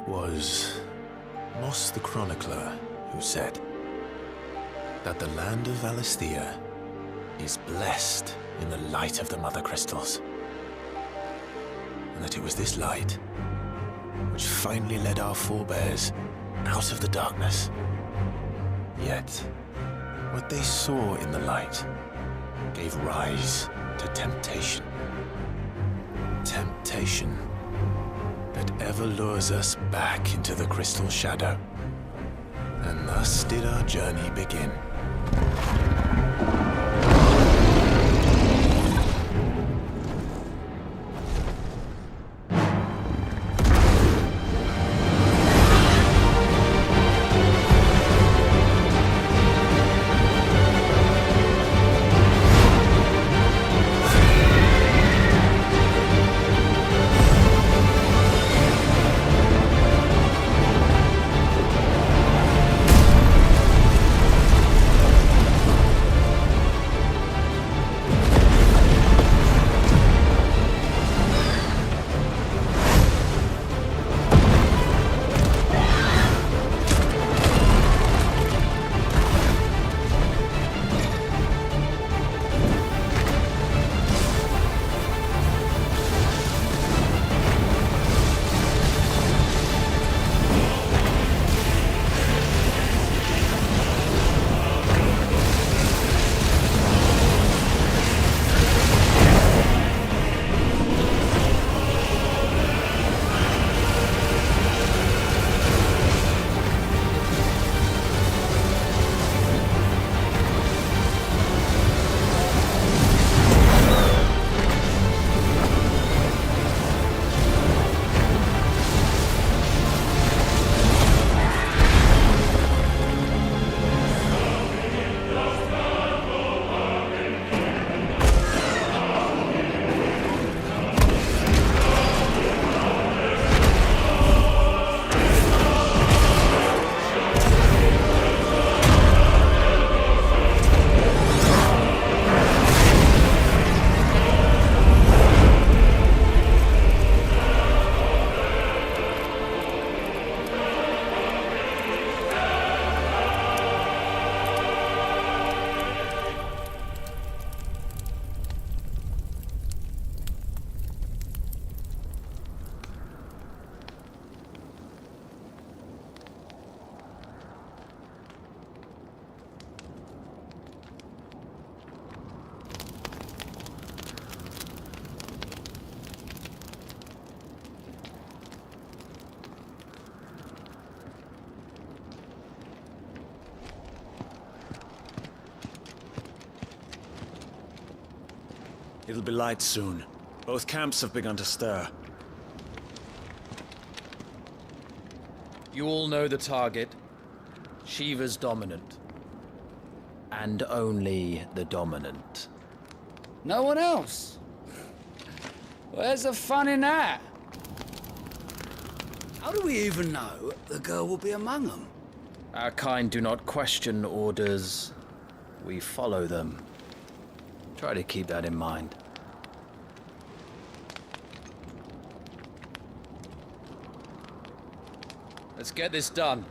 was Moss the Chronicler who said that the land of Valisthea is blessed in the light of the Mother Crystals, and that it was this light which finally led our forebears out of the darkness. Yet, what they saw in the light gave rise to temptation. Temptation that ever lures us back into the crystal shadow. And thus did our journey begin. It'll be light soon. Both camps have begun to stir. You all know the target. Shiva's dominant. And only the dominant. No one else? Where's the fun in that? How do we even know the girl will be among them? Our kind do not question orders. We follow them. Try to keep that in mind. Let's get this done.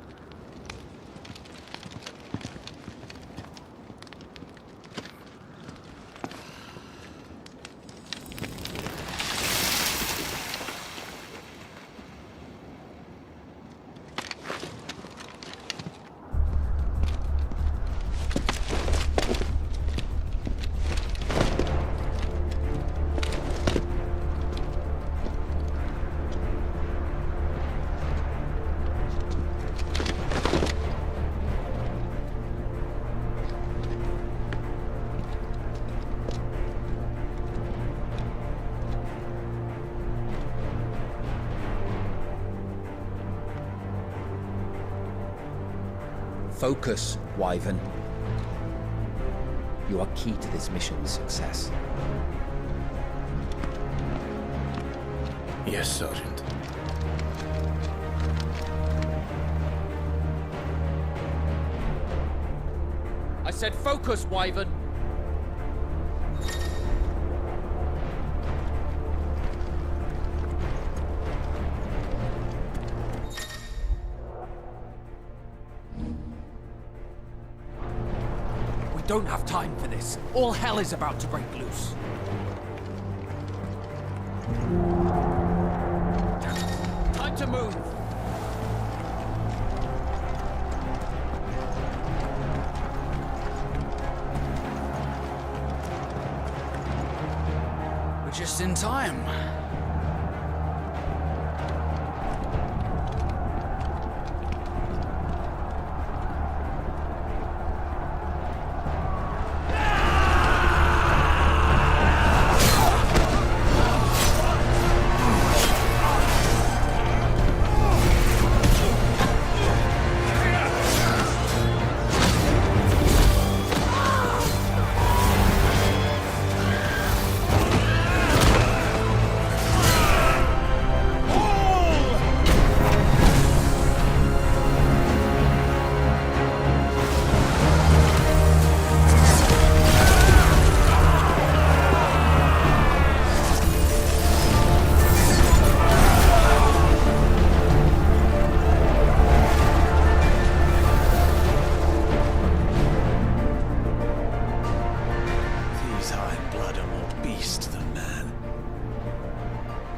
Focus, Wyvern. You are key to this mission's success. Yes, Sergeant. I said focus, Wyvern. don't have time for this. All hell is about to break loose. Time to move. We're just in time.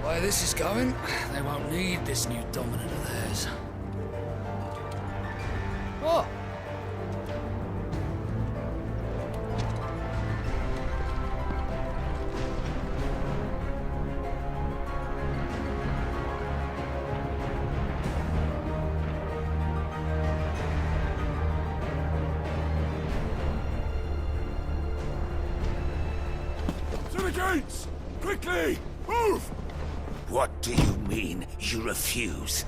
Where this is going, they won't need this new dominant of theirs. What? To the gates! Quickly! Move! What do you mean, you refuse?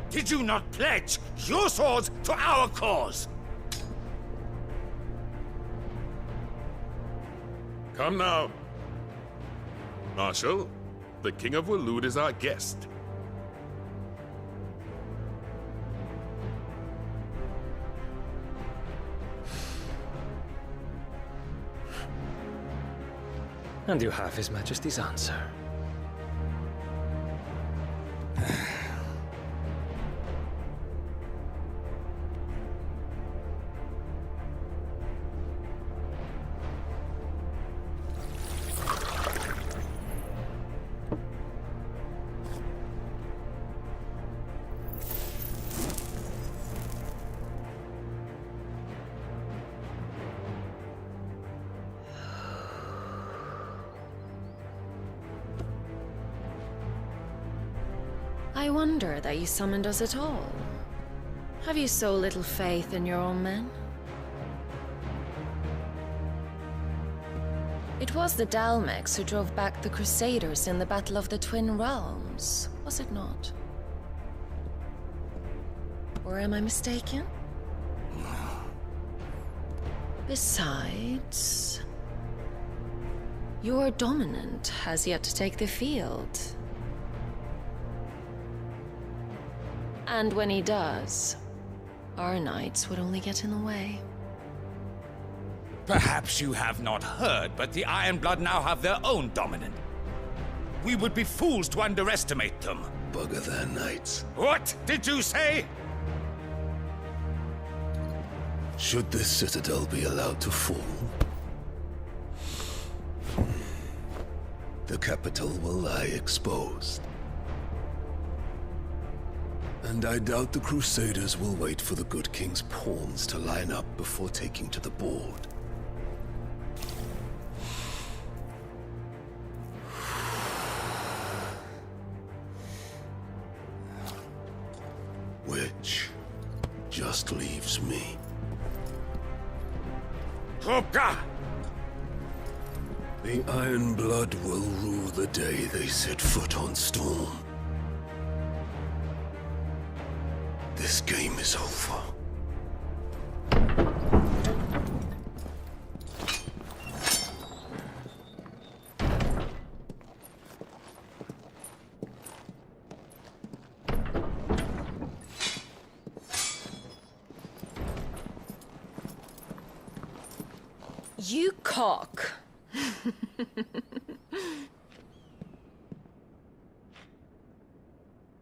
Did you not pledge your swords to our cause? Come now. Marshal, the King of Waloed is our guest. And you have His Majesty's answer. I wonder that you summoned us at all. Have you so little faith in your own men? It was the Dalmex who drove back the Crusaders in the Battle of the Twin Realms, was it not? Or am I mistaken? Besides, your dominant has yet to take the field. And when he does, our knights would only get in the way. Perhaps you have not heard, but the Ironblood now have their own dominant. We would be fools to underestimate them. Bugger their knights. What did you say? Should this citadel be allowed to fall, the capital will lie exposed. And I doubt the Crusaders will wait for the good king's pawns to line up before taking to the board. Which just leaves me. Hopka! The Ironblood will rule the day they set foot on Storm. This game is over. You cock.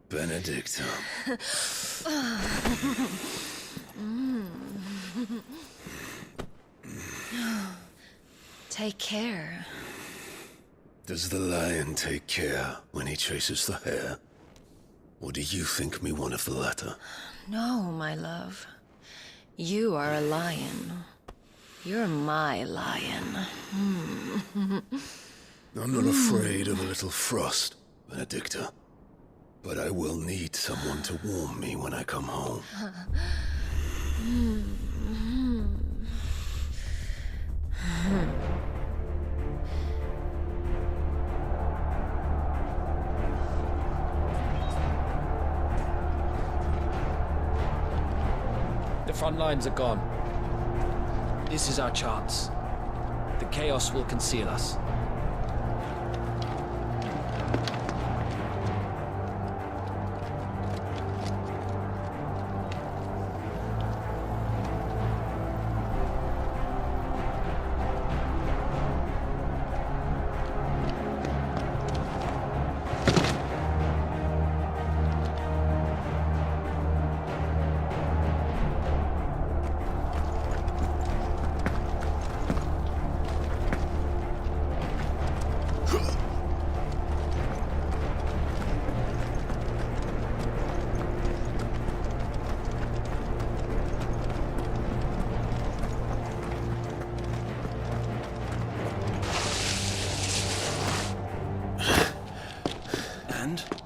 Benedictum. Take care. Does the lion take care when he chases the hare? Or do you think me one of the latter? No, my love. You are a lion. You're my lion. I'm not afraid of a little frost, Benedicta. But I will need someone to warm me when I come home. The front lines are gone. This is our chance. The chaos will conceal us.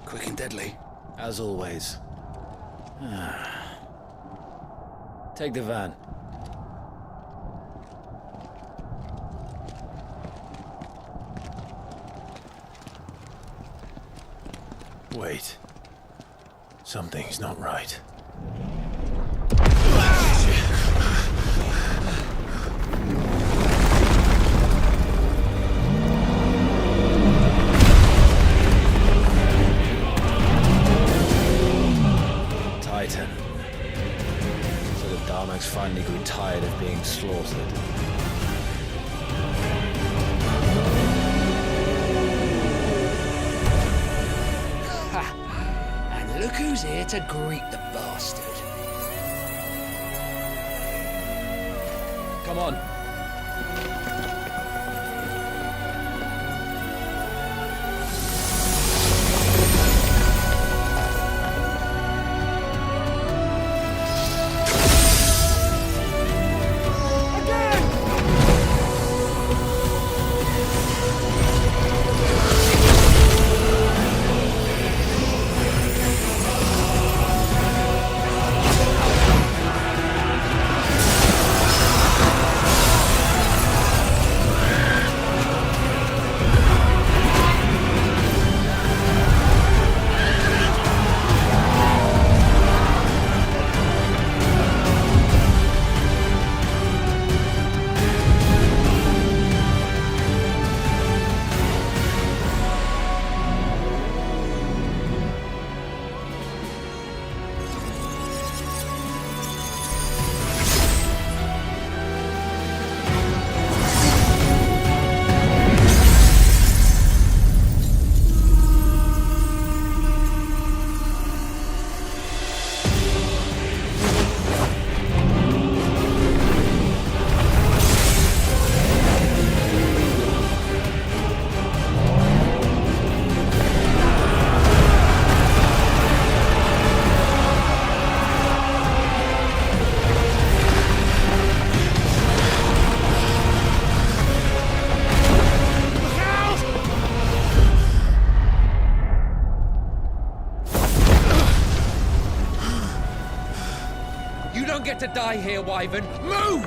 Quick and deadly. As always. Take the van. Wait. Something's not right. Titan. So the Darmax finally grew tired of being slaughtered. And look who's here to greet the bastard. Come on. You don't get to die here, Wyvern. Move!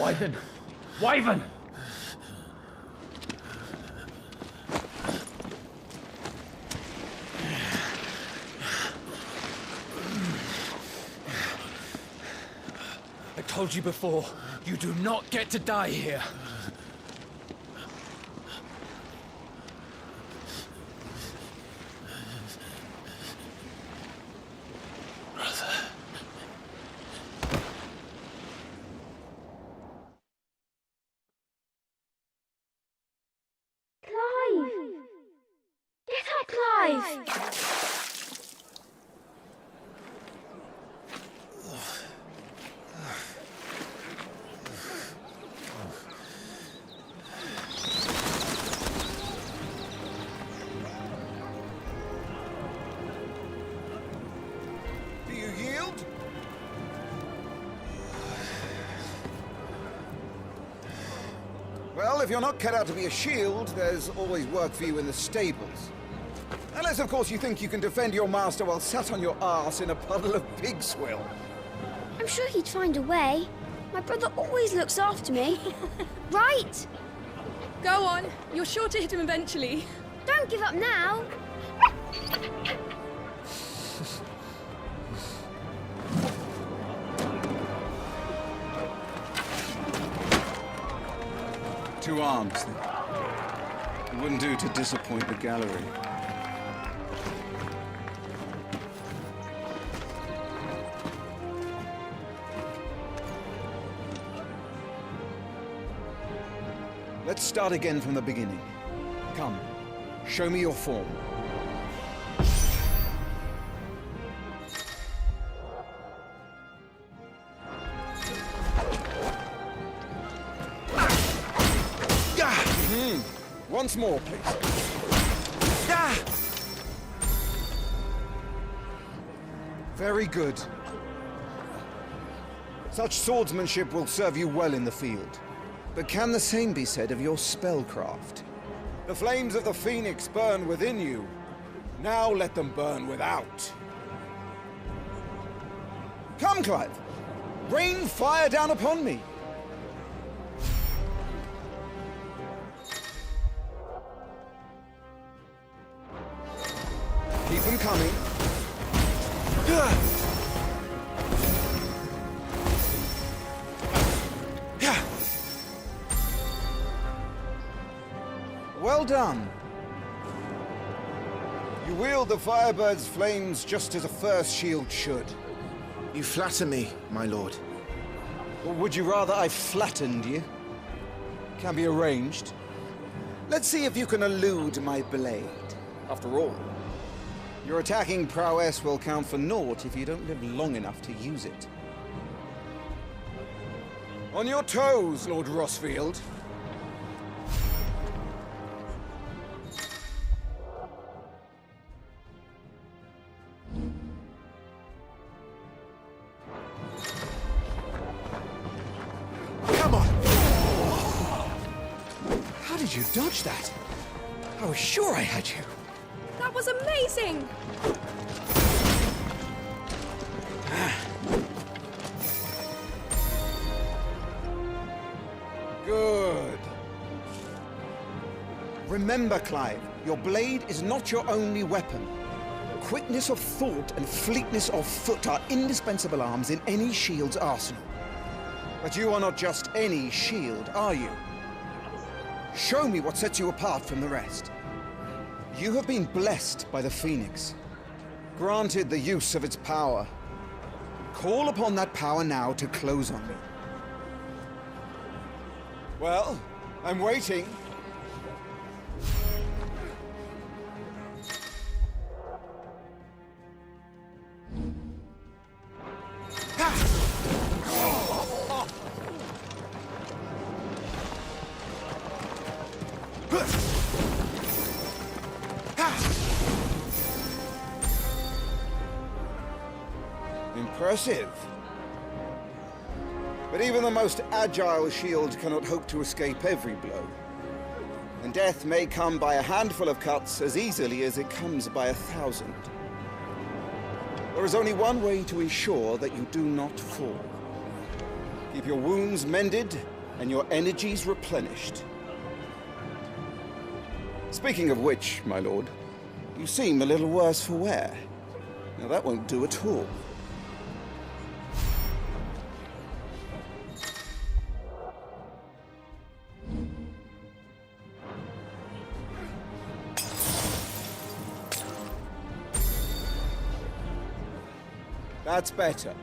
Wyvern! Wyvern! I told you before, you do not get to die here. Do you yield? Well, if you're not cut out to be a shield, there's always work for you in the stables. Unless, of course, you think you can defend your master while sat on your arse in a puddle of pig swill. I'm sure he'd find a way. My brother always looks after me. Right? Go on. You're sure to hit him eventually. Don't give up now. Two arms, then. It wouldn't do to disappoint the gallery. Let's start again from the beginning. Come, show me your form. Once more, please. Very good. Such swordsmanship will serve you well in the field. But can the same be said of your spellcraft? The flames of the Phoenix burn within you. Now let them burn without. Come, Clive. Rain fire down upon me. Keep them coming. Well done. You wield the Firebird's flames just as a first shield should. You flatter me, my lord. Or would you rather I flattened you? Can be arranged. Let's see if you can elude my blade. After all, your attacking prowess will count for naught if you don't live long enough to use it. On your toes, Lord Rossfield. Come on! How did you dodge that? I was sure I had you. That was amazing! Good. Remember, Clive, your blade is not your only weapon. Quickness of thought and fleetness of foot are indispensable arms in any shield's arsenal. But you are not just any shield, are you? Show me what sets you apart from the rest. You have been blessed by the Phoenix, granted the use of its power. Call upon that power now to close on me. Well, I'm waiting. Impressive. But even the most agile shield cannot hope to escape every blow. And death may come by a handful of cuts as easily as it comes by 1,000. There is only one way to ensure that you do not fall. Keep your wounds mended and your energies replenished. Speaking of which, my lord, you seem a little worse for wear. Now that won't do at all. That's better.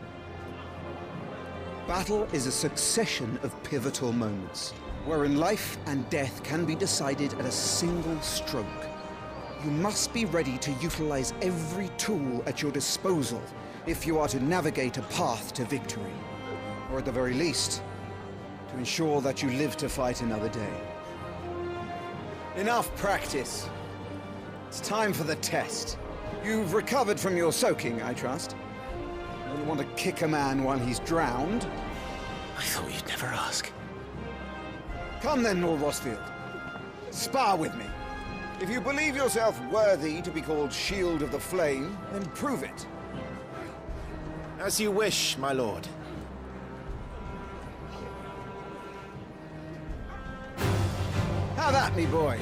Battle is a succession of pivotal moments, wherein life and death can be decided at a single stroke. You must be ready to utilize every tool at your disposal if you are to navigate a path to victory. Or at the very least, to ensure that you live to fight another day. Enough practice. It's time for the test. You've recovered from your soaking, I trust. You don't want to kick a man while he's drowned. I thought you'd never ask. Come then, Lord Rosfield. Spar with me. If you believe yourself worthy to be called Shield of the Flame, then prove it. As you wish, my lord. Have at me, boy.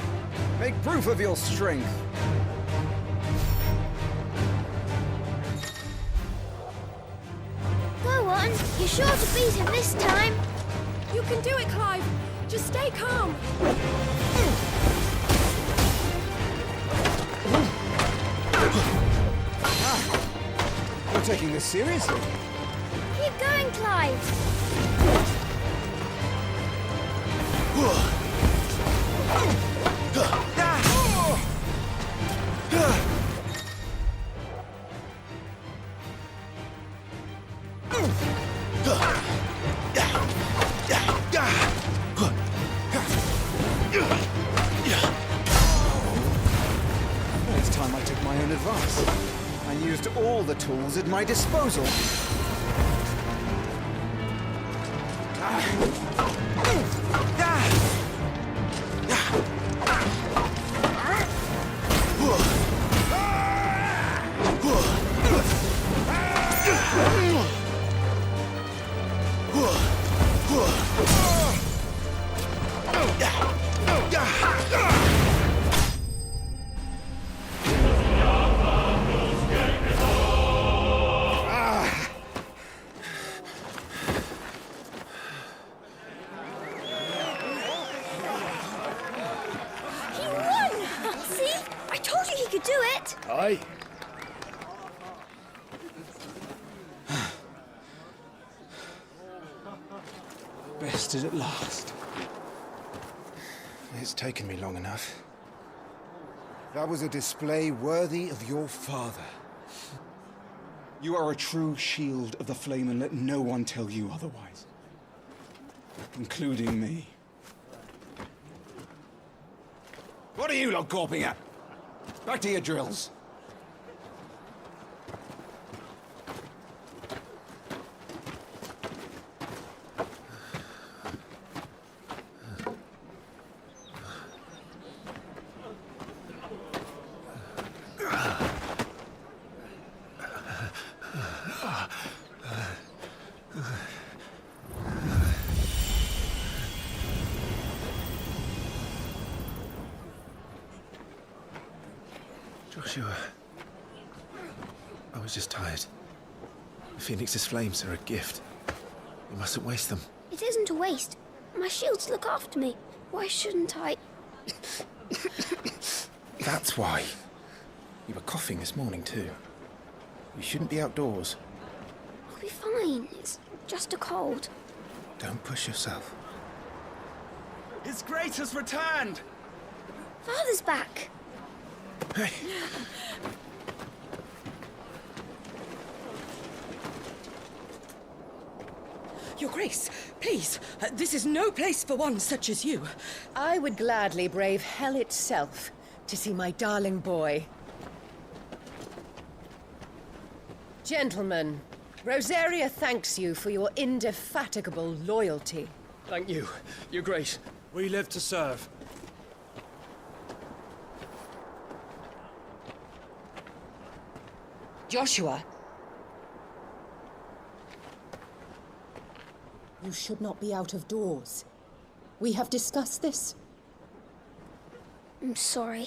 Make proof of your strength. Go on. You're sure to beat him this time. You can do it, Clive. Just stay calm. You're taking this seriously. Keep going, Clive. It's time I took my own advice. I used all the tools at my disposal. Aye. Bested at last. It's taken me long enough. That was a display worthy of your father. You are a true Shield of the Flame, and let no one tell you otherwise. Including me. What are you lot gawping at? Back to your drills. Joshua, I was just tired. The Phoenix's flames are a gift. We mustn't waste them. It isn't a waste. My shields look after me. Why shouldn't I? That's why. You were coughing this morning too. You shouldn't be outdoors. I'll be fine. It's just a cold. Don't push yourself. His Grace has returned! Father's back. Hey. Your Grace, please, this is no place for one such as you. I would gladly brave hell itself to see my darling boy. Gentlemen, Rosaria thanks you for your indefatigable loyalty. Thank you, Your Grace. We live to serve. Joshua. You should not be out of doors. We have discussed this. I'm sorry.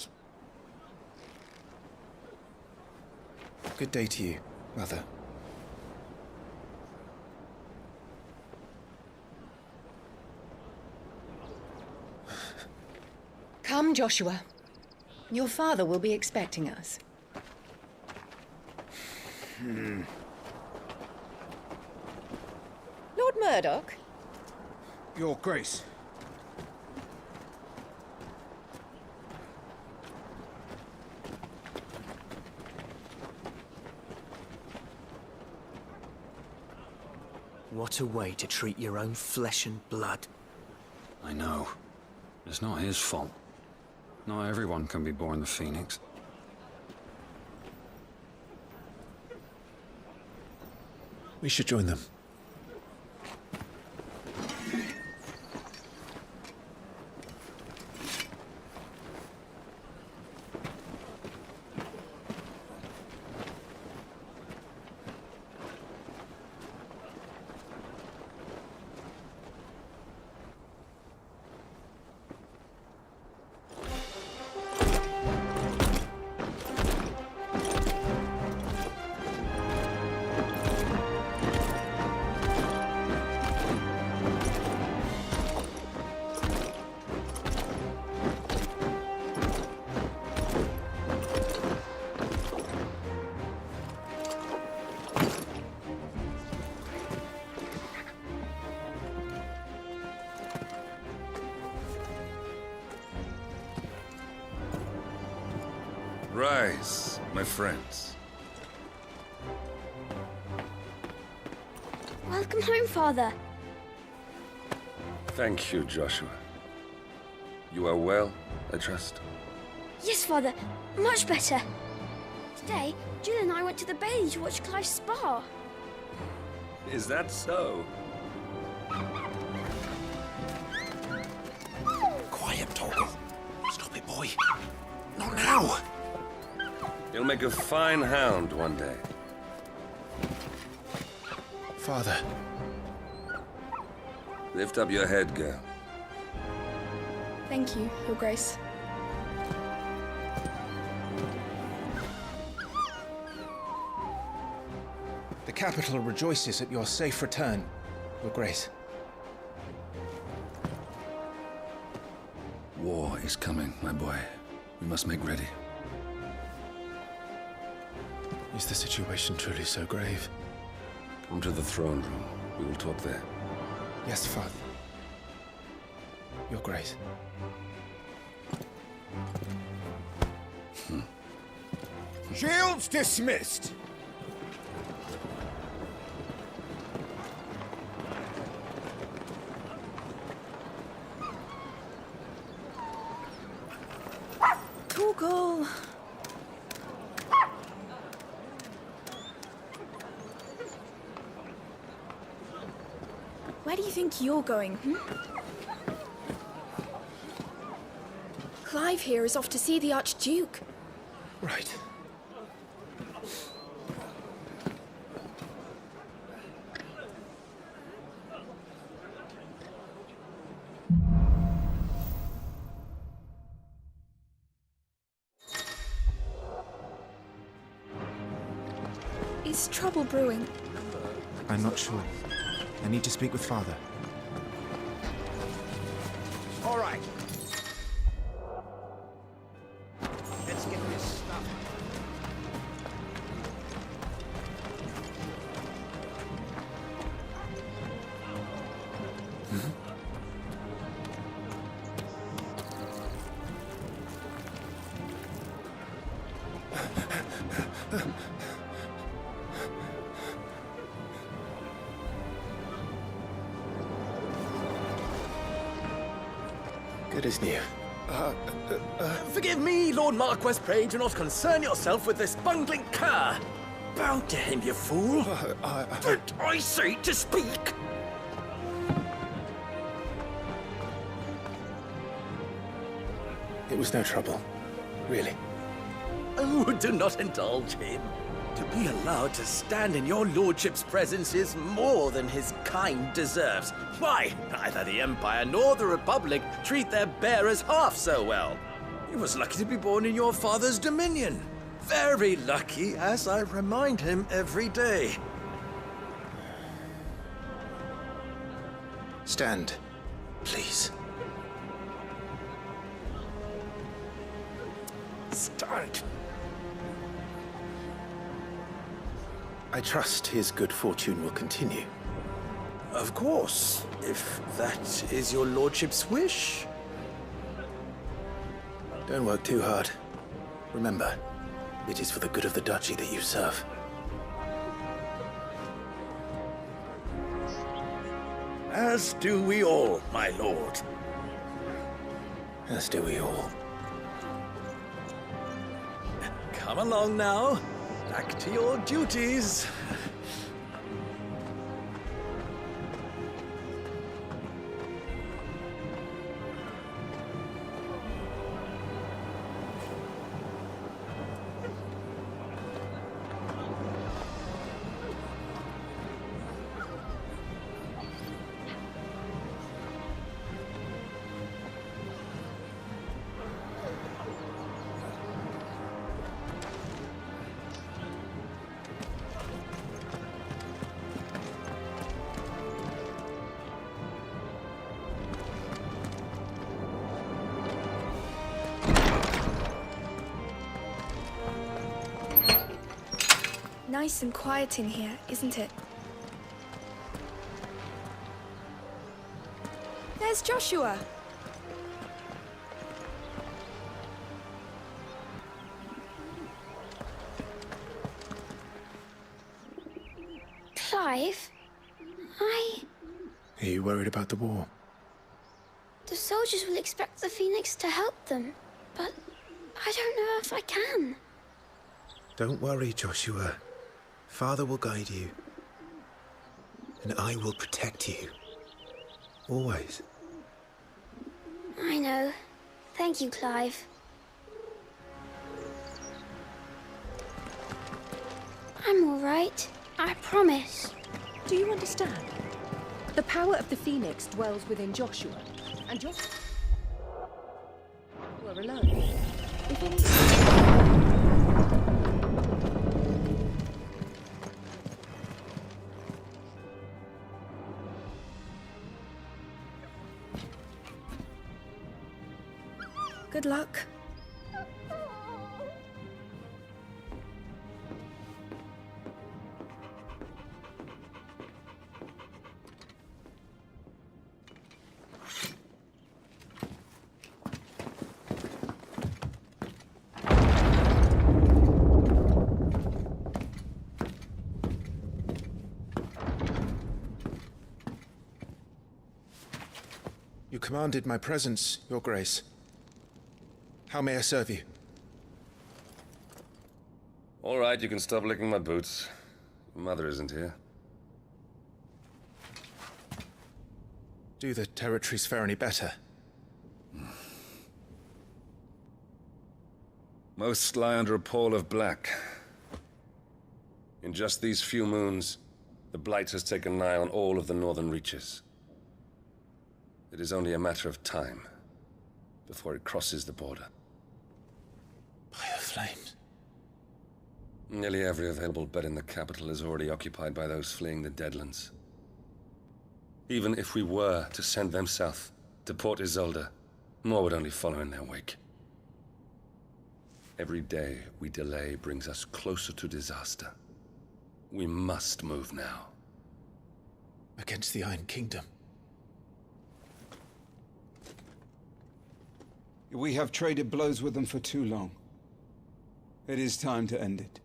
Good day to you, Mother. Come, Joshua. Your father will be expecting us. Lord Murdoch? Your Grace. What a way to treat your own flesh and blood. I know. It's not his fault. Not everyone can be born the Phoenix. We should join them. Rise, my friends. Welcome home, Father. Thank you, Joshua. You are well, I trust? Yes, Father. Much better. Today, Jill and I went to the Bailey to watch Clive's spa. Is that so? Quiet, Torgal. Stop it, boy. Not now. You'll make a fine hound one day. Father. Lift up your head, girl. Thank you, Your Grace. The capital rejoices at your safe return, Your Grace. War is coming, my boy. We must make ready. Is the situation truly so grave? Come to the throne room. We will talk there. Yes, Father. Your Grace. Shields dismissed. Torgal. Where do you think you're going, Clive here is off to see the Archduke. Right. Is trouble brewing? I'm not sure. I need to speak with Father. All right. Let's get this stuff. Good as new. Forgive me, Lord Marquess, pray do not concern yourself with this bungling cur. Bow to him, you fool. Did I say to speak? It was no trouble. Really. Oh, do not indulge him. To be allowed to stand in your lordship's presence is more than his kind deserves. Why, neither the Empire nor the Republic treat their bearers half so well. He was lucky to be born in your father's dominion. Very lucky, as I remind him every day. Stand, please. Stand. I trust his good fortune will continue. Of course, if that is your lordship's wish. Don't work too hard. Remember, it is for the good of the duchy that you serve. As do we all, my lord. As do we all. Come along now. Back to your duties. Nice and quiet in here, isn't it? There's Joshua. Clive? Are you worried about the war? The soldiers will expect the Phoenix to help them, but I don't know if I can. Don't worry, Joshua. Father will guide you. And I will protect you. Always. I know. Thank you, Clive. I'm all right. I promise. Do you understand? The power of the Phoenix dwells within Joshua, and you are alone. If any... Good luck. You commanded my presence, Your Grace. How may I serve you? All right, you can stop licking my boots. Mother isn't here. Do the territories fare any better? Most lie under a pall of black. In just these few moons, the Blight has taken nigh on all of the northern reaches. It is only a matter of time before it crosses the border. By the flames. Nearly every available bed in the capital is already occupied by those fleeing the Deadlands. Even if we were to send them south, to Port Isolde, more would only follow in their wake. Every day we delay brings us closer to disaster. We must move now. Against the Iron Kingdom. We have traded blows with them for too long. It is time to end it.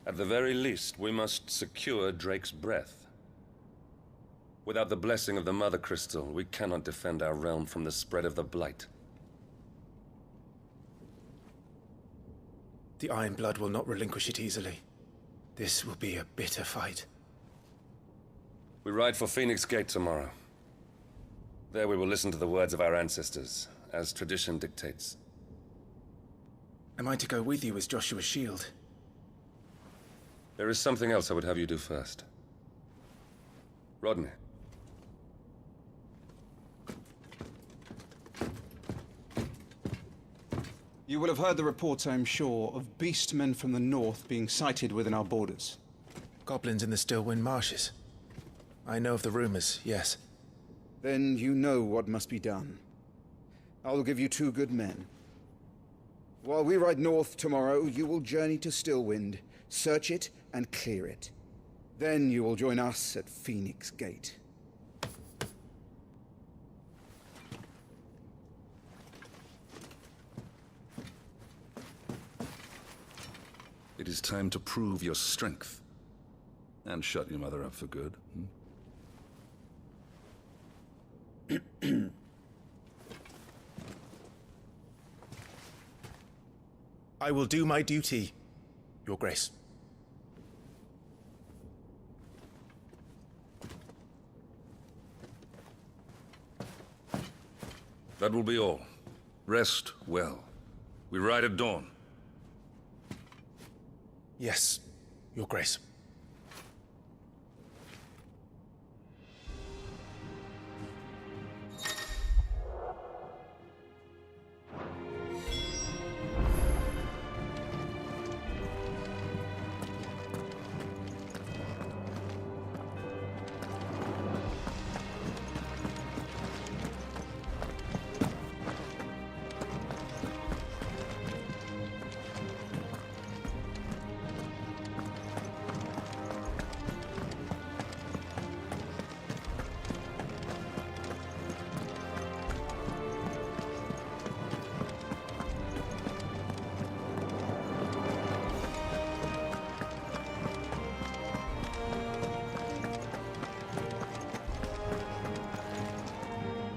At the very least, we must secure Drake's breath. Without the blessing of the Mother Crystal, we cannot defend our realm from the spread of the Blight. The Iron Blood will not relinquish it easily. This will be a bitter fight. We ride for Phoenix Gate tomorrow. There we will listen to the words of our ancestors, as tradition dictates. Am I to go with you as Joshua's shield? There is something else I would have you do first. Rodney. You will have heard the reports, I am sure, of beastmen from the north being sighted within our borders. Goblins in the Stillwind Marshes. I know of the rumors, yes. Then you know what must be done. I will give you 2 good men. While we ride north tomorrow, you will journey to Stillwind, search it, and clear it. Then you will join us at Phoenix Gate. It is time to prove your strength. And shut your mother up for good. I will do my duty, Your Grace. That will be all. Rest well. We ride at dawn. Yes, Your Grace.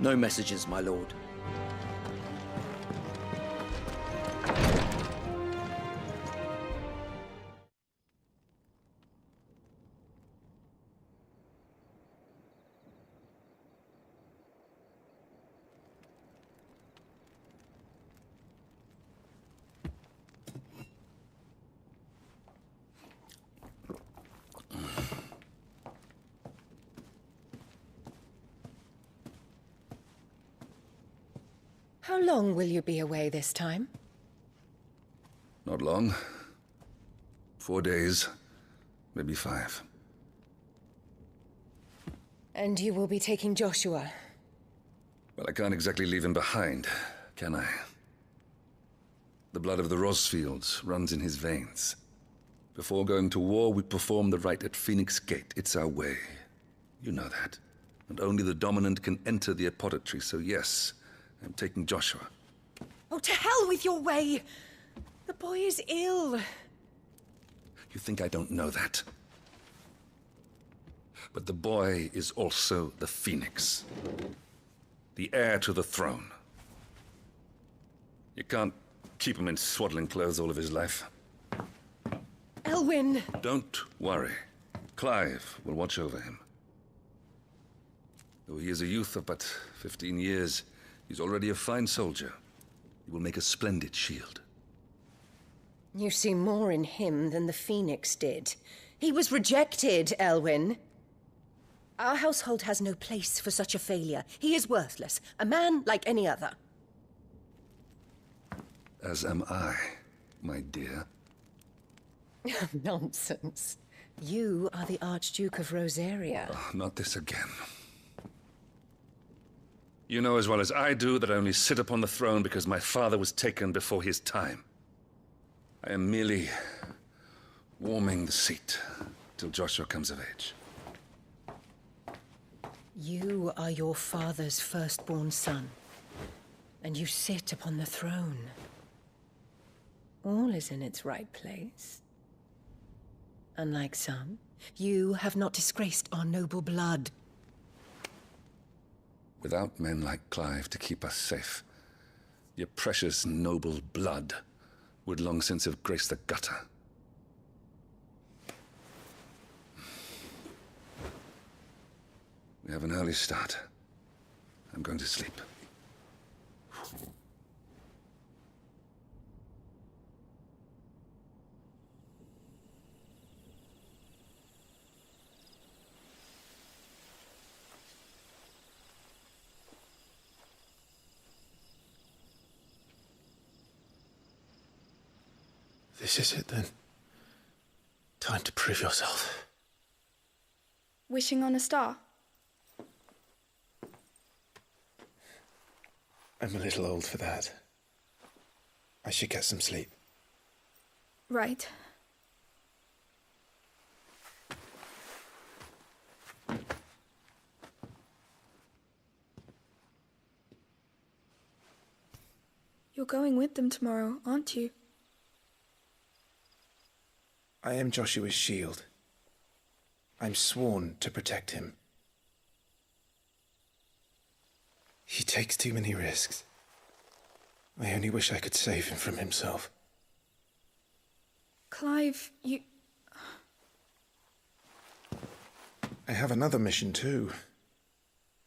No messages, my lord. How long will you be away this time? Not long. 4 days, maybe 5. And you will be taking Joshua? Well, I can't exactly leave him behind, can I? The blood of the Rosfields runs in his veins. Before going to war, we perform the rite at Phoenix Gate. It's our way. You know that. And only the dominant can enter the apothecary, so yes, I'm taking Joshua. Oh, to hell with your way! The boy is ill. You think I don't know that? But the boy is also the Phoenix. The heir to the throne. You can't keep him in swaddling clothes all of his life. Elwyn! Don't worry. Clive will watch over him. Though he is a youth of but 15 years, he's already a fine soldier. He will make a splendid shield. You see more in him than the Phoenix did. He was rejected, Elwyn. Our household has no place for such a failure. He is worthless, a man like any other. As am I, my dear. Nonsense. You are the Archduke of Rosaria. Oh, not this again. You know as well as I do that I only sit upon the throne because my father was taken before his time. I am merely warming the seat till Joshua comes of age. You are your father's firstborn son, and you sit upon the throne. All is in its right place. Unlike some, you have not disgraced our noble blood. Without men like Clive to keep us safe, your precious noble blood would long since have graced the gutter. We have an early start. I'm going to sleep. This is it then. Time to prove yourself. Wishing on a star? I'm a little old for that. I should get some sleep. Right. You're going with them tomorrow, aren't you? I am Joshua's shield. I'm sworn to protect him. He takes too many risks. I only wish I could save him from himself. Clive, you... I have another mission too.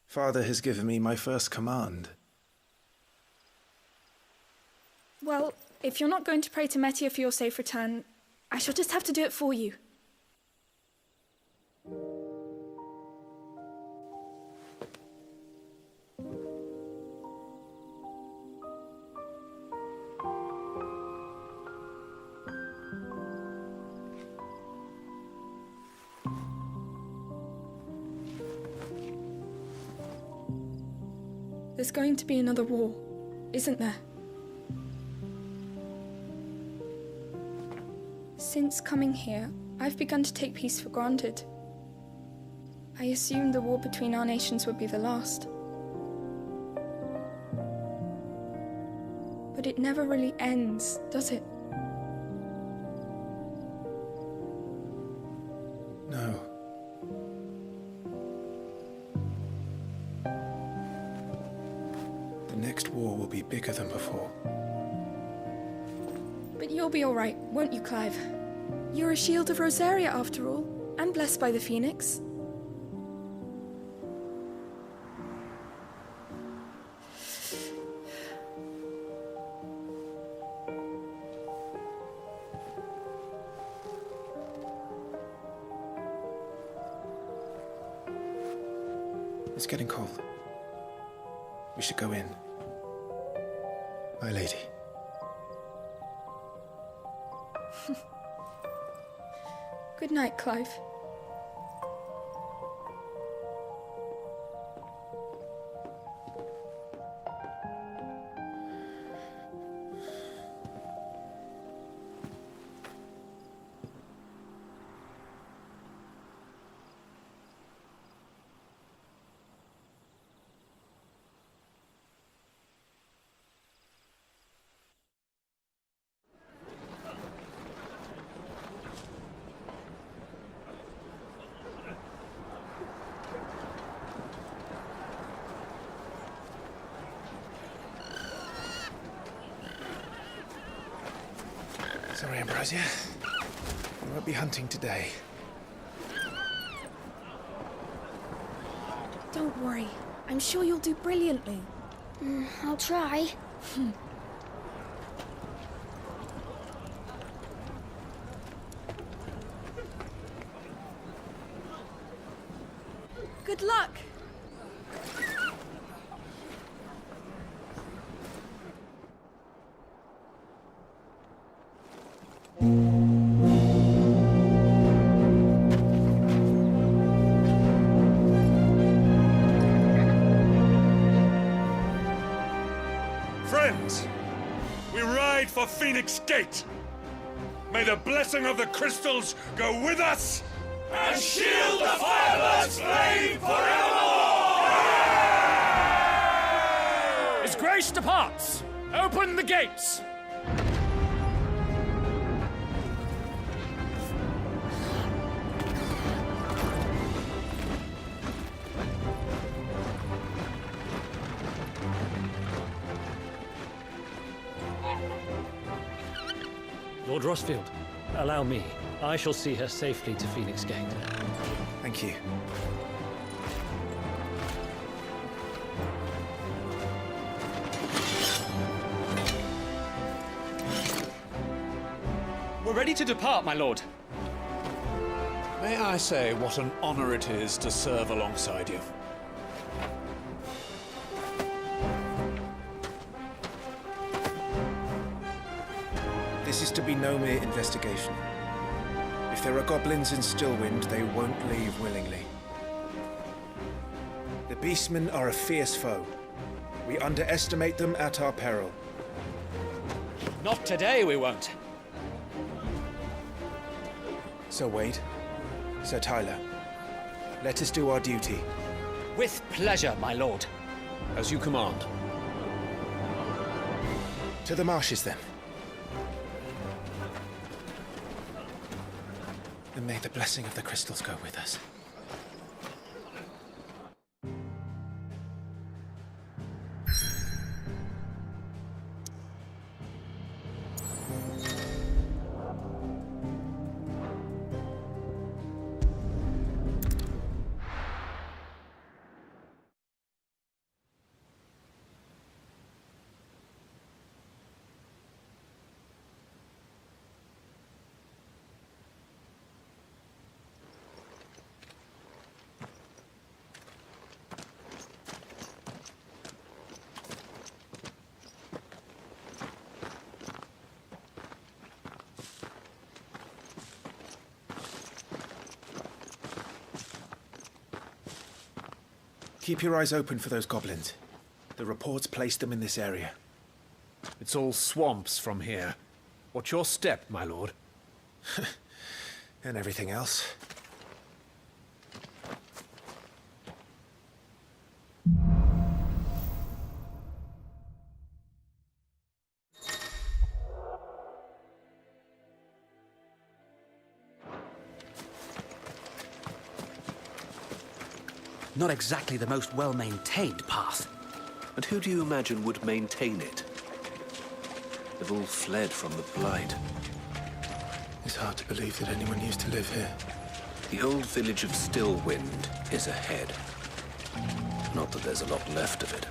Father has given me my first command. Well, if you're not going to pray to Metia for your safe return, I shall just have to do it for you. There's going to be another war, isn't there? Since coming here, I've begun to take peace for granted. I assumed the war between our nations would be the last. But it never really ends, does it? No. The next war will be bigger than before. But you'll be all right, won't you, Clive? You're a shield of Rosaria, after all, and blessed by the Phoenix. It's getting cold. We should go in. My lady. Good night, Clive. Sorry, Ambrosia. We won't be hunting today. Don't worry. I'm sure you'll do brilliantly. I'll try. Good luck! Friends, we ride for Phoenix Gate. May the blessing of the crystals go with us And shield the firebird's flame forevermore! His Grace departs! Open the gates! Lord Rosfield, allow me. I shall see her safely to Phoenix Gate. Thank you. We're ready to depart, my lord. May I say what an honor it is to serve alongside you? This is to be no mere investigation. If there are goblins in Stillwind, they won't leave willingly. The Beastmen are a fierce foe. We underestimate them at our peril. Not today, we won't. Sir Wade, Sir Tyler, let us do our duty. With pleasure, my lord. As you command. To the marshes, then. And may the blessing of the crystals go with us. Keep your eyes open for those goblins. The reports placed them in this area. It's all swamps from here. What's your step, my lord? And everything else. Not exactly the most well-maintained path. And who do you imagine would maintain it? They've all fled from the Blight. It's hard to believe that anyone used to live here. The old village of Stillwind is ahead. Not that there's a lot left of it.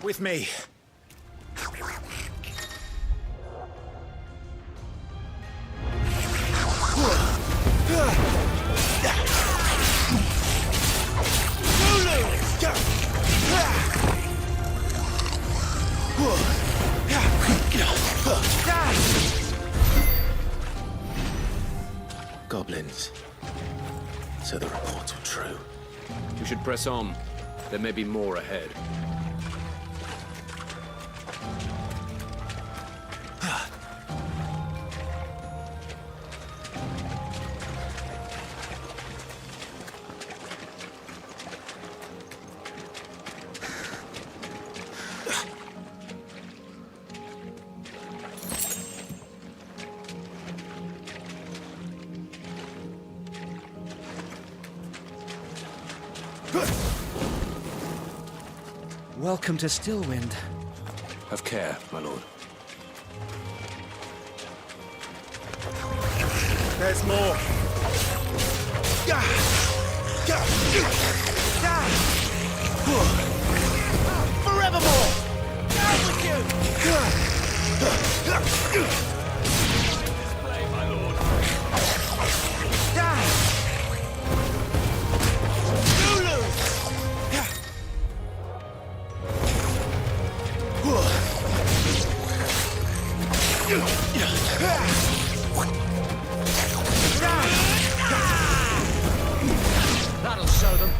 With me. Goblins. So the reports were true. We should press on. There may be more ahead. Welcome to Stillwind. Have care, my lord. There's more. Forevermore! Down with you! Play, my lord. That'll show them.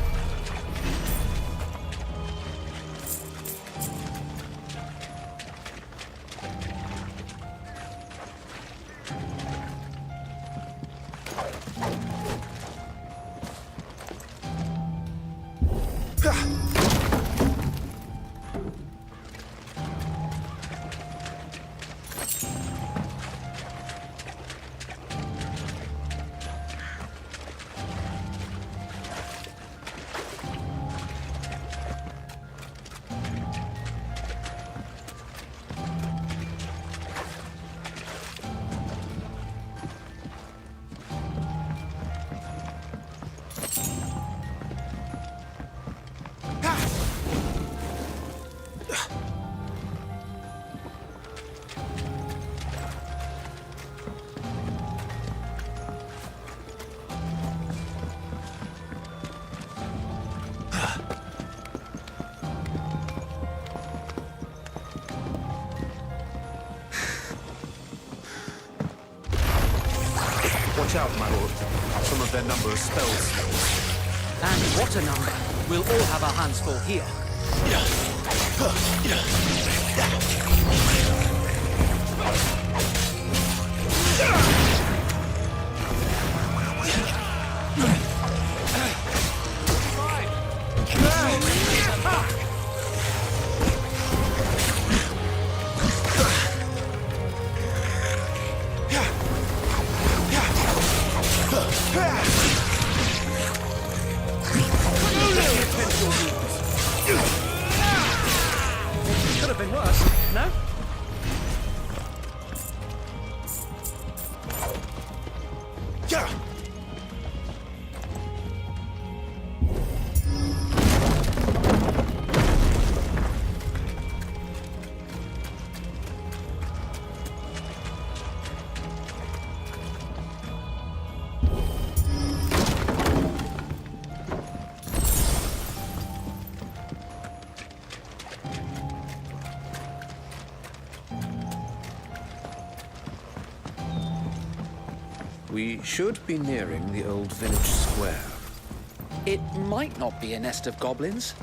Watch out, my lord. Some of their number are spells. And what a number. We'll all have our hands full here. Could have been worse, no? We should be nearing the old village square. It might not be a nest of goblins.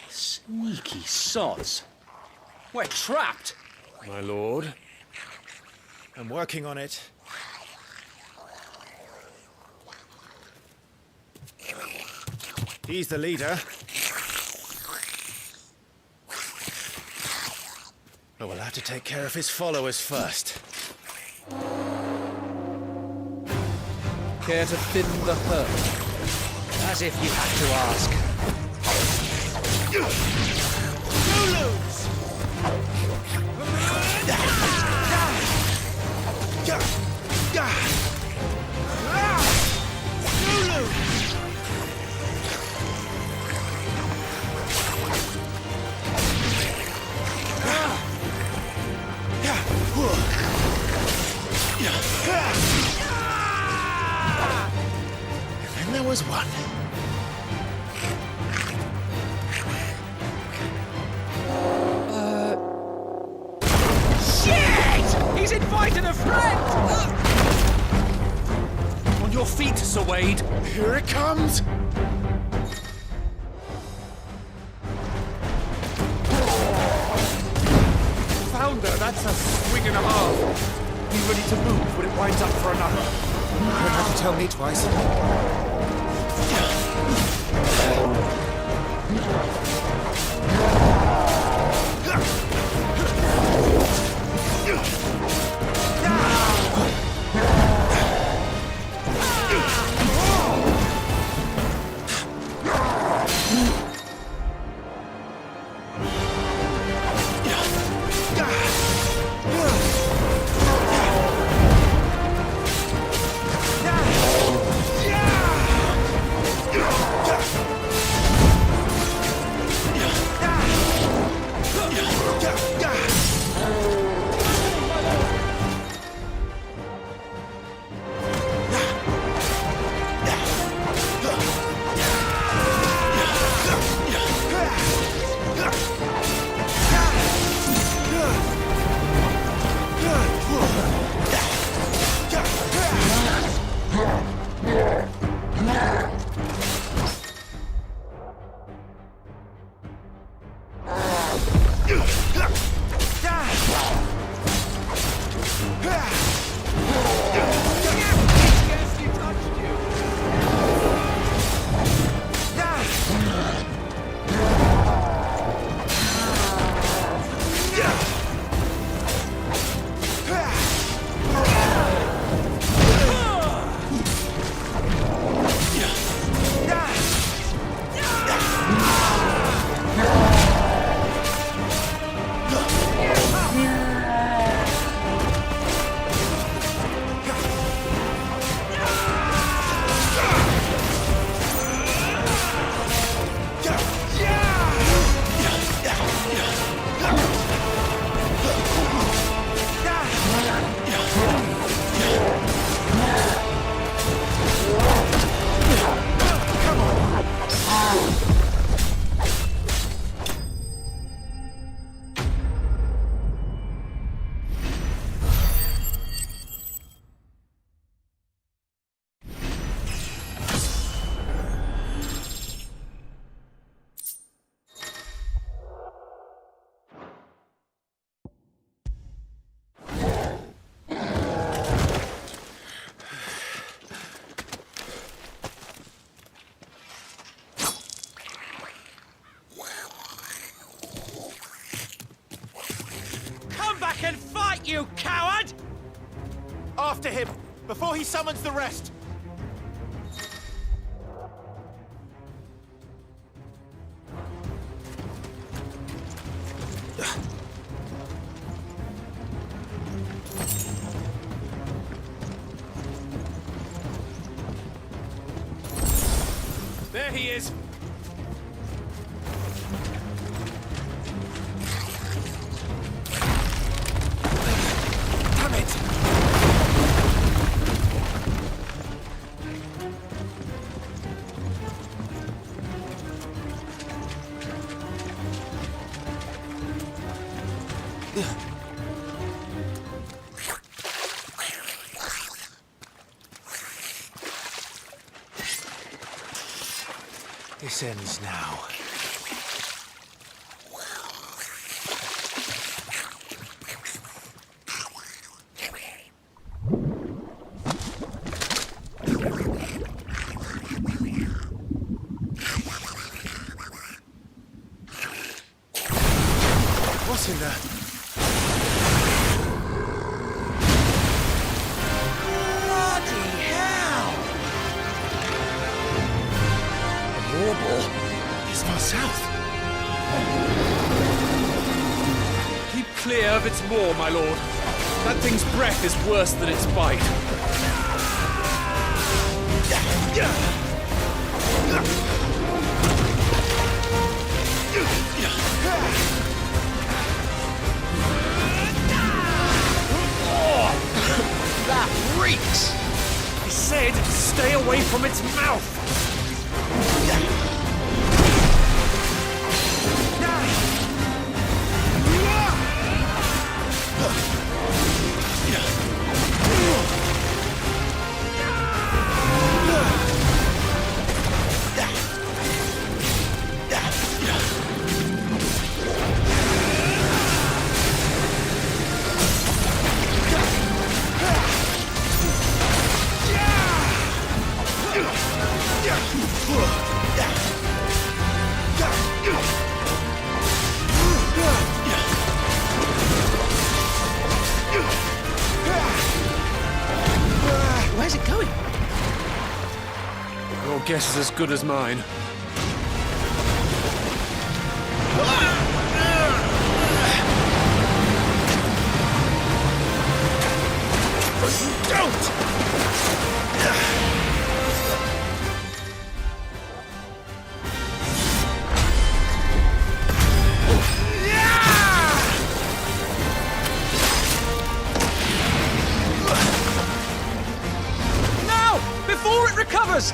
Sneaky sods. We're trapped. My lord. I'm working on it. He's the leader. But we'll have to take care of his followers first. Care to thin the herd? As if you had to ask. And there was one. Shit! He's invited a friend! On your feet, Sir Wade. Here it comes! Founder, that's a swing and a half. Be ready to move when it winds up for another. You don't have to tell me twice. you coward! After him, before he summons the rest! There he is! Damn it! This ends now. What's in there? Bloody hell! Warble? It's far south. Keep clear of its maw, my lord. That thing's breath is worse than its bite. That reeks! I said, stay away from its mouth! Where's it going? Your guess is as good as mine. Don't! Before it recovers!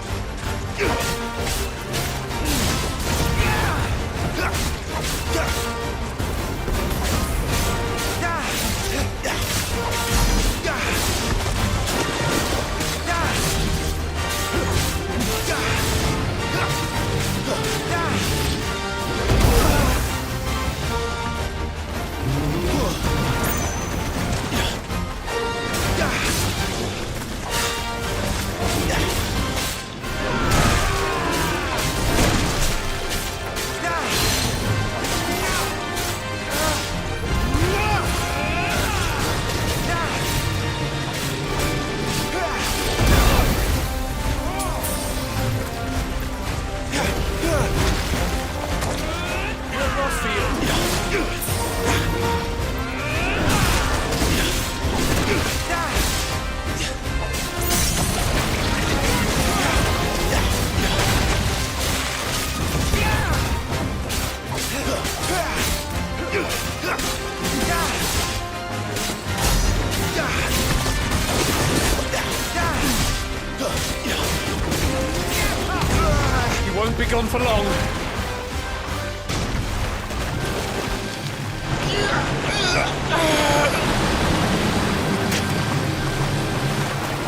You won't be gone for long.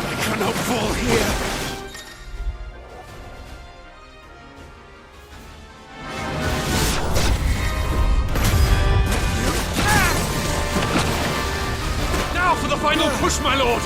I cannot fall here. Now for the final push, my lord!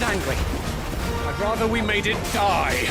it angry. I'd rather we made it die.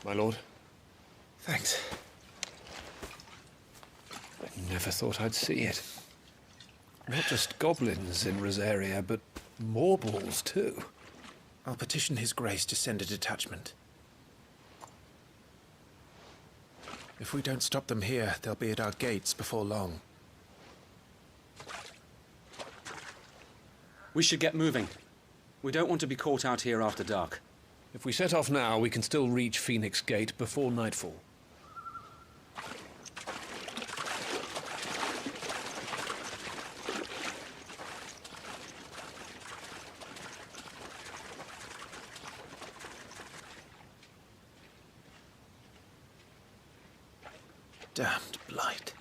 My lord. Thanks. I never thought I'd see it. Not just goblins in Rosaria, but morbals too. I'll petition His Grace to send a detachment. If we don't stop them here, they'll be at our gates before long. We should get moving. We don't want to be caught out here after dark. If we set off now, we can still reach Phoenix Gate before nightfall. Damned blight.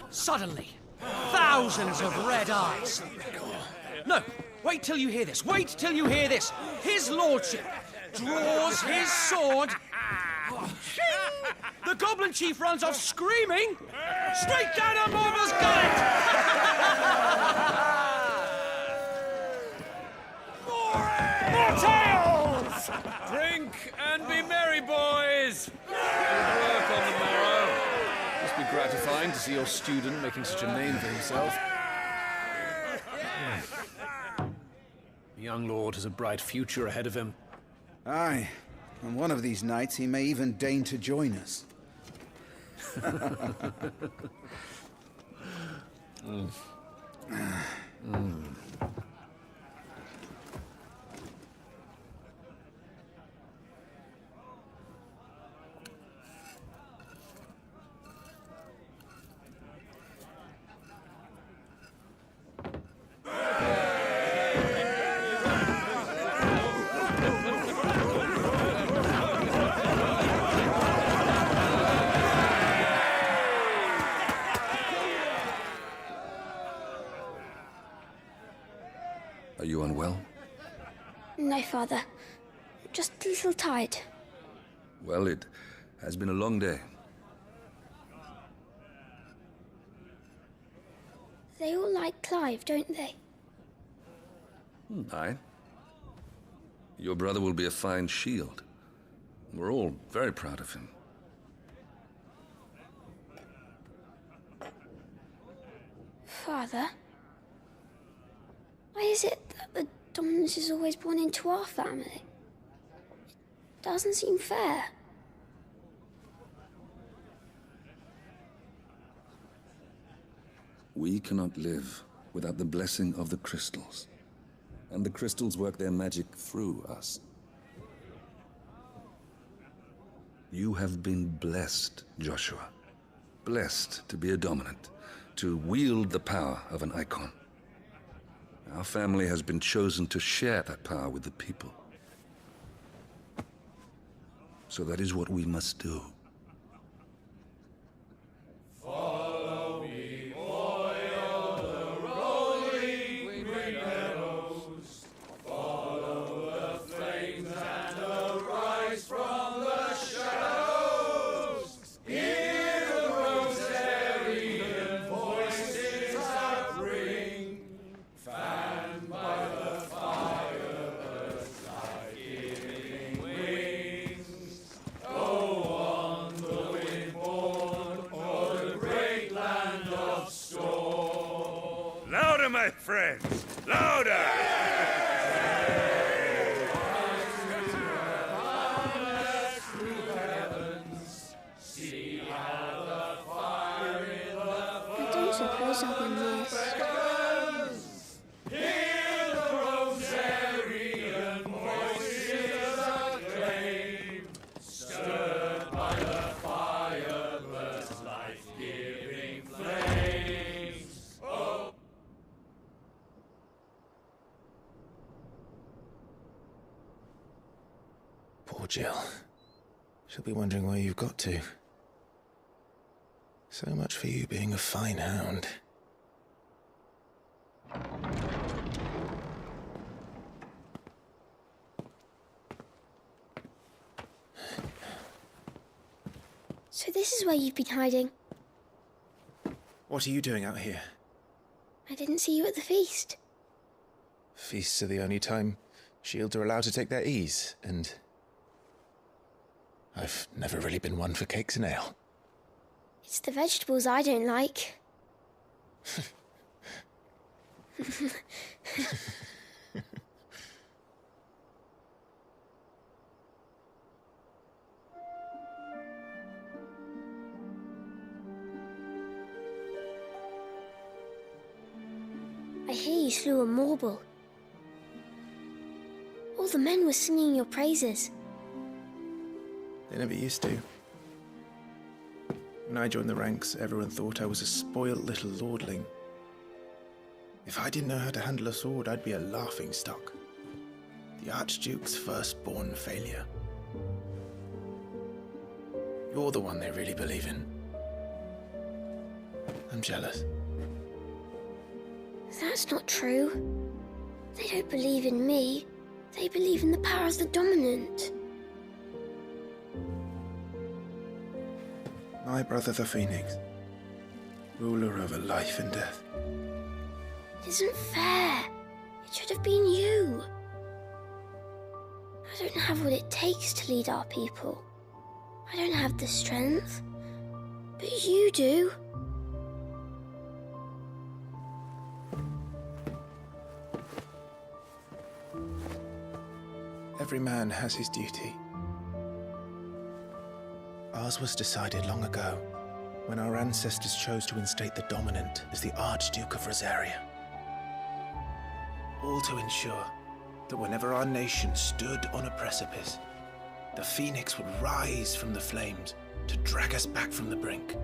Suddenly, thousands of red eyes. No, wait till you hear this. Wait till you hear this. His lordship draws his sword. The goblin chief runs off screaming straight down a morble's gullet. More tales! Drink and be merry, boys! Good work on the morrow. Must be gratifying to see your student making such a name for himself. The young lord has a bright future ahead of him. Aye, and one of these nights he may even deign to join us. Are you unwell? No, Father. Just a little tired. Well, it has been a long day. They all like Clive, don't they? Aye. Your brother will be a fine shield. We're all very proud of him. Father? Why is it that the dominance is always born into our family? It doesn't seem fair. We cannot live without the blessing of the crystals. And the crystals work their magic through us. You have been blessed, Joshua. Blessed to be a dominant. to wield the power of an icon. Our family has been chosen to share that power with the people. So that is what we must do. Follow me, boy, o'er the rolling green meadows. Follow the flames and arise from the shadows. Hear the Rosarian voices that ring, fanned by the fire's life-giving wings. Go on, the wind-born, o'er the great land of storm. Louder, my friends! Louder! See how the fire in the I don't suppose I'll be missed. Hear the Rosarian voices acclaim, stirred by the fire's life-giving flames. Oh. Poor Jill. She'll be wondering where you've got to. So much for you being a fine hound. So this is where you've been hiding. What are you doing out here? I didn't see you at the feast. Feasts are the only time shields are allowed to take their ease, and I've never really been one for cakes and ale. It's the vegetables I don't like. I hear you slew a Morble. All the men were singing your praises. They never used to. When I joined the ranks, everyone thought I was a spoilt little lordling. If I didn't know how to handle a sword, I'd be a laughingstock. The Archduke's firstborn failure. You're the one they really believe in. I'm jealous. That's not true. They don't believe in me. They believe in the power of the dominant. My brother the Phoenix, ruler over life and death. It isn't fair. It should have been you. I don't have what it takes to lead our people. I don't have the strength. But you do. Every man has his duty. Ours was decided long ago, when our ancestors chose to instate the dominant as the Archduke of Rosaria. All to ensure that whenever our nation stood on a precipice, the Phoenix would rise from the flames to drag us back from the brink.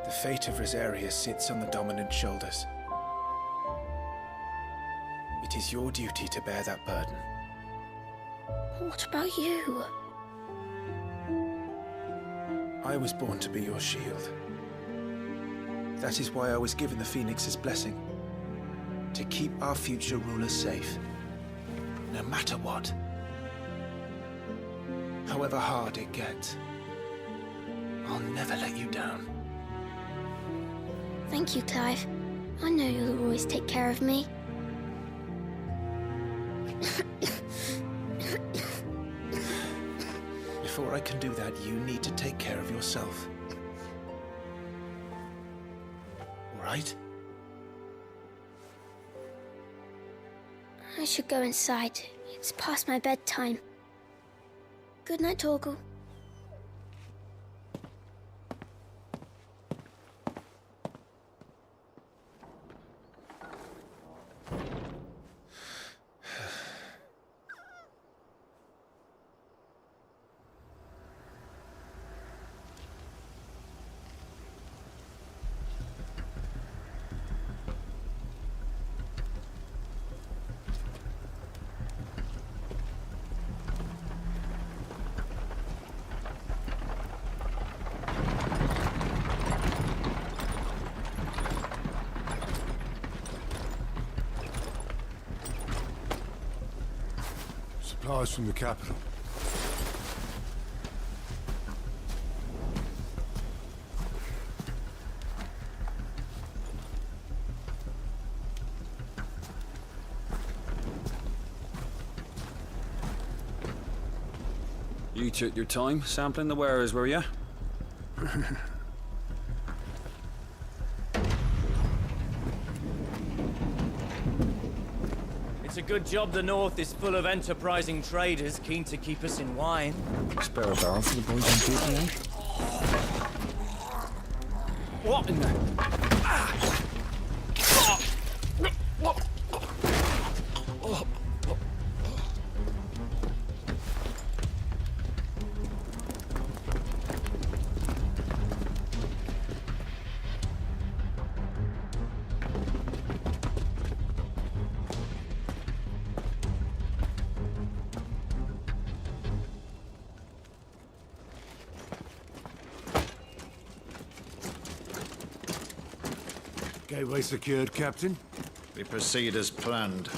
The fate of Rosaria sits on the dominant's shoulders. It is your duty to bear that burden. What about you? I was born to be your shield. That is why I was given the Phoenix's blessing. To keep our future rulers safe. No matter what. However hard it gets. I'll never let you down. Thank you, Clive. I know you'll always take care of me. Before I can do that, you need to take care of yourself. All right? I should go inside. It's past my bedtime. Good night, Torgal. Supplies from the capital. You took your time sampling the wares, were you? It's a good job the North is full of enterprising traders keen to keep us in wine. Spare a barrel for the boys on duty, eh? What in the... Gateway secured, Captain. We proceed as planned.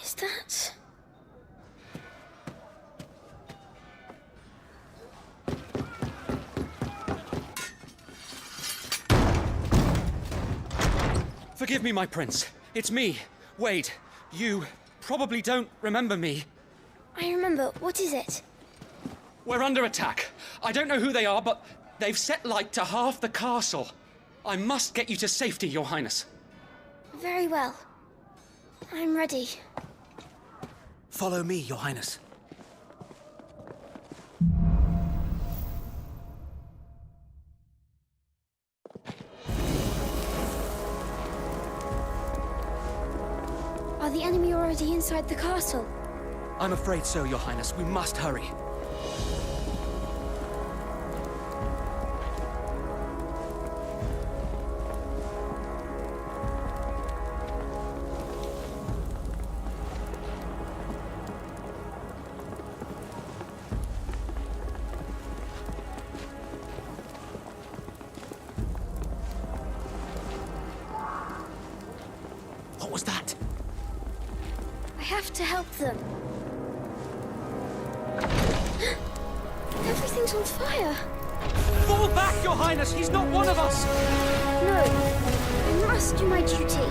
Is that... Forgive me, my prince. It's me, Wade. You probably don't remember me. I remember. What is it? We're under attack. I don't know who they are, but they've set light to half the castle. I must get you to safety, Your Highness. Very well. I'm ready. Follow me, Your Highness. Are the enemy already inside the castle? I'm afraid so, Your Highness. We must hurry. What was that? I have to help them. Everything's on fire. Fall back, Your Highness! He's not one of us! No, I must do my duty.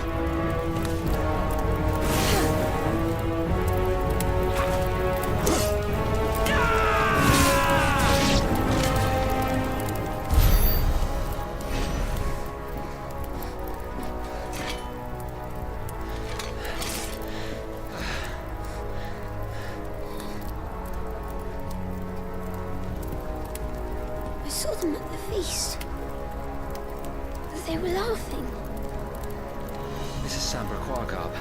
I saw them at the feast. They were laughing. This is Sambra Quagab.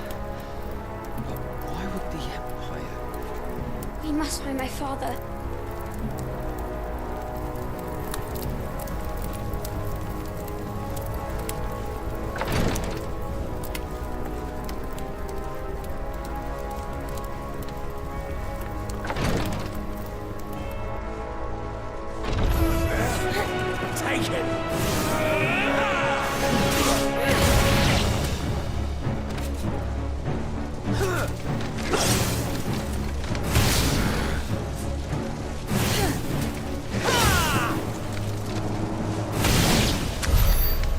But why would the Empire... We must find my father. Take it!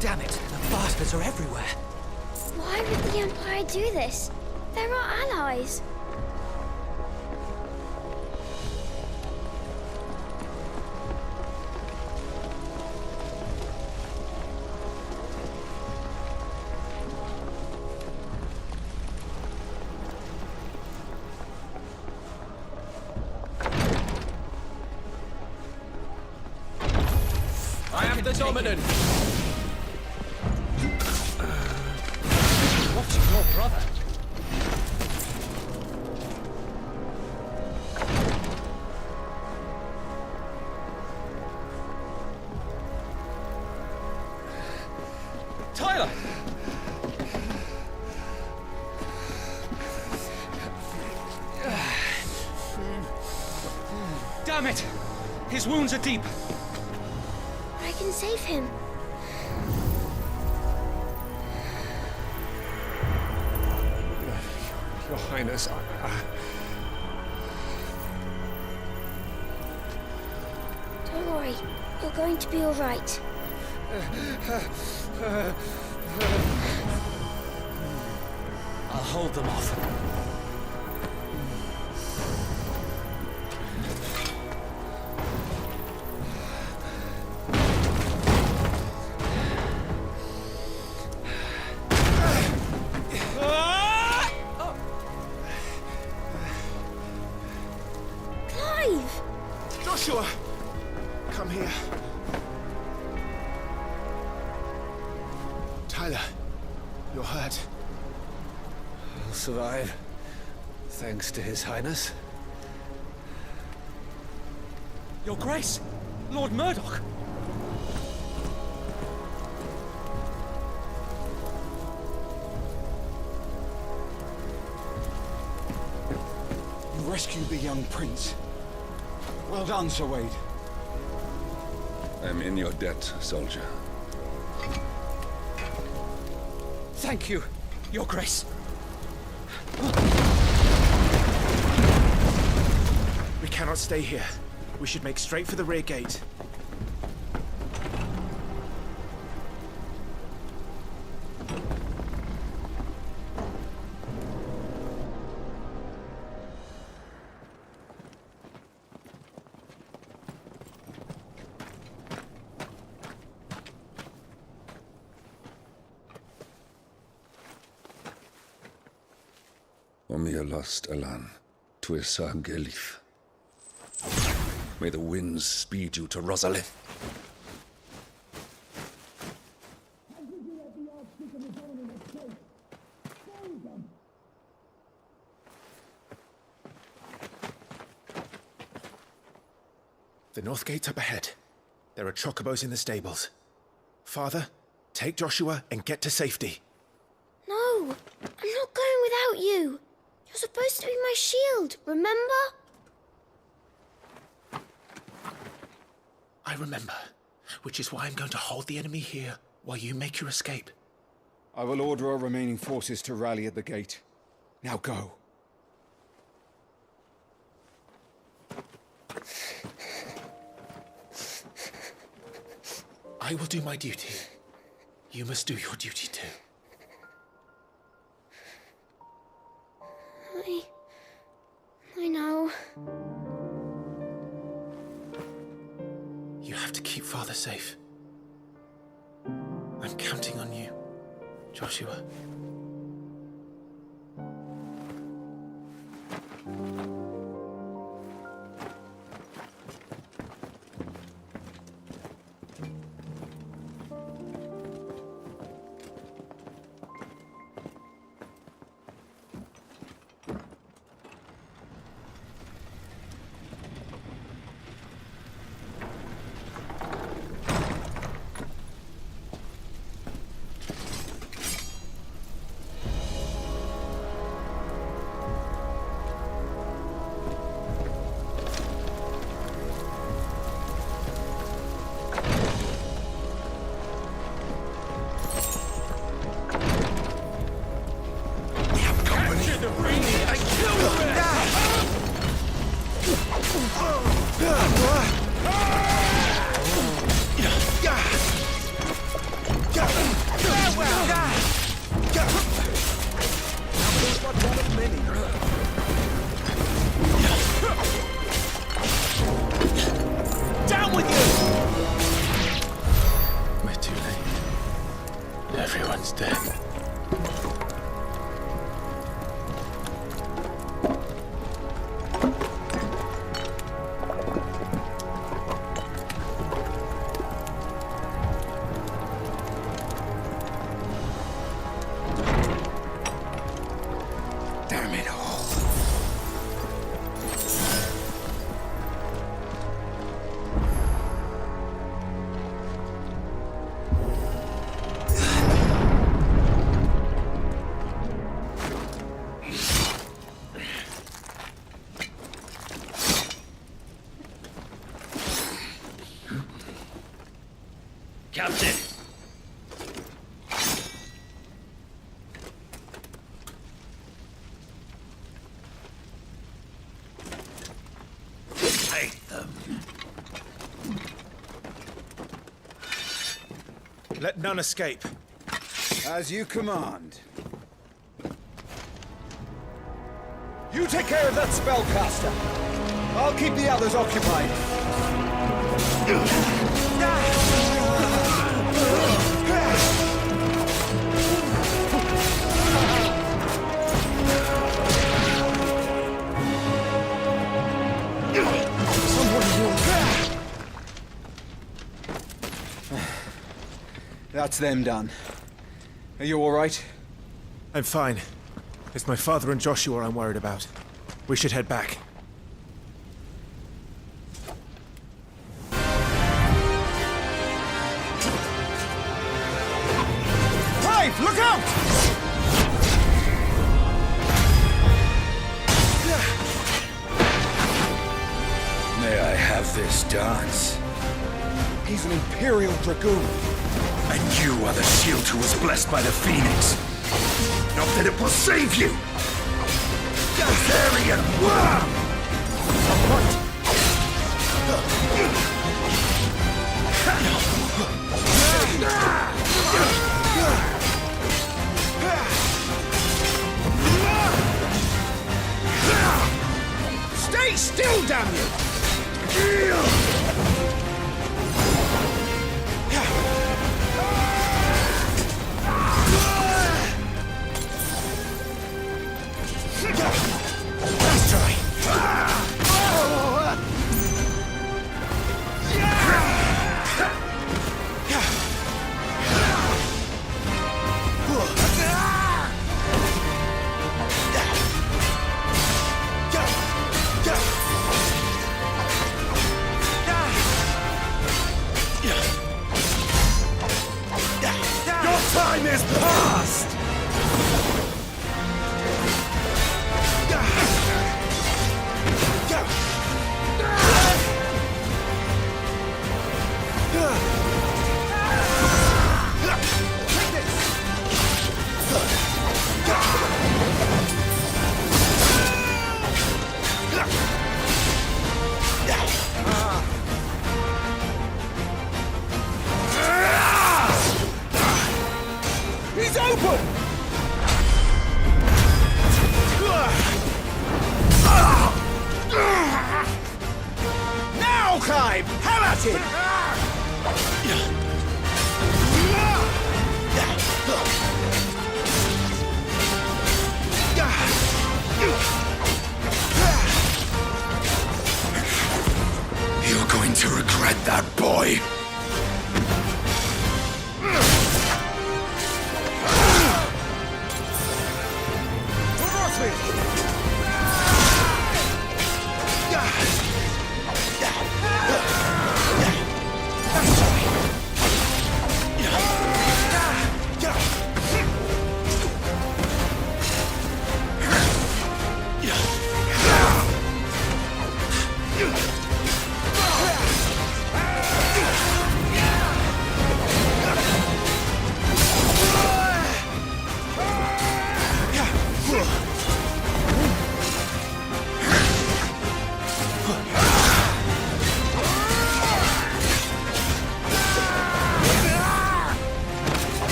Damn it! The bastards are everywhere! Why would the Empire do this? They're our allies. phenomenon! Watching your brother. Tyler! Damn it! His wounds are deep. I can save him. Your Highness, Don't worry. You're going to be all right. I'll hold them off. Clive! Joshua! Come here. Tyler, you're hurt. I'll survive, thanks to His Highness. Your Grace! Lord Murdoch! You rescued the young prince. Well done, Sir Wade. I'm in your debt, soldier. Thank you, Your Grace. We cannot stay here. We should make straight for the rear gate. Omnia lost Alan, Tuisa Gelif. May the winds speed you to Rosalith. The north gate's up ahead. There are chocobos in the stables. Father, take Joshua and get to safety. No, I'm not going without you. You're supposed to be my shield, remember? I remember, which is why I'm going to hold the enemy here while you make your escape. I will order our remaining forces to rally at the gate. Now go. I will do my duty. You must do your duty too. I know. You have to keep Father safe. I'm counting on you, Joshua. Down with you! We're too late. Everyone's dead. Let none escape. As you command. You take care of that spellcaster. I'll keep the others occupied. That's them done. Are you all right? I'm fine. It's my father and Joshua I'm worried about. We should head back. Clive, look out! May I have this dance? He's an Imperial Dragoon. And you are the shield who was blessed by the Phoenix. Not that it will save you! Gazarian worm! Stay still, damn you! Let's try. Your time is past! He's open! Now, Clive! Have at it! You're going to regret that, boy.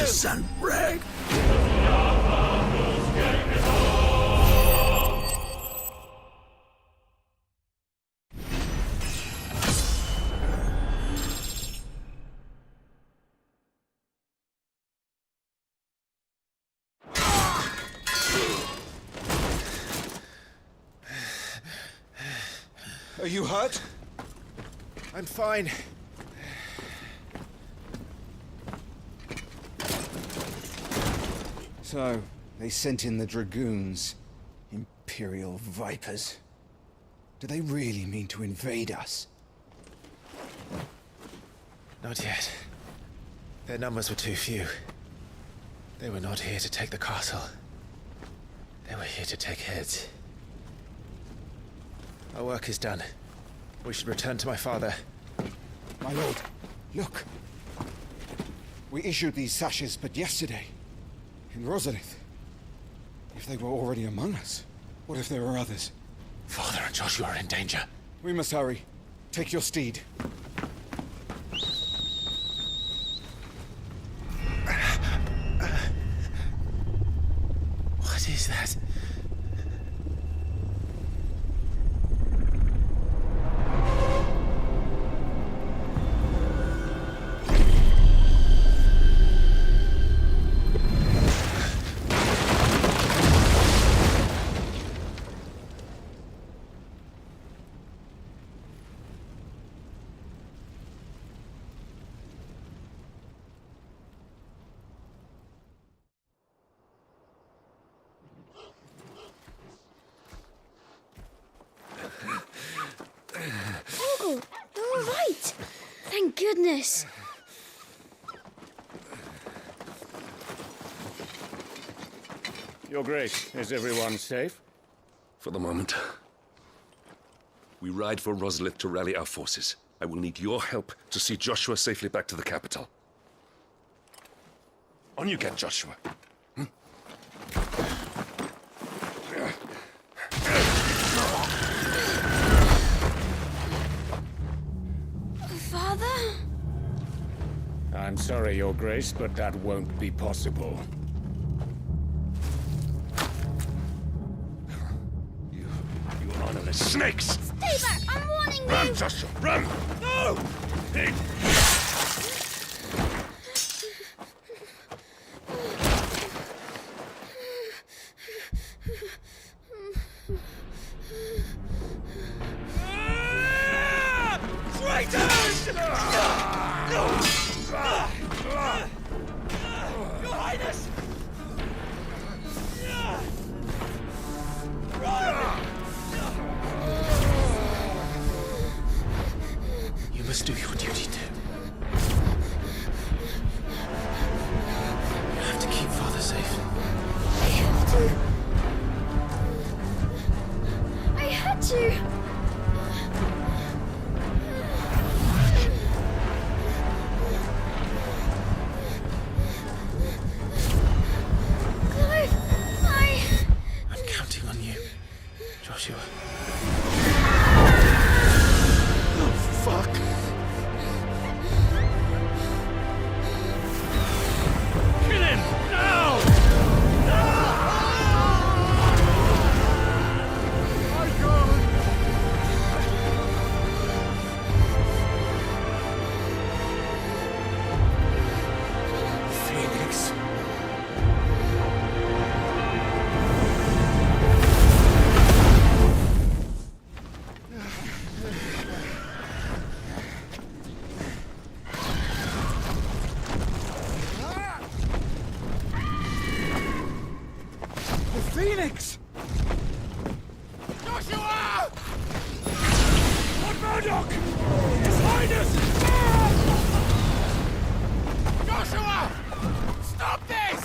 Sunrag. Are you hurt? I'm fine. So, they sent in the Dragoons. Imperial vipers. Do they really mean to invade us? Not yet. Their numbers were too few. They were not here to take the castle. They were here to take heads. Our work is done. We should return to my father. My lord, look. We issued these sashes but yesterday, in Rosalith. If they were already among us, what if there were others? Father and Joshua are in danger. We must hurry. Take your steed. What is that? Uncle, you're all right. Thank goodness. Your Grace, is everyone safe? For the moment. We ride for Rosalith to rally our forces. I will need your help to see Joshua safely back to the capital. On you get, Joshua. Father? I'm sorry, Your Grace, but that won't be possible. You honorless snakes! Stay back! I'm warning you! Run, Joshua, run! No! Traitors! Your Highness! You must do your duty too. You have to keep Father safe. I have to. I had to. I'm counting on you, Joshua. Oh, fuck. Kill him! Now! My God! Phoenix. The Phoenix! Joshua! Lord Murdoch! His Highness! Joshua! Stop this!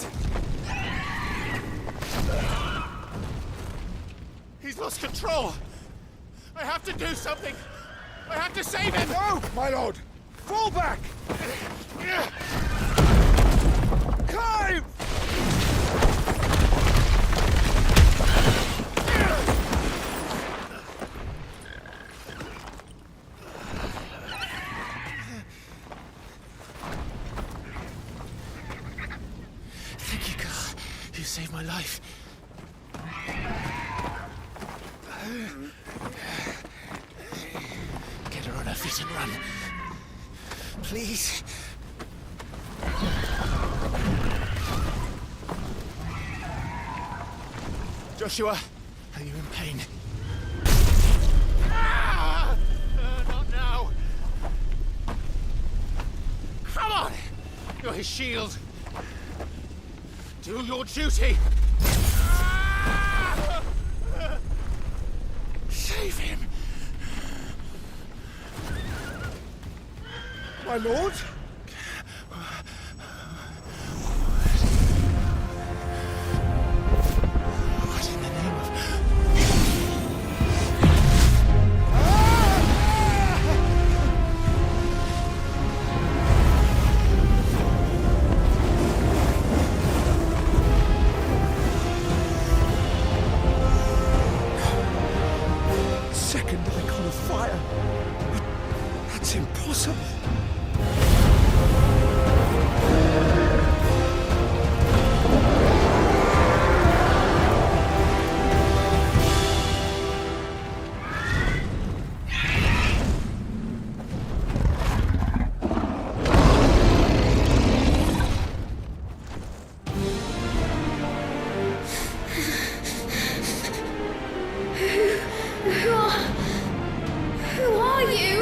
He's lost control. I have to do something. I have to save him. No, my lord! Fall back! Climb! Thank you, God. You saved my life. Get her on her feet and run. Please. Joshua, are you in pain? Not now. Come on! You're his shield. Do your duty. save him. My lord? What in the name of... Second icon of fire. That's impossible. Who are you?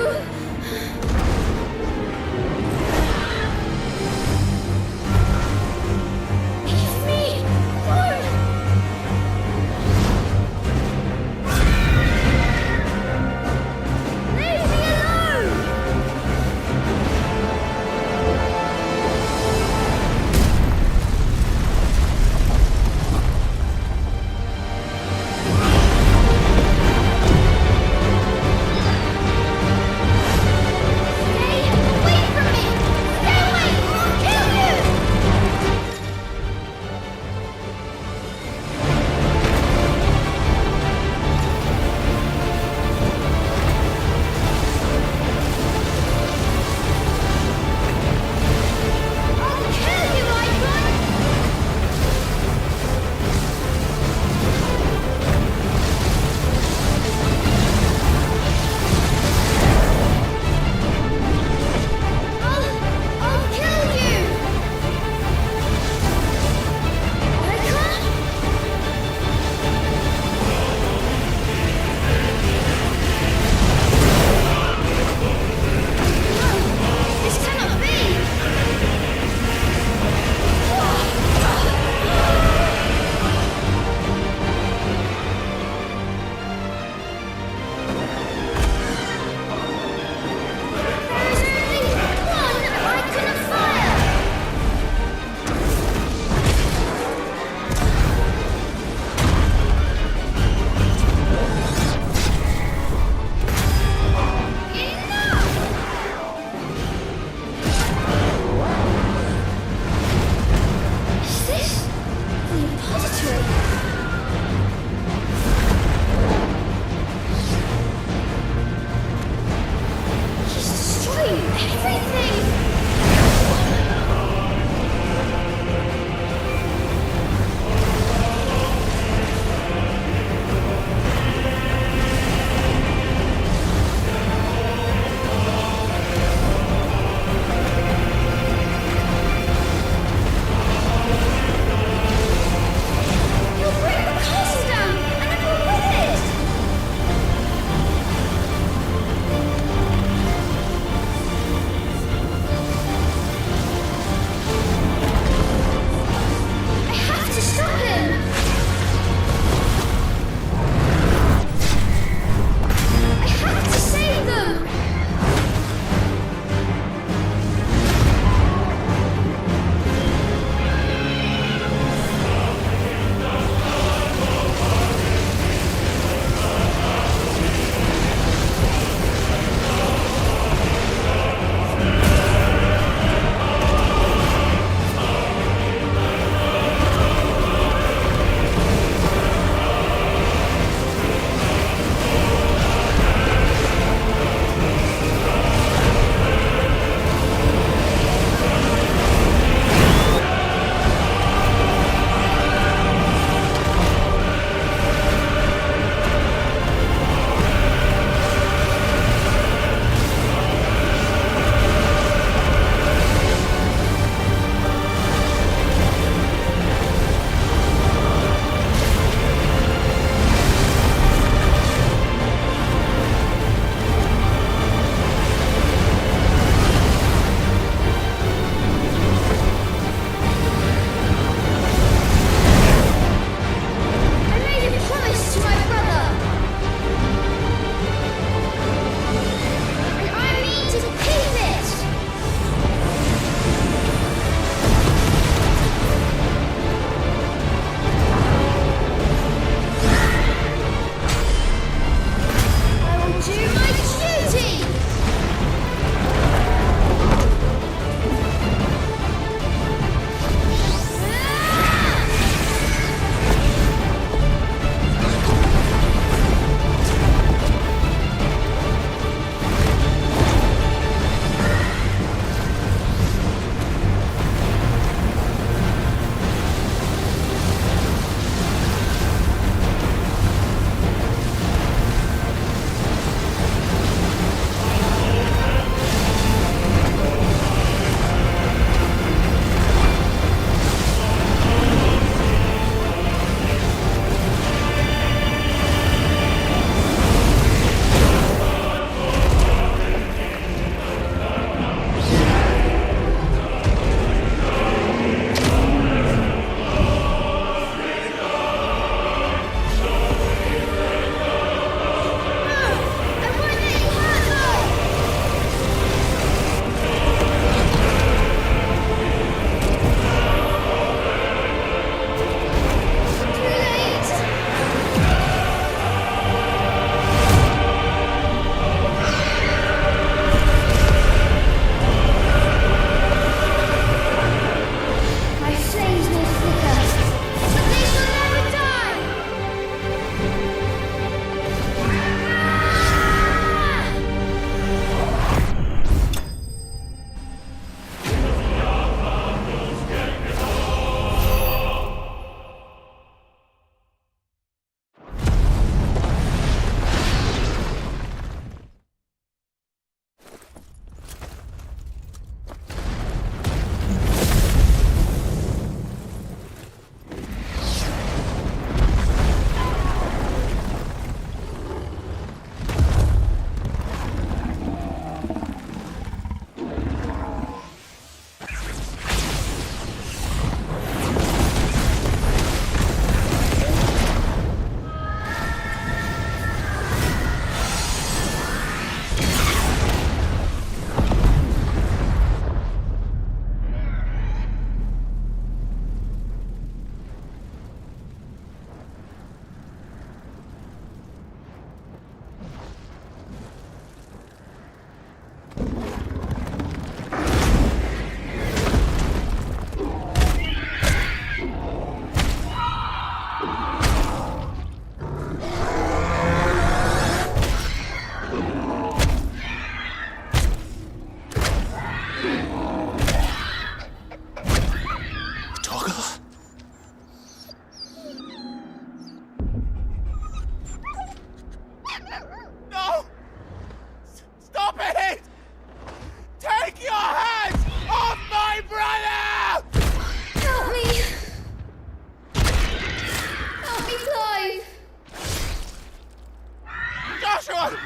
No!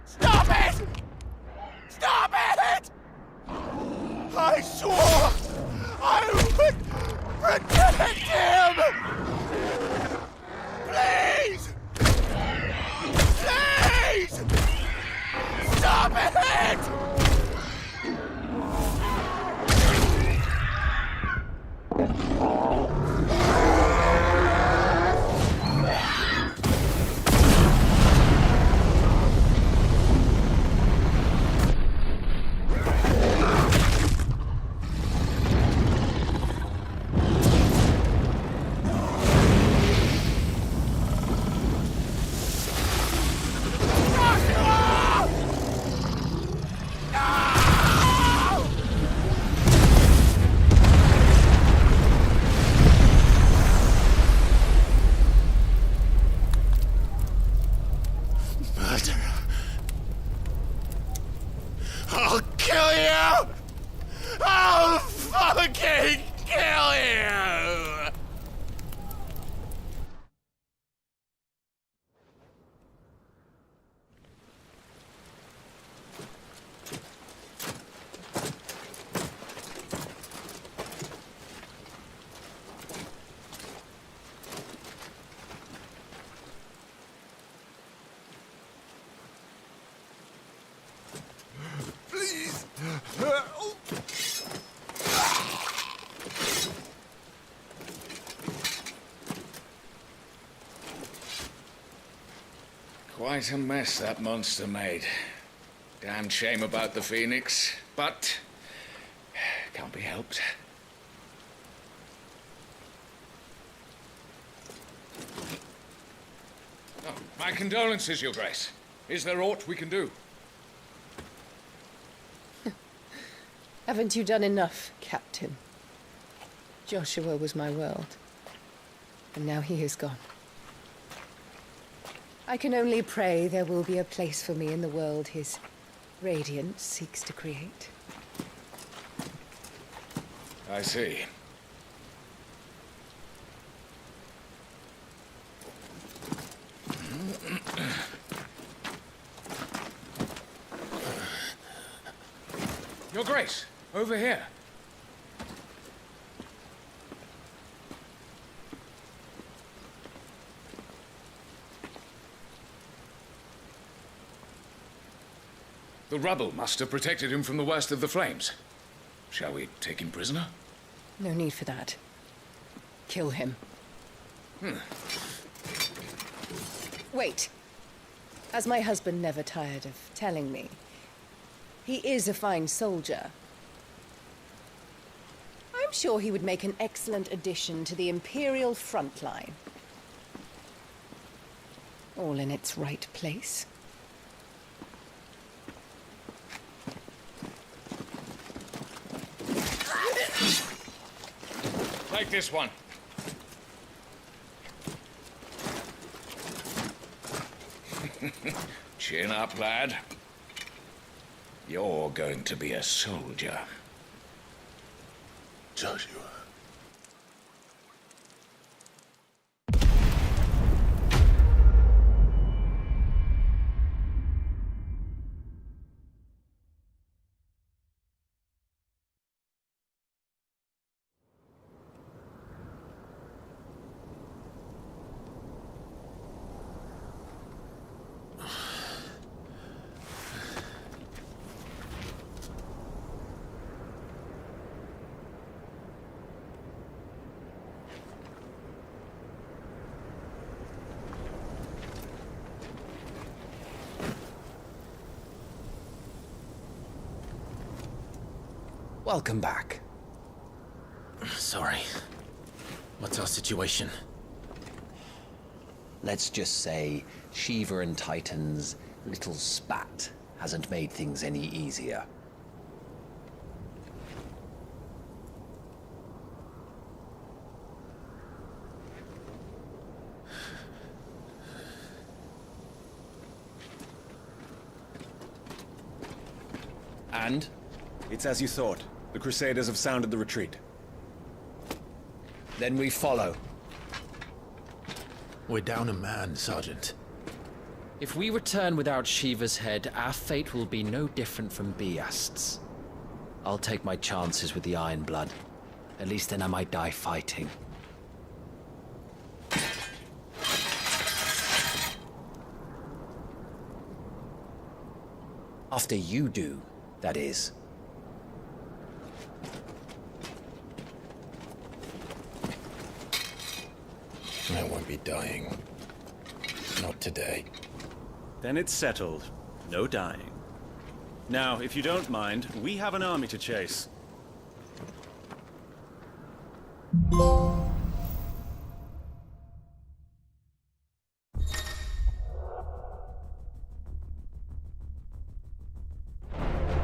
Stop it! Stop it! I swore I would protect him! Please! Please! Stop it! I'll kill you! I'll fucking kill you! Please! Quite a mess that monster made. Damn shame about the Phoenix, but can't be helped. Oh, my condolences, Your Grace. Is there aught we can do? Haven't you done enough, Captain? Joshua was my world, and now he is gone. I can only pray there will be a place for me in the world his radiance seeks to create. I see. Your Grace, over here. The rubble must have protected him from the worst of the flames. Shall we take him prisoner? No need for that. Kill him. Wait. As my husband never tired of telling me, he is a fine soldier. I'm sure he would make an excellent addition to the Imperial front line. All in its right place. Take this one. Chin up, lad. You're going to be a soldier. Joshua. Welcome back. Sorry. What's our situation? Let's just say Shiva and Titan's little spat hasn't made things any easier. And? It's as you thought. The Crusaders have sounded the retreat. Then we follow. We're down a man, Sergeant. If we return without Shiva's head, our fate will be no different from Biast's. I'll take my chances with the Iron Blood. At least then I might die fighting. After you do, that is. I won't be dying. Not today. Then it's settled. No dying. Now, if you don't mind, we have an army to chase.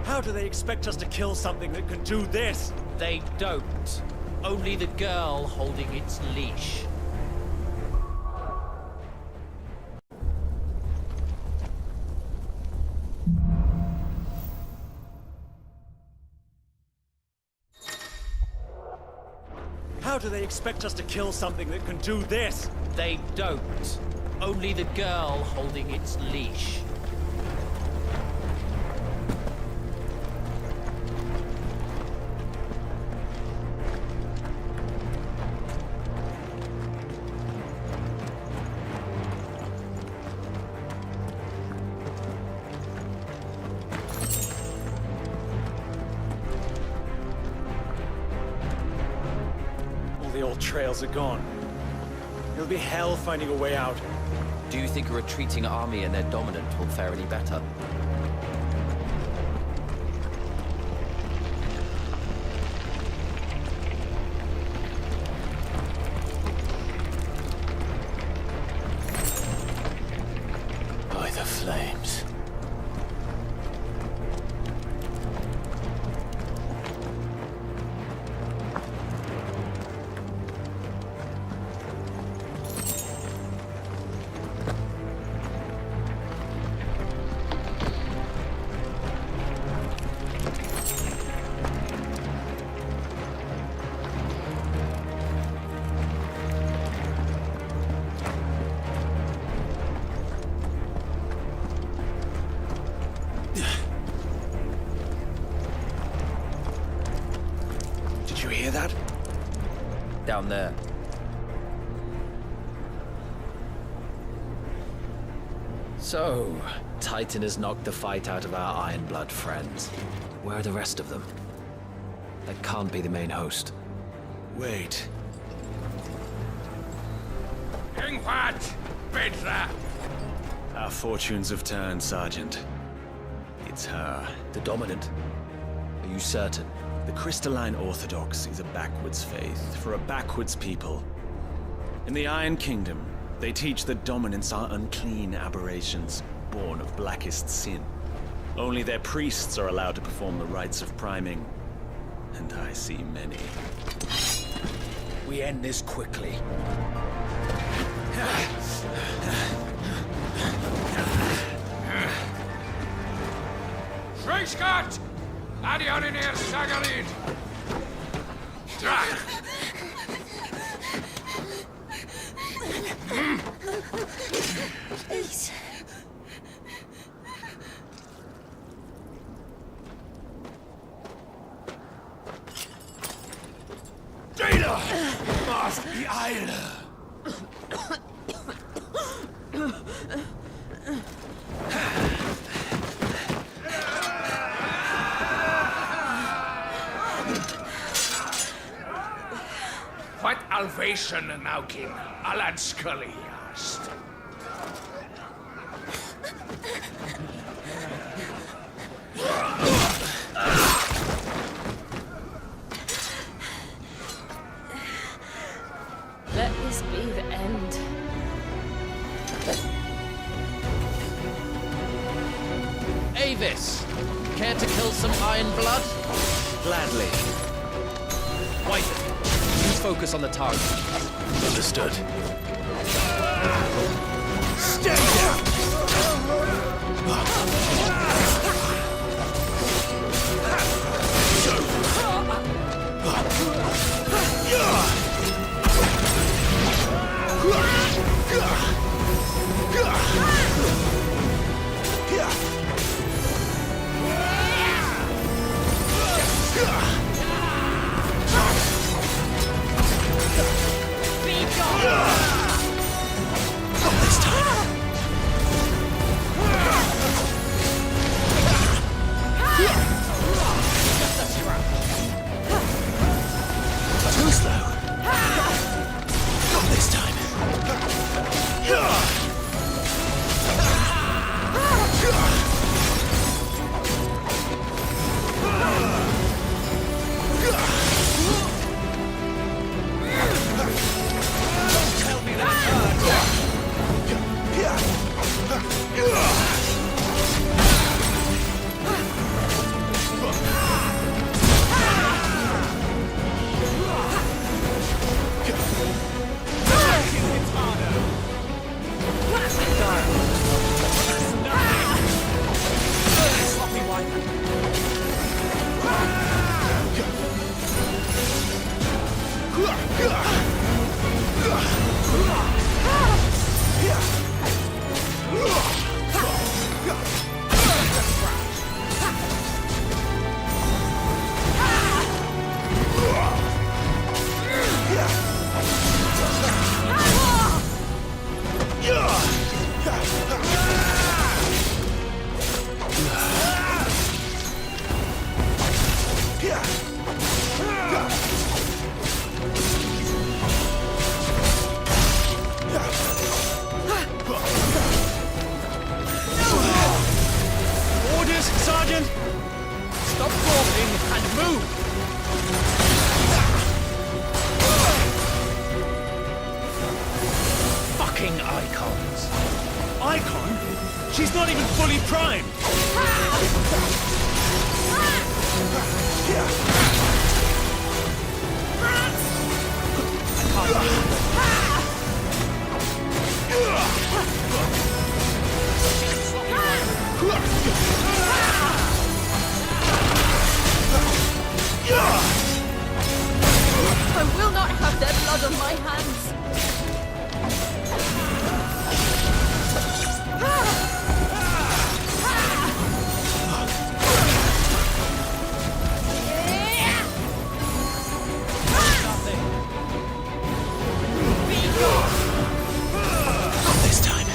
How do they expect us to kill something that can do this? They don't. Only the girl holding its leash. How do they expect us to kill something that can do this? They don't. Only the girl holding its leash. The old trails are gone. It'll be hell finding a way out. Do you think a retreating army and their dominant will fare any better? By the flames. Did you hear that? Down there. So, Titan has knocked the fight out of our Iron Blood friends. Where are the rest of them? That can't be the main host. Wait. What? Petra! Our fortunes have turned, Sergeant. It's her. The dominant? Are you certain? The Crystalline Orthodox is a backwards faith for a backwards people. In the Iron Kingdom, they teach that dominants are unclean aberrations, born of blackest sin. Only their priests are allowed to perform the rites of priming. And I see many. We end this quickly. Schweigschgott! Adioninir Sagarid! Drach! Please. Data! Must be Eile! What Alvation Naukin, Alad Scully asked. Let this be the end. Avis! Care to kill some Iron Blood? Gladly. Wyvern, you focus on the target. Understood. Stand down! Guardian! Stop talking and move! Fucking icons. Icon? She's not even fully primed. I will not have their blood on my hands. Not this time.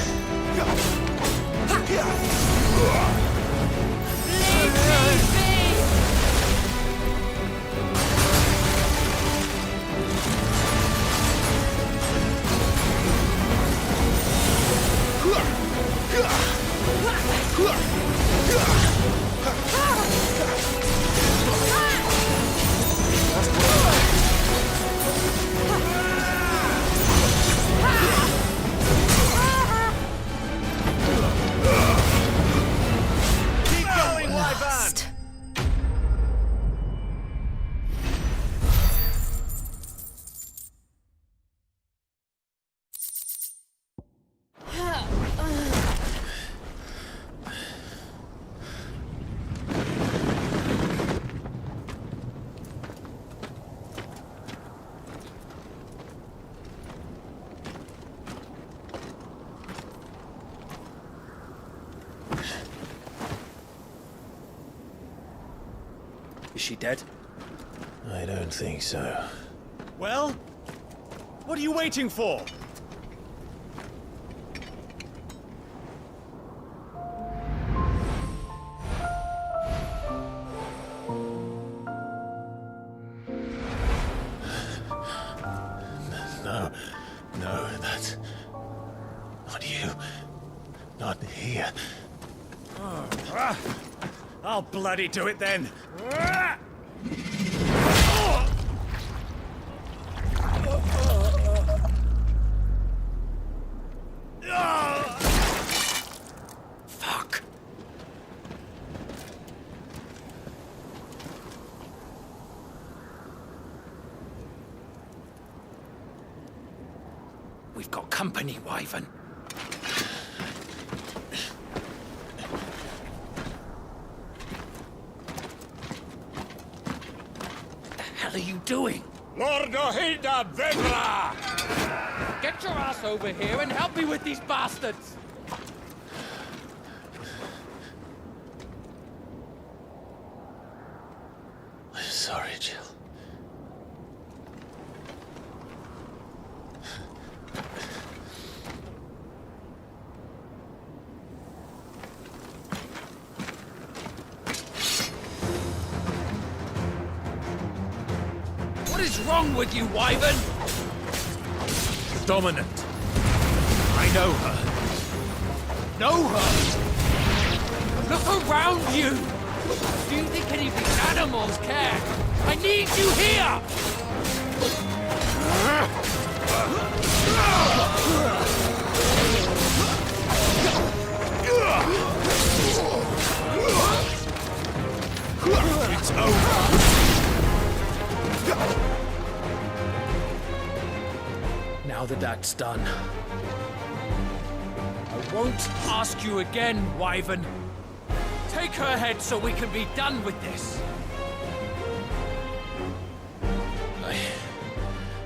Keep going, Wyvern! Is she dead? I don't think so. Well, what are you waiting for? No, no, that's not you. Not here. I'll bloody do it then. Fuck. We've got company, Wyvern. What the hell are you doing? Lord Ohilda Vedra! Get your ass over here and help me with these bastards! I'm sorry, Jill. What is wrong with you, Wyvern? Dominant. I know her. Know her! Look around you! Do you think any of these animals care? I need you here! It's over. Now that that's done, I won't ask you again, Wyvern. Take her head so we can be done with this.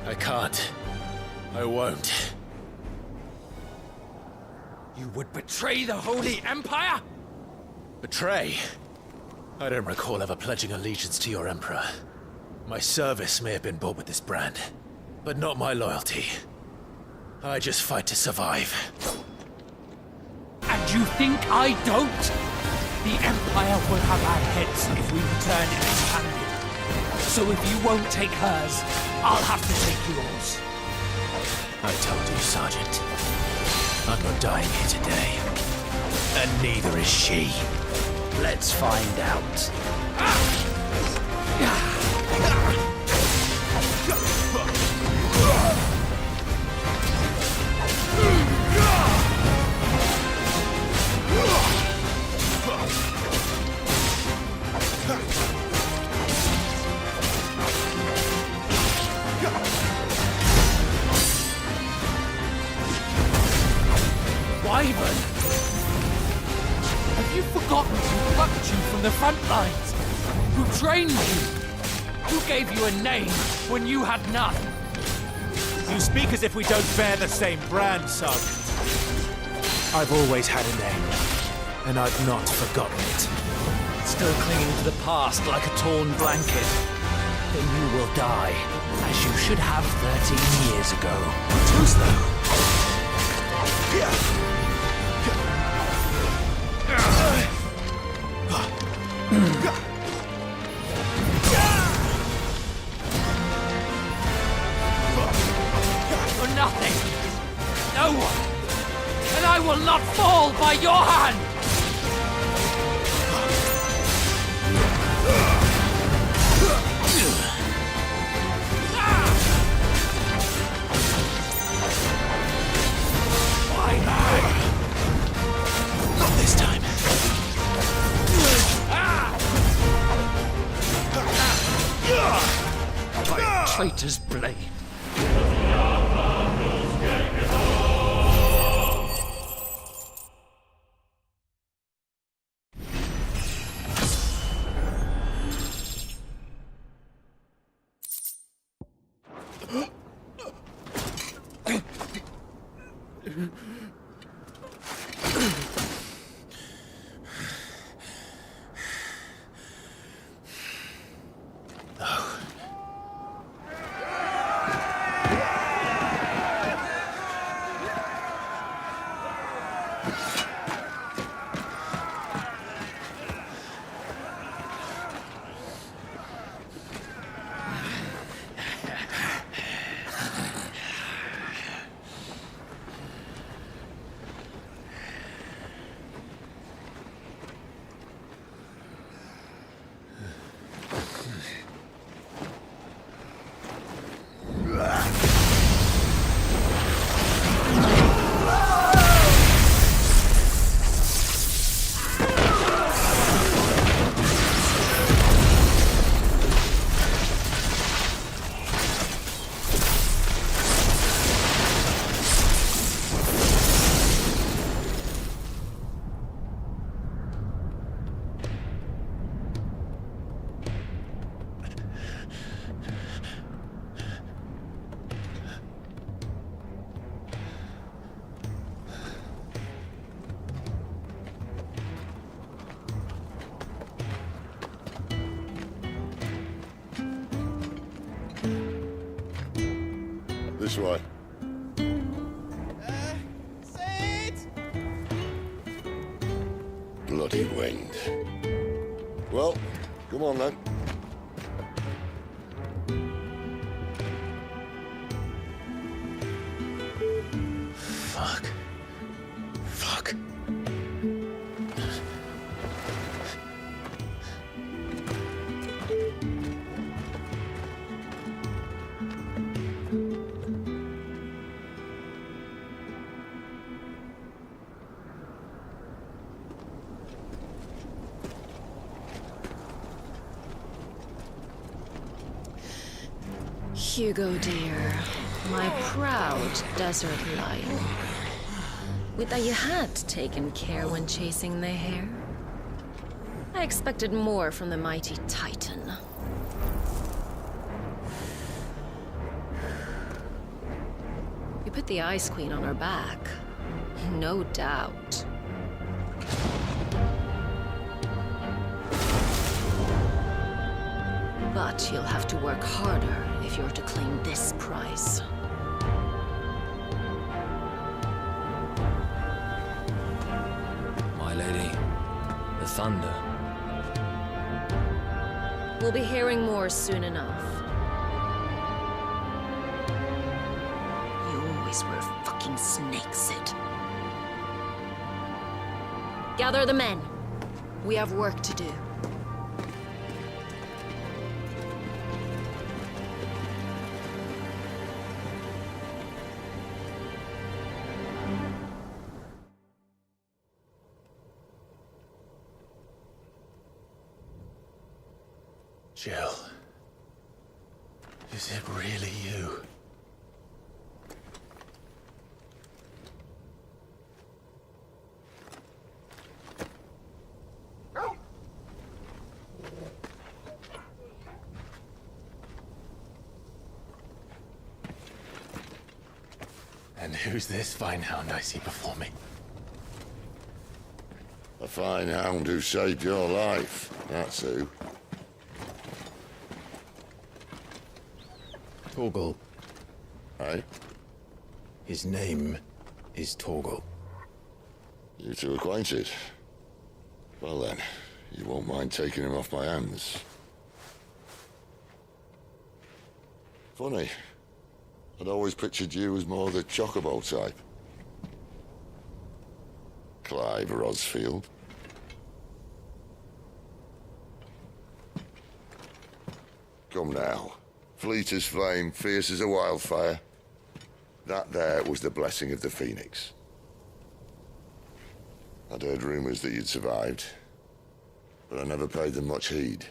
I can't. I won't. You would betray the Holy Empire? Betray? I don't recall ever pledging allegiance to your Emperor. My service may have been bought with this brand, but not my loyalty. I just fight to survive. And you think I don't? The Empire will have our heads if we return empty-handed. So if you won't take hers, I'll have to take yours. I told you, Sergeant. I'm not dying here today. And neither is she. Let's find out. Wyvern! Have you forgotten who plucked you from the front lines? Who trained you? Who gave you a name when you had none? You speak as if we don't bear the same brand, Sergeant. I've always had a name, and I've not forgotten it. Still clinging to the past like a torn blanket. Then you will die, as you should have 13 years ago. Who's though? For nothing! No one! And I will not fall by your hand! Not this time. By traitor's blade. This way. Bloody wind. Well, come on then. Fuck. Fuck. Hugo, dear, my proud desert lion. Would that you had taken care when chasing the hare. I expected more from the mighty Titan. You put the Ice Queen on her back, no doubt. But you'll have to work harder if you're to claim this prize. My lady, the thunder. We'll be hearing more soon enough. You always were a fucking snake, Sid. Gather the men. We have work to do. Jill. Is it really you? And who's this fine hound I see before me? A fine hound who saved your life, that's who. Torgal. Aye? His name is Torgal. You two acquainted? Well then, you won't mind taking him off my hands. Funny. I'd always pictured you as more the chocobo type. Clive Rosfield. Come now. Fleet as flame, fierce as a wildfire. That there was the blessing of the Phoenix. I'd heard rumors that you'd survived, but I never paid them much heed.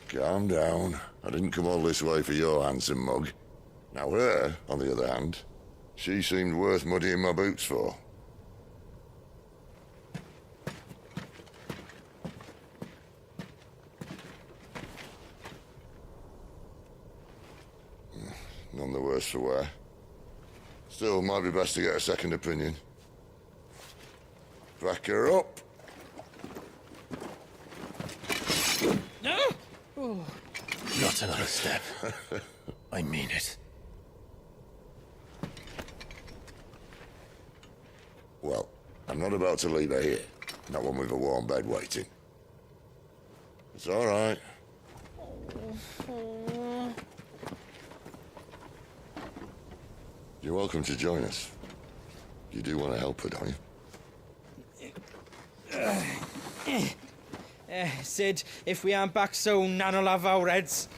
Calm down. I didn't come all this way for your handsome mug. Now her, on the other hand, she seemed worth muddying my boots for. None the worse for wear. Still, might be best to get a second opinion. Back her up. No! Oh. Not another step. I mean it. Well, I'm not about to leave her here. Not one with a warm bed waiting. It's all right. You're welcome to join us. You do want to help her, don't you? Sid, if we aren't back soon, Nan'll have our heads.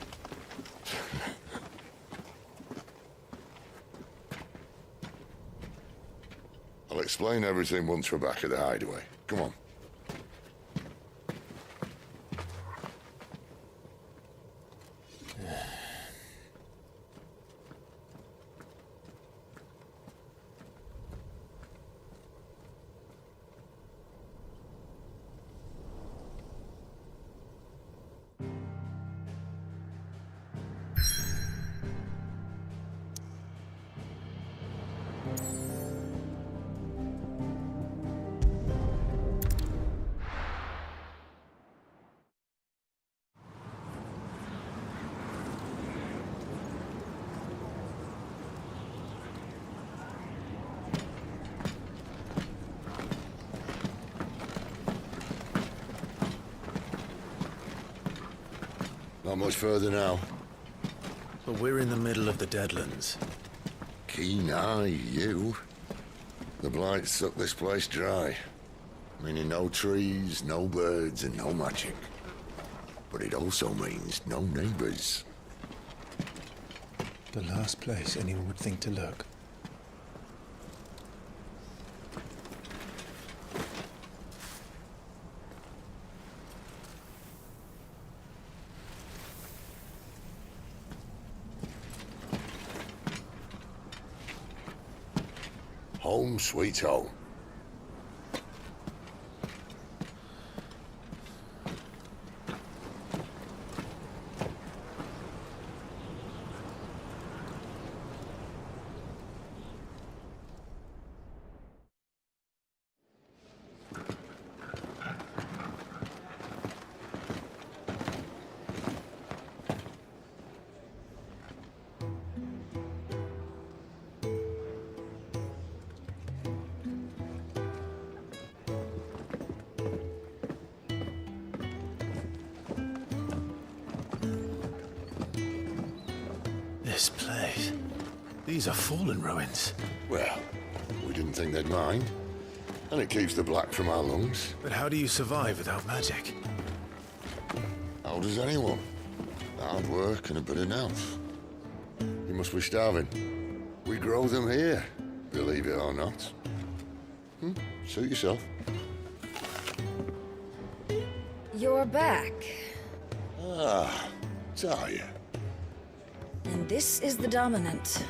I'll explain everything once we're back at the hideaway. Come on. Not much further now. But we're in the middle of the Deadlands. Keen eye, you. The blight sucked this place dry. Meaning no trees, no birds, and no magic. But it also means no neighbors. The last place anyone would think to look. Home sweet home. These are fallen ruins. Well, we didn't think they'd mind. And it keeps the black from our lungs. But how do you survive without magic? How does anyone? Hard work and a bit of nous. You must be starving. We grow them here, believe it or not. Suit yourself. You're back. Ah, Talia. And this is the Dominant.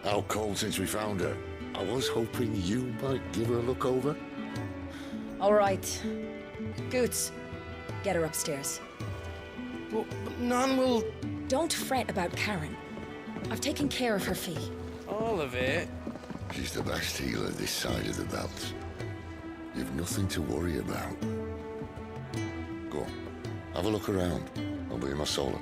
How cold since we found her. I was hoping you might give her a look over. All right. Goots, get her upstairs. Well, none will... Don't fret about Karen. I've taken care of her fee. All of it? She's the best healer this side of the belt. You've nothing to worry about. Go on, have a look around. I'll be in my solar.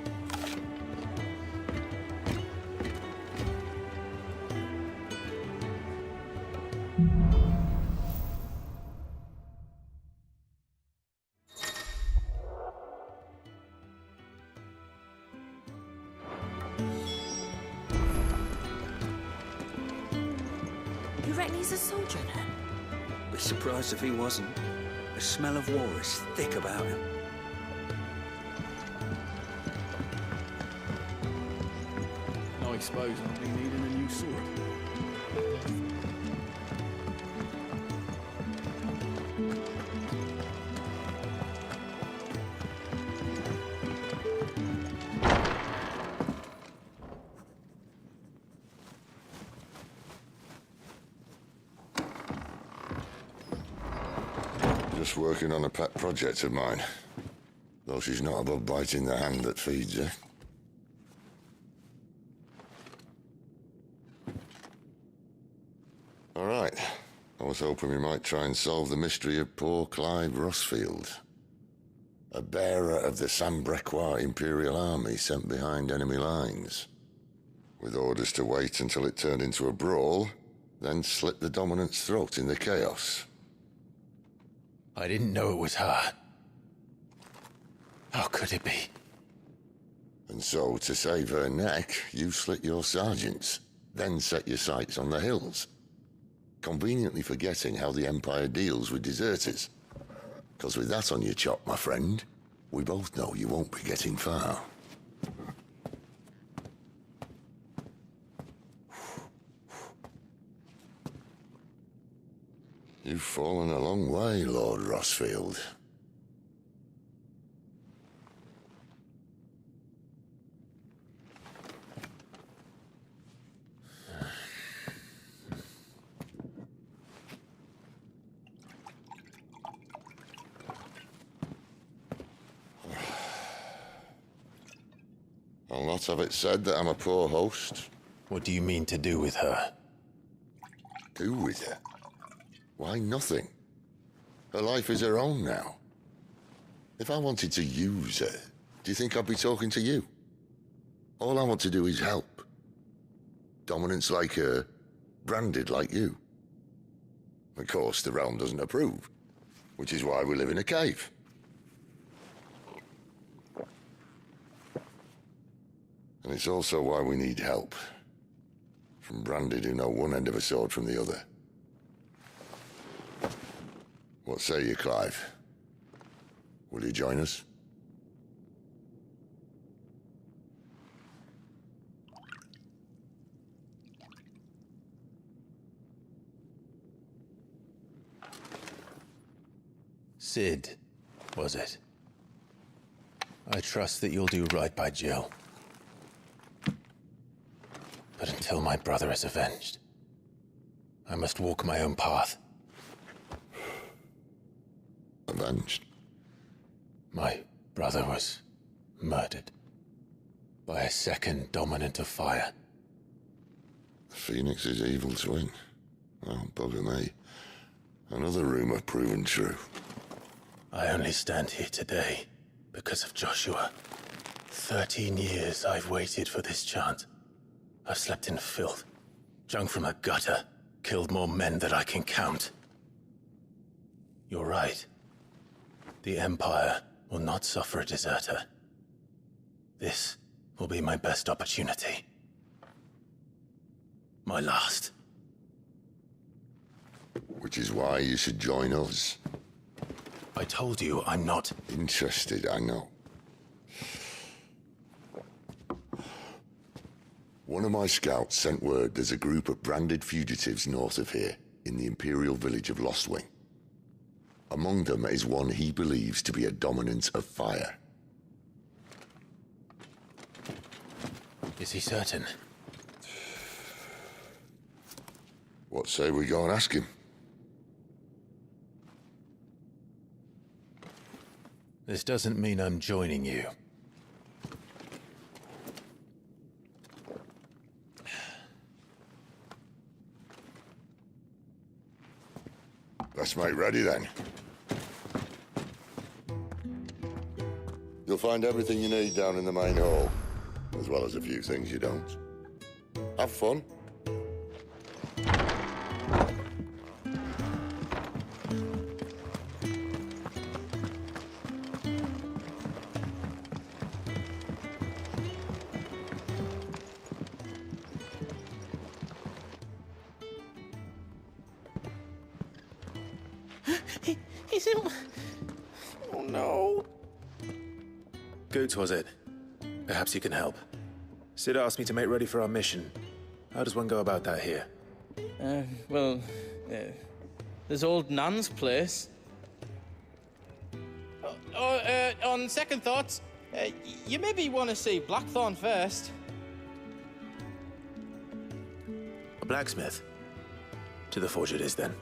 You reckon he's a soldier then? Be surprised if he wasn't. The smell of war is thick about him. I suppose I'll be needing a new sword. Just working on a pet project of mine. Though she's not above biting the hand that feeds her. All right. I was hoping we might try and solve the mystery of poor Clive Rossfield. A bearer of the Sambrequois Imperial Army sent behind enemy lines. With orders to wait until it turned into a brawl, then slit the Dominant's throat in the chaos. I didn't know it was her. How could it be? And so, to save her neck, you slit your sergeants, then set your sights on the hills. Conveniently forgetting how the Empire deals with deserters. Because with that on your chop, my friend, we both know you won't be getting far. You've fallen a long way, Lord Rossfield. I'll not have it said that I'm a poor host. What do you mean to do with her? Do with her? Why, nothing. Her life is her own now. If I wanted to use her, do you think I'd be talking to you? All I want to do is help. Dominants like her, branded like you. Of course, the realm doesn't approve, which is why we live in a cave. And it's also why we need help. From branded who know one end of a sword from the other. What say you, Clive? Will you join us? Sid, was it? I trust that you'll do right by Jill. But until my brother is avenged, I must walk my own path. Avenged? My brother was murdered by a second Dominant of Fire. The Phoenix's evil twin. Oh, bugger me. Another rumor proven true. I only stand here today because of Joshua. 13 years I've waited for this chance. I've slept in filth, drunk from a gutter, killed more men than I can count. You're right. The Empire will not suffer a deserter. This will be my best opportunity. My last. Which is why you should join us. I told you I'm not... Interested, I know. One of my scouts sent word there's a group of branded fugitives north of here, in the Imperial village of Lostwing. Among them is one he believes to be a dominant of fire. Is he certain? What say we go and ask him? This doesn't mean I'm joining you. Let's make ready then. You'll find everything you need down in the main hall, as well as a few things you don't. Have fun. Is it? Oh no. Goots, was it? Perhaps you can help. Sid asked me to make ready for our mission. How does one go about that here? Well, there's old Nan's place. On second thoughts, you maybe want to see Blackthorn first. A blacksmith? To the forge it is, then.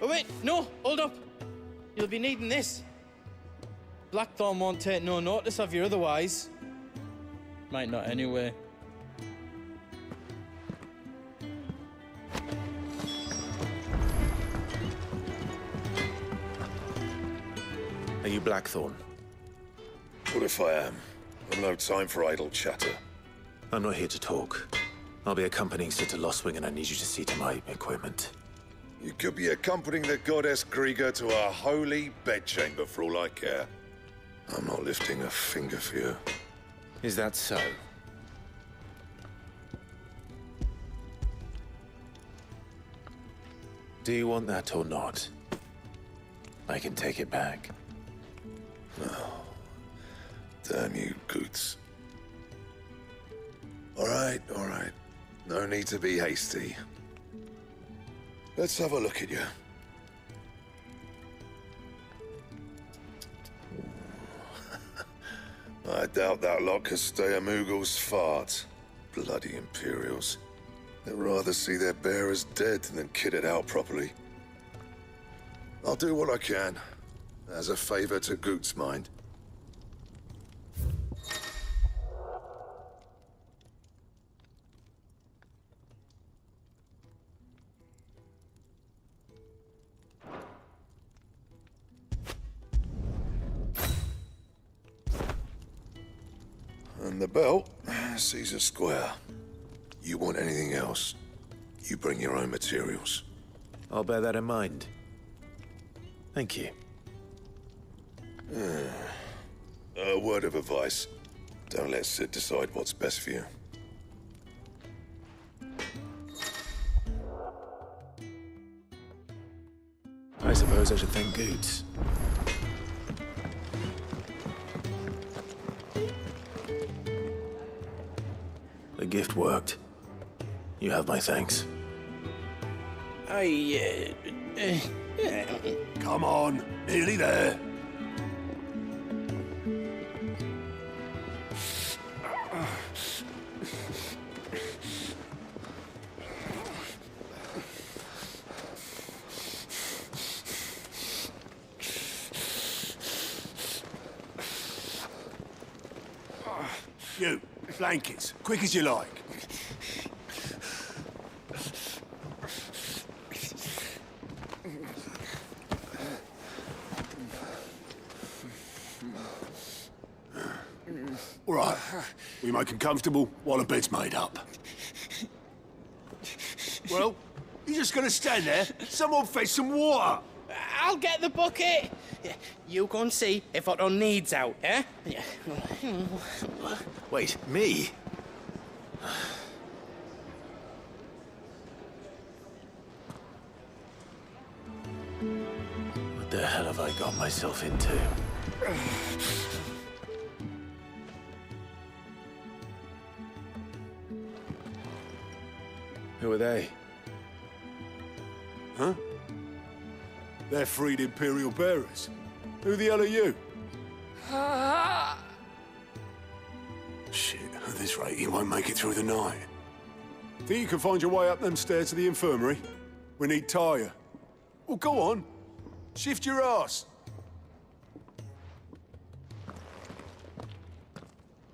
Oh wait, no, hold up. You'll be needing this. Blackthorn won't take no notice of you otherwise. Might not anyway. Are you Blackthorn? What if I am? I've no time for idle chatter. I'm not here to talk. I'll be accompanying Sid to Lostwing, and I need you to see to my equipment. You could be accompanying the goddess Grieger to a holy bedchamber for all I care. I'm not lifting a finger for you. Is that so? Do you want that or not? I can take it back. Oh, damn you, Goots. All right. No need to be hasty. Let's have a look at you. I doubt that lot could stay a Moogle's fart. Bloody Imperials. They'd rather see their bearers dead than kitted out properly. I'll do what I can, as a favor to Goot's mind. And the belt, Caesar Square. You want anything else, you bring your own materials. I'll bear that in mind. Thank you. A word of advice. Don't let Sid decide what's best for you. I suppose I should thank Goots. The gift worked. You have my thanks. Come on, nearly there. You, blankets, quick as you like. All right, we make them comfortable while the bed's made up. Well, you're just gonna stand there? Someone fetch some water! I'll get the bucket! You go and see if Otto needs out, eh? Wait, me? hell have I got myself into? Who are they? Huh? They're freed Imperial bearers. Who the hell are you? Shit, at this rate, he won't make it through the night. Think you can find your way up them stairs to the infirmary? We need Tyre. Well, go on. Shift your ass.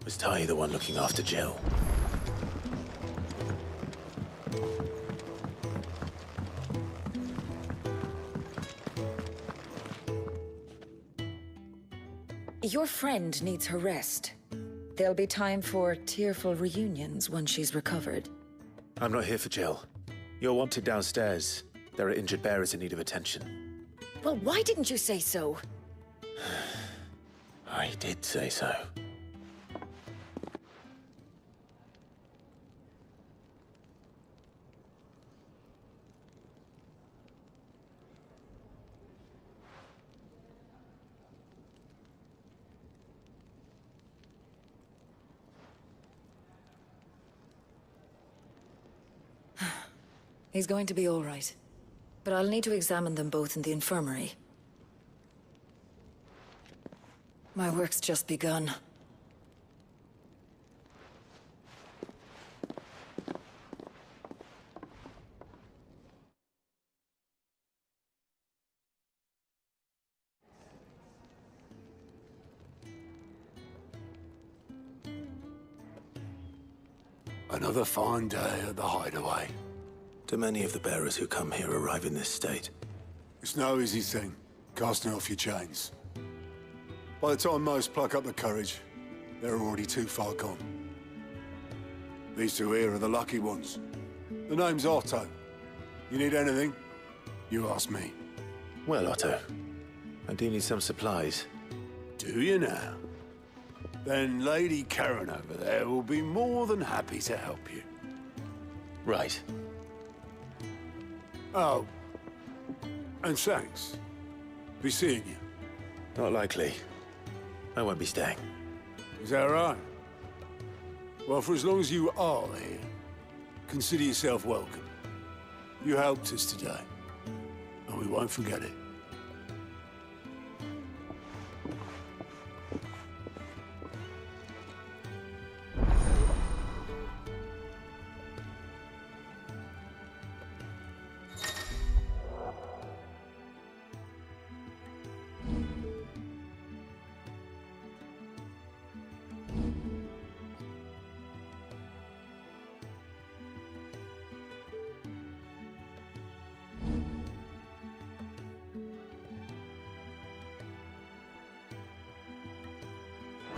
Was Ty the one looking after Jill? Your friend needs her rest. There'll be time for tearful reunions once she's recovered. I'm not here for Jill. You're wanted downstairs. There are injured bearers in need of attention. Well, why didn't you say so? I did say so. He's going to be all right. But I'll need to examine them both in the infirmary. My work's just begun. Another fine day at the hideaway. Do many of the bearers who come here arrive in this state? It's no easy thing, casting off your chains. By the time most pluck up the courage, they're already too far gone. These two here are the lucky ones. The name's Otto. You need anything, you ask me. Well, Otto, I do need some supplies. Do you now? Then Lady Karen over there will be more than happy to help you. Right. Oh. And thanks. Be seeing you. Not likely. I won't be staying. Is that right? Well, for as long as you are here, consider yourself welcome. You helped us today, and we won't forget it.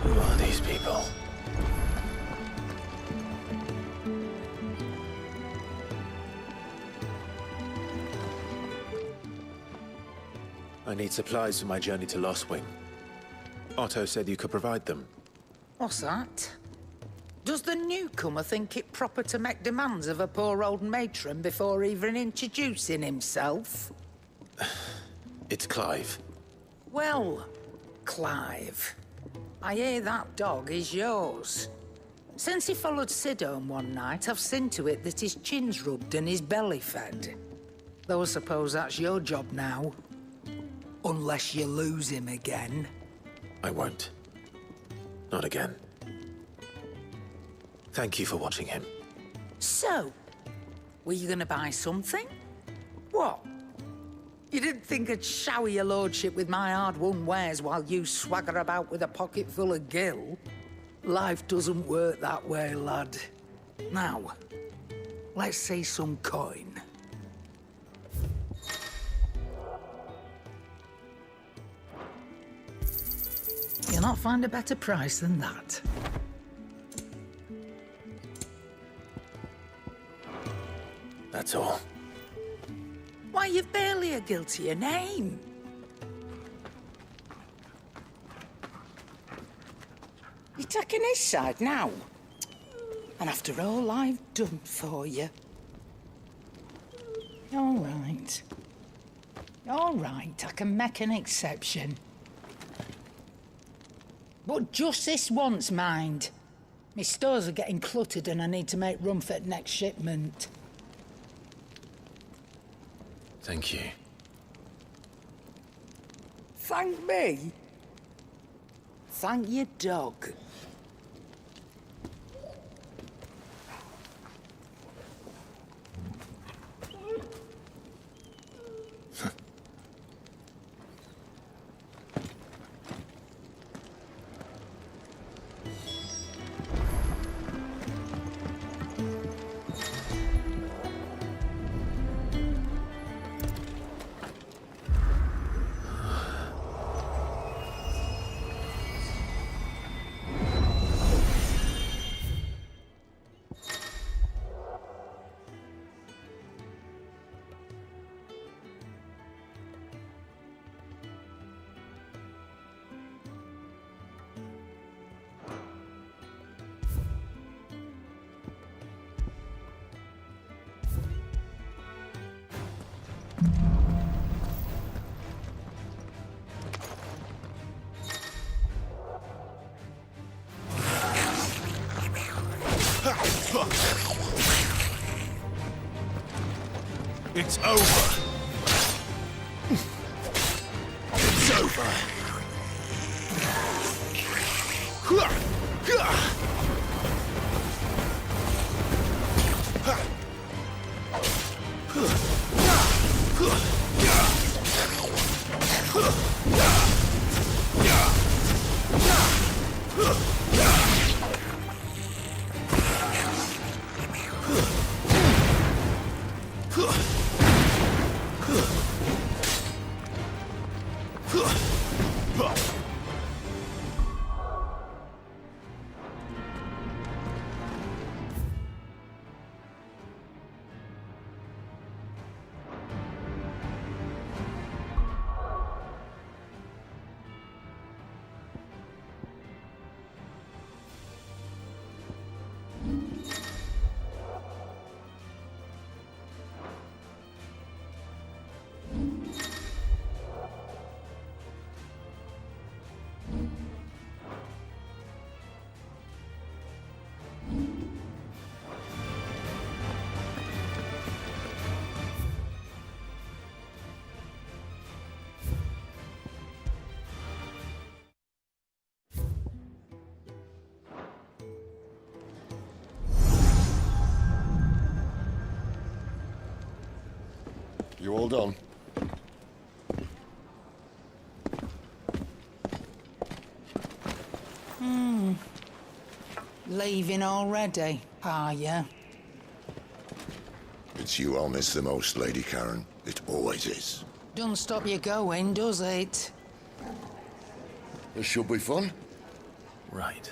Who are these people? I need supplies for my journey to Lost Wing. Otto said you could provide them. What's that? Does the newcomer think it proper to make demands of a poor old matron before even introducing himself? It's Clive. Well, Clive, I hear that dog is yours. Since he followed Sid home one night, I've seen to it that his chin's rubbed and his belly fed. Though I suppose that's your job now. Unless you lose him again. I won't. Not again. Thank you for watching him. So, were you gonna buy something? What? You didn't think I'd shower your lordship with my hard-won wares while you swagger about with a pocket full of gil? Life doesn't work that way, lad. Now, let's see some coin. You'll not find a better price than that. That's all. Why, you've barely a guiltier name. You're taking his side now. And after all I've done for you. All right. All right, I can make an exception. But just this once, mind. My stores are getting cluttered and I need to make room for the next shipment. Thank you. Thank me? Thank your dog. It's over. It's over. You all done? Leaving already, are you? It's you I'll miss the most, Lady Karen. It always is. Don't stop you going, does it? This should be fun. Right.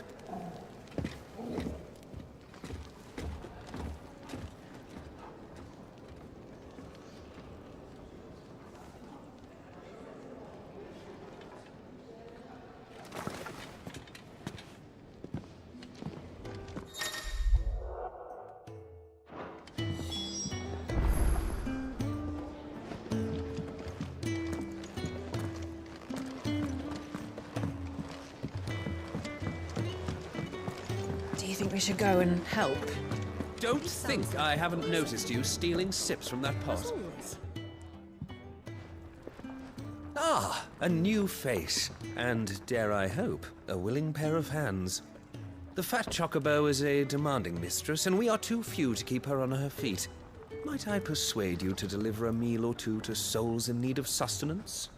Do you think we should go and help? Don't think I haven't noticed you stealing sips from that pot. Ah, a new face. And, dare I hope, a willing pair of hands. The fat chocobo is a demanding mistress, and we are too few to keep her on her feet. Might I persuade you to deliver a meal or two to souls in need of sustenance?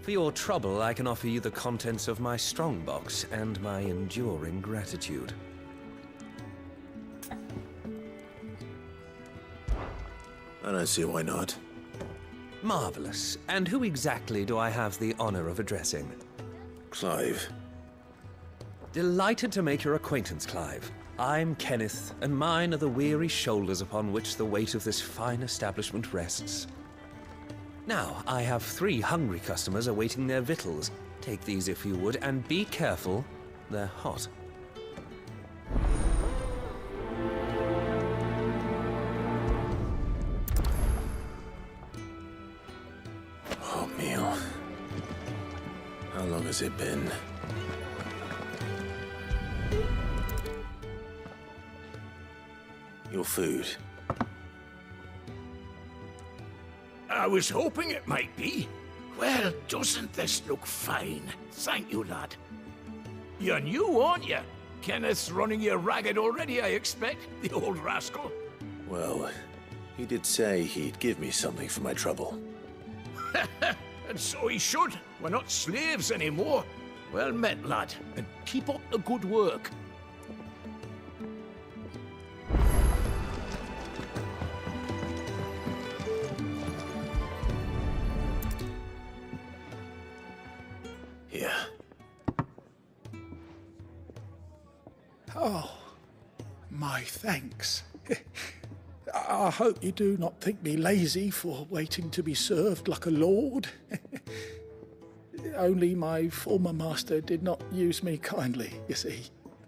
For your trouble, I can offer you the contents of my strongbox and my enduring gratitude. I don't see why not. Marvelous. And who exactly do I have the honor of addressing? Clive. Delighted to make your acquaintance, Clive. I'm Kenneth, and mine are the weary shoulders upon which the weight of this fine establishment rests. Now, I have 3 hungry customers awaiting their victuals. Take these if you would, and be careful, they're hot. has it been? Your food. I was hoping it might be. Well, doesn't this look fine? Thank you, lad. You're new, aren't you? Kenneth's running you ragged already, I expect, the old rascal. Well, he did say he'd give me something for my trouble. And so he should. We're not slaves anymore. Well met, lad, and keep up the good work. Here. Oh, my thanks. I hope you do not think me lazy for waiting to be served like a lord. Only my former master did not use me kindly, you see.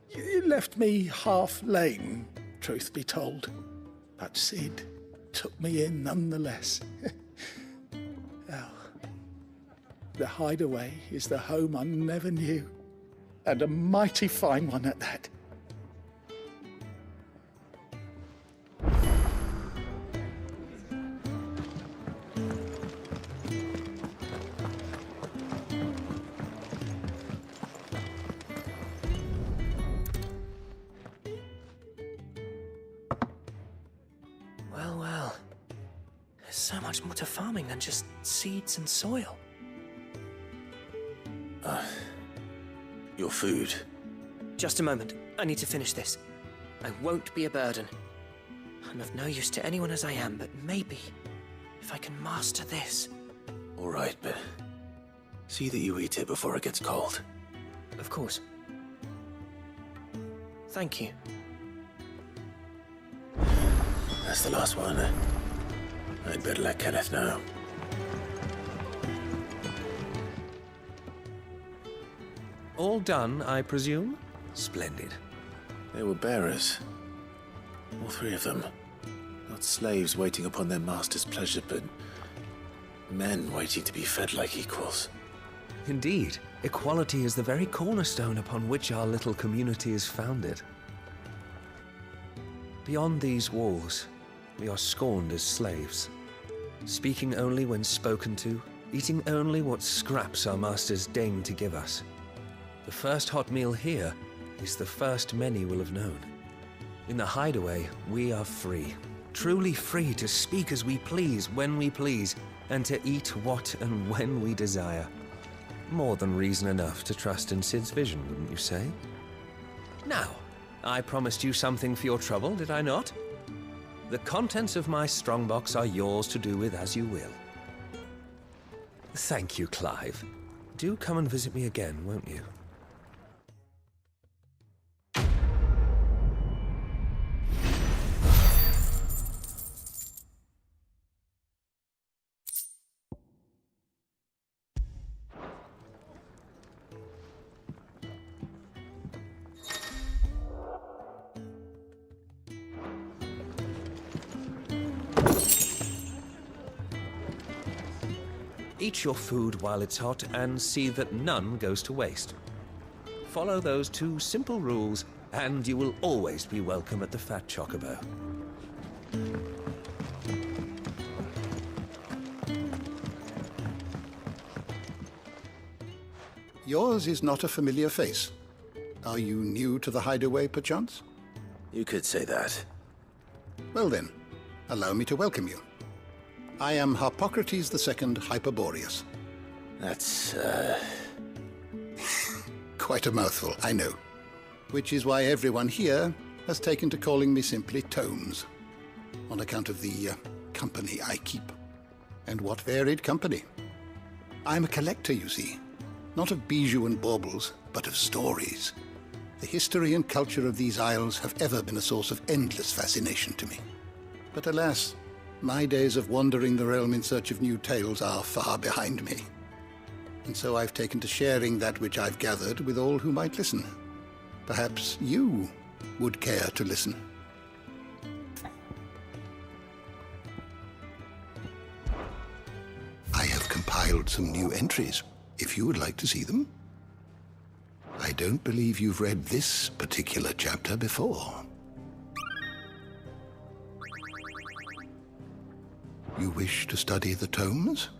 He left me half lame, truth be told. But Sid took me in nonetheless. Well, the Hideaway is the home I never knew, and a mighty fine one at that. Well, well. There's so much more to farming than just seeds and soil. Your food. Just a moment. I need to finish this. I won't be a burden. I'm of no use to anyone as I am, but maybe if I can master this. All right, but see that you eat it before it gets cold. Of course. Thank you. That's the last one. I'd better let Kenneth know. All done, I presume? Splendid. They were bearers. All three of them. Not slaves waiting upon their master's pleasure, but men waiting to be fed like equals. Indeed. Equality is the very cornerstone upon which our little community is founded. Beyond these walls, we are scorned as slaves, speaking only when spoken to, eating only what scraps our masters deign to give us. The first hot meal here is the first many will have known. In the Hideaway, we are free, truly free to speak as we please, when we please, and to eat what and when we desire. More than reason enough to trust in Sid's vision, wouldn't you say? Now, I promised you something for your trouble, did I not? The contents of my strongbox are yours to do with as you will. Thank you, Clive. Do come and visit me again, won't you? Eat your food while it's hot and see that none goes to waste. Follow those two simple rules and you will always be welcome at the Fat Chocobo. Yours is not a familiar face. Are you new to the Hideaway, perchance? You could say that. Well then, allow me to welcome you. I am Harpocrates II Hyperboreus. That's, Quite a mouthful, I know. Which is why everyone here has taken to calling me simply Tomes, on account of the company I keep. And what varied company. I'm a collector, you see. Not of bijou and baubles, but of stories. The history and culture of these isles have ever been a source of endless fascination to me. But alas, my days of wandering the realm in search of new tales are far behind me. And so I've taken to sharing that which I've gathered with all who might listen. Perhaps you would care to listen. I have compiled some new entries, if you would like to see them. I don't believe you've read this particular chapter before. You wish to study the tomes?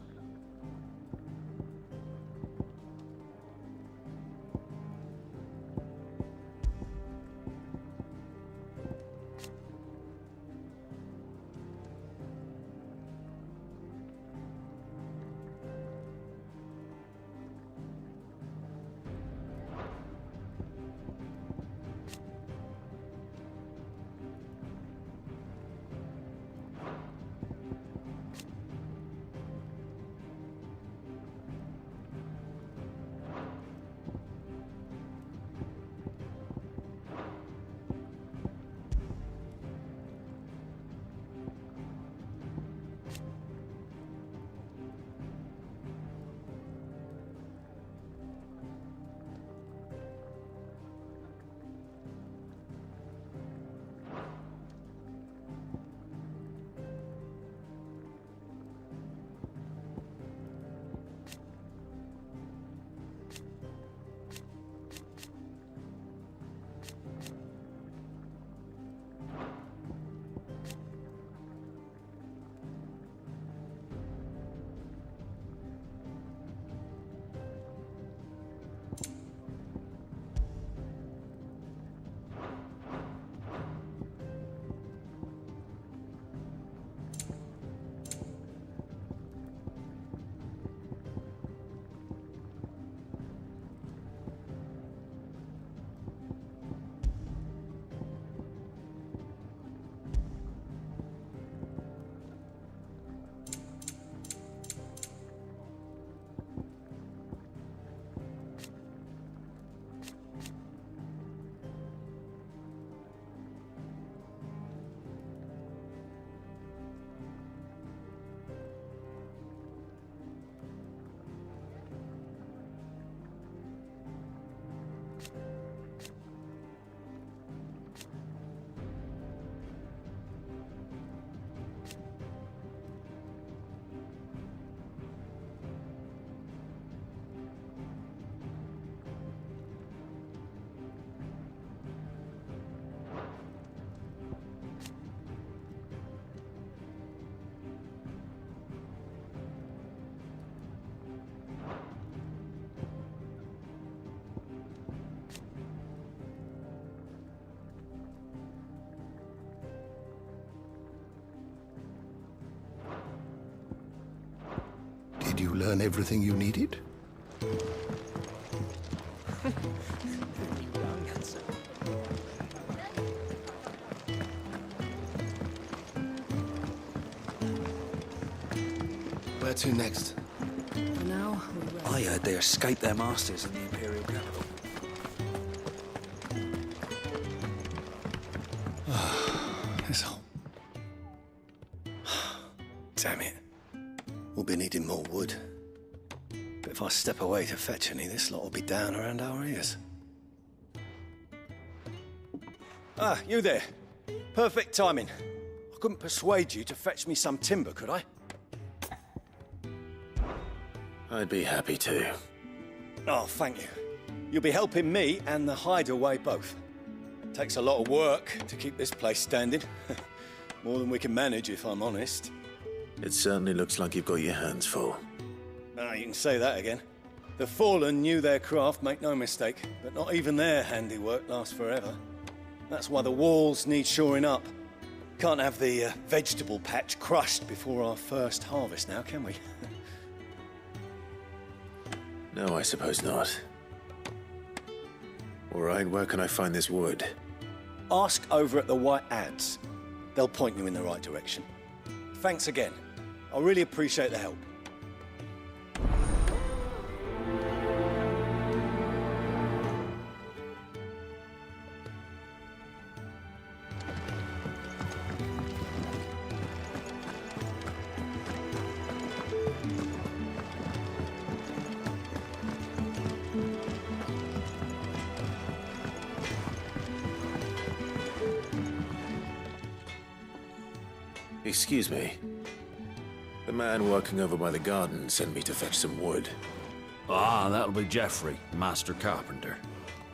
Did you learn everything you needed? Where to next? For now, I heard they escaped their masters in the Imperial capital. This hole. Damn it. We'll be needing more wood. But if I step away to fetch any, this lot will be down around our ears. Ah, you there. Perfect timing. I couldn't persuade you to fetch me some timber, could I? I'd be happy to. Oh, thank you. You'll be helping me and the hideaway both. Takes a lot of work to keep this place standing. More than we can manage, if I'm honest. It certainly looks like you've got your hands full. Ah, you can say that again. The Fallen knew their craft, make no mistake, but not even their handiwork lasts forever. That's why the walls need shoring up. Can't have the vegetable patch crushed before our first harvest now, can we? No, I suppose not. All right, where can I find this wood? Ask over at the White Ads. They'll point you in the right direction. Thanks again. I really appreciate the help. Excuse me. The man working over by the garden sent me to fetch some wood. Ah, that'll be Geoffrey, Master Carpenter.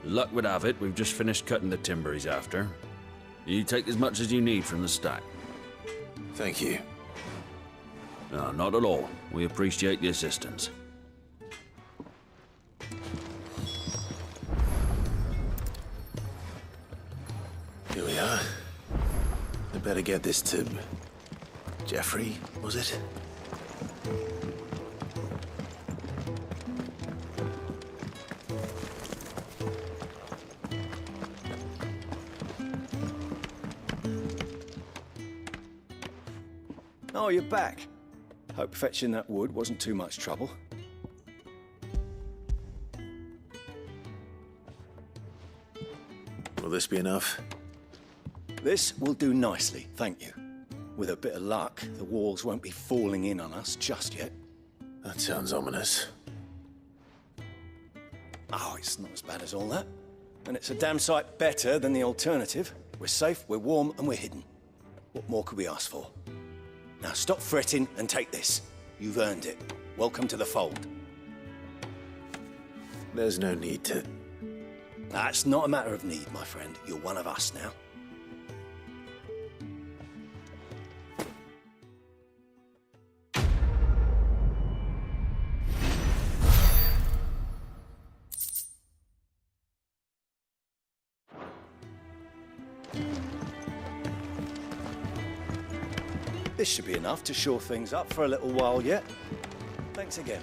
Luck would have it, we've just finished cutting the timber he's after. You take as much as you need from the stack. Thank you. No, not at all. We appreciate the assistance. Here we are. I better get this to... Jeffrey, was it? Oh, you're back. Hope fetching that wood wasn't too much trouble. Will this be enough? This will do nicely, thank you. With a bit of luck, the walls won't be falling in on us just yet. That sounds ominous. Oh, it's not as bad as all that. And it's a damn sight better than the alternative. We're safe, we're warm, and we're hidden. What more could we ask for? Now stop fretting and take this. You've earned it. Welcome to the fold. There's no need to... That's not a matter of need, my friend. You're one of us now. This should be enough to shore things up for a little while yet. Thanks again.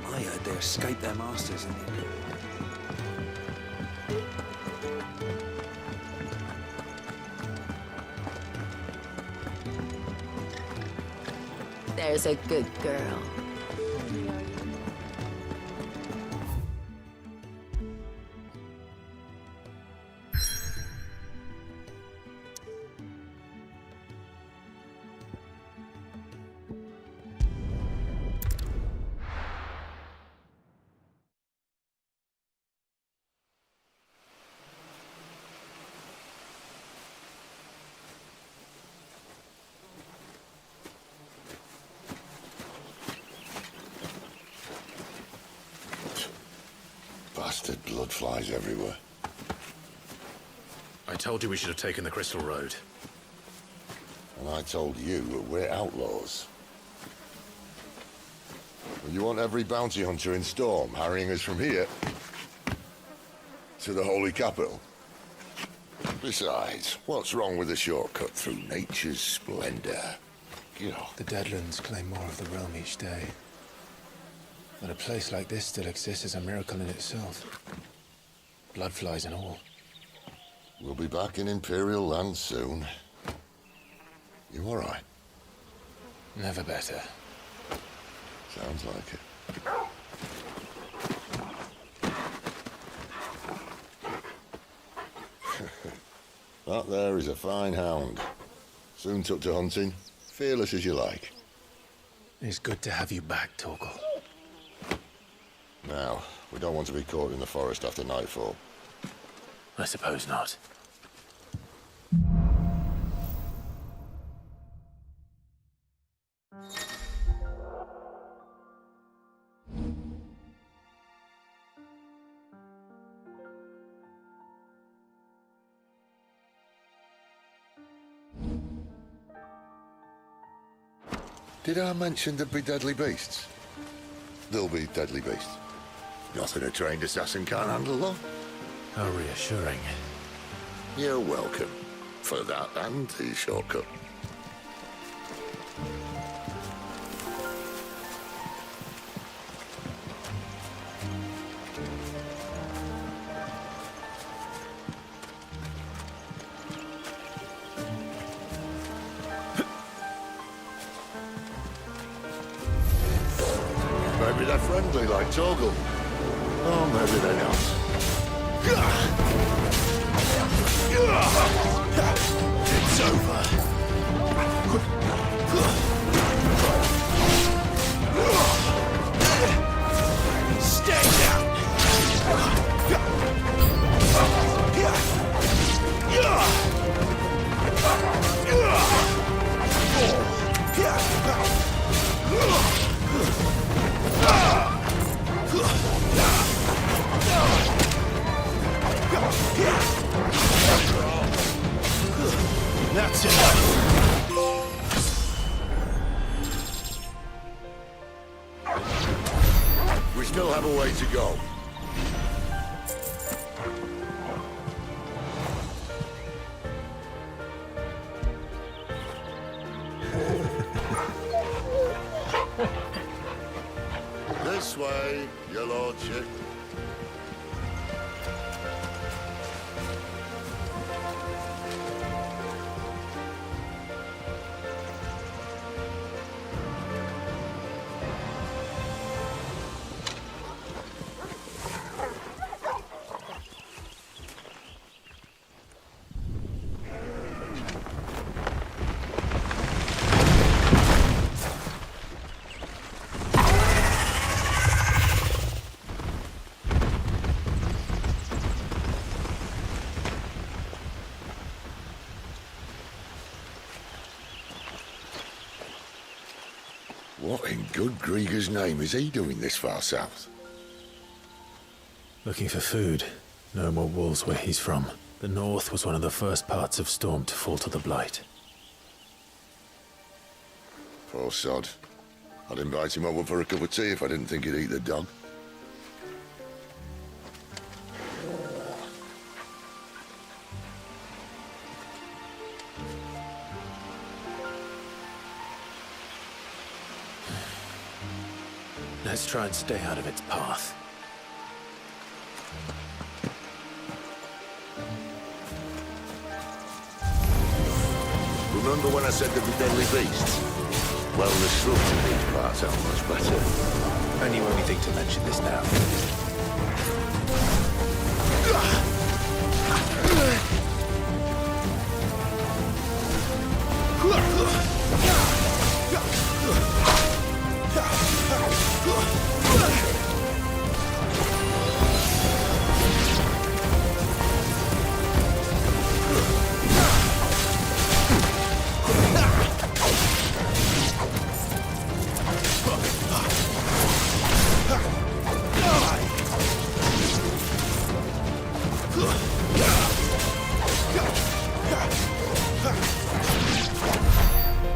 I heard they escaped their masters in the... There's a good girl. Bastard blood flies everywhere. I told you we should have taken the Crystal Road. And I told you that we're outlaws. Well, you want every bounty hunter in Storm harrying us from here to the Holy Capital? Besides, what's wrong with a shortcut through nature's splendor? The Deadlands claim more of the realm each day. But a place like this still exists is a miracle in itself. Bloodflies and all. We'll be back in Imperial land soon. You all right? Never better. Sounds like it. That there is a fine hound. Soon took to hunting. Fearless as you like. It's good to have you back, Torgal. Now, we don't want to be caught in the forest after nightfall. I suppose not. Did I mention there'd be deadly beasts? There'll be deadly beasts. Nothing a trained assassin can't handle, though. How reassuring. You're welcome. For that and the shortcut. Maybe they're friendly like Torgal. Oh, maybe they're not. It's over. Stay down! still have a way to go. This way, your lordship. What in good Grieger's name is he doing this far south? Looking for food. No more wolves where he's from. The north was one of the first parts of Storm to fall to the Blight. Poor sod. I'd invite him over for a cup of tea if I didn't think he'd eat the dog. Let's try and stay out of its path. Remember when I said there were deadly beasts? Well, the shrubs in these parts aren't much better. And you only think to mention this now.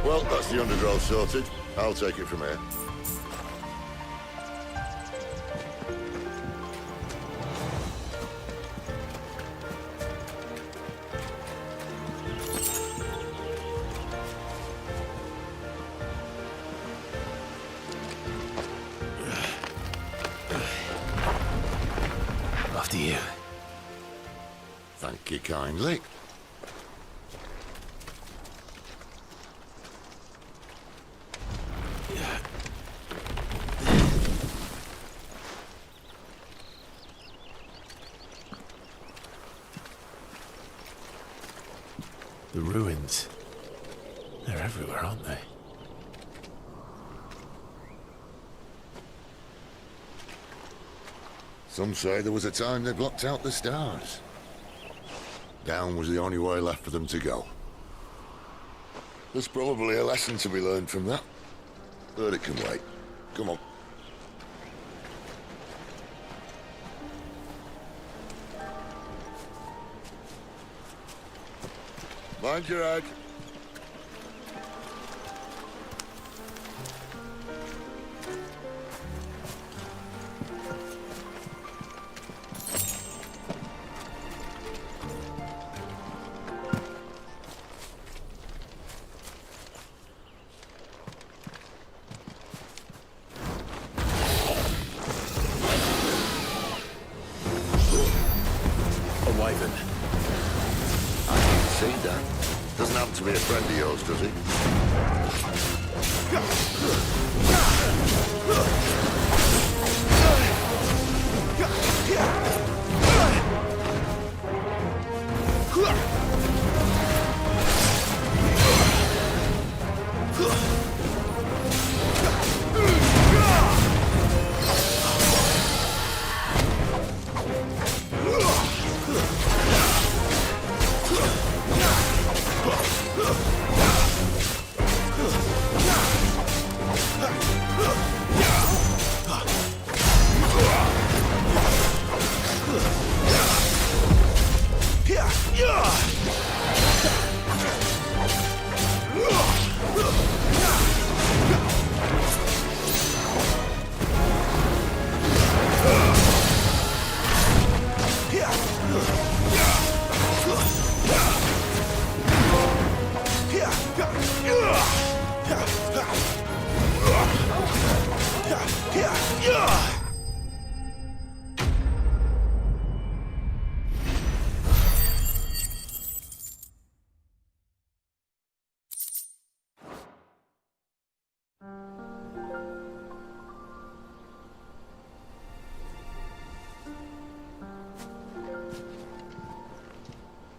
Well, that's the undergrowth sorted. I'll take it from here. After you. Thank you kindly. The ruins. They're everywhere, aren't they? Some say there was a time they blocked out the stars. Down was the only way left for them to go. There's probably a lesson to be learned from that. But it can wait. Come on. Mind your head. A wyvern. I didn't see that. Doesn't happen to be a friend of yours, does he?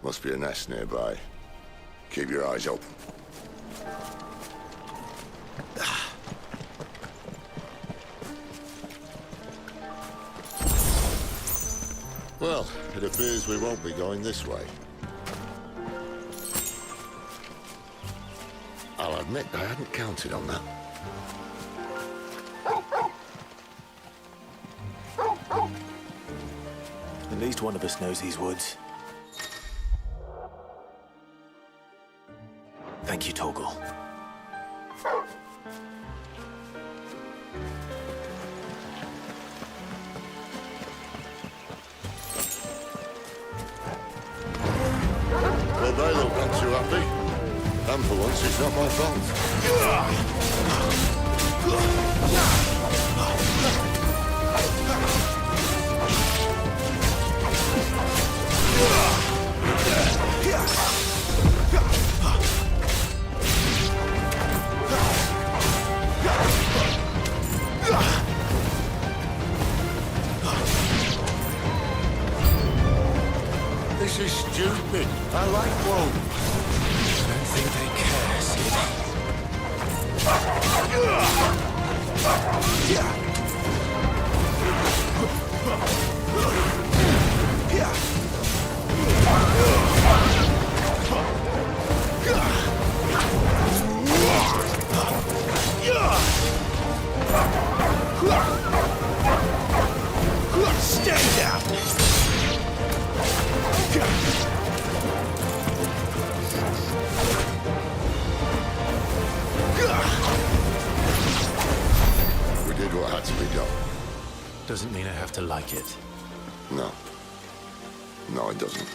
Must be a nest nearby. Keep your eyes open. Well, it appears we won't be going this way. I'll admit I hadn't counted on that. At least one of us knows these woods. Thank you, Torgal. Well, they look not too happy. And for once, it's not my fault. This is stupid. I like wolves. I don't think they care, Sid. Stay down! We did what had to be done. Doesn't mean I have to like it. No. No, it doesn't.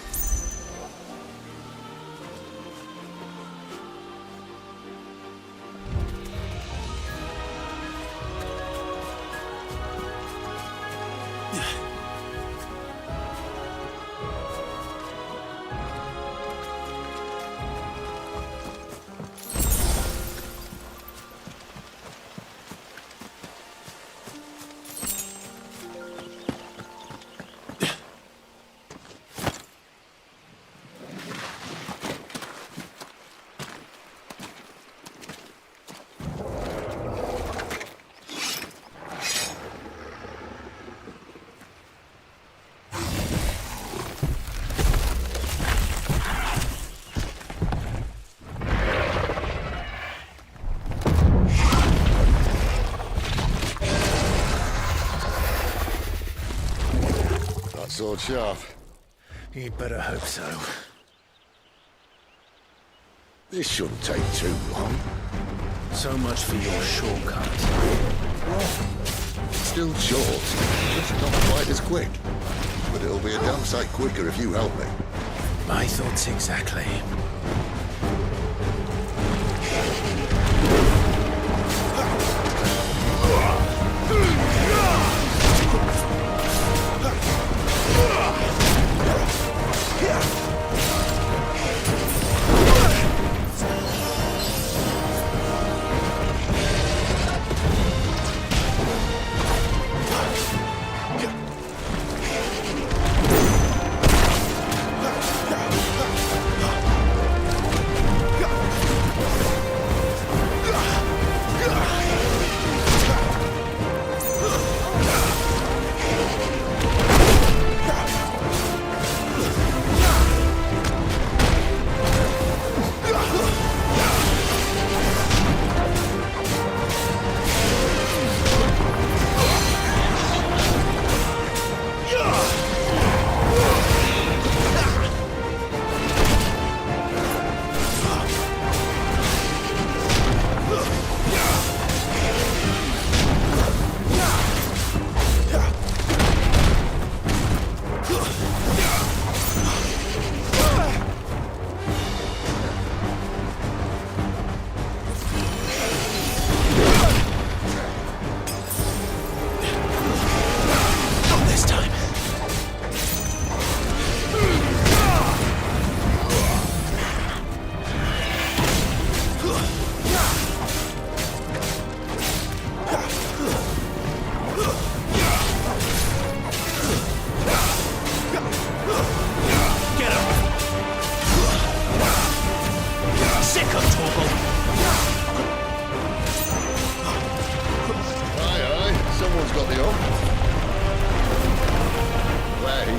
Sword sharp. You'd better hope so. This shouldn't take too long. So much for your shortcut. Still short, just not quite as quick. But it'll be a damn sight quicker if you help me. My thoughts exactly.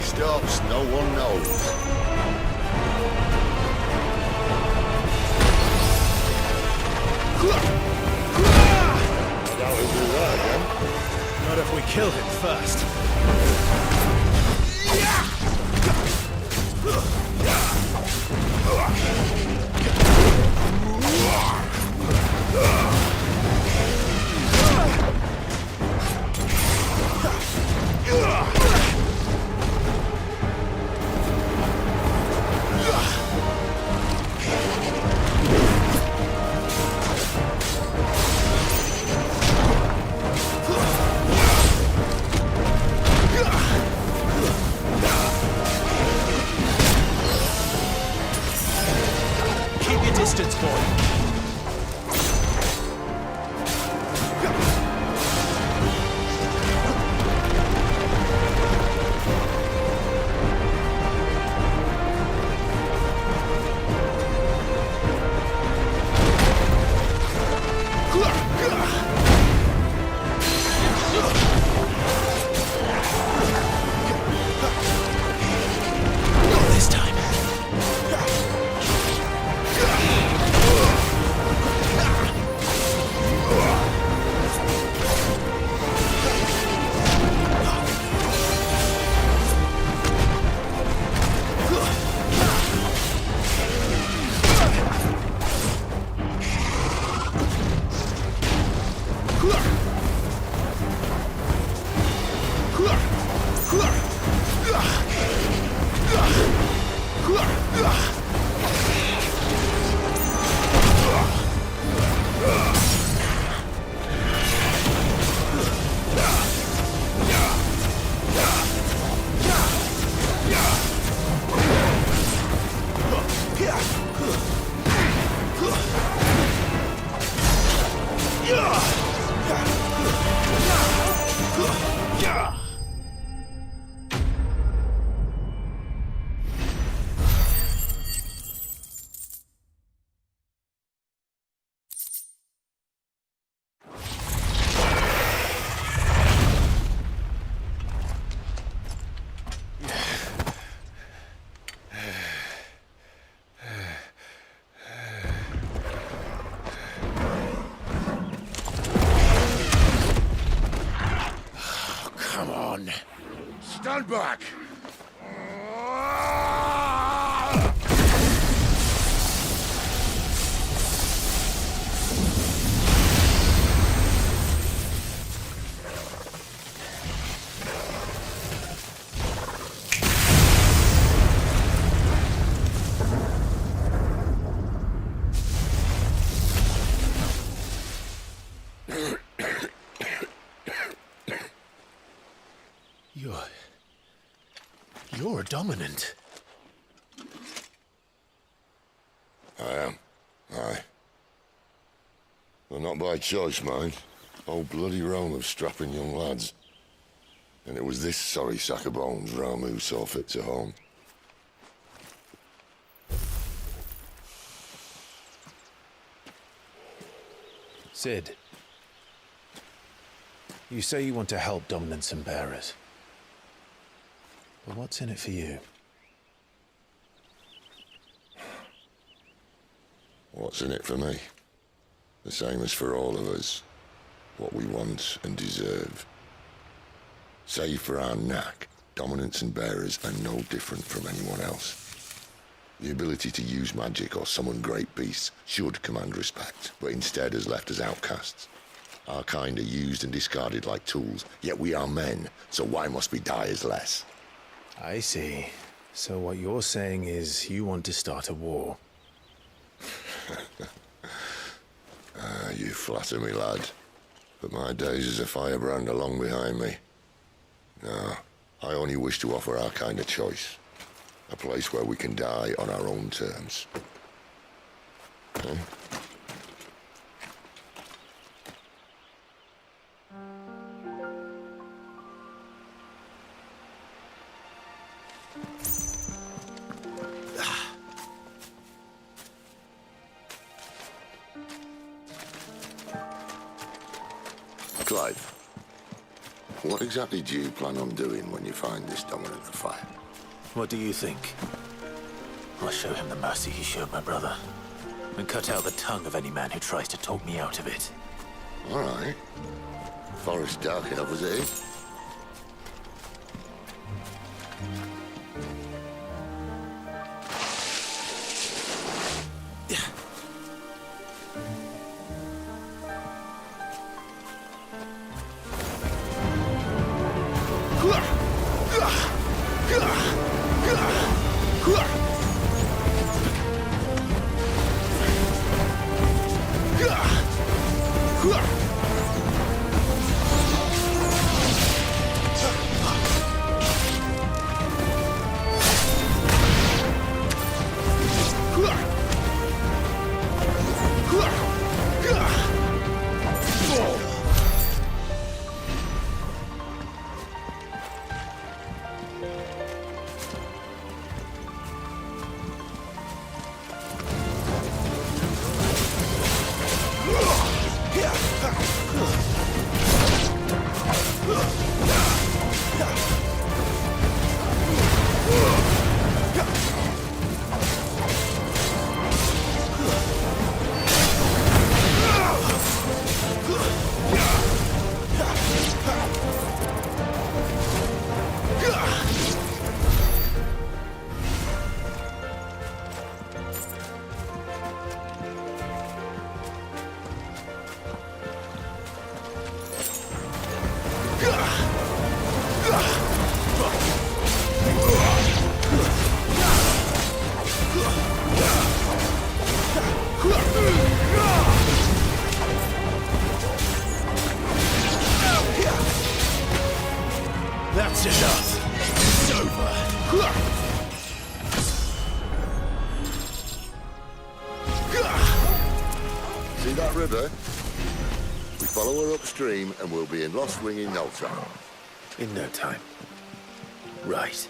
stops, no one knows. I doubt he'll do that again. Not if we kill him first. Keep your distance, boy. This time. Come on. Stand back! You're dominant. I am. Aye. Well, not by choice, mind. Whole bloody realm of strapping young lads. And it was this sorry sack of bones Ramu saw fit to home. Sid, you say you want to help dominants and bearers. But what's in it for you? What's in it for me? The same as for all of us. What we want and deserve. Save for our knack, dominants and bearers are no different from anyone else. The ability to use magic or summon great beasts should command respect, but instead has left us outcasts. Our kind are used and discarded like tools, yet we are men, so why must we die as less? I see. So what you're saying is you want to start a war. You flatter me, lad. But my days as a firebrand are long behind me. No, I only wish to offer our kind a choice. A place where we can die on our own terms. Eh? Clive. What exactly do you plan on doing when you find this dominant of fire? What do you think? I'll show him the mercy he showed my brother, and cut out the tongue of any man who tries to talk me out of it. All right. Forest dark enough as it is. That's enough. It's over. See that river? We follow her upstream and we'll be in Lost Wing in no time. In no time. Right.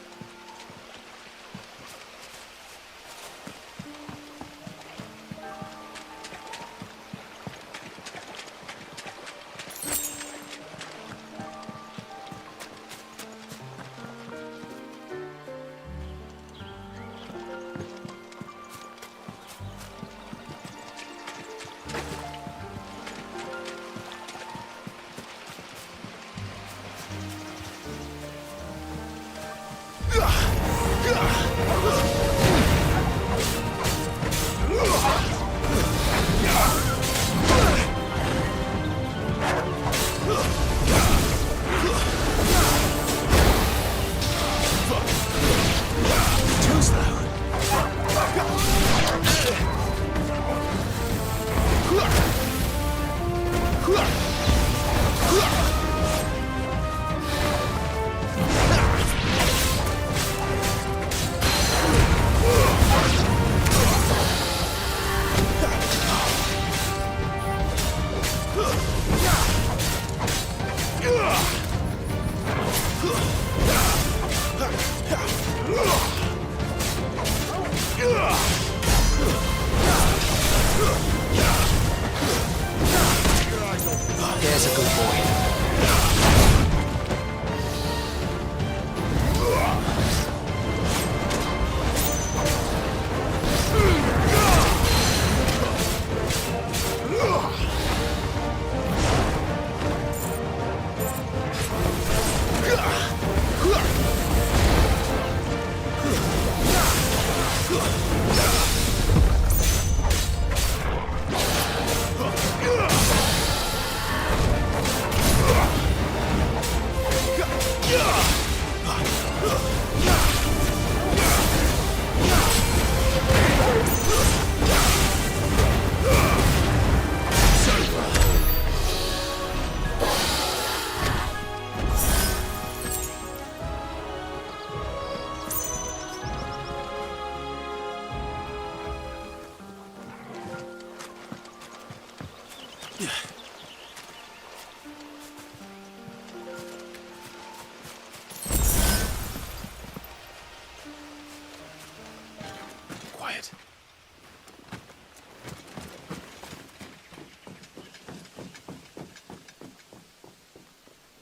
There's a good boy. Quiet.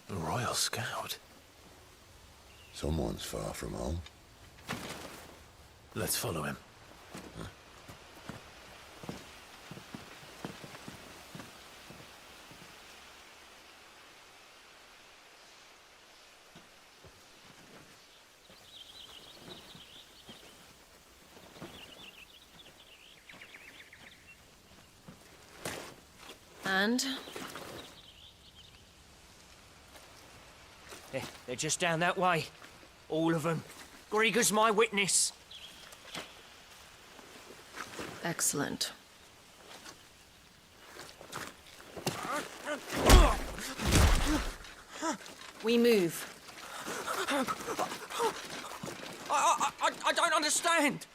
The royals. Scout. Someone's far from home. Let's follow him. And? They're just down that way. All of them. Grieger's my witness. Excellent. We move. I don't understand.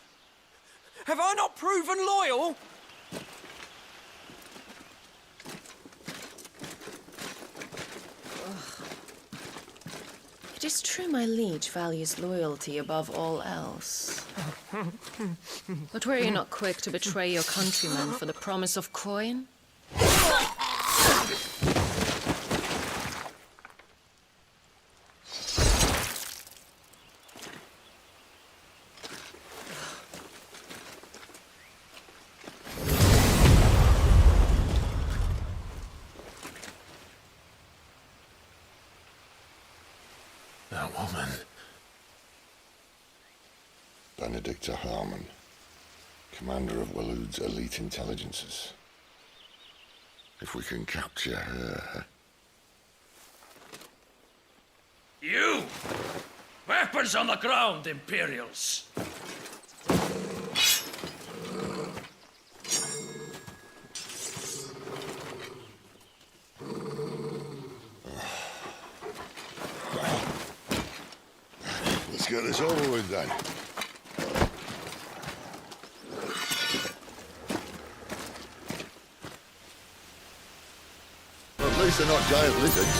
Have I not proven loyal? It is true my liege values loyalty above all else. But were you not quick to betray your countrymen for the promise of coin? That woman. Benedicta Harmon, commander of Waloed's elite intelligences. If we can capture her... You! Weapons on the ground, Imperials! Let's get this over with then. At least they're not giant lizards.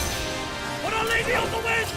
Put a lady on the wind!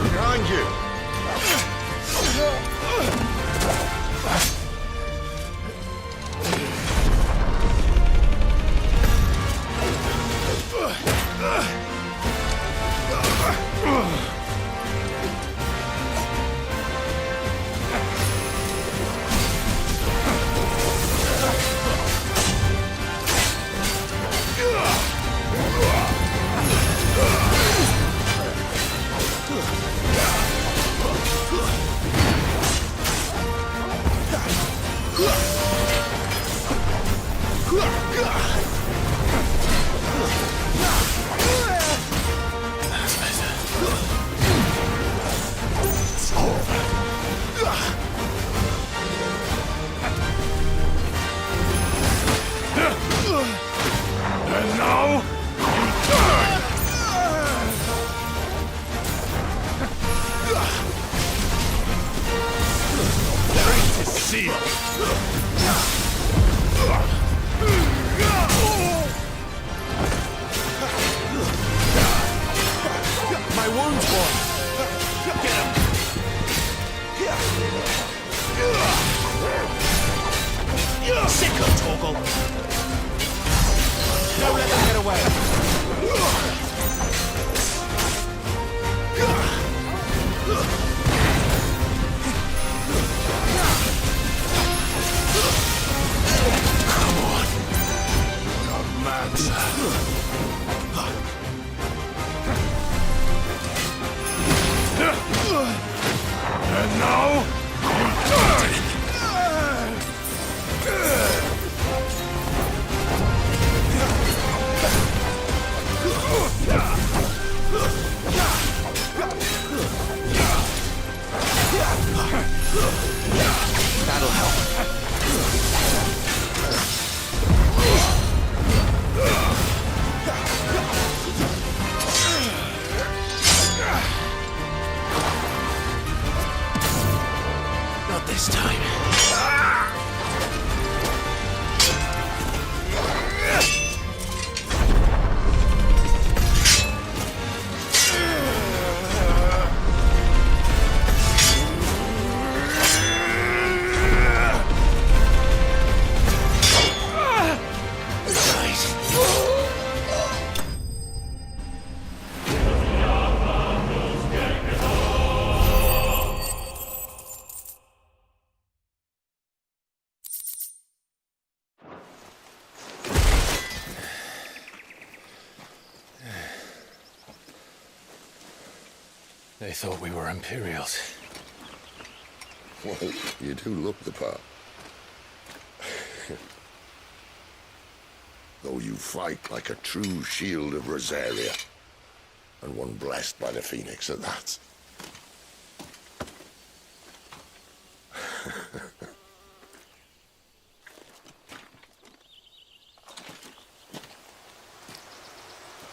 Behind you! And now, you turn! Fate is sealed! My wound's one. Get him. Sickle, Torgal. Don't let them get away. They thought we were Imperials. Well, you do look the part. Though you fight like a true shield of Rosaria. And one blessed by the Phoenix at that.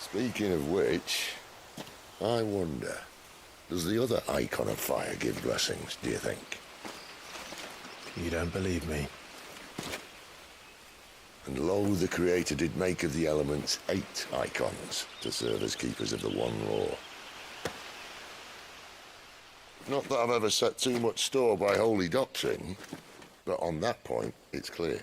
Speaking of which, I wonder, does the other icon of fire give blessings, do you think? You don't believe me? And lo, the Creator did make of the elements 8 icons to serve as keepers of the one law. Not that I've ever set too much store by holy doctrine, but on that point, it's clear.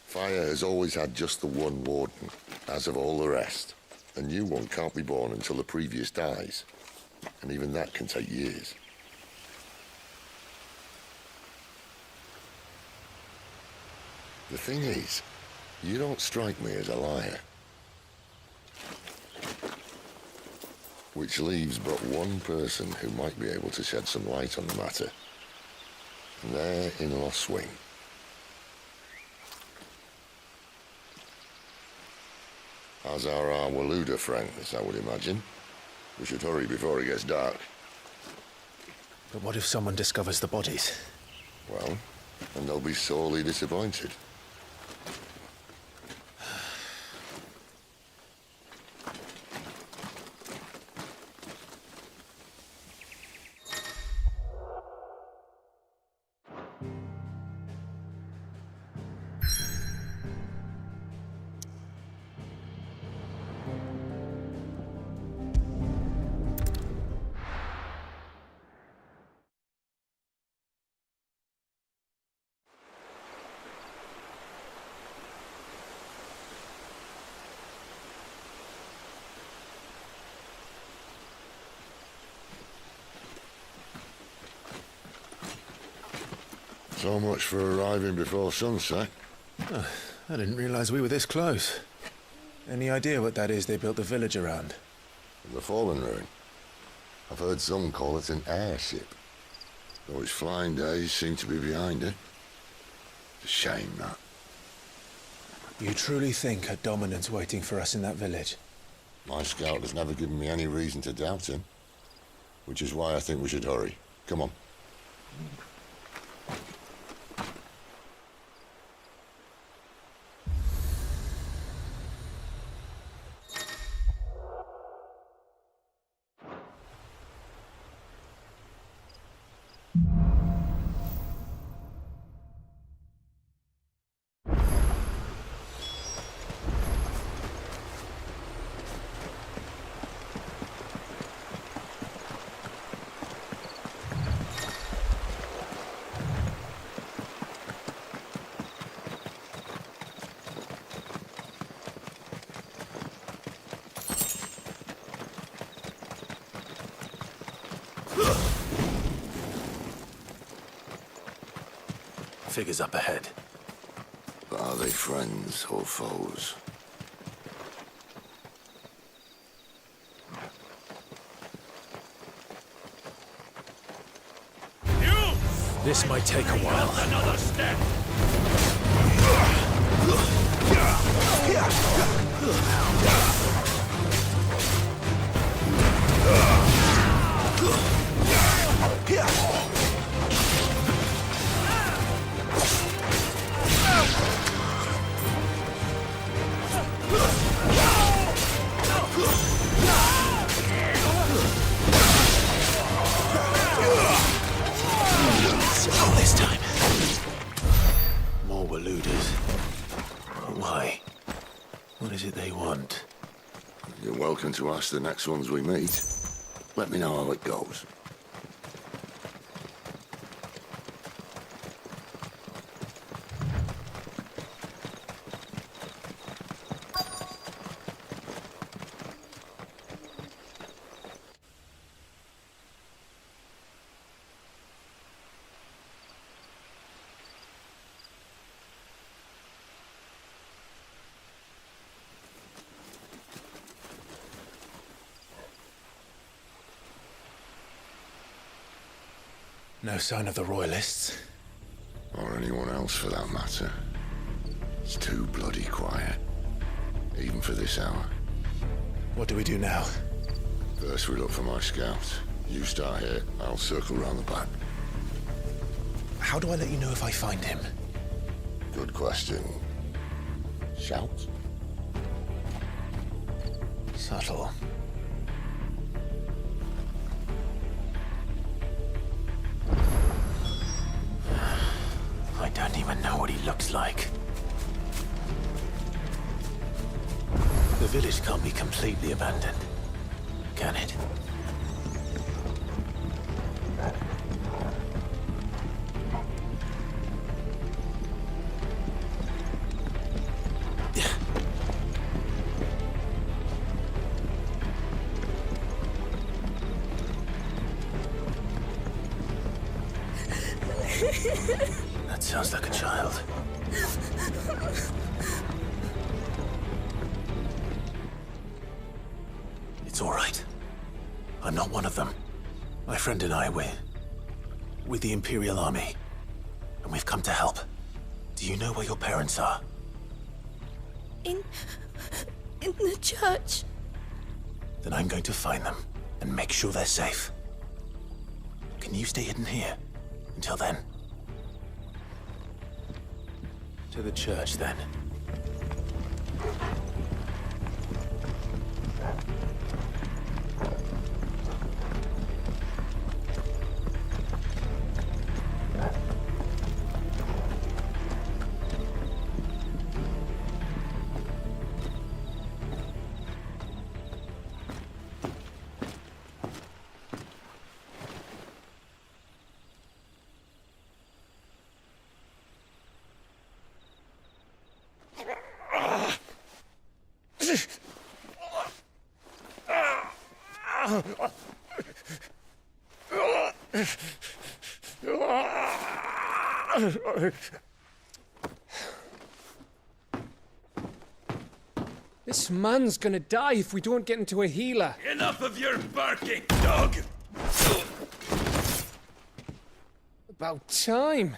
Fire has always had just the one warden, as of all the rest. A new one can't be born until the previous dies, and even that can take years. The thing is, you don't strike me as a liar. Which leaves but one person who might be able to shed some light on the matter. And they're in Lost Swing. As are our Waluda friends, I would imagine. We should hurry before it gets dark. But what if someone discovers the bodies? Well, and they'll be sorely disappointed. So much for arriving before sunset. Oh, I didn't realize we were this close. Any idea what that is they built the village around? The Fallen Ruin. I've heard some call it an airship. Though its flying days seem to be behind it. It's a shame, that. You truly think a dominant's waiting for us in that village? My scout has never given me any reason to doubt him. Which is why I think we should hurry. Come on. Figures up ahead. But are they friends or foes? This might take a while. Another step. This time. More Waludas. Why? What is it they want? You're welcome to ask the next ones we meet. Let me know how it goes. No sign of the Royalists. Or anyone else for that matter. It's too bloody quiet. Even for this hour. What do we do now? First we look for my scouts. You start here, I'll circle round the back. How do I let you know if I find him? Good question. Shout? Subtle. I don't even know what he looks like. The village can't be completely abandoned, can it? That sounds like a child. It's all right. I'm not one of them. My friend and I, we're with the Imperial Army, and we've come to help. Do you know where your parents are? In the church. Then I'm going to find them and make sure they're safe. Can you stay hidden here until then? To the church, then. This man's gonna die if we don't get into a healer. Enough of your barking, dog! About time.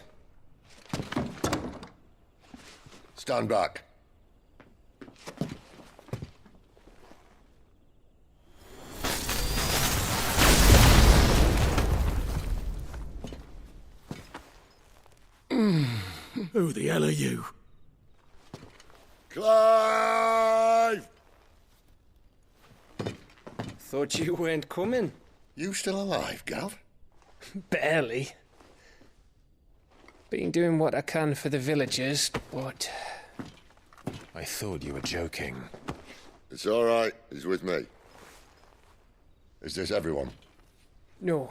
Stand back. Who the hell are you? Clive! Thought you weren't coming. You still alive, Gav? Barely. Been doing what I can for the villagers, but... I thought you were joking. It's all right. He's with me. Is this everyone? No,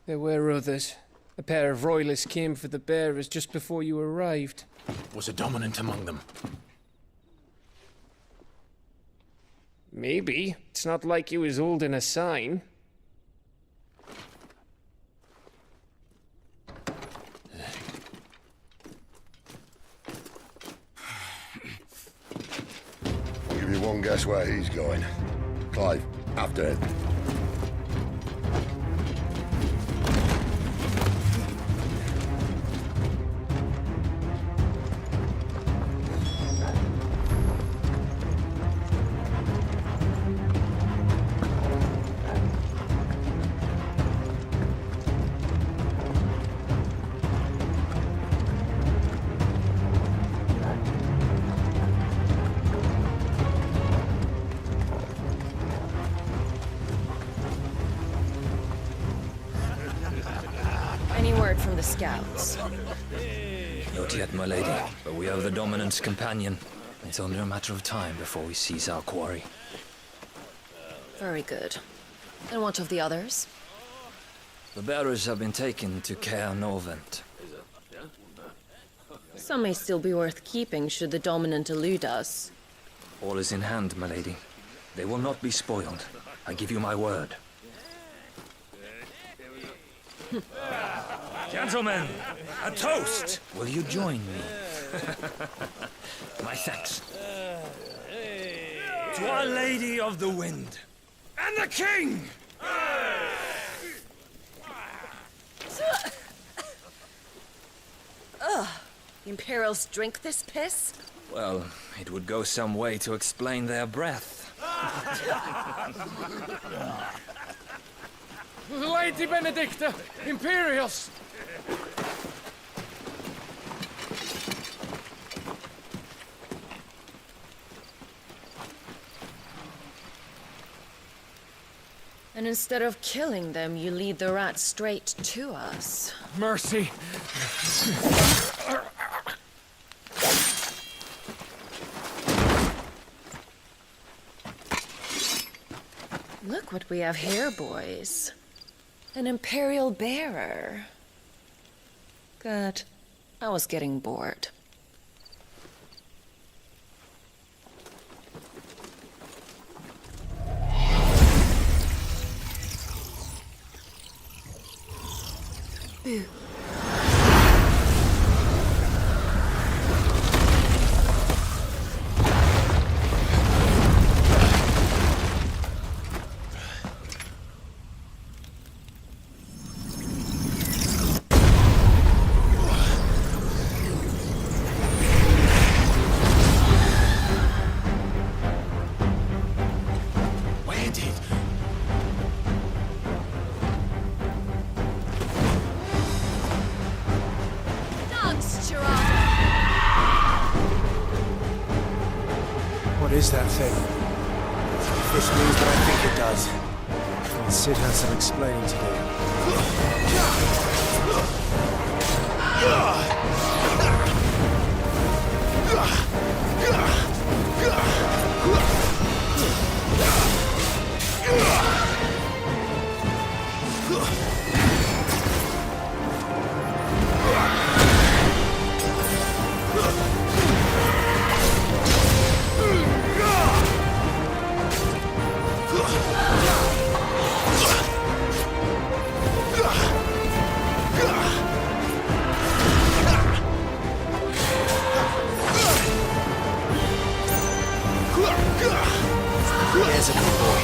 there were others. A pair of royalists came for the bearers just before you arrived. Was a dominant among them? Maybe. It's not like he was holding a sign. I'll give you one guess where he's going. Clive, after him. Any word from the scouts? Not yet, my lady, but we have the Dominant's companion. It's only a matter of time before we seize our quarry. Very good. And what of the others? The bearers have been taken to Caer Norvent. Some may still be worth keeping should the dominant elude us. All is in hand, my lady. They will not be spoiled. I give you my word. Gentlemen, a toast! Will you join me? My thanks. To Our Lady of the Wind. And the King! The Imperials drink this piss? Well, it would go some way to explain their breath. Lady Benedicta! Imperials! And instead of killing them, you lead the rats straight to us. Mercy! Look what we have here, boys. An Imperial bearer. Good. I was getting bored. Boo. What is that thing? If this means what I think it does, then Sid has some explaining to There's a good boy.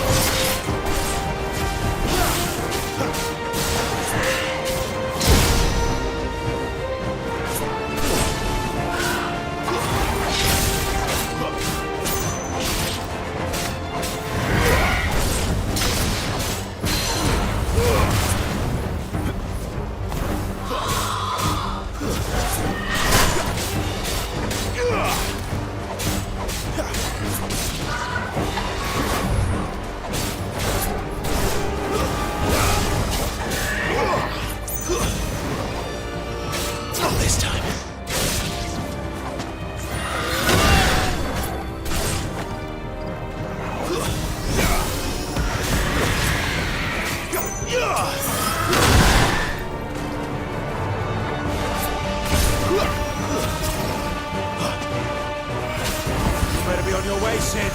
Better be on your way, Sid.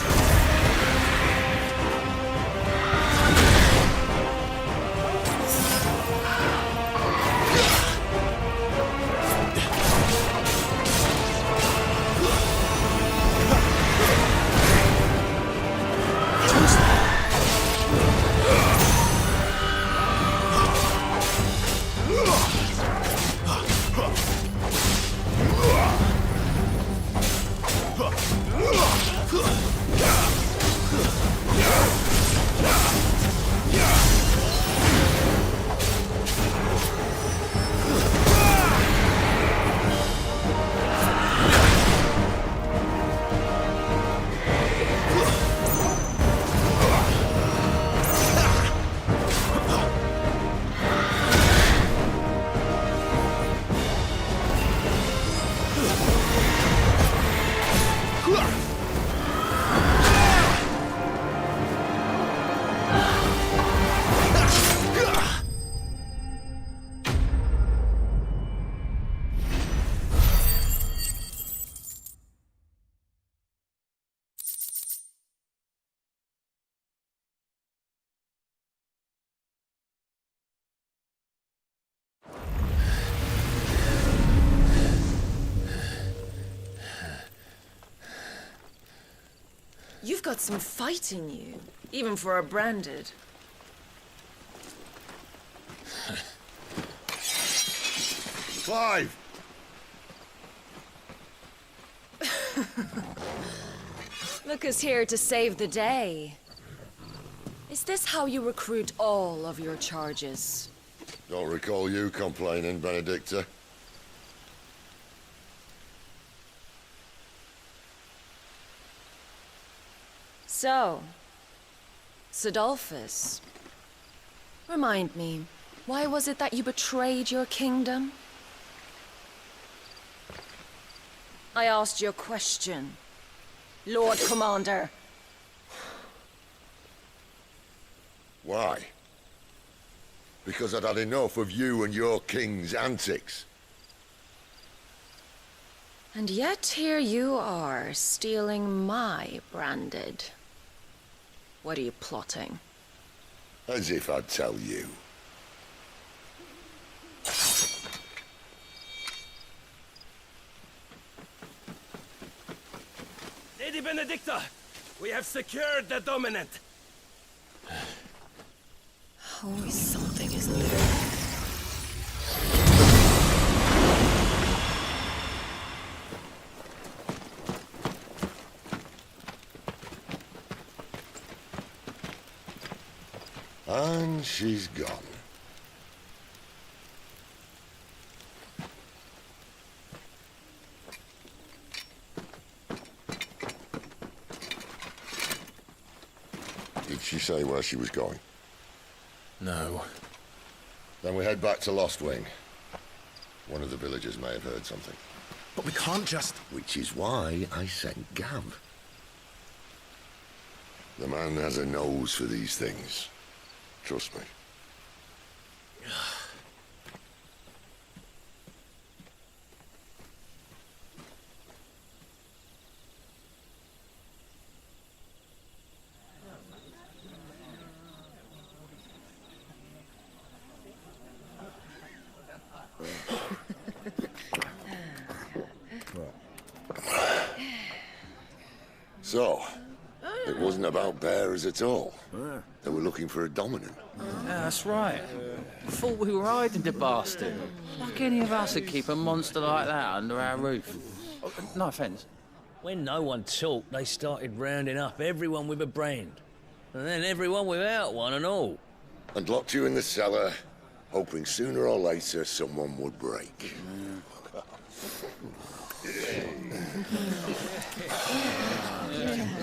You've got some fight in you, even for a branded. Clive! Look who's here to save the day. Is this how you recruit all of your charges? Don't recall you complaining, Benedicta. So, Sidolphus, remind me, why was it that you betrayed your kingdom? I asked you a question, Lord Commander. Why? Because I'd had enough of you and your king's antics. And yet here you are, stealing my branded. What are you plotting? As if I'd tell you. Lady Benedicta, we have secured the dominant. Always something, isn't there? And she's gone. Did she say where she was going? No. Then we head back to Lost Wing. One of the villagers may have heard something. But we can't just... Which is why I sent Gav. The man has a nose for these things. Trust me. So, it wasn't about bears at all. They were looking for a dominant. Yeah, that's right. Thought we were hiding the bastard. Like any of us would keep a monster like that under our roof. Oh, no offence. When no one talked, they started rounding up everyone with a brand. And then everyone without one and all. And locked you in the cellar, hoping sooner or later someone would break.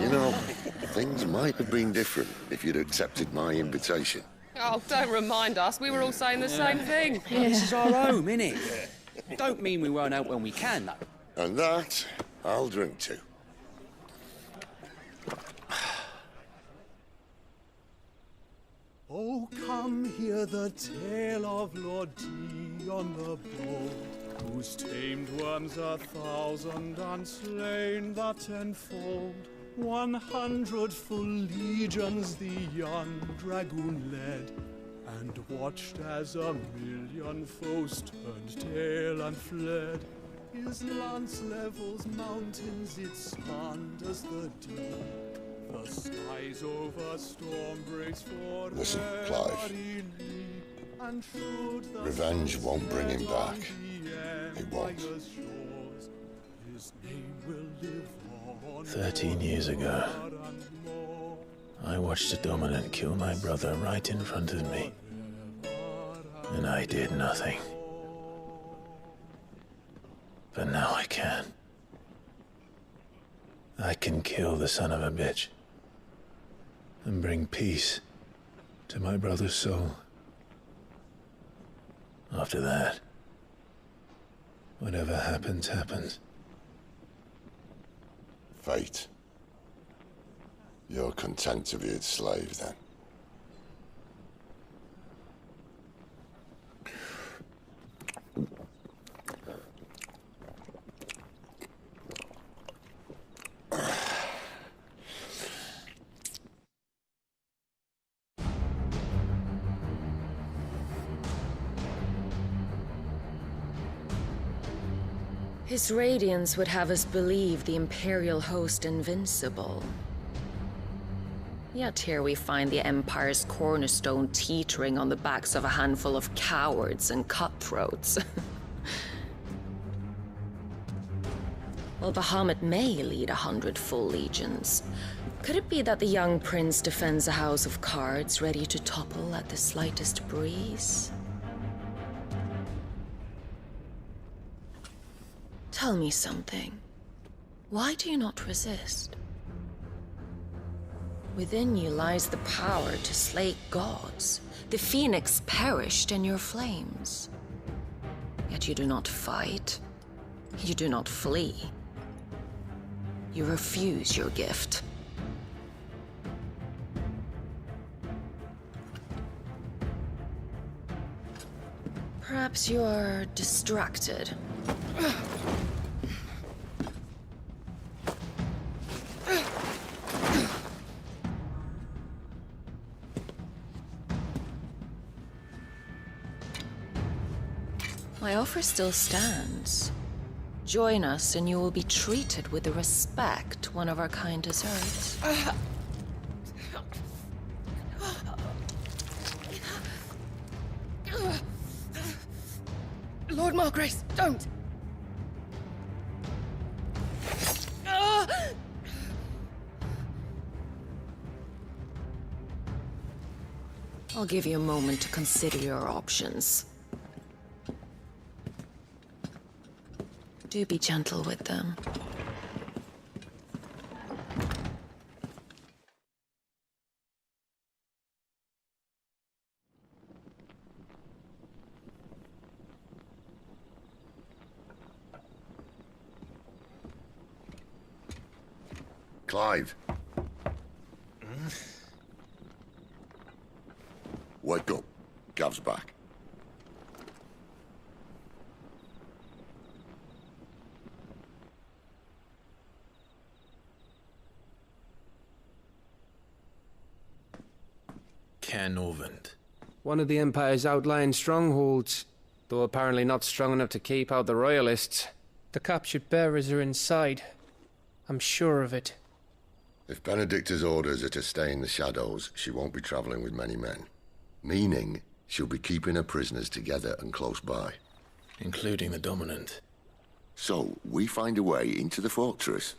You know, things might have been different if you'd accepted my invitation. Oh, don't remind us. We were all saying the same thing. This is our home, innit? Don't mean we won't out when we can, though. And that, I'll drink to. Oh, come hear the tale of Lord Dion the Bold, whose tamed worms 1,000 and slain the tenfold. 100 full legions the young dragoon led, and watched as 1,000,000 foes turned tail and fled. His lance levels mountains, it spanned as the deep. The skies over storm breaks for Listen, Clive. Revenge won't bring him back. It won't. 13 years ago, I watched a dominant kill my brother right in front of me. And I did nothing. But now I can. I can kill the son of a bitch and bring peace to my brother's soul. After that, whatever happens, happens. Fate. You're content to be its slave, then? His radiance would have us believe the Imperial host invincible. Yet here we find the Empire's cornerstone teetering on the backs of a handful of cowards and cutthroats. Well, Bahamut may lead 100 full legions. Could it be that the young prince defends a house of cards ready to topple at the slightest breeze? Tell me something. Why do you not resist? Within you lies the power to slay gods. The phoenix perished in your flames. Yet you do not fight. You do not flee. You refuse your gift. Perhaps you're distracted. My offer still stands. Join us and you will be treated with the respect one of our kind deserves. Lord Margrace, don't! I'll give you a moment to consider your options. Do be gentle with them. Clive. Wake up. Gav's back. Ken Orvand. One of the Empire's outlying strongholds, though apparently not strong enough to keep out the Royalists. The captured bearers are inside. I'm sure of it. If Benedicta's orders are to stay in the shadows, she won't be traveling with many men. Meaning, she'll be keeping her prisoners together and close by. Including the Dominant. So, we find a way into the fortress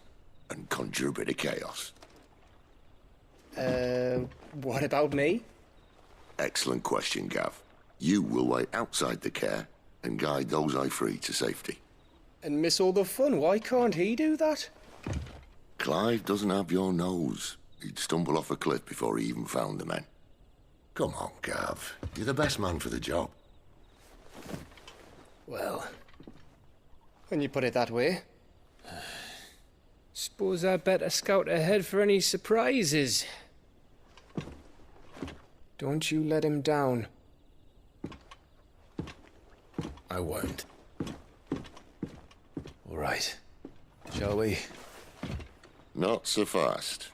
and conjure a bit of chaos. What about me? Excellent question, Gav. You will wait outside the care and guide those I free to safety. And miss all the fun. Why can't he do that? Clive doesn't have your nose. He'd stumble off a cliff before he even found the men. Come on, Gav. You're the best man for the job. Well, when you put it that way. Suppose I'd better scout ahead for any surprises. Don't you let him down. I won't. All right. Shall we? Not so fast.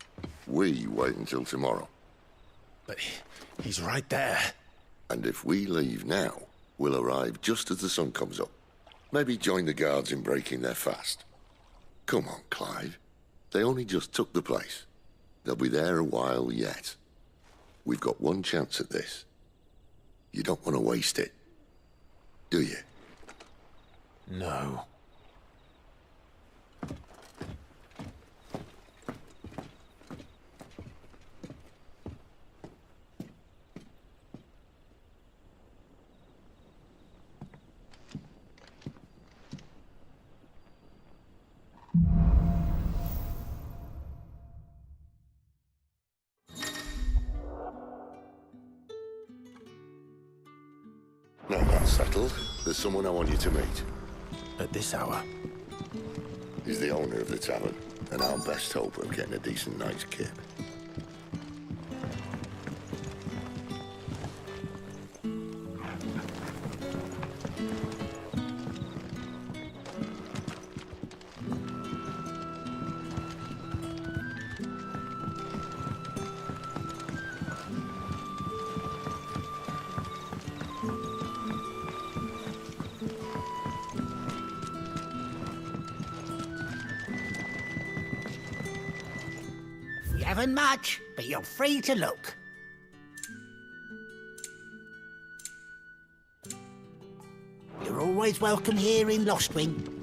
We wait until tomorrow. But he's right there. And if we leave now, we'll arrive just as the sun comes up. Maybe join the guards in breaking their fast. Come on, Clive. They only just took the place. They'll be there a while yet. We've got one chance at this. You don't want to waste it, do you? No. Now that's settled. There's someone I want you to meet. At this hour? He's the owner of the tavern, and our best hope of getting a decent night's kip. We haven't much, but you're free to look. You're always welcome here in Lostwing.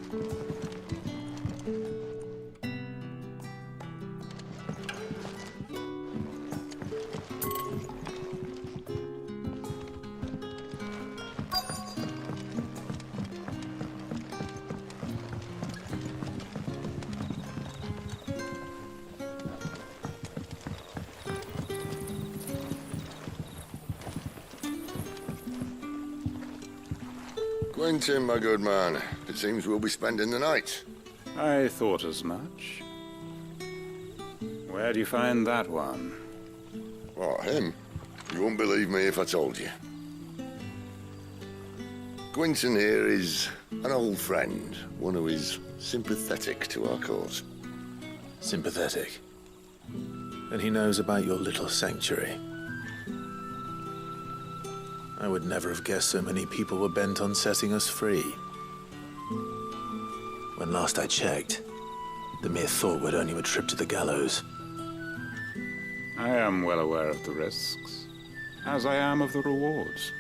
Quentin, my good man. It seems we'll be spending the night. I thought as much. Where do you find that one? What, him? You wouldn't believe me if I told you. Quentin here is an old friend, one who is sympathetic to our cause. Sympathetic? And he knows about your little sanctuary. I would never have guessed so many people were bent on setting us free. When last I checked, the mere thought would earn you a trip to the gallows. I am well aware of the risks, as I am of the rewards.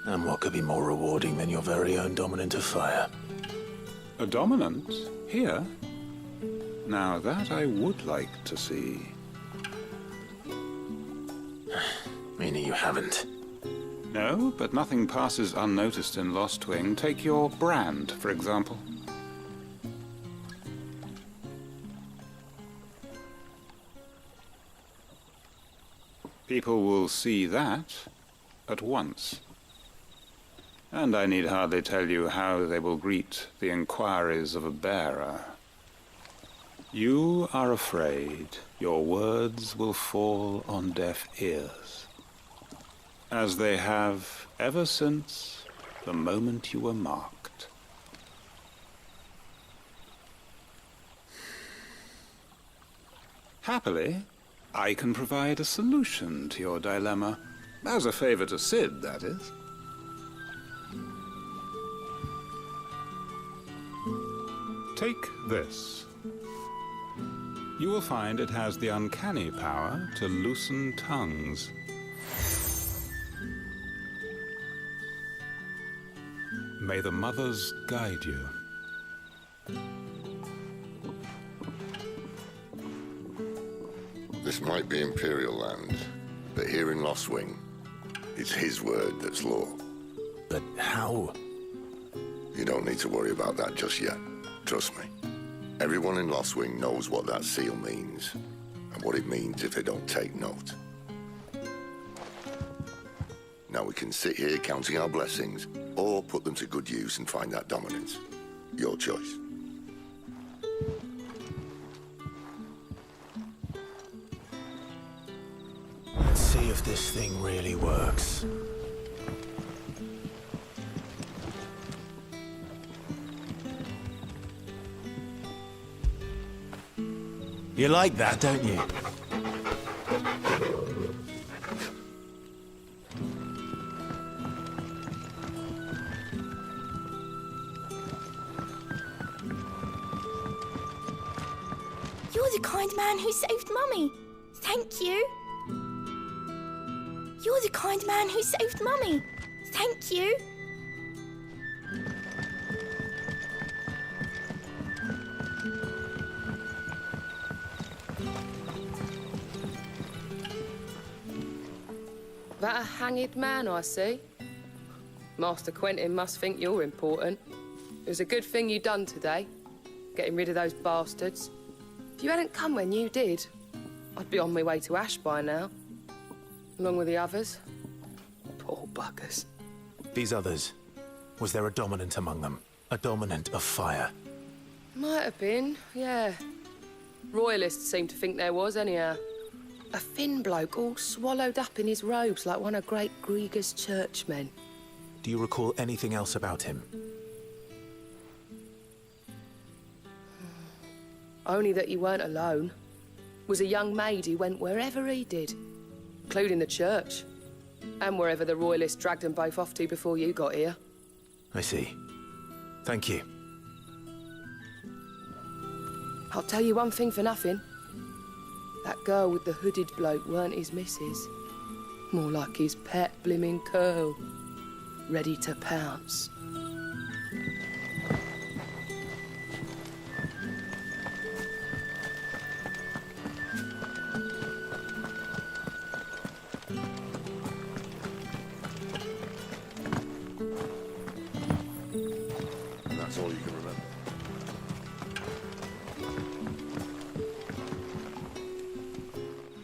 And what could be more rewarding than your very own dominant of fire? A dominant? Here? Now that I would like to see. Meaning you haven't? No, but nothing passes unnoticed in Lost Wing. Take your brand, for example. People will see that at once. And I need hardly tell you how they will greet the inquiries of a bearer. You are afraid your words will fall on deaf ears, as they have ever since the moment you were marked. Happily, I can provide a solution to your dilemma, as a favor to Sid, that is. Take this. You will find it has the uncanny power to loosen tongues. May the mothers guide you. This might be Imperial land, but here in Lost Wing, it's his word that's law. But how? You don't need to worry about that just yet. Trust me. Everyone in Lost Wing knows what that seal means, and what it means if they don't take note. Now we can sit here counting our blessings, or put them to good use and find that dominance. Your choice. Let's see if this thing really works. You like that, don't you? You're the kind man who saved Mummy. Thank you. You're the kind man who saved Mummy. Thank you. That a hanged man, I see. Master Quentin must think you're important. It was a good thing you done today, getting rid of those bastards. If you hadn't come when you did, I'd be on my way to Ash by now, along with the others. Poor buggers. These others, was there a dominant among them? A dominant of fire? Might have been, yeah. Royalists seem to think there was, anyhow. A thin bloke all swallowed up in his robes like one of Great Gregor's churchmen. Do you recall anything else about him? Only that he weren't alone. Was a young maid who went wherever he did, including the church, and wherever the Royalists dragged them both off to before you got here. I see. Thank you. I'll tell you one thing for nothing. That girl with the hooded bloke weren't his missus. More like his pet blimmin' curl. Ready to pounce. And that's all you can remember.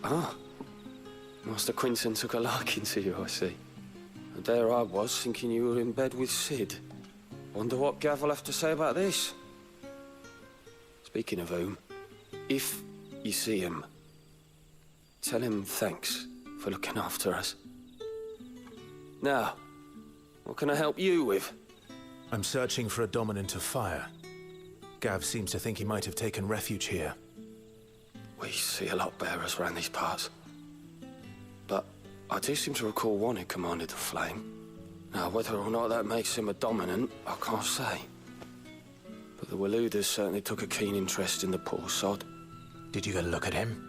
Ah. Master Quentin took a liking to you, I see. A there I was, thinking you were in bed with Sid. Wonder what Gav will have to say about this. Speaking of whom, if you see him, tell him thanks for looking after us. Now, what can I help you with? I'm searching for a dominant of fire. Gav seems to think he might have taken refuge here. We see a lot bearers around these parts. But I do seem to recall one who commanded the flame. Now, whether or not that makes him a dominant, I can't say. But the Waluders certainly took a keen interest in the poor sod. Did you get a look at him?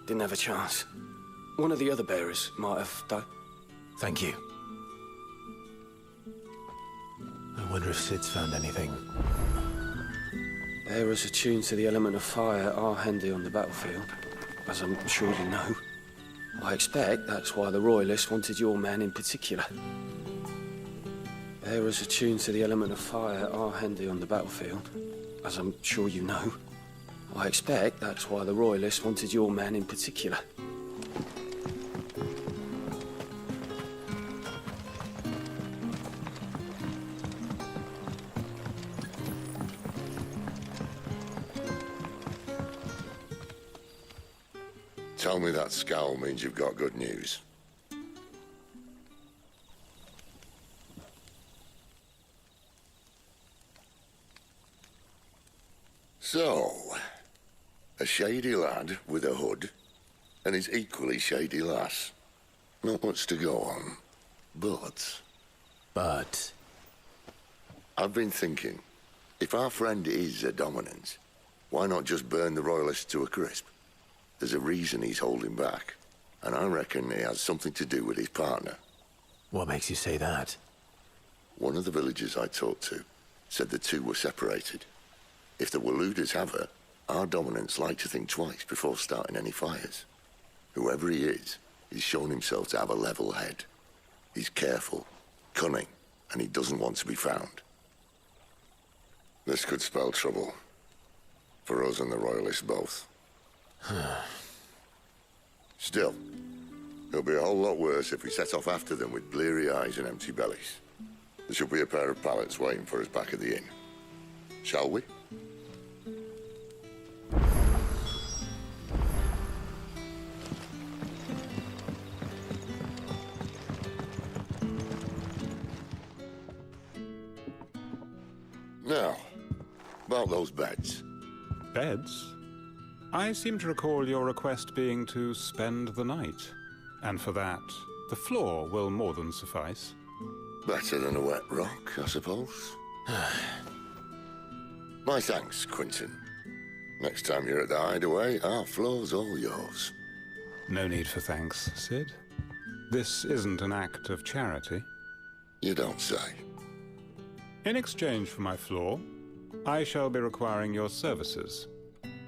Didn't have a chance. One of the other bearers might have, though. Thank you. I wonder if Sid's found anything. Bearers attuned to the element of fire are handy on the battlefield, as I'm sure you know. I expect that's why the Royalists wanted your man in particular. Bearers attuned to the element of fire are handy on the battlefield, as I'm sure you know. I expect that's why the Royalists wanted your man in particular. Tell me that scowl means you've got good news. So, a shady lad with a hood, and his equally shady lass. Not much to go on, but... But? I've been thinking, if our friend is a dominant, why not just burn the Royalists to a crisp? There's a reason he's holding back, and I reckon he has something to do with his partner. What makes you say that? One of the villagers I talked to said the two were separated. If the Waluders have her, our dominants like to think twice before starting any fires. Whoever he is, he's shown himself to have a level head. He's careful, cunning, and he doesn't want to be found. This could spell trouble. For us and the Royalists both. Still, it'll be a whole lot worse if we set off after them with bleary eyes and empty bellies. There should be a pair of pallets waiting for us back at the inn. Shall we? Now, about those beds. Beds? I seem to recall your request being to spend the night. And for that, the floor will more than suffice. Better than a wet rock, I suppose. My thanks, Quinton. Next time you're at the hideaway, our floor's all yours. No need for thanks, Sid. This isn't an act of charity. You don't say. In exchange for my floor, I shall be requiring your services.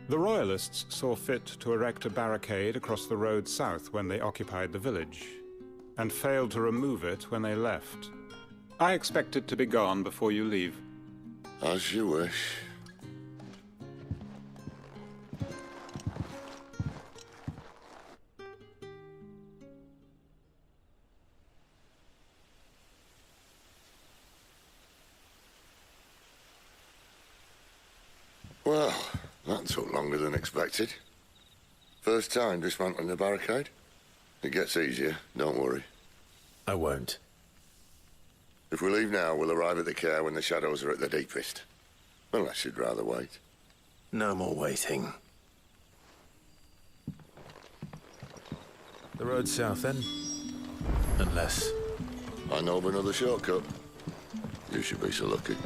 The Royalists saw fit to erect a barricade across the road south when they occupied the village, and failed to remove it when they left. I expect it to be gone before you leave. As you wish. Well, that took longer than expected. First time dismantling the barricade? It gets easier, don't worry. I won't. If we leave now, we'll arrive at the care when the shadows are at their deepest. Unless you'd rather wait. No more waiting. The road south, then? Unless... I know of another shortcut. You should be so lucky.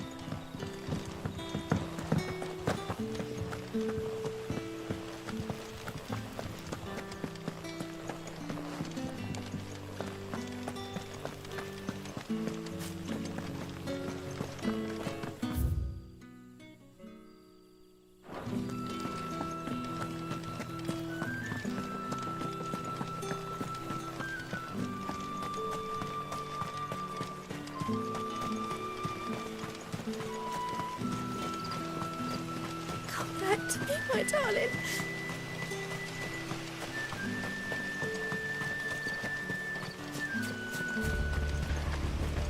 My darling.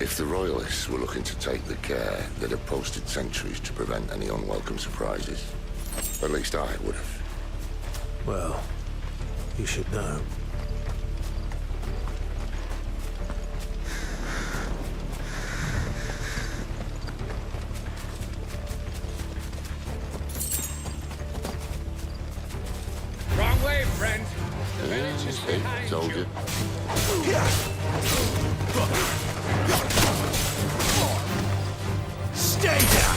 If the Royalists were looking to take the care, they'd have posted sentries to prevent any unwelcome surprises. At least I would have. Well, you should know. Wrong way, friend. The village is behind Told you. Stay down!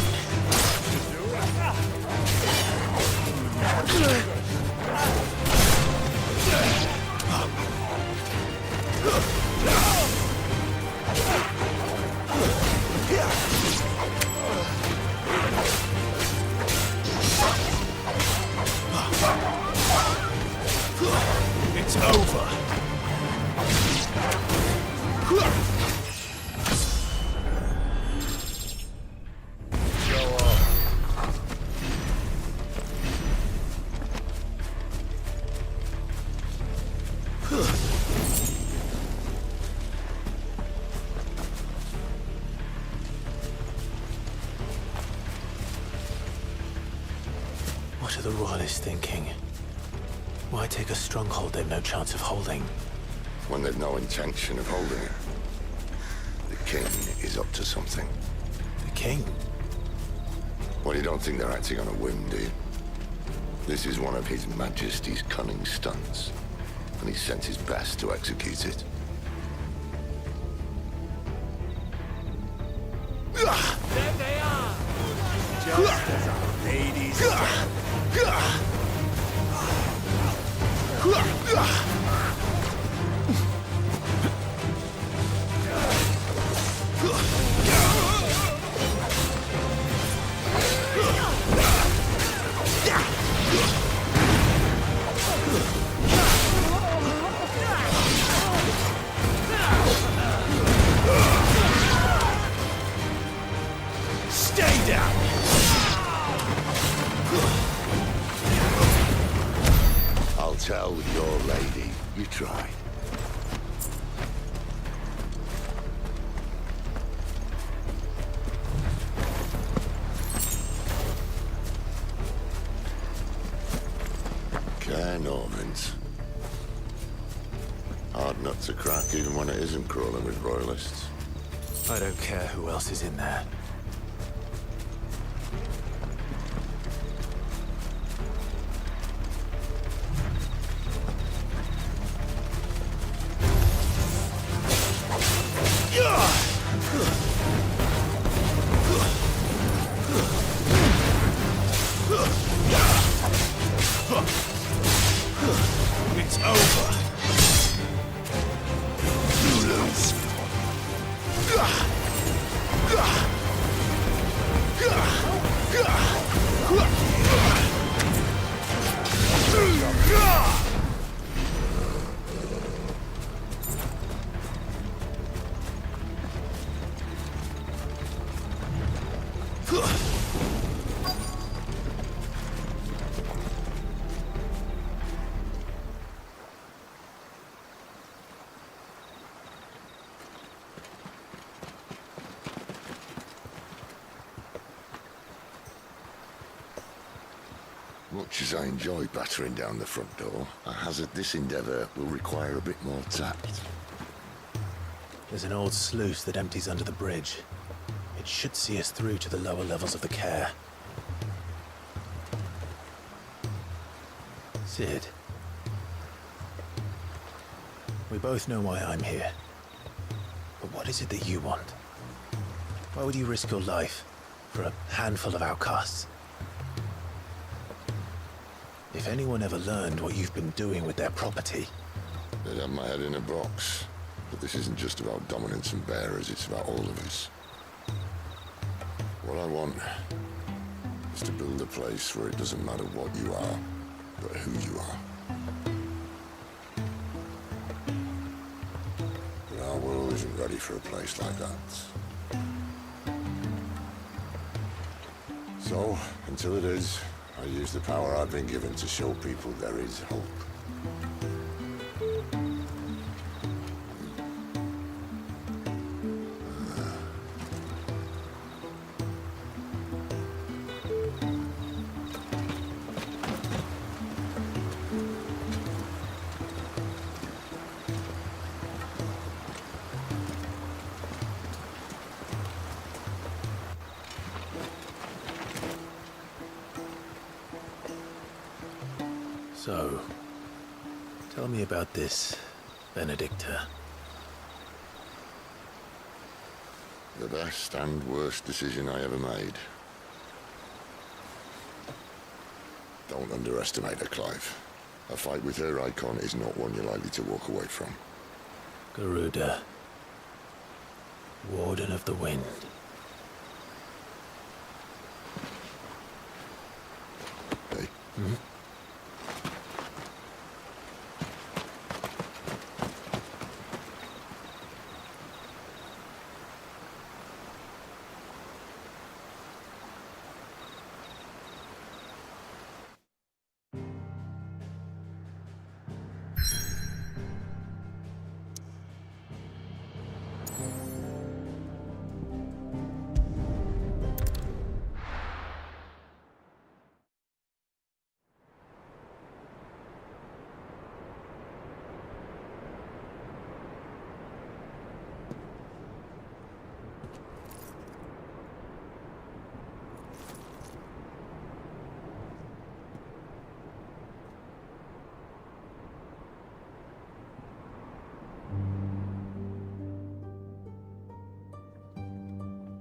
It's over. What are the Royalists thinking? Why take a stronghold they've no chance of holding? When they've no intention of holding it. The king is up to something. The king? Well, you don't think they're acting on a whim, do you? This is one of His Majesty's cunning stunts, and he's sent his best to execute it. There they are! Just as our ladies said. Stay down! I'll tell your lady you tried. Care Normans. Hard nut to crack even when it isn't crawling with Royalists. I don't care who else is in there. It's over. Zulus. Much as I enjoy battering down the front door, I hazard this endeavour will require a bit more tact. There's an old sluice that empties under the bridge. It should see us through to the lower levels of the care. Sid. We both know why I'm here. But what is it that you want? Why would you risk your life for a handful of outcasts? If anyone ever learned what you've been doing with their property... They'd have my head in a box. But this isn't just about dominance and bearers, it's about all of us. What I want is to build a place where it doesn't matter what you are, but who you are. But our world isn't ready for a place like that. So, until it is, I use the power I've been given to show people there is hope. So, tell me about this Benedicta. The best and worst decision I ever made. Don't underestimate her, Clive. A fight with her icon is not one you're likely to walk away from. Garuda. Warden of the Wind. Hey? Hmm?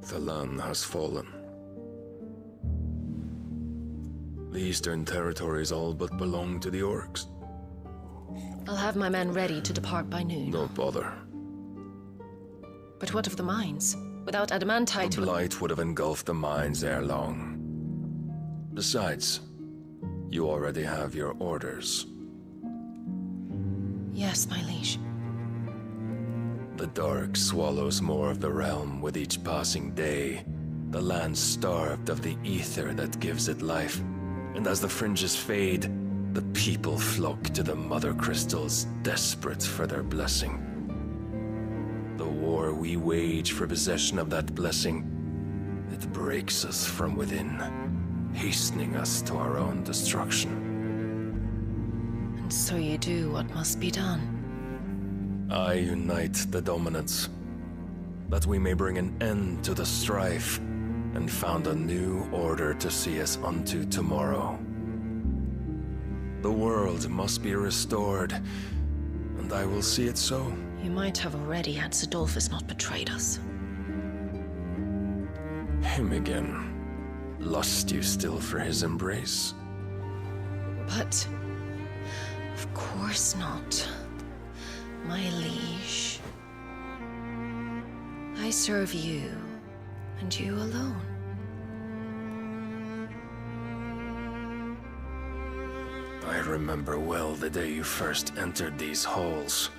The land has fallen. The Eastern territories all but belong to the orcs. I'll have my men ready to depart by noon. Don't bother. But what of the mines? Without adamantite... The blight would have engulfed the mines ere long. Besides, you already have your orders. Yes, my liege. The dark swallows more of the realm with each passing day. The land starved of the ether that gives it life. And as the fringes fade, the people flock to the mother crystals, desperate for their blessing. The war we wage for possession of that blessing, it breaks us from within, hastening us to our own destruction. And so you do what must be done. I unite the dominants, that we may bring an end to the strife, and found a new order to see us unto tomorrow. The world must be restored, and I will see it so. You might have already had Zidolphus not betrayed us. Him again. Lust you still for his embrace? But... of course not. My liege. I serve you, and you alone. I remember well the day you first entered these halls.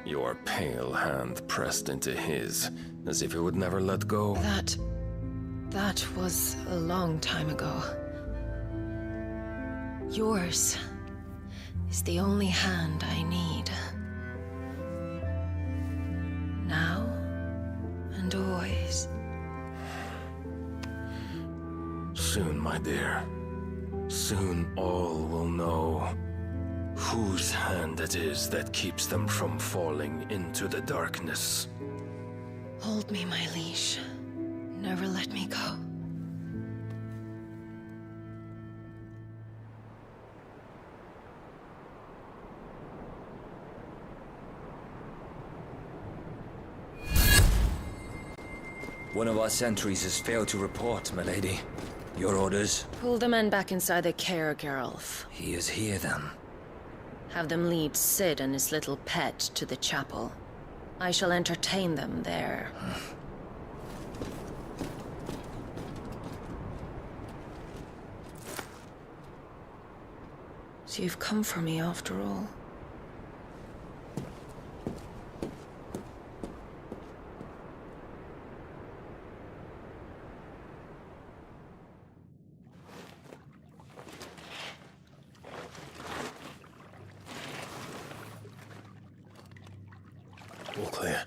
Your pale hand pressed into his, as if it would never let go. That was a long time ago. Yours is the only hand I need. Now and always. Soon, my dear. Soon all will know whose hand it is that keeps them from falling into the darkness. Hold me, my liege. Never let me go. One of our sentries has failed to report, my lady. Your orders? Pull the men back inside the care, Geralf. He is here, then. Have them lead Sid and his little pet to the chapel. I shall entertain them there. So you've come for me after all. All clear.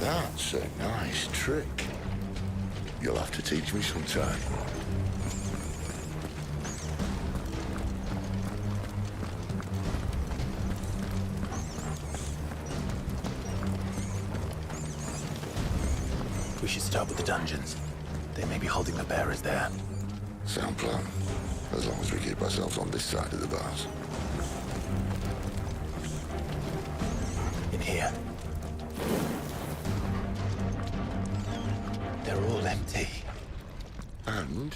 That's a nice trick. You'll have to teach me sometime. We should start with the dungeons. They may be holding the bearers there. Sound plan. As long as we keep ourselves on this side of the bars. In here. They're all empty. And?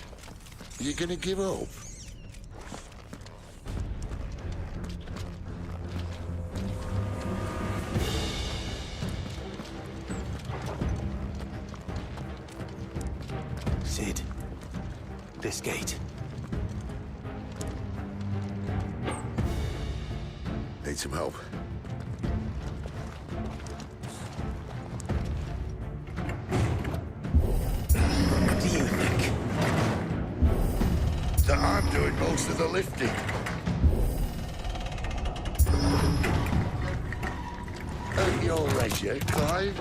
You're gonna give up? Sid. This gate. Need some help? What do you think? That I'm doing most of the lifting. At your leisure, Clive.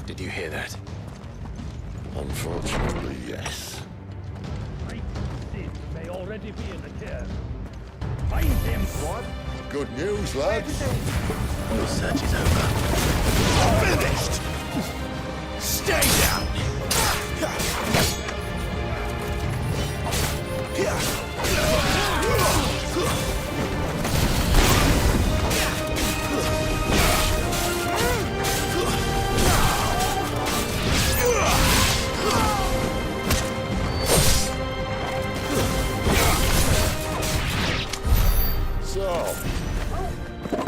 Did you hear that? Unfortunately, yes. Sid may already be in the chair. Find him! What? Good news, lads. The search is over. Finished! Stay down! So,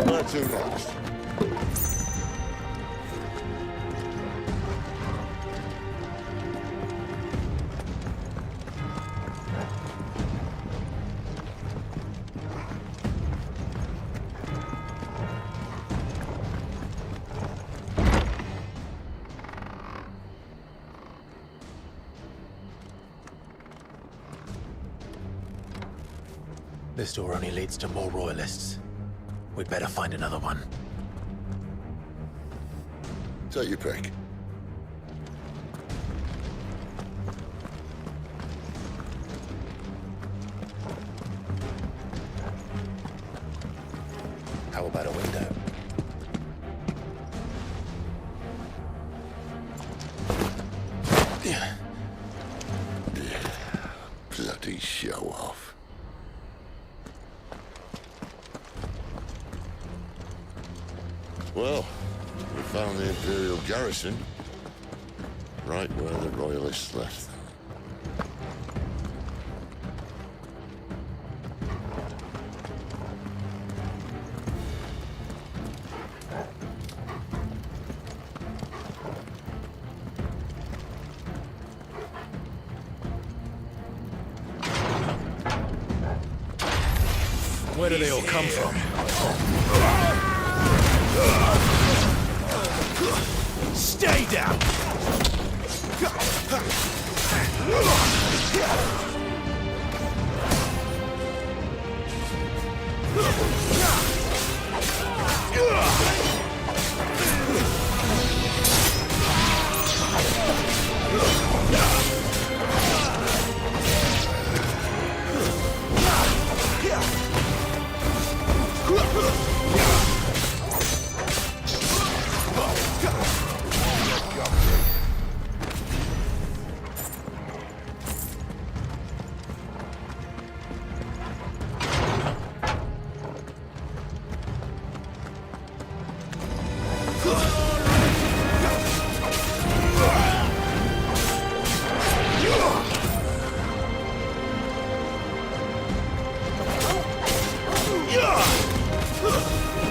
where to next? This door only leads to more royalists. We'd better find another one. Take your pick. How about a window? Bloody show off. Well, we found the Imperial garrison, right where the Royalists left them. Where do they all come from? Stay down!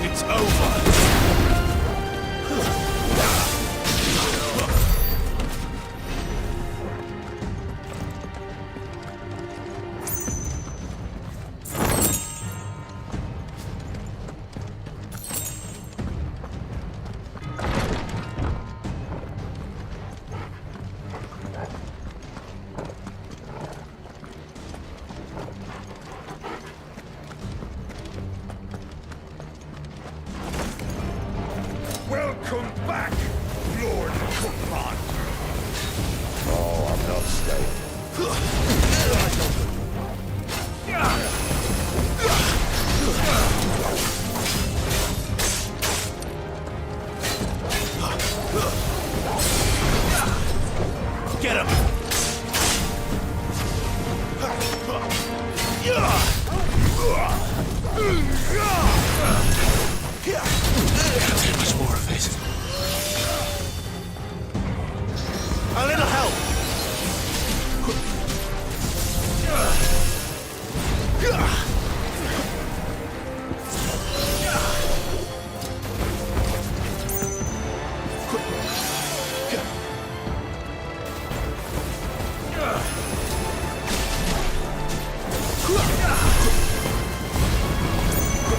It's over! Come back, Lord Cookman! Oh, I'm not staying. Get him! Can't take much more of it. A little help!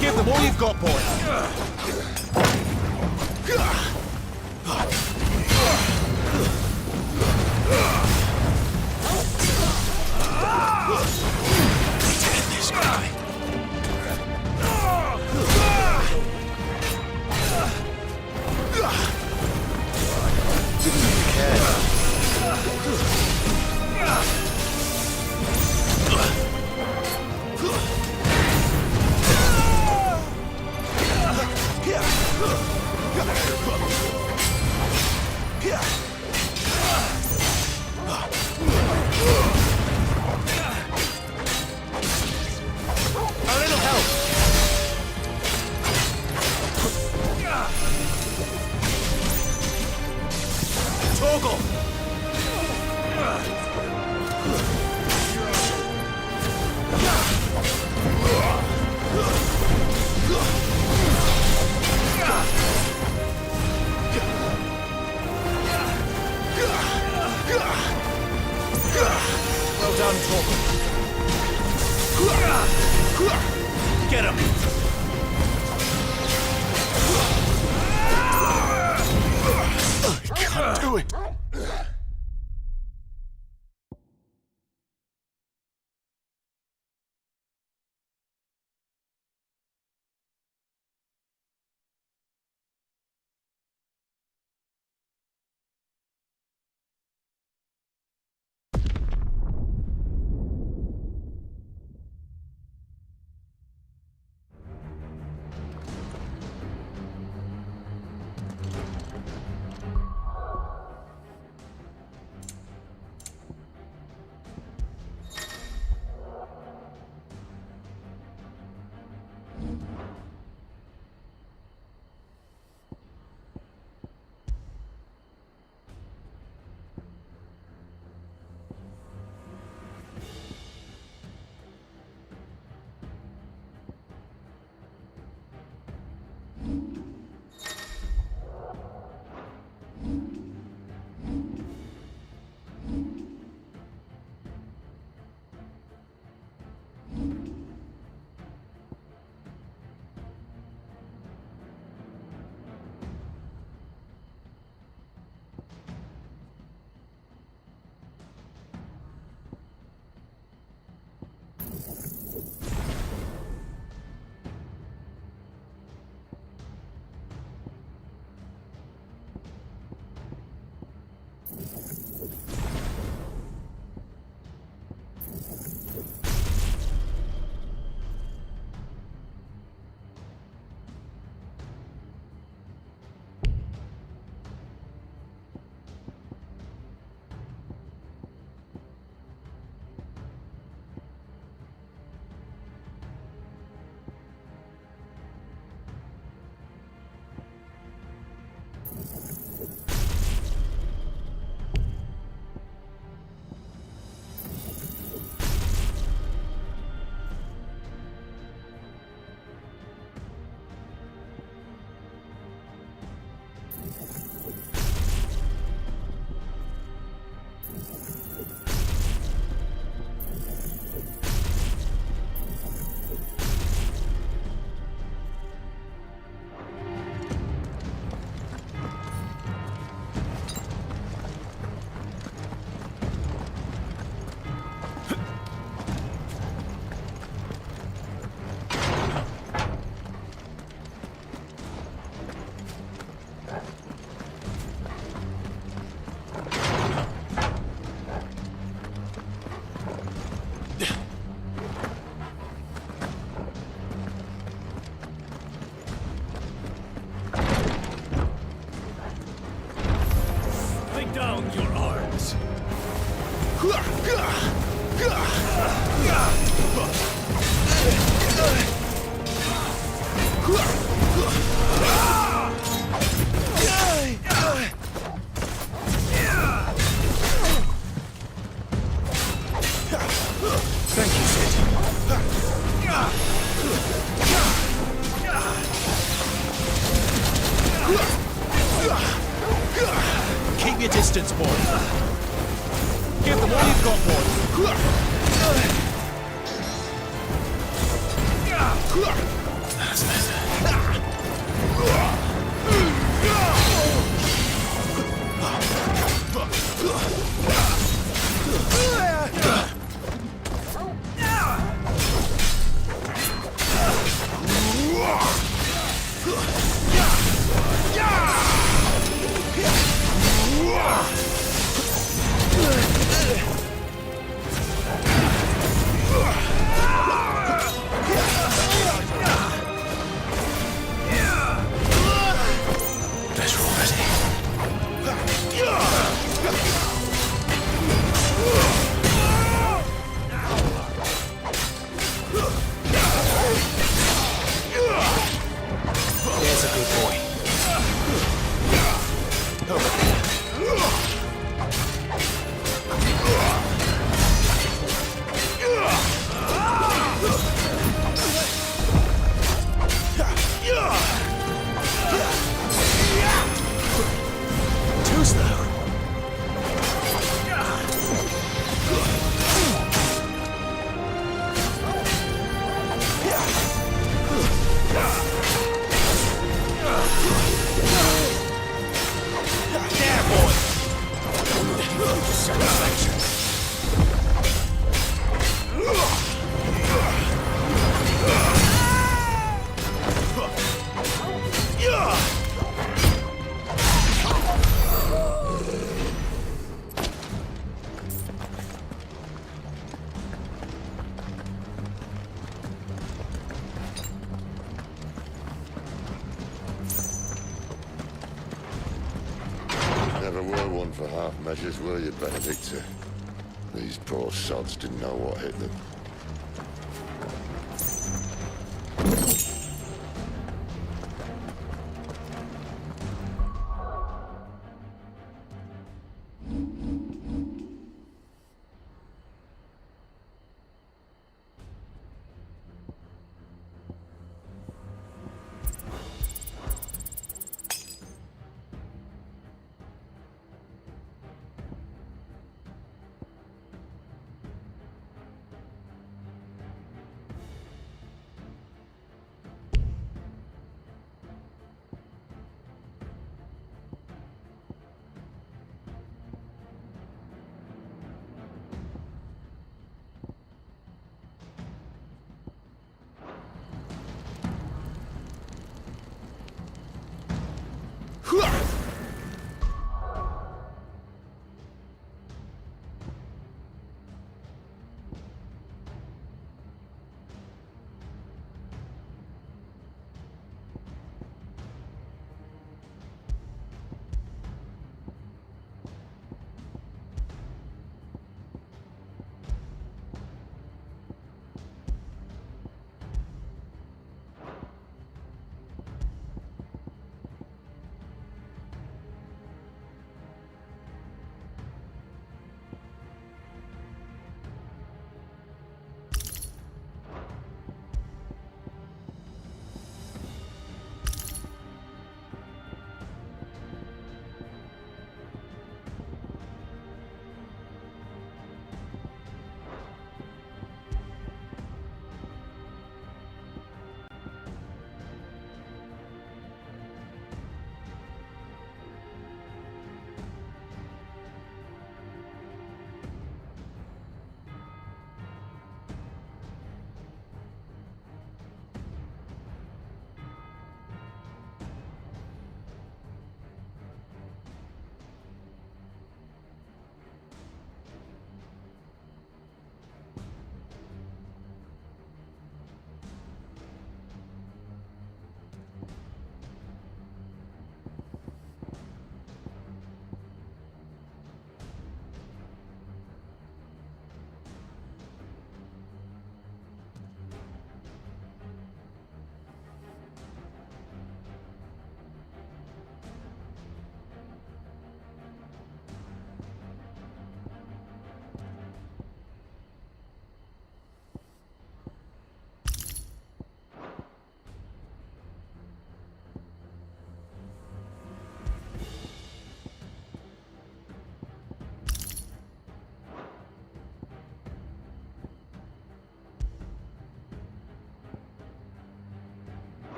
Give them all you've got, boy. Damn this guy. A little help. Toggle. Well done, Toggle. Get him! I can't do it! Thank you, Sid. Keep your distance, boy. Give them all you've got, There's a good boy. Over there. Too slow. There, boy. Satisfaction. Never were one for half measures, were you, Benedicta? These poor sods didn't know what hit them.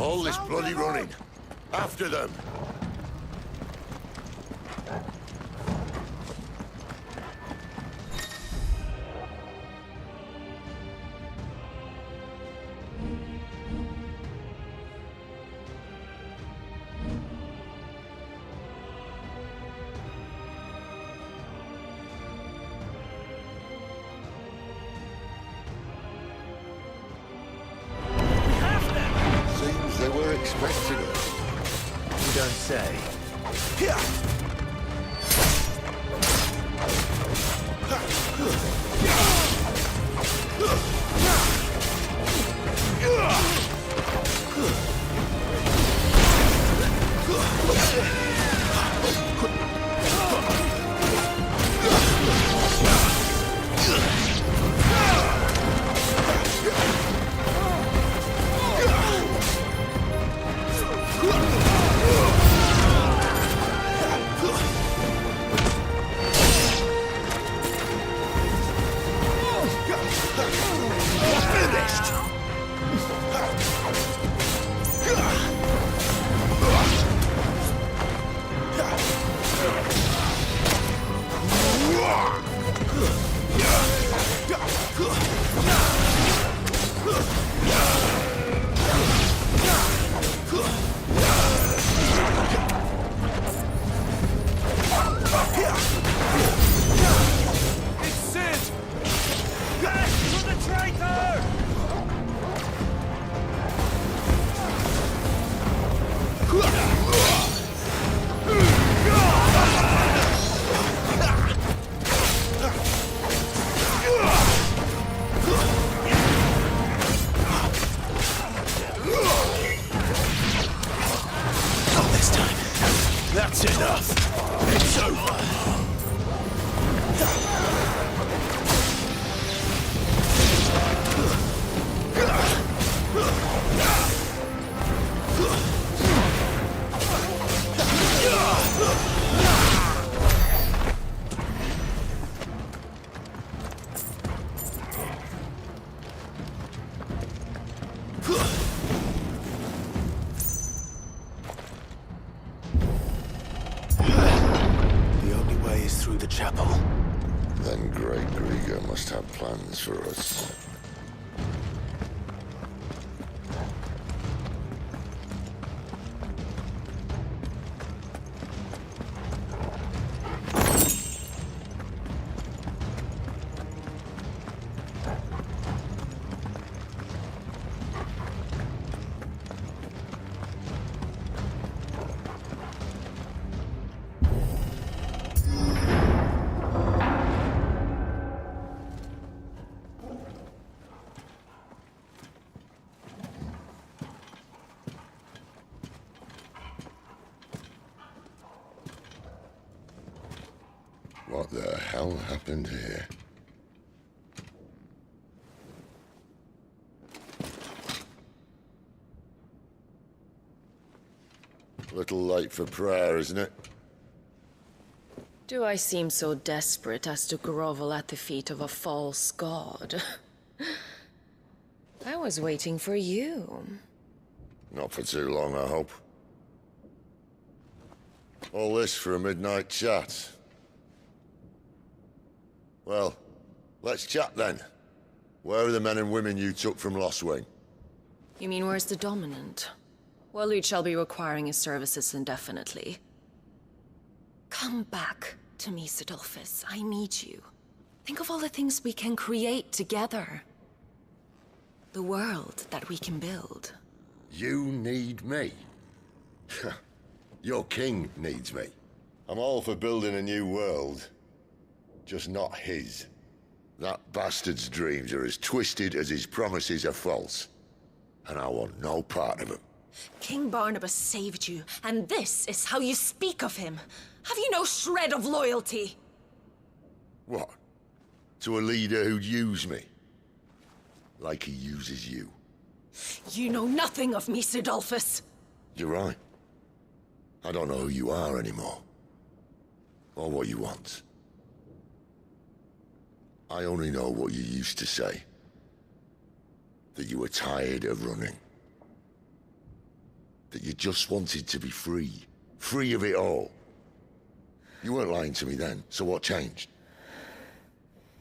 All this bloody running. After them. Seems they were expecting us. You don't say. Not this time. That's enough. It's over. The only way is through the chapel. Then Great Grieger must have plans for us. What the hell happened here? Little late for prayer, isn't it? Do I seem so desperate as to grovel at the feet of a false god? I was waiting for you. Not for too long, I hope. All this for a midnight chat. Well, let's chat then. Where are the men and women you took from Lostwing? You mean where's the dominant? Waleed shall be requiring his services indefinitely. Come back to me, Sidolphus. I need you. Think of all the things we can create together. The world that we can build. You need me? Your king needs me. I'm all for building a new world. Just not his. That bastard's dreams are as twisted as his promises are false. And I want no part of them. King Barnabas saved you, and this is how you speak of him. Have you no shred of loyalty? What? To a leader who'd use me? Like he uses you. You know nothing of me, Sidolphus. You're right. I don't know who you are anymore. Or what you want. I only know what you used to say. That you were tired of running. That you just wanted to be free. Free of it all. You weren't lying to me then, so what changed?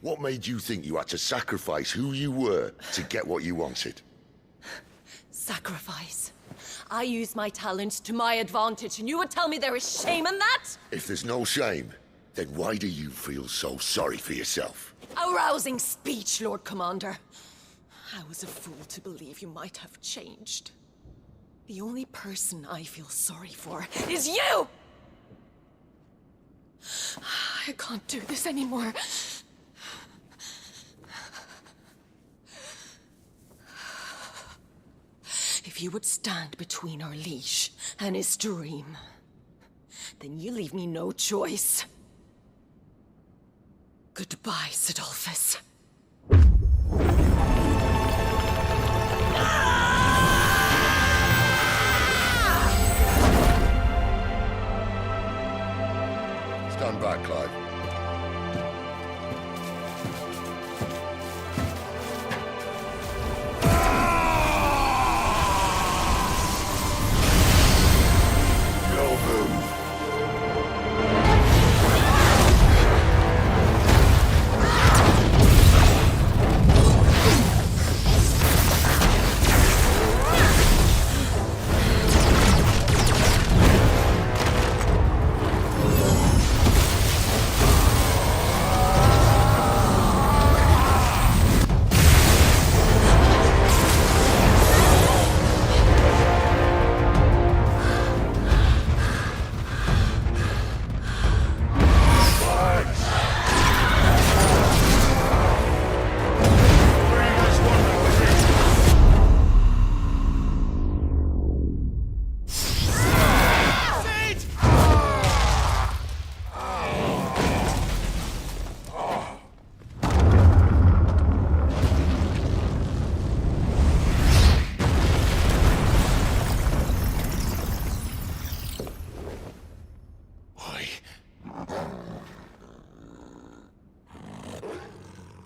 What made you think you had to sacrifice who you were to get what you wanted? Sacrifice. I use my talents to my advantage, and you would tell me there is shame in that? If there's no shame, then why do you feel so sorry for yourself? A rousing speech, Lord Commander. I was a fool to believe you might have changed. The only person I feel sorry for is you! I can't do this anymore. If you would stand between our liege and his dream, then you leave me no choice. Goodbye, Sidolphus. Stand back, Clive.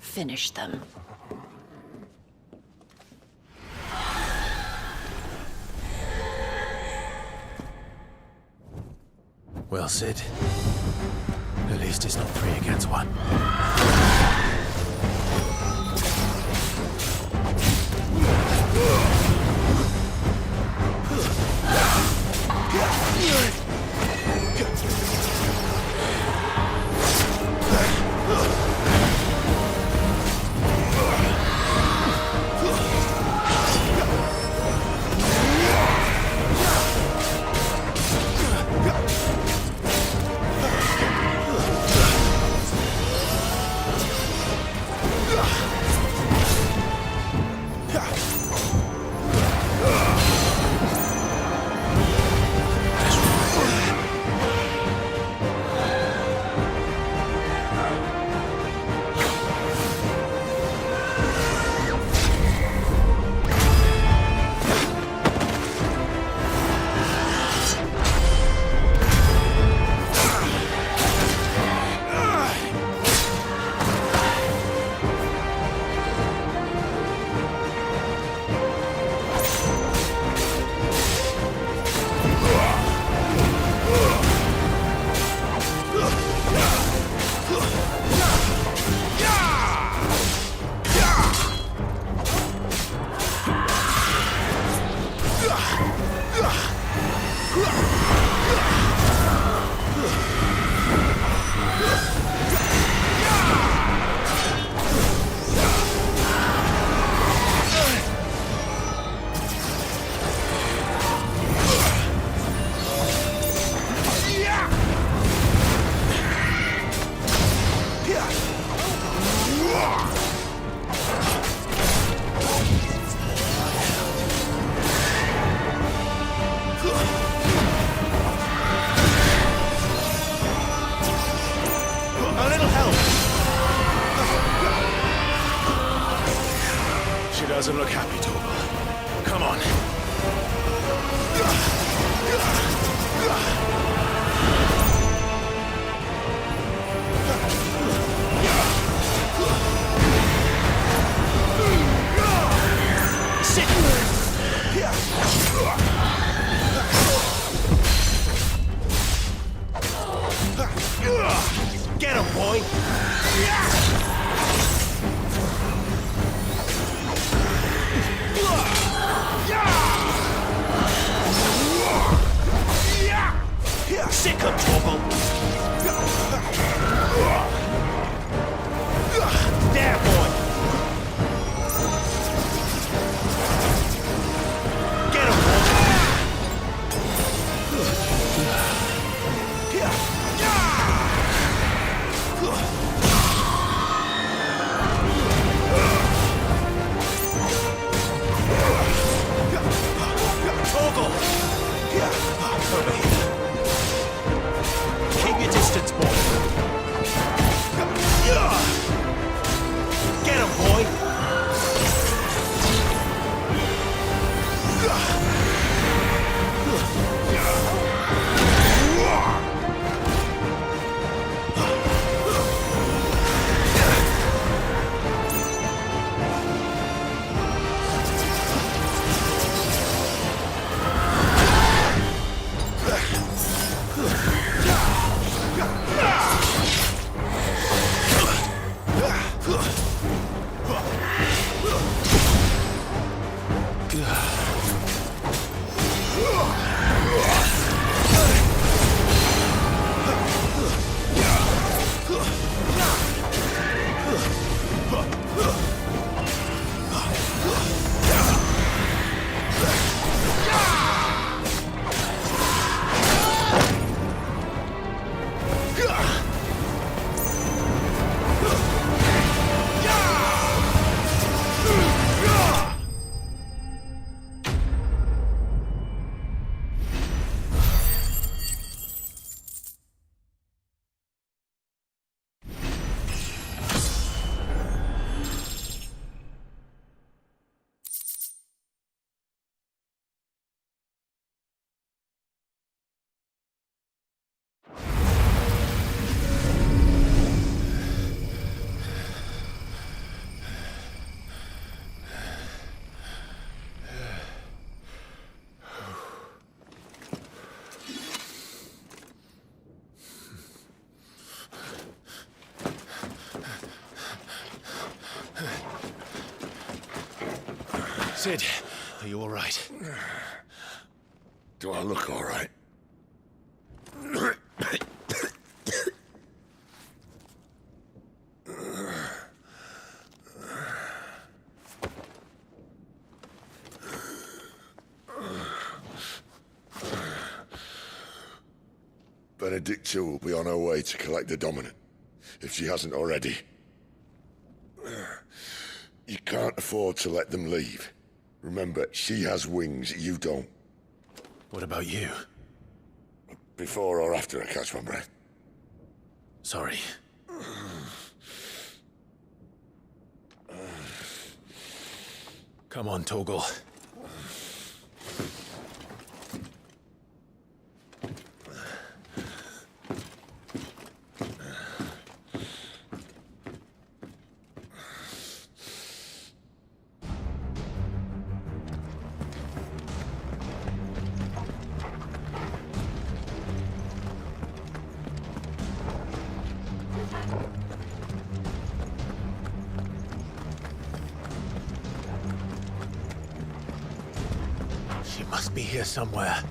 Finish them. Well, Sid. At least it's not 3 against 1. Doesn't look happy, Torgal. Come on. Sit. Sid, are you all right? Do I look all right? Benedicta will be on her way to collect the Dominant, if she hasn't already. You can't afford to let them leave. Remember, she has wings, you don't. What about you? Before or after I catch my breath? Sorry. Come on, Torgal. She must be here somewhere.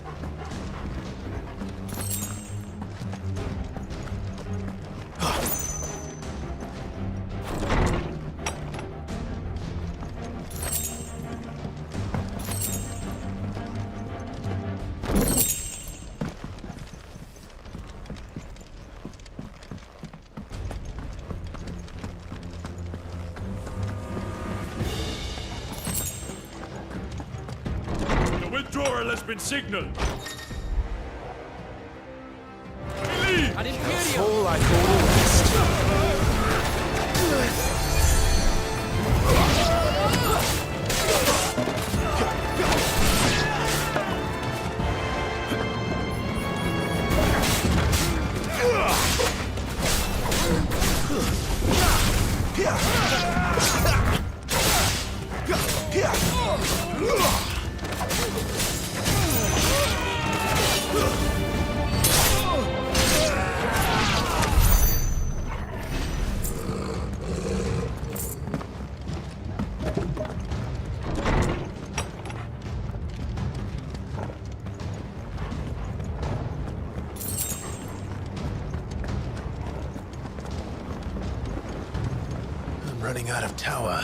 The withdrawal has been signaled. An Imperial! All like all the rest. I'm running out of tower.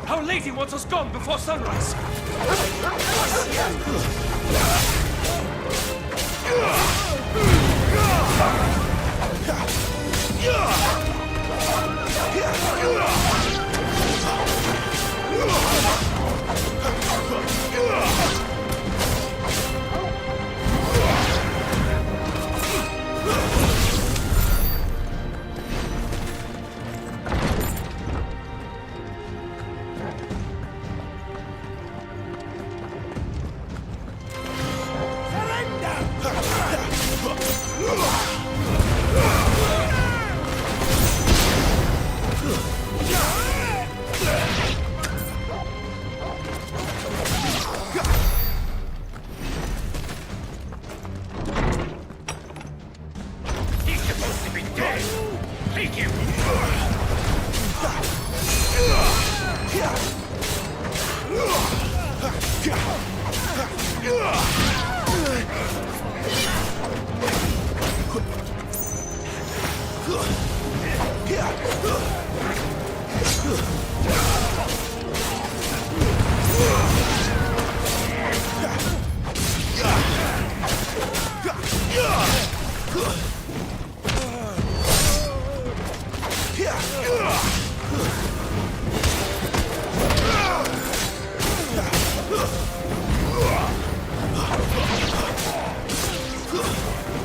Our Lady wants us gone before sunrise. He's supposed to be dead. Take him.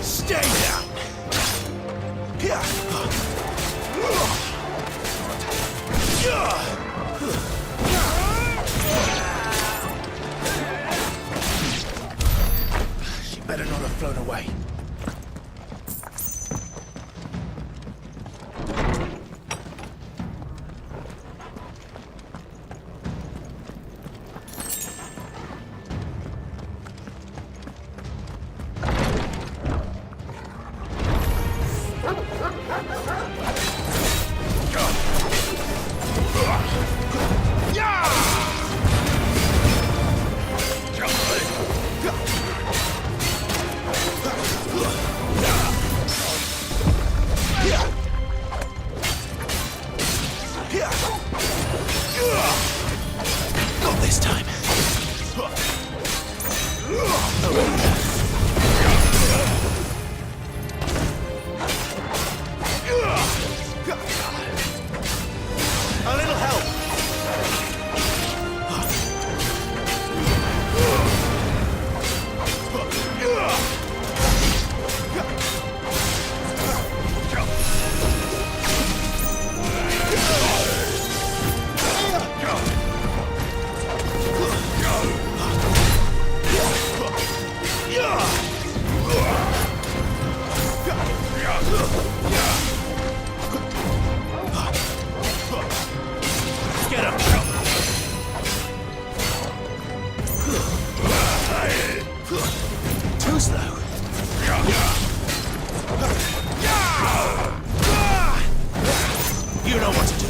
Stay down! She better not have flown away. Too slow. You know what to do.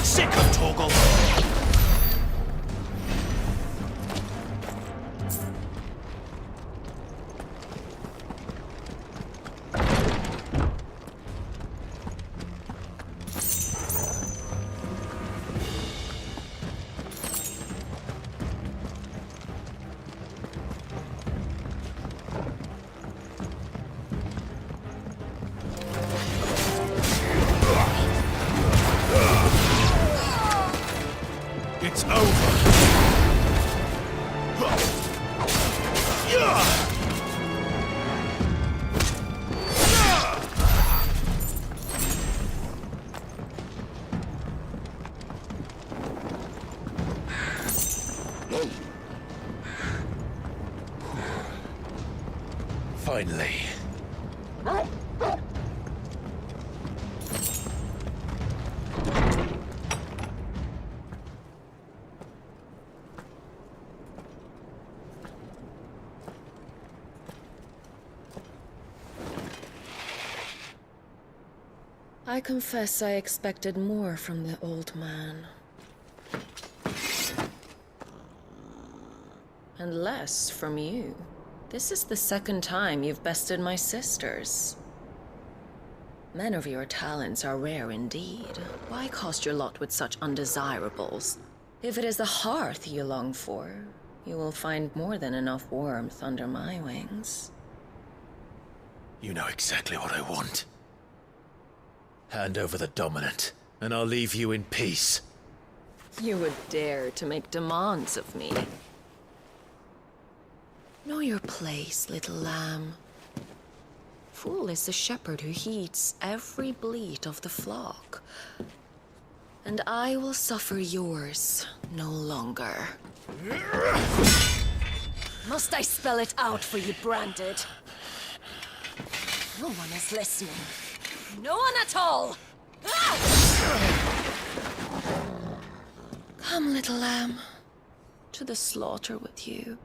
Sick of Torgal. It's over. Finally. I confess I expected more from the old man. And less from you. This is the second time you've bested my sisters. Men of your talents are rare indeed. Why cast your lot with such undesirables? If it is the hearth you long for, you will find more than enough warmth under my wings. You know exactly what I want. Hand over the dominant, and I'll leave you in peace. You would dare to make demands of me. Know your place, little lamb. Fool is the shepherd who heeds every bleat of the flock. And I will suffer yours no longer. Must I spell it out for you, Branded? No one is listening. No one at all! Come, little lamb, to the slaughter with you.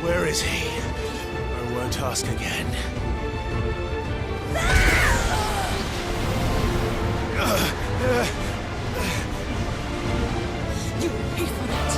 Where is he? I won't ask again. You pay for that!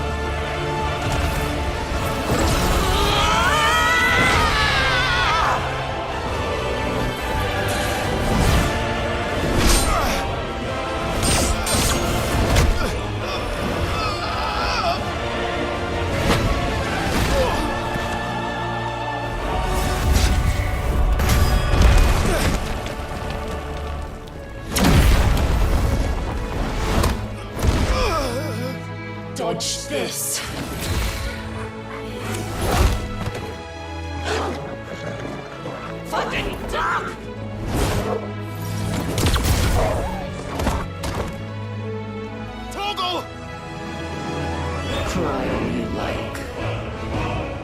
like.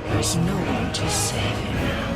There's no one to save him now.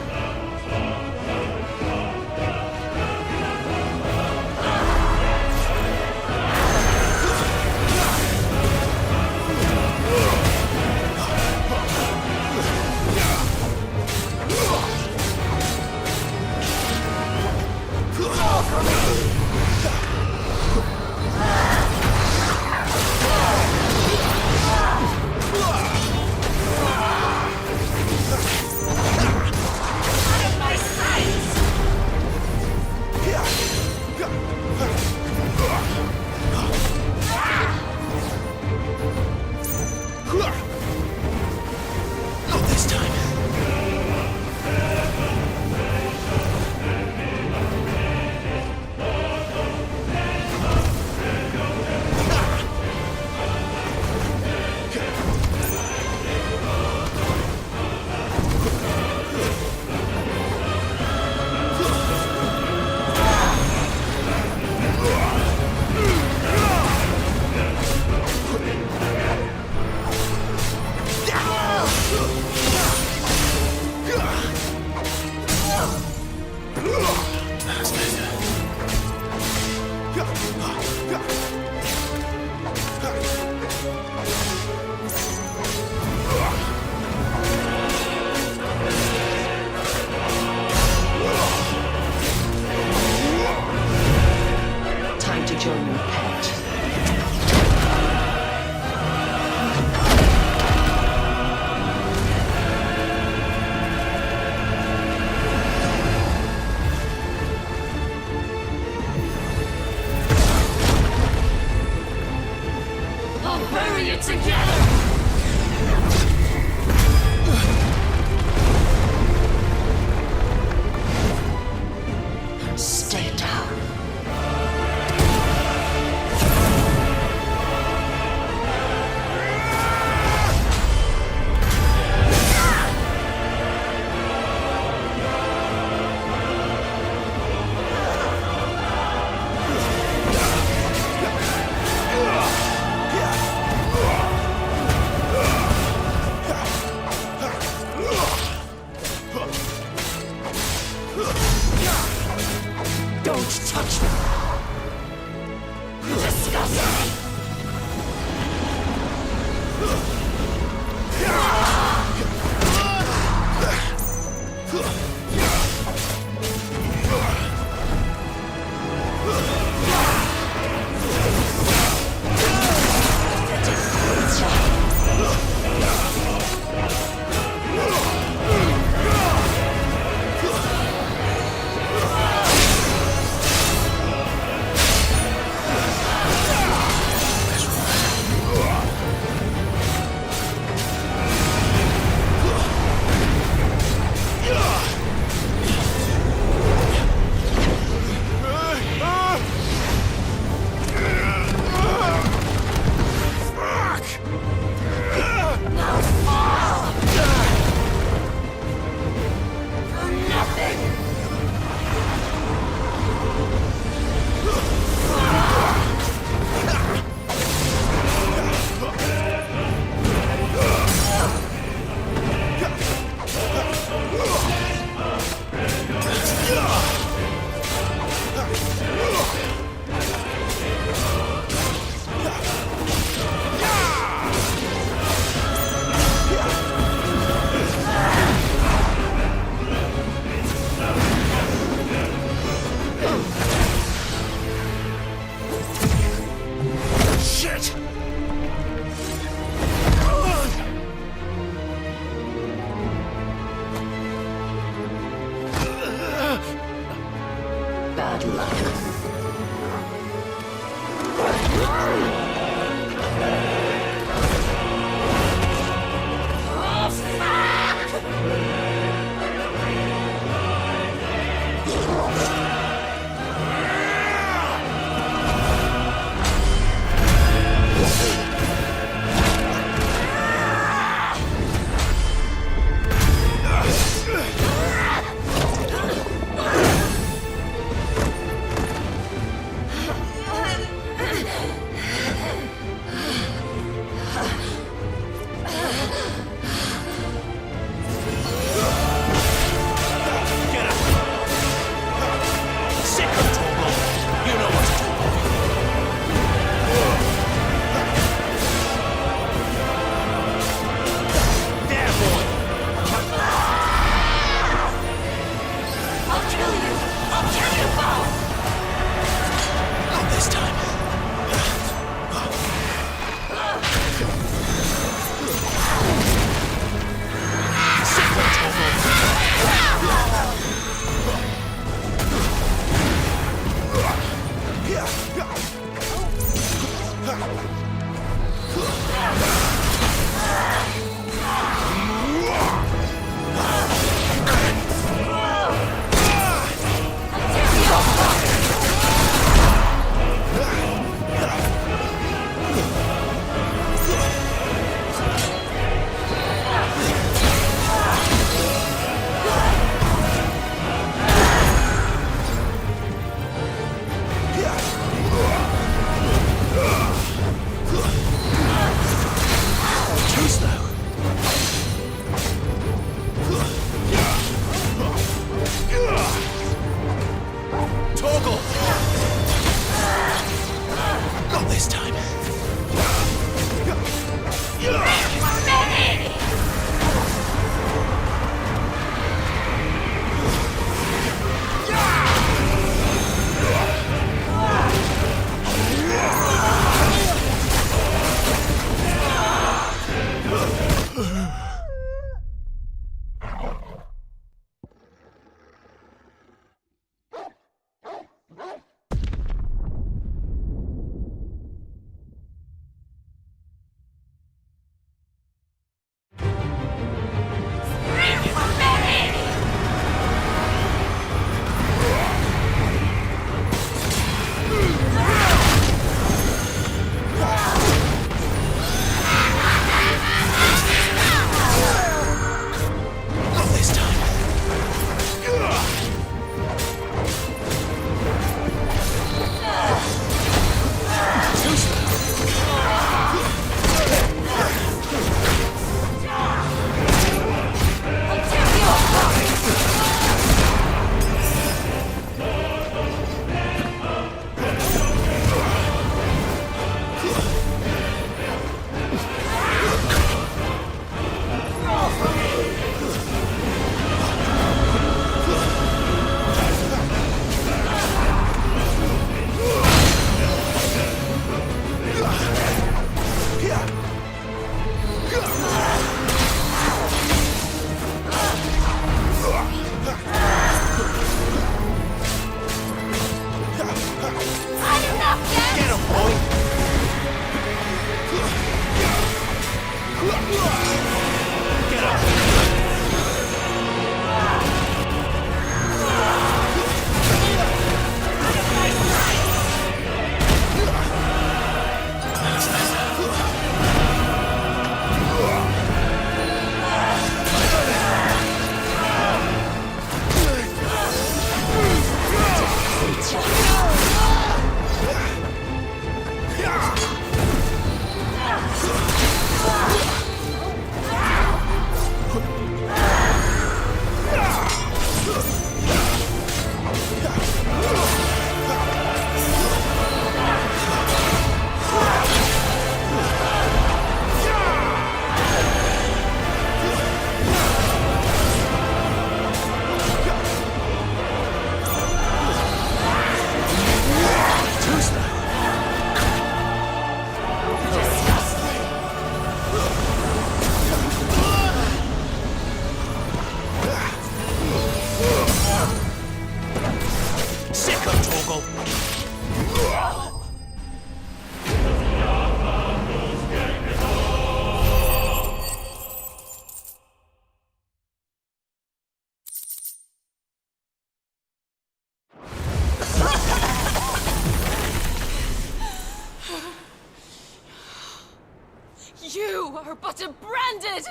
but a branded!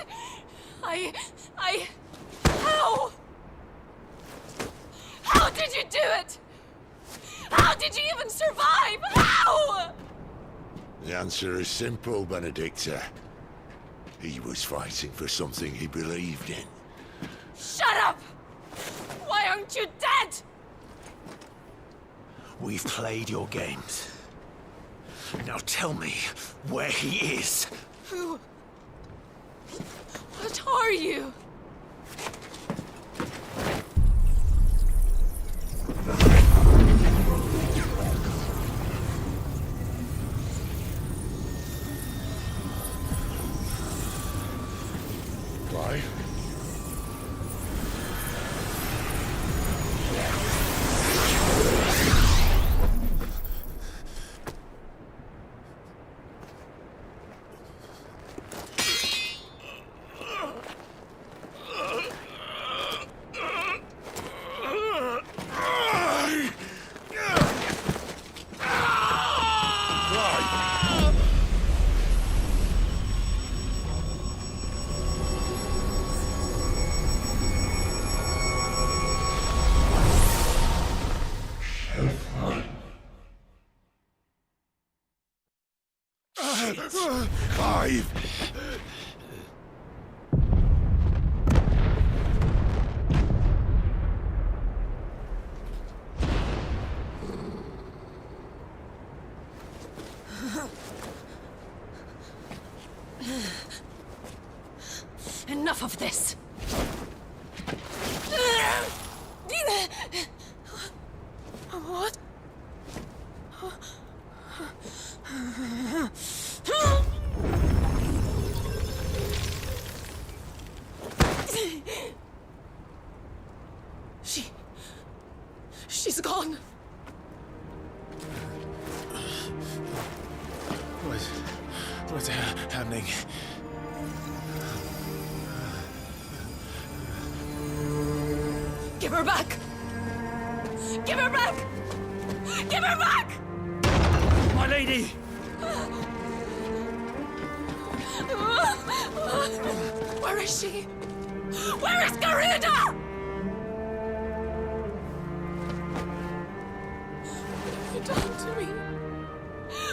How? How did you do it? How did you even survive? How? The answer is simple, Benedicta. He was fighting for something he believed in. Shut up! Why aren't you dead? We've played your games. Now tell me where he is. Who? What are you? Clive? Clive! Enough of this! What? She's gone. What's happening? Give her back! Give her back! Give her back! My lady! Where is she? Where is Garuda? What have you done to me?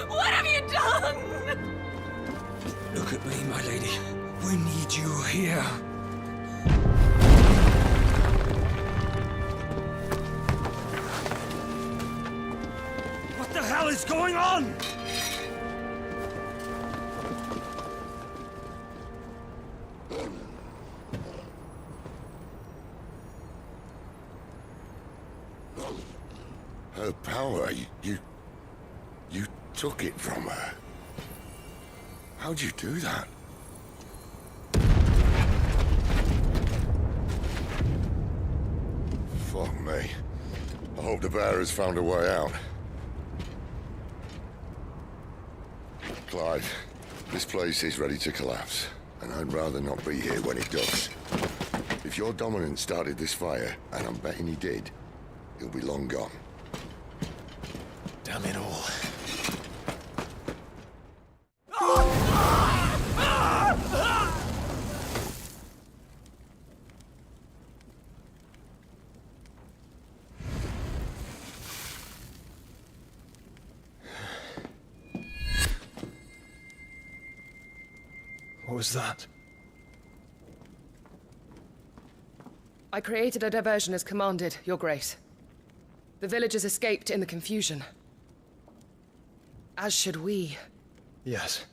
What have you done? Look at me, my lady. We need you here. What the hell is going on? Her power, you took it from her. How'd you do that? Fuck me. I hope the bearer's found a way out. Clive, this place is ready to collapse, and I'd rather not be here when it does. If your dominant started this fire, and I'm betting he did, he'll be long gone. Damn it all. What was that? I created a diversion as commanded, Your Grace. The villagers escaped in the confusion. As should we. Yes.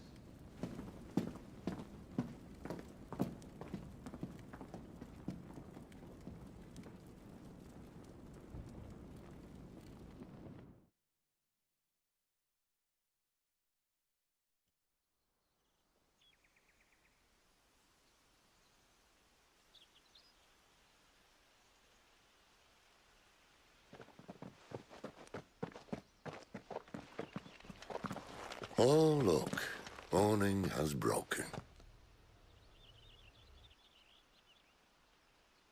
Oh, look. Morning has broken.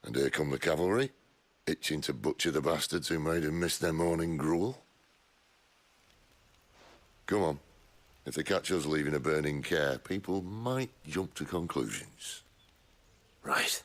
And here come the cavalry, itching to butcher the bastards who made them miss their morning gruel. Come on. If they catch us leaving a burning care, people might jump to conclusions. Right.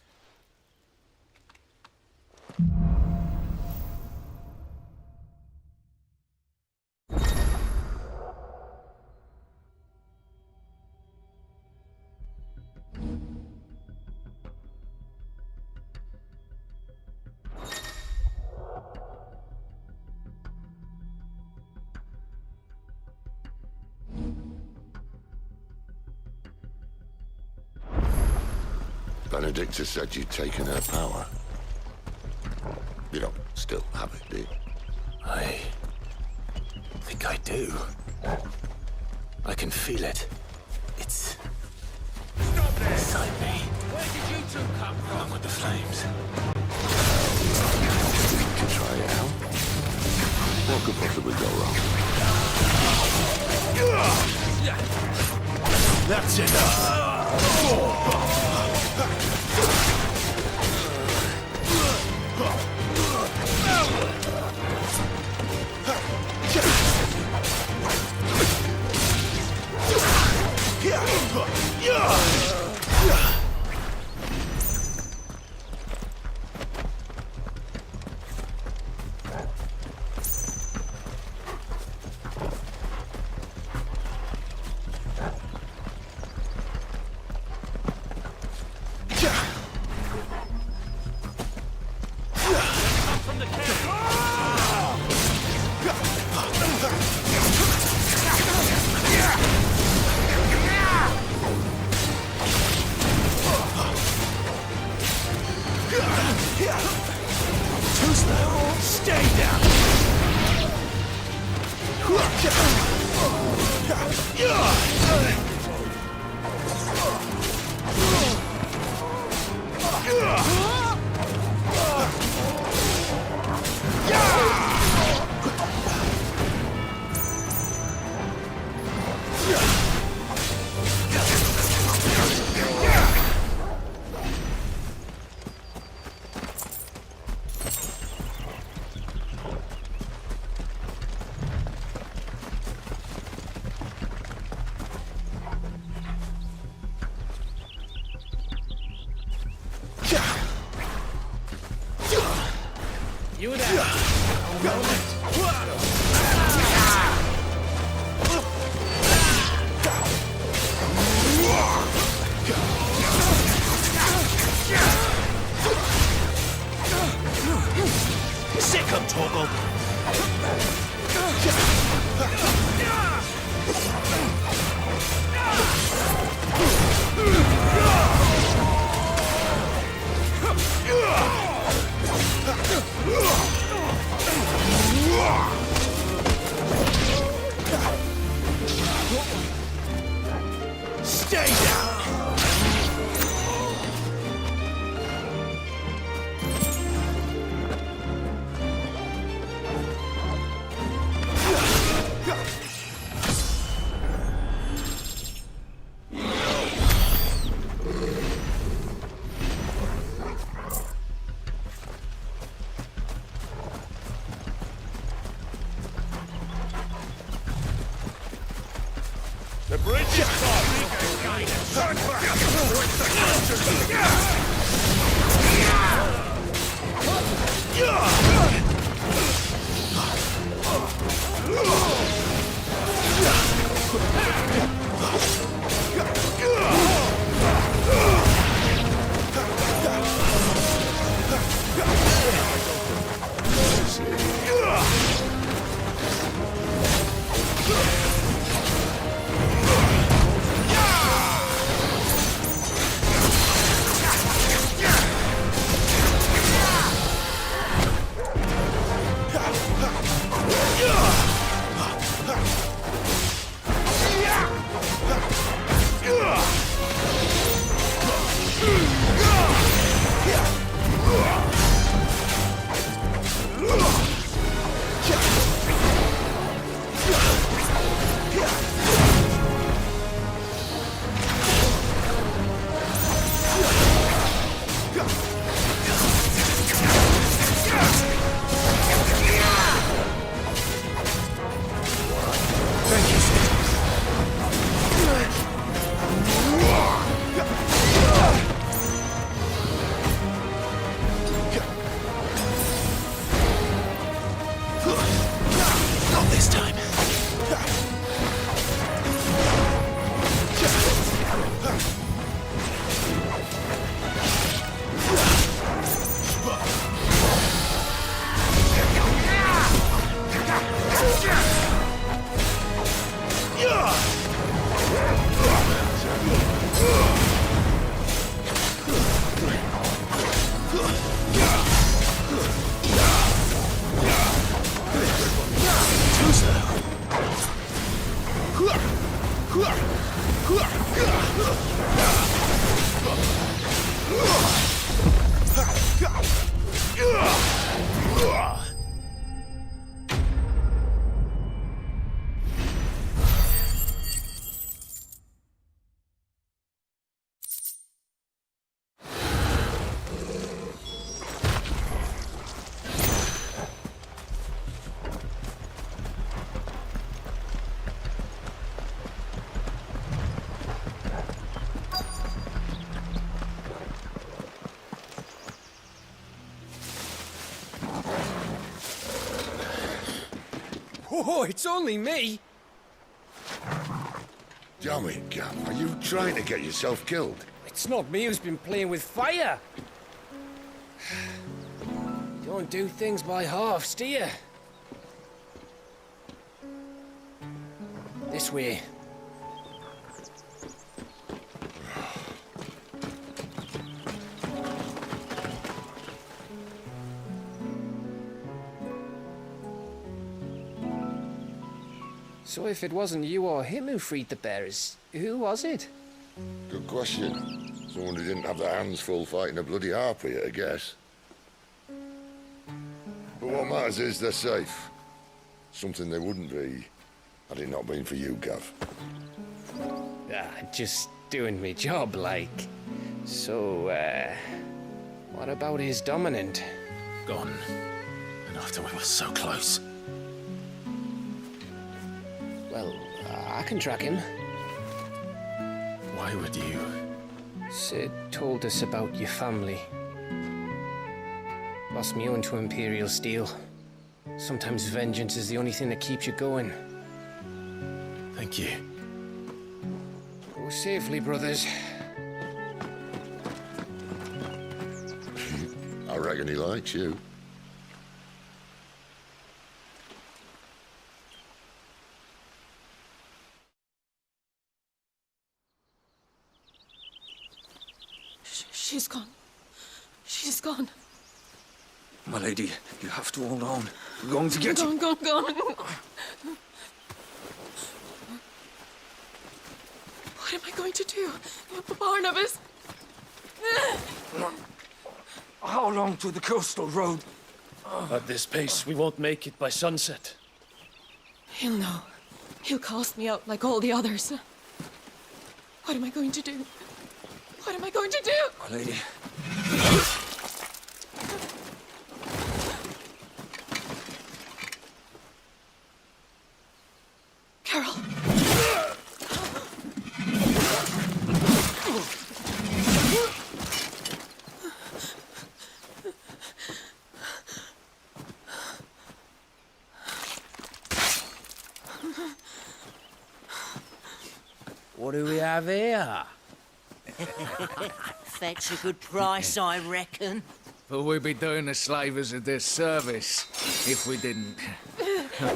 Benedicta said you'd taken her power. You don't still have it, do you? I think I do. I can feel it. It's inside me. Where did you two come from? Along with the flames. To try it out? What could possibly go wrong? That's enough. You there. Sick 'em, Torgal. Stay down! The bridge is gone. Turn back. Oh, it's only me! Damn it, Gav. Are you trying to get yourself killed? It's not me who's been playing with fire! You don't do things by halves, do you? This way. So if it wasn't you or him who freed the bearers, who was it? Good question. Someone who didn't have their hands full fighting a bloody harpy, I guess. But what matters is they're safe. Something they wouldn't be had it not been for you, Gav. Just doing me job, like. So, what about his dominant? Gone. And after we were so close. Well, I can track him. Why would you? Sid told us about your family. Lost me own to Imperial Steel. Sometimes vengeance is the only thing that keeps you going. Thank you. Go safely, brothers. I reckon he likes you. She's gone. She's gone. My lady, you have to hold on. We're going to get you. Gone. What am I going to do? Barnabas? How long to the coastal road? At this pace, we won't make it by sunset. He'll know. He'll cast me out like all the others. What am I going to do? What am I going to do? My lady. Carol. What do we have here? Fetch a good price, I reckon. But we'd be doing the slavers a disservice if we didn't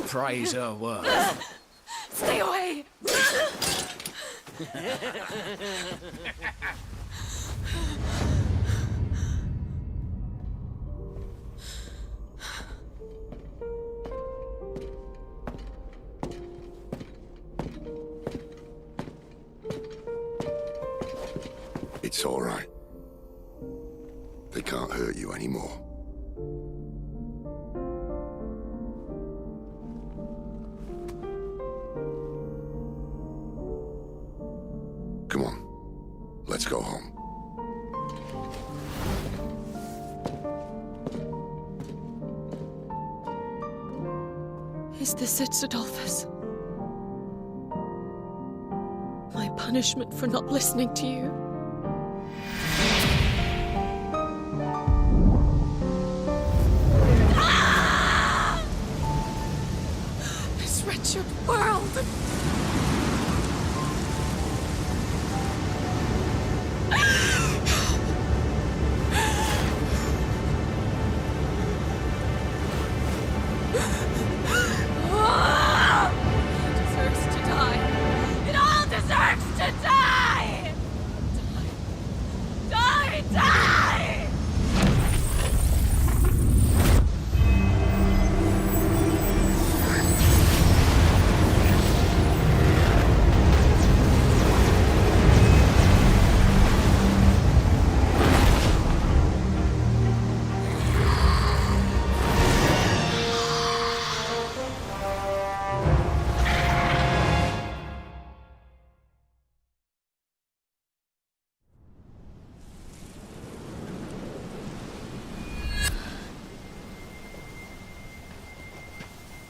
praise her worth. Stay away! It's all right. They can't hurt you anymore. Come on. Let's go home. Is this it, Adolphus? My punishment for not listening to you? This wretched world! Deserves to die. It all deserves to die! Die! Die!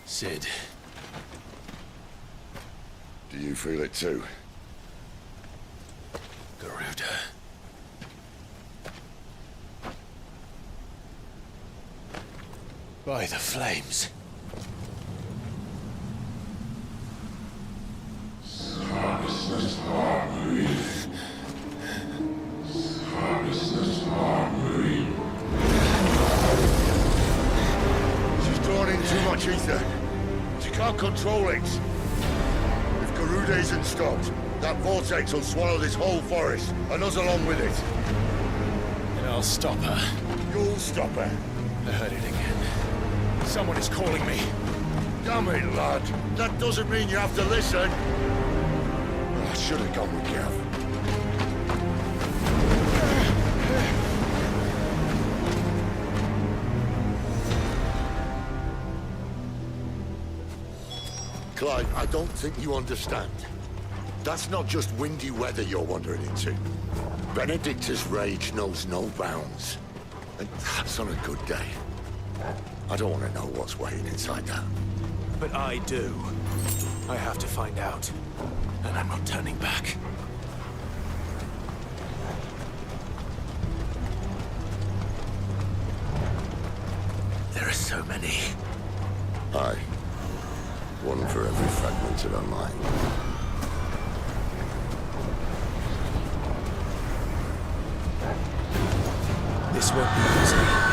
Sid. Do you feel it too? Garuda. By the flames. ether. You can't control it. If Garuda isn't stopped, that vortex will swallow this whole forest, and us along with it. And I'll stop her. You'll stop her. I heard it again. Someone is calling me. Damn it, lad. That doesn't mean you have to listen. I should have gone with Gav. Clive, I don't think you understand. That's not just windy weather you're wandering into. Benedicta's rage knows no bounds. And that's on a good day. I don't want to know what's waiting inside that. But I do. I have to find out. And I'm not turning back. There are so many. Aye. One for every fragment of our mind. This won't be easy.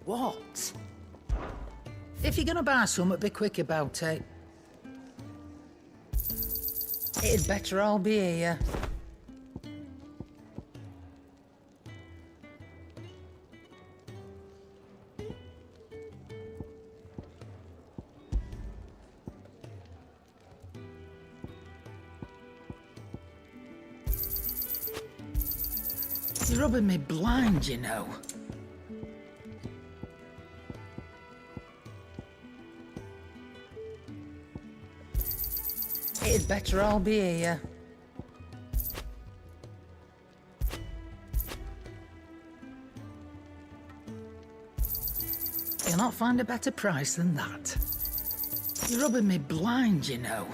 what? If you're gonna buy something, be quick about it. It'd better all be here. You're rubbing me blind, you know. It'd better all be here. You'll not find a better price than that. You're rubbing me blind, you know.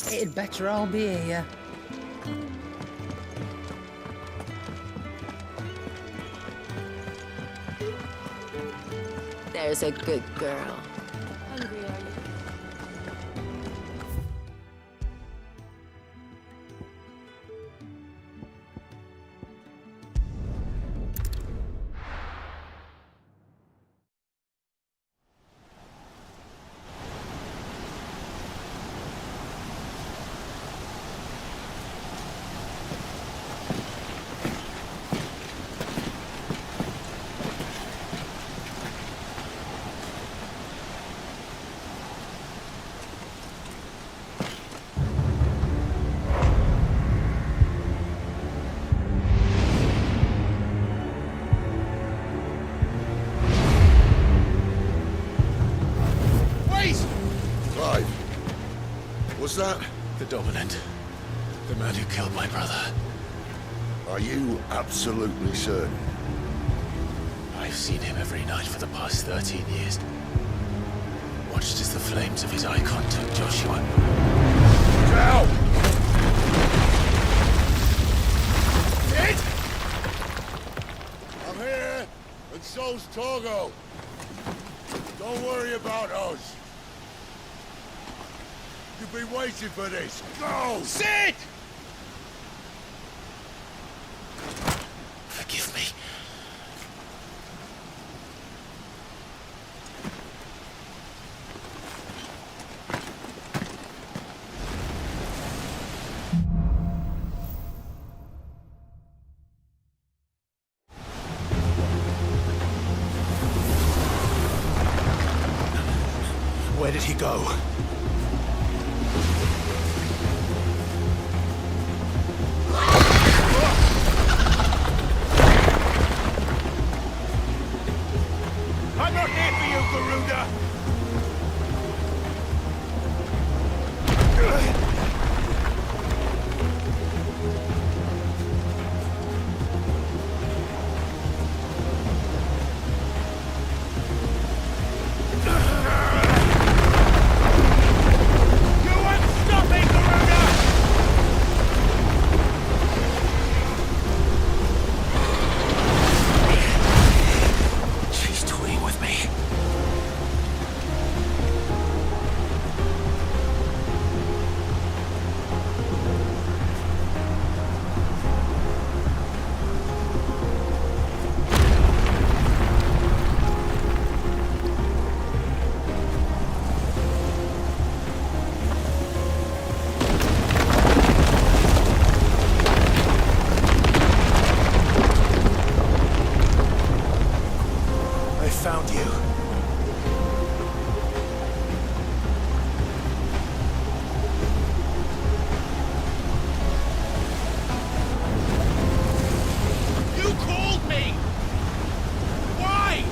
It'd better all be here. There's a good girl. Hungry, are you? Was that? The Dominant. The man who killed my brother. Are you absolutely certain? I've seen him every night for the past 13 years. Watched as the flames of his icon took Joshua. Down! Sid! I'm here, and so's Togo. Don't worry about us. You've been waiting for this. Go! Sid! Forgive me. Where did he go? I'm not here for you, Garuda! You won't stop me, Garuda! She's toying with me. I found you. You called me! Why?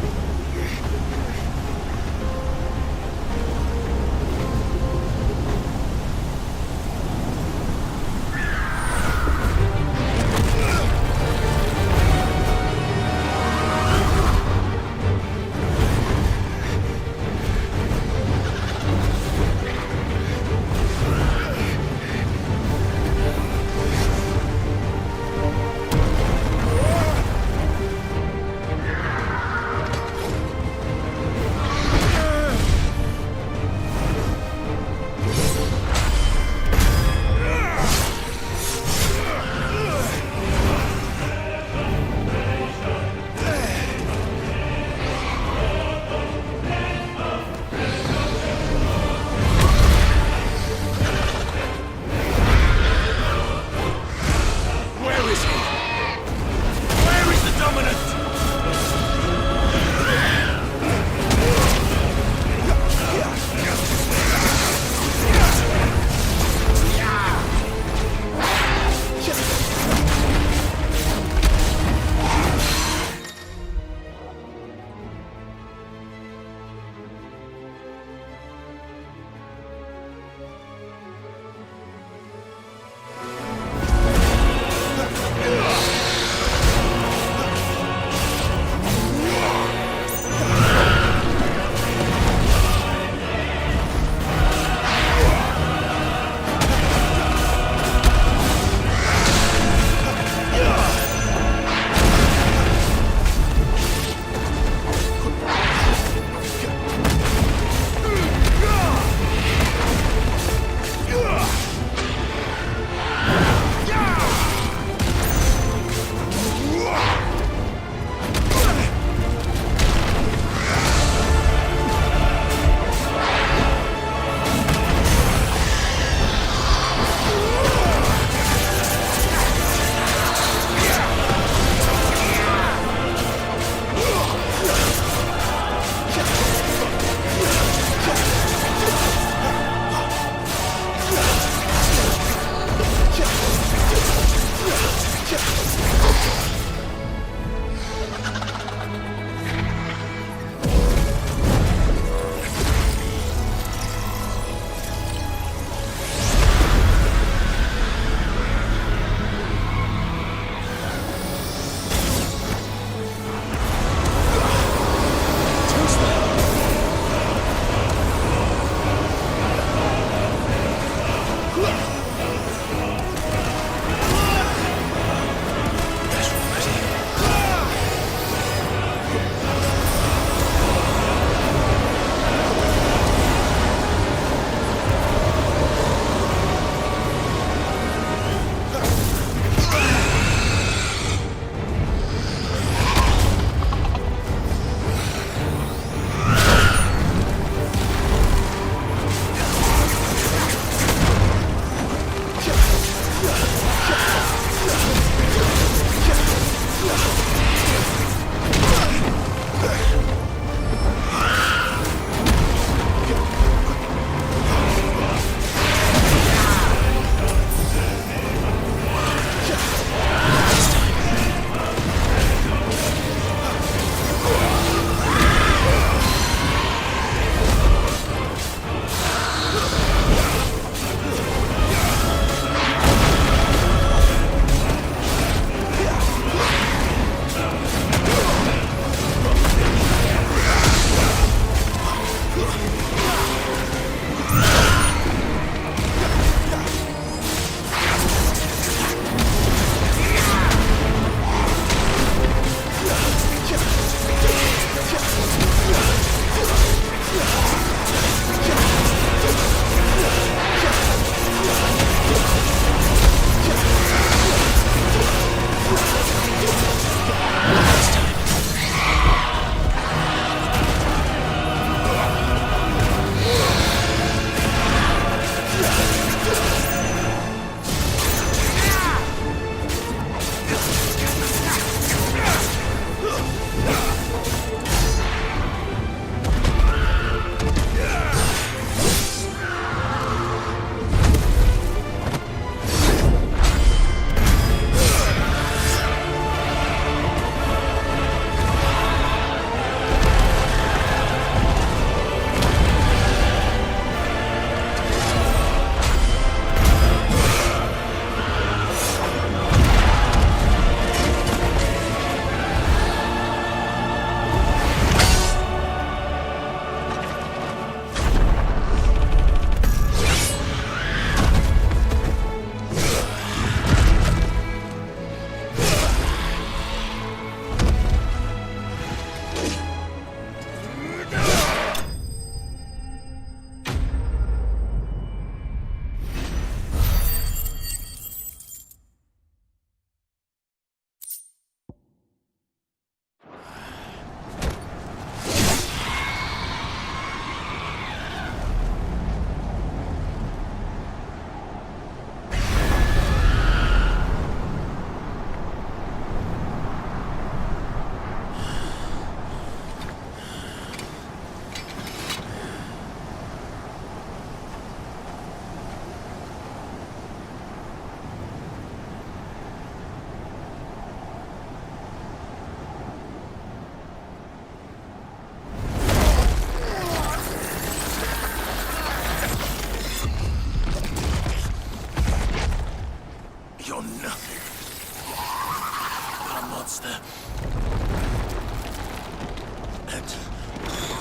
And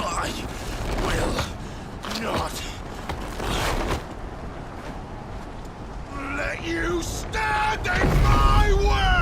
I will not let you stand in my way!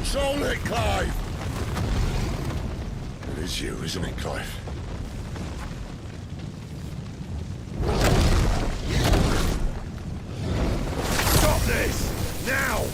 Control it, Clive! It is you, isn't it, Clive? Stop this! Now!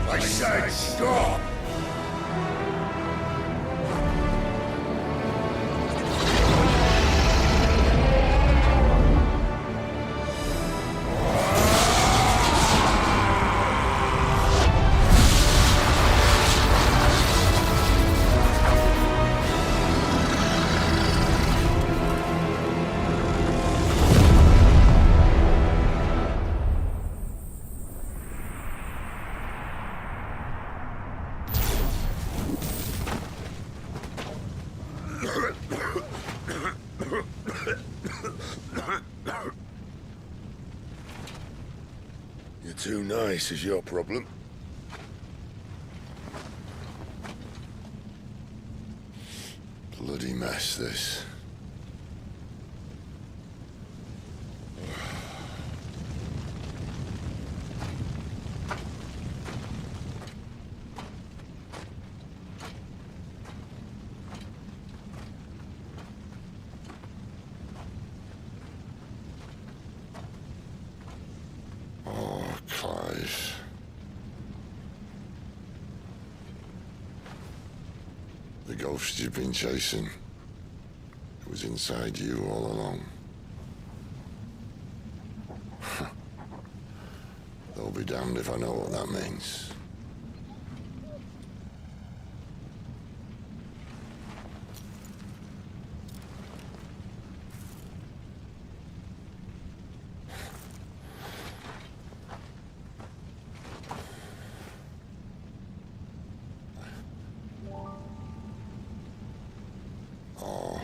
I said stop! You're too nice is your problem. Bloody mess, this. Oh, Clive. The ghost you've been chasing, it was inside you all along. They'll be damned if I know what that means. Oh.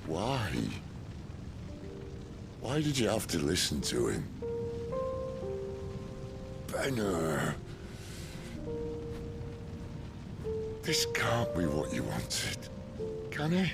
Why? Why did you have to listen to him? Benner. This can't be what you wanted, can it?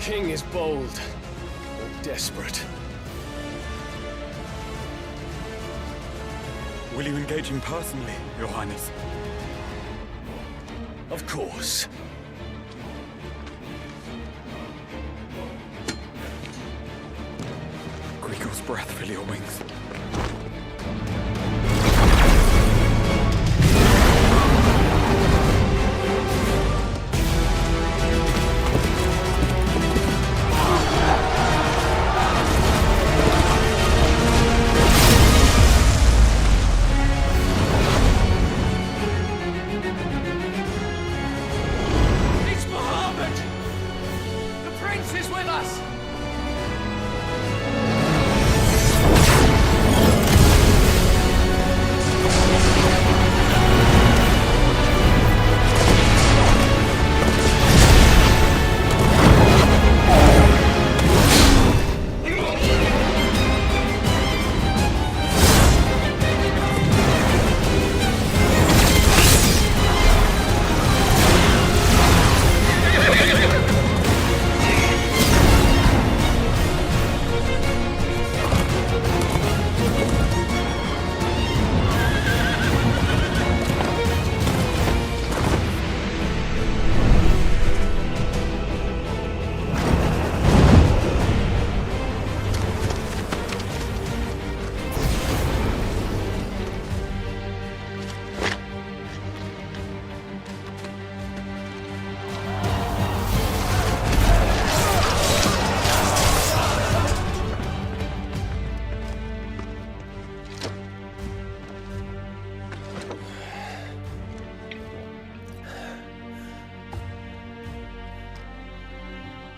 King is bold, or desperate. Will you engage him personally, Your Highness? Of course. Greagor's breath fill your wings.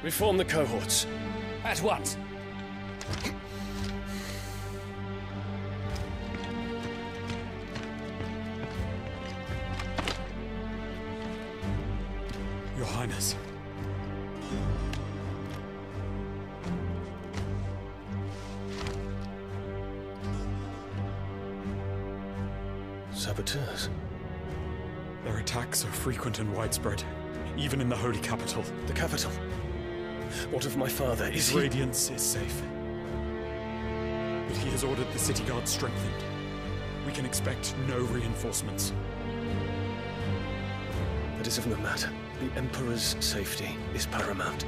Reform the cohorts. At once. Your Highness. Saboteurs? Their attacks are frequent and widespread, even in the Holy Capital. The capital? What of my father? Is he... Radiance is safe. But he has ordered the city guard strengthened. We can expect no reinforcements. That is of no matter. The Emperor's safety is paramount.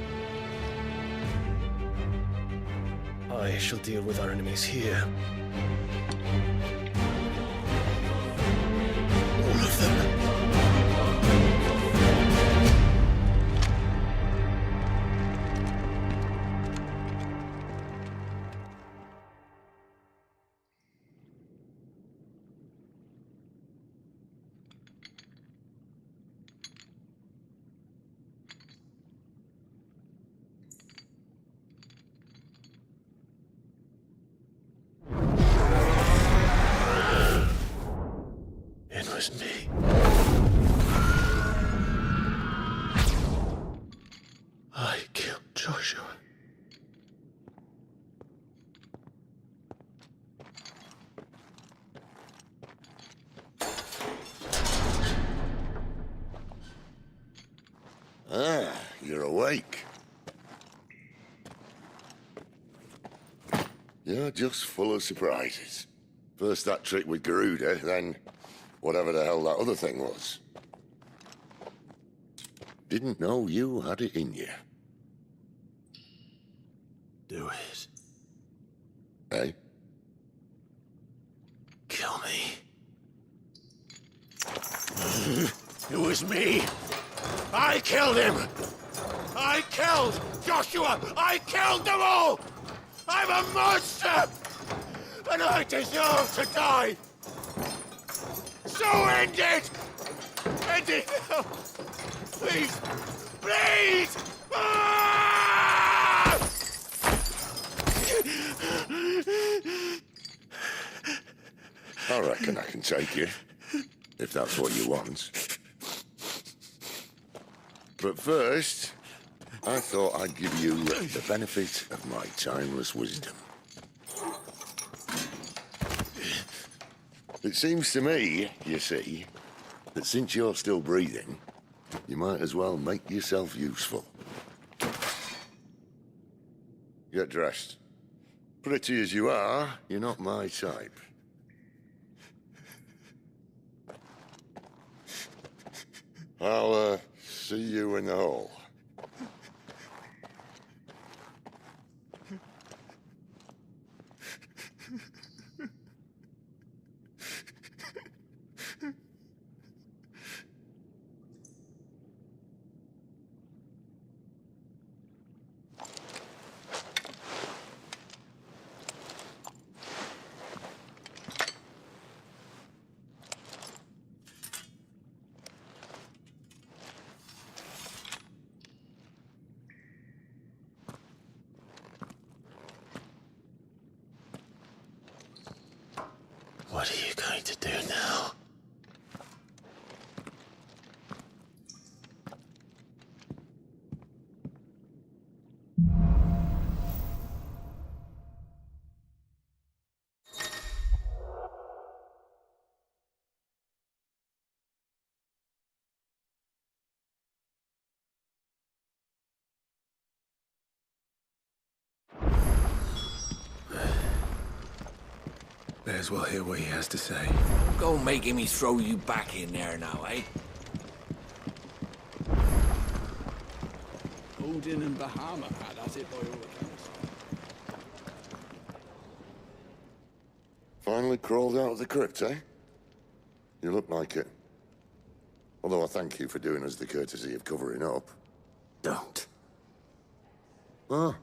I shall deal with our enemies here. All of them. It was me. I killed Joshua. Ah, you're awake. You're just full of surprises. First that trick with Garuda, then whatever the hell that other thing was. Didn't know you had it in you. Do it. Hey? Kill me. It was me. I killed him. I killed Joshua. I killed them all. I'm a monster. And I deserve to die. So end it. End it now. Please. Please. Ah! I reckon I can take you, if that's what you want. But first, I thought I'd give you the benefit of my timeless wisdom. It seems to me, you see, that since you're still breathing, you might as well make yourself useful. Get dressed. Pretty as you are, you're not my type. I'll, see you in the hall. What are you going to do now? May as well hear what he has to say. Go making me throw you back in there now, eh? Odin and Bahama had at it by all accounts. Finally crawled out of the crypt, eh? You look like it. Although I thank you for doing us the courtesy of covering up. Don't. Ah,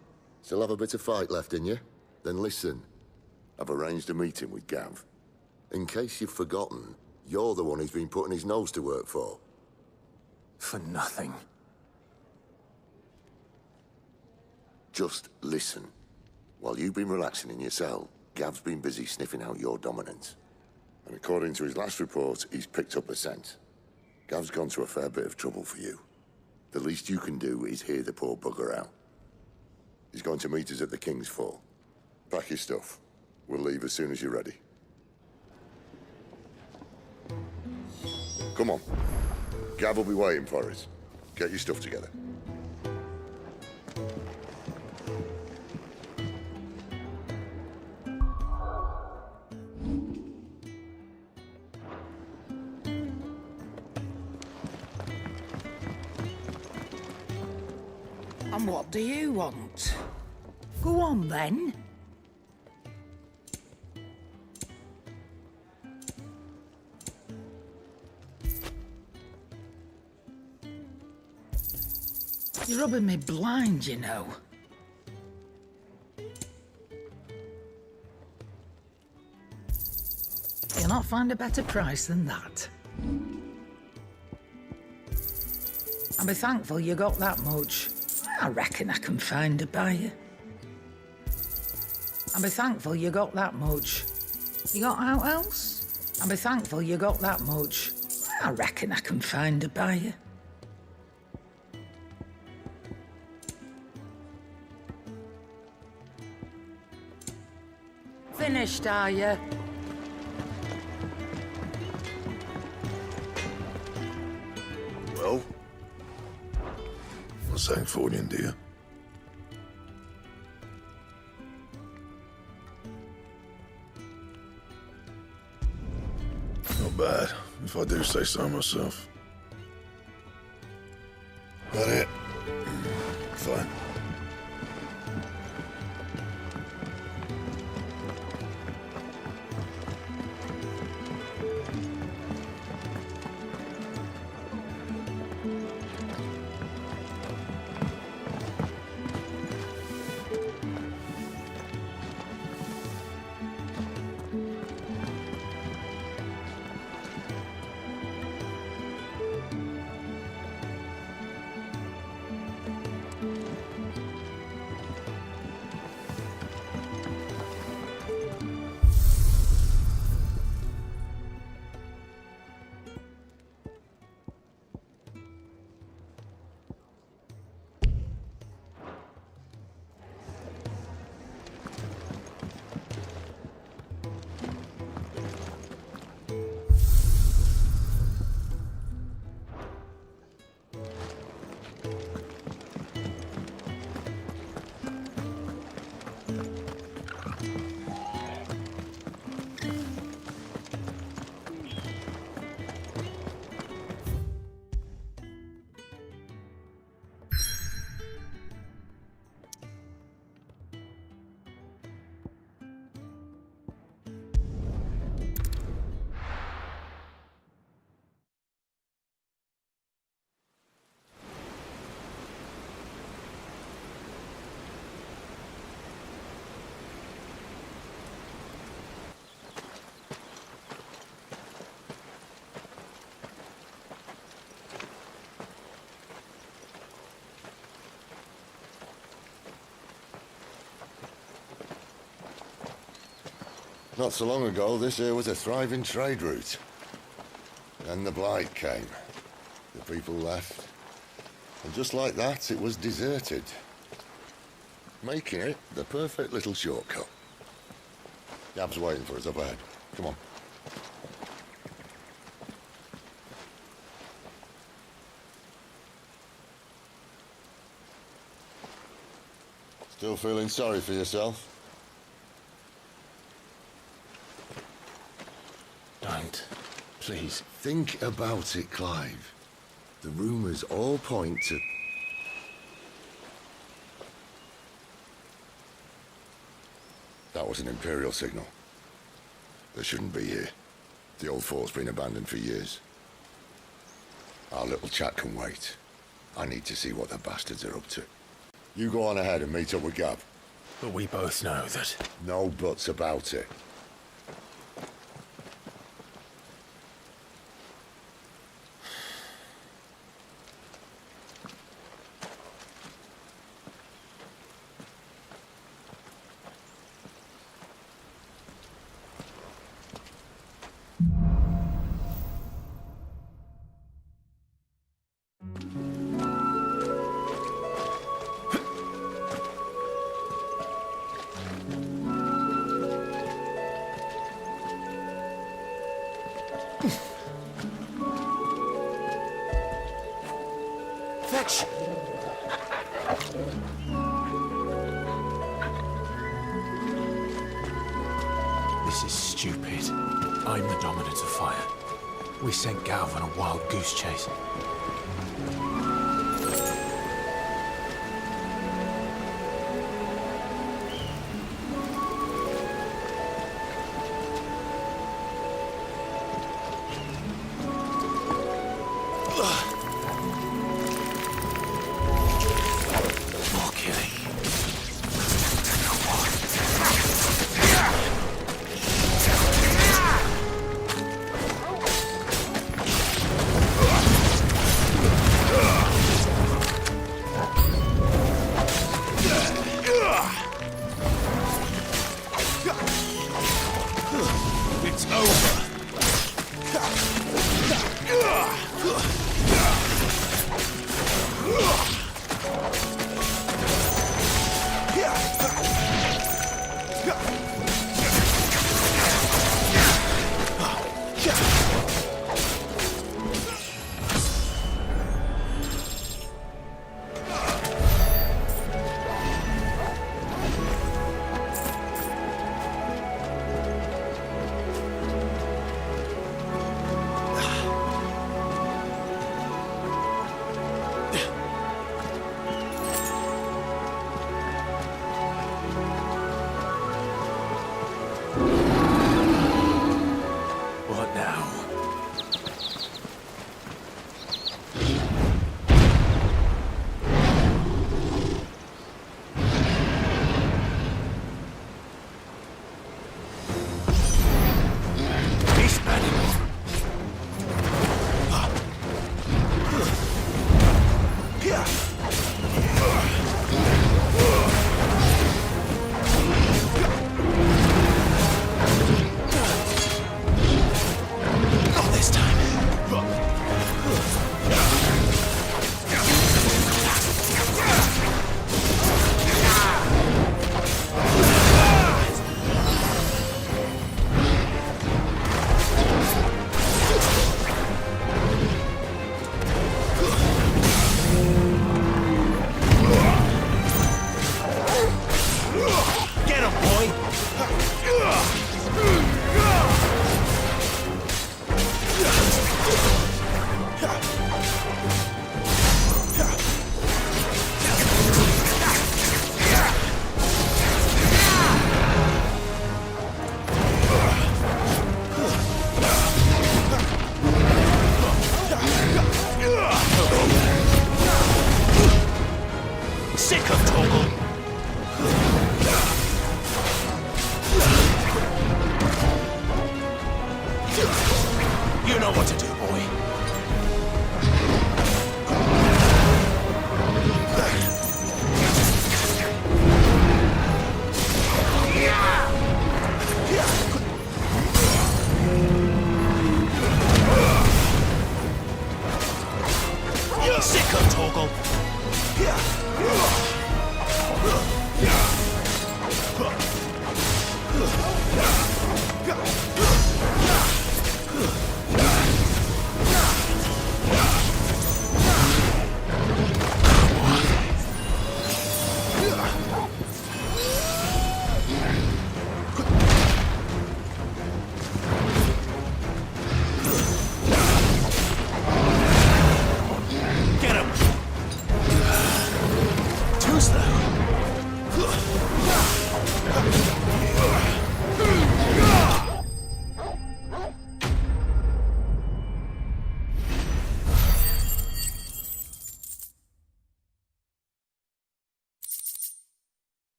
still have a bit of fight left in you? Then listen. I've arranged a meeting with Gav. In case you've forgotten, you're the one he's been putting his nose to work for. For nothing. Just listen. While you've been relaxing in your cell, Gav's been busy sniffing out your dominance. And according to his last report, he's picked up a scent. Gav's gone to a fair bit of trouble for you. The least you can do is hear the poor bugger out. He's going to meet us at the King's Fall. Pack your stuff. We'll leave as soon as you're ready. Come on. Gav will be waiting for us. Get your stuff together. And what do you want? Go on, then. You're rubbing me blind, you know. You'll not find a better price than that. And be thankful you got that much. I reckon I can find a buyer. And be thankful you got that much. You got out else? And be thankful you got that much. I reckon I can find a buyer. Finished, are you? Well? What's that for you, dear? Not bad, if I do say so myself. That it? Fine. Not so long ago, this here was a thriving trade route. Then the Blight came. The people left. And just like that, it was deserted. Making it the perfect little shortcut. Gav's waiting for us up ahead. Come on. Still feeling sorry for yourself? Don't. Please. Think about it, Clive. The rumours all point to... That was an Imperial signal. They shouldn't be here. The old fort's been abandoned for years. Our little chat can wait. I need to see what the bastards are up to. You go on ahead and meet up with Gav. But we both know that... No buts about it. Fetch! This is stupid. I'm the dominant of fire. We sent Galv on a wild goose chase.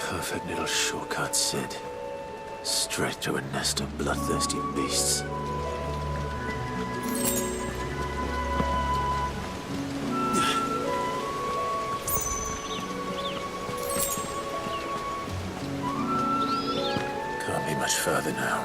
Perfect little shortcut, Sid. Straight to a nest of bloodthirsty beasts. Can't be much further now.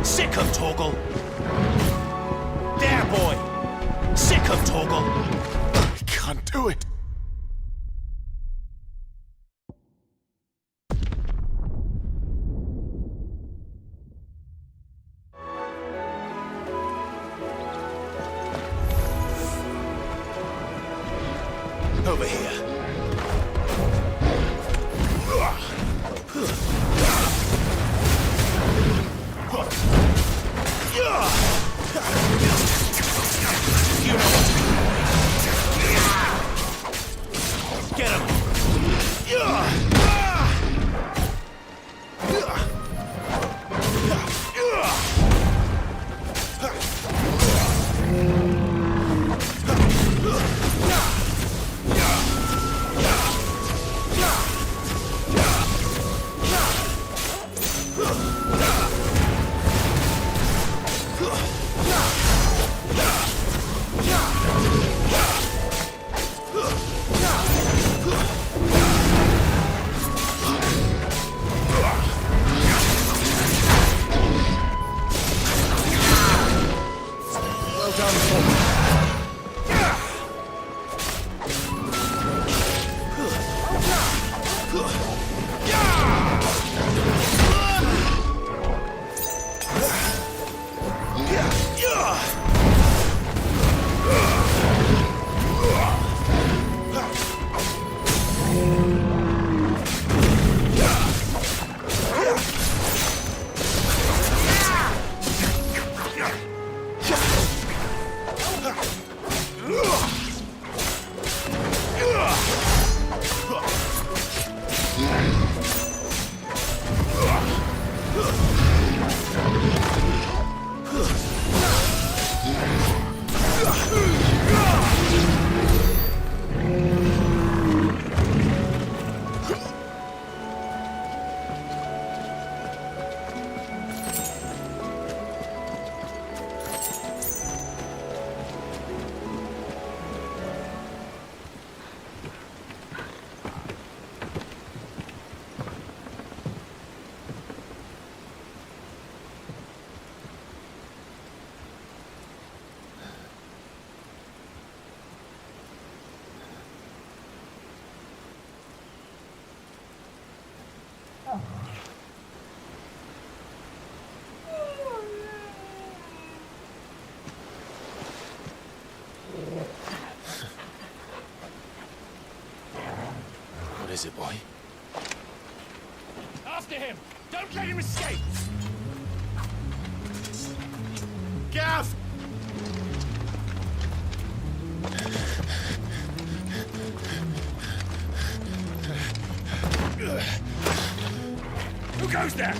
Sick of Torgal! There, boy! Sick of Torgal! I can't do it. Over here. You know what to do. Get him. What is it, boy? After him! Don't let him escape! Gav! Who goes there?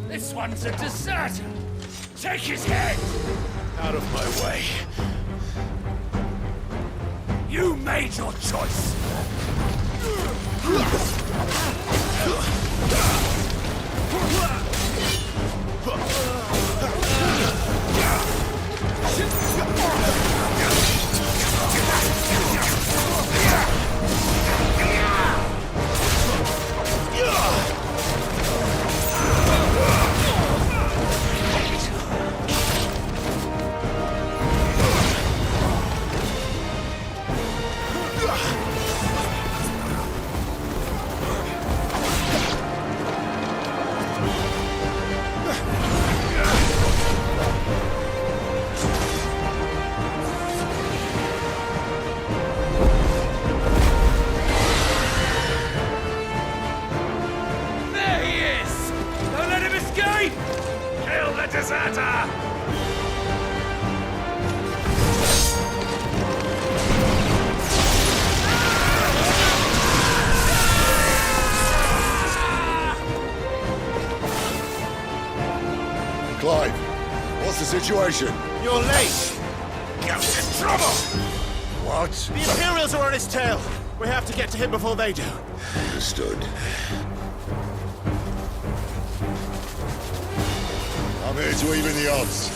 This one's a deserter! Take his head! Out of my way. You made your choice! Clive, what's the situation? You're late! Ghost in trouble! What? The Imperials are on his tail. We have to get to him before they do. Understood. I'm here to even the odds.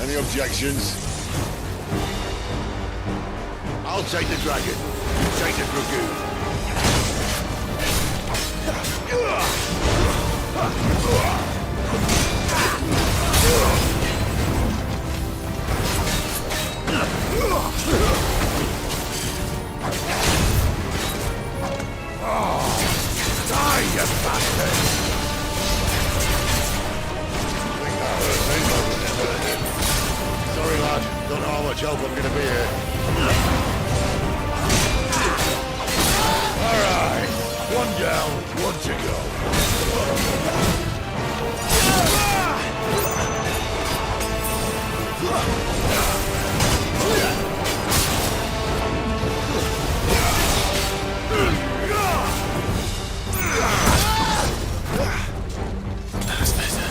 Any objections? I'll take the dragon. You take the dragoon. hope I'm gonna be here. Alright, one down, one to go. That's better.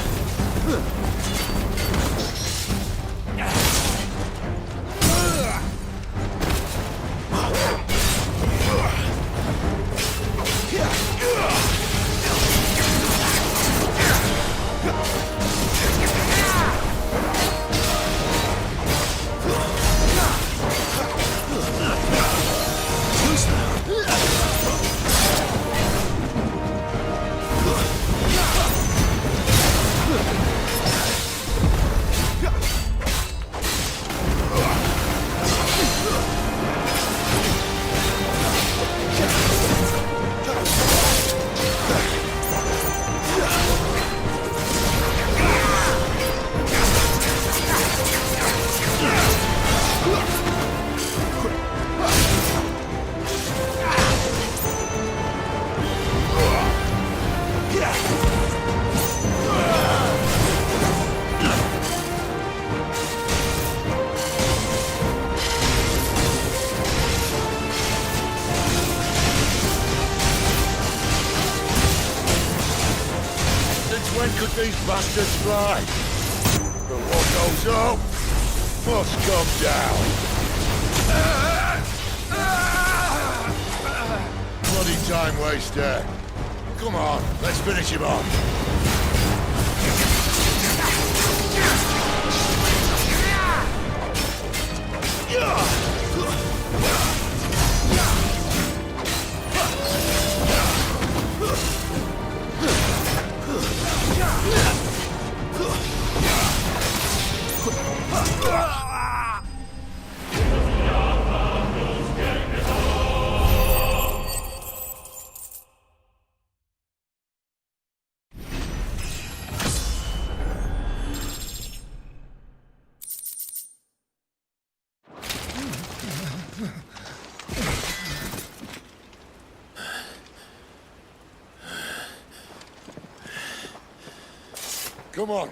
When could these bastards fly? But what goes up must come down. Bloody time waster. Come on, let's finish him off. Come on.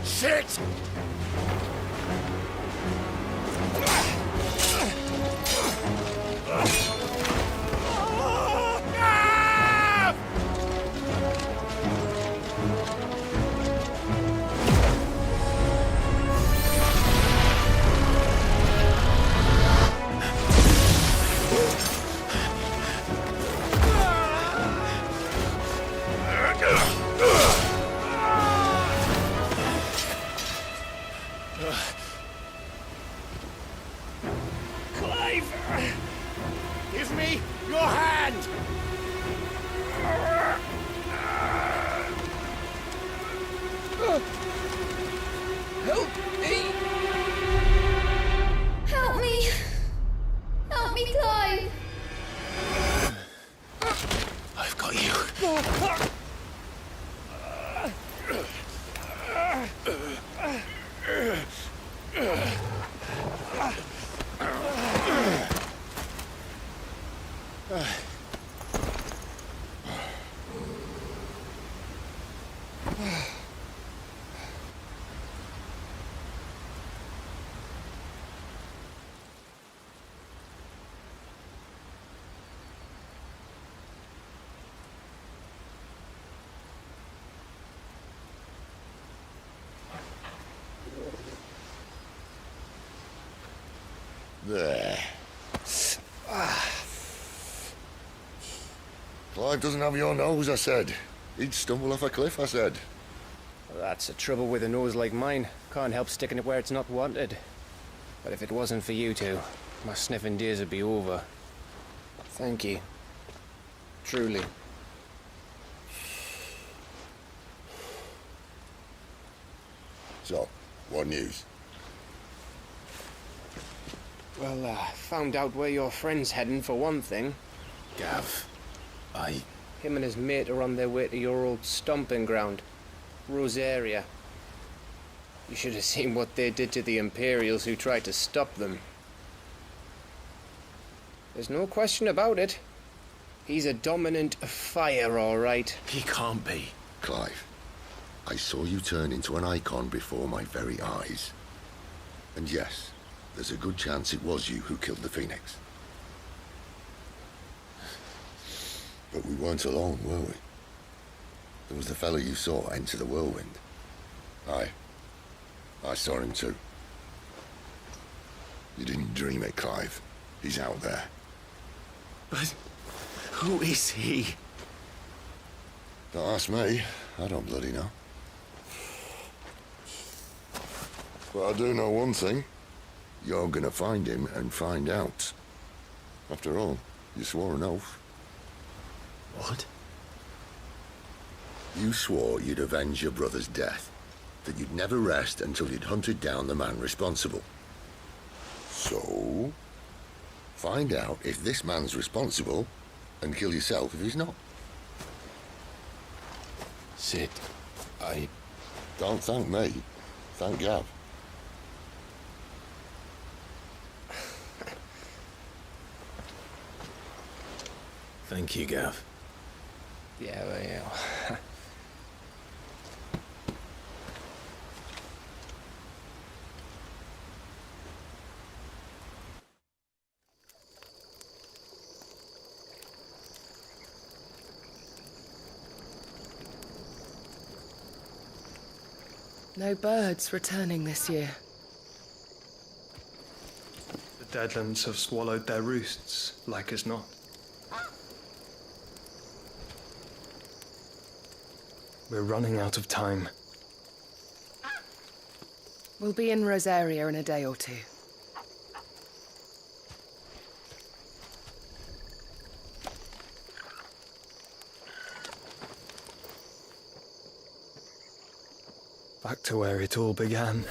Shit! Give me your hand! Help me! Help me! Help me, Clive! I've got you. There. Clive doesn't have your nose, I said. He'd stumble off a cliff, I said. That's the trouble with a nose like mine. Can't help sticking it where it's not wanted. But if it wasn't for you two, my sniffing days would be over. Thank you. Truly. So, what news? Well, found out where your friend's heading for one thing. Gav, Him and his mate are on their way to your old stomping ground, Rosaria. You should have seen what they did to the Imperials who tried to stop them. There's no question about it. He's a dominant of fire, all right. He can't be. Clive, I saw you turn into an icon before my very eyes. And yes, there's a good chance it was you who killed the Phoenix. But we weren't alone, were we? There was the fellow you saw enter the whirlwind. I saw him too. You didn't dream it, Clive. He's out there. But who is he? Don't ask me. I don't bloody know. But I do know one thing. You're gonna find him and find out. After all, you swore an oath. What? You swore you'd avenge your brother's death. That you'd never rest until you'd hunted down the man responsible. So, find out if this man's responsible, and kill yourself if he's not. Sid, Don't thank me. Thank Gav. Thank you, Gav. Yeah, well, yeah. No birds returning this year. The Deadlands have swallowed their roosts, like as not. We're running out of time. We'll be in Rosaria in a day or two. Back to where it all began.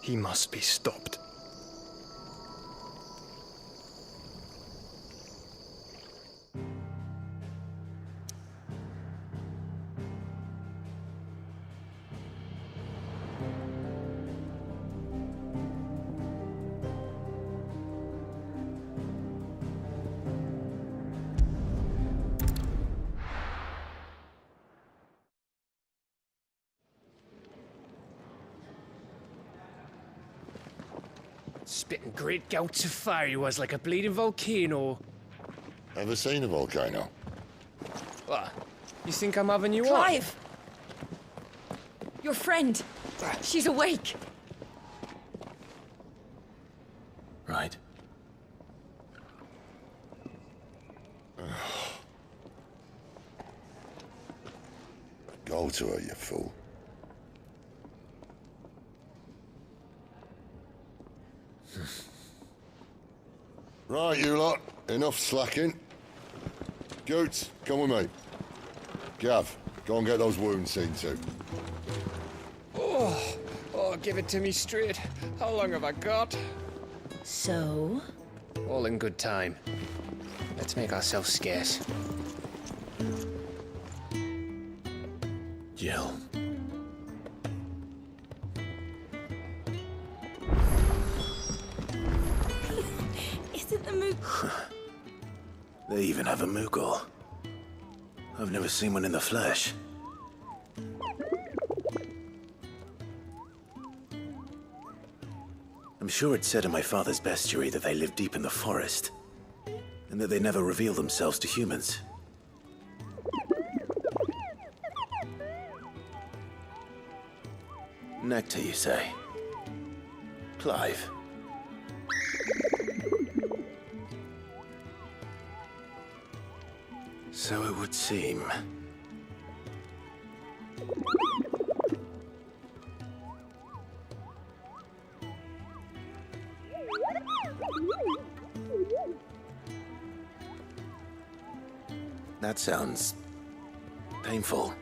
He must be stopped. Spitting great gouts of fire he was, like a bleeding volcano. Ever seen a volcano? What? You think I'm having you on? Clive! Your friend! She's awake! Right. Go to her, you fool. Right, you lot. Enough slacking. Goots, come with me. Gav, go and get those wounds seen to. Oh, give it to me straight. How long have I got? So? All in good time. Let's make ourselves scarce. Jill. Isn't the mook... They even have a Moogle. I've never seen one in the flesh. I'm sure it said in my father's bestiary that they live deep in the forest, and that they never reveal themselves to humans. Nectar, you say? Clive. So it would seem. That sounds painful.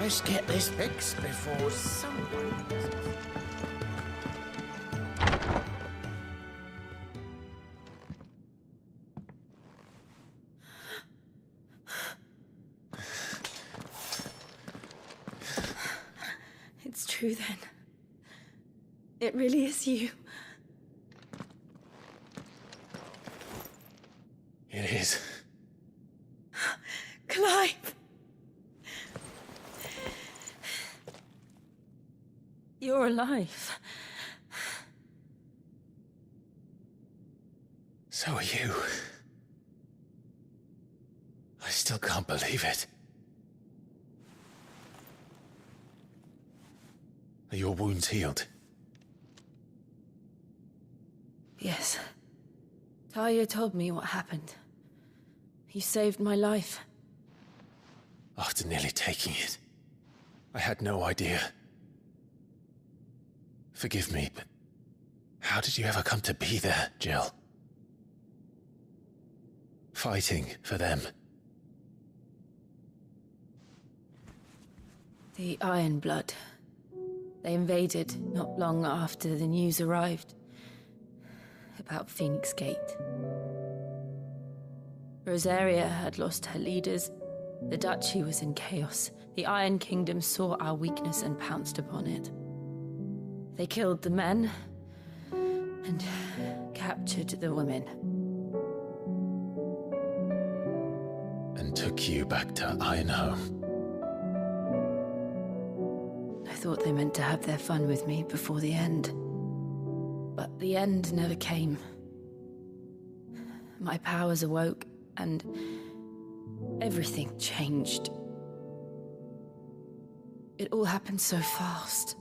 Let's get this fixed before someone... It's true then. It really is you. It is. Clive! You're alive. So are you. I still can't believe it. Are your wounds healed? Yes. Talia told me what happened. You saved my life. After nearly taking it, I had no idea. Forgive me, but how did you ever come to be there, Jill? Fighting for them. The Iron Blood. They invaded not long after the news arrived about Phoenix Gate. Rosaria had lost her leaders. The Duchy was in chaos. The Iron Kingdom saw our weakness and pounced upon it. They killed the men and captured the women. And took you back to Ironhome. I thought they meant to have their fun with me before the end. But the end never came. My powers awoke, and everything changed. It all happened so fast.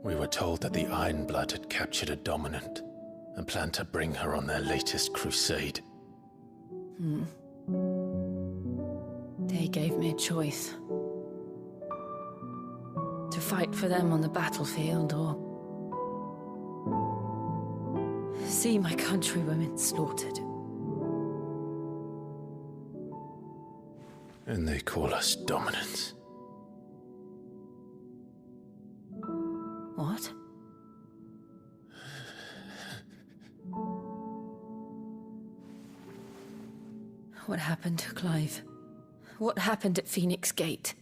We were told that the Iron Blood had captured a dominant and planned to bring her on their latest crusade. They gave me a choice. To fight for them on the battlefield, or see my countrywomen slaughtered. And they call us dominants. What? What happened to Clive? What happened at Phoenix Gate?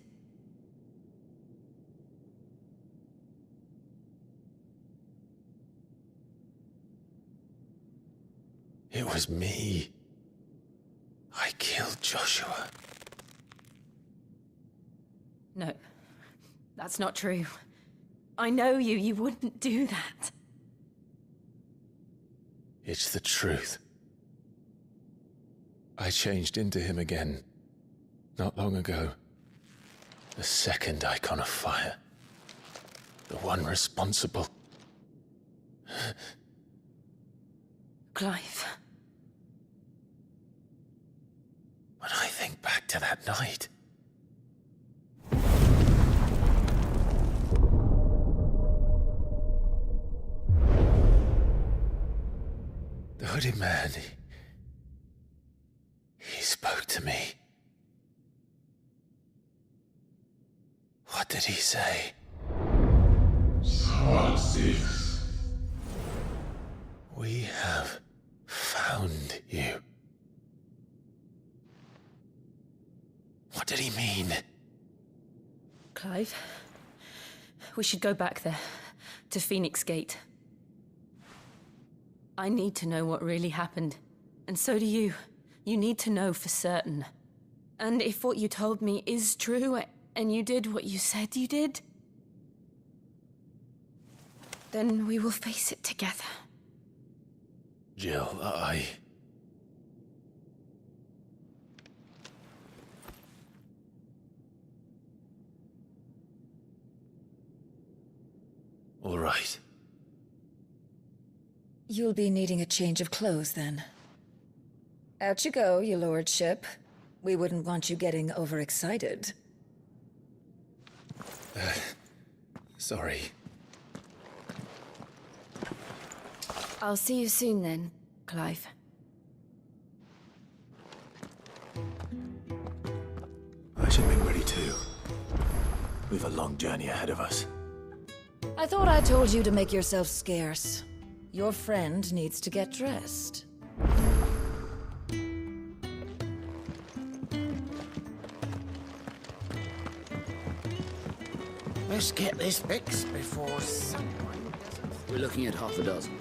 It was me. I killed Joshua. No, that's not true. I know you. You wouldn't do that. It's the truth. I changed into him again, not long ago. The second icon of fire. The one responsible. Clive. When I think back to that night... The hooded man, he spoke to me. What did he say? XVI. We have found you. What did he mean? Clive, we should go back there, to Phoenix Gate. I need to know what really happened. And so do you. You need to know for certain. And if what you told me is true, and you did what you said you did, then we will face it together. Jill, All right. You'll be needing a change of clothes, then. Out you go, your lordship. We wouldn't want you getting overexcited. Sorry. I'll see you soon, then, Clive. I should make ready too. We've a long journey ahead of us. I thought I told you to make yourself scarce. Your friend needs to get dressed. Let's get this fixed before someone... We're looking at half a dozen.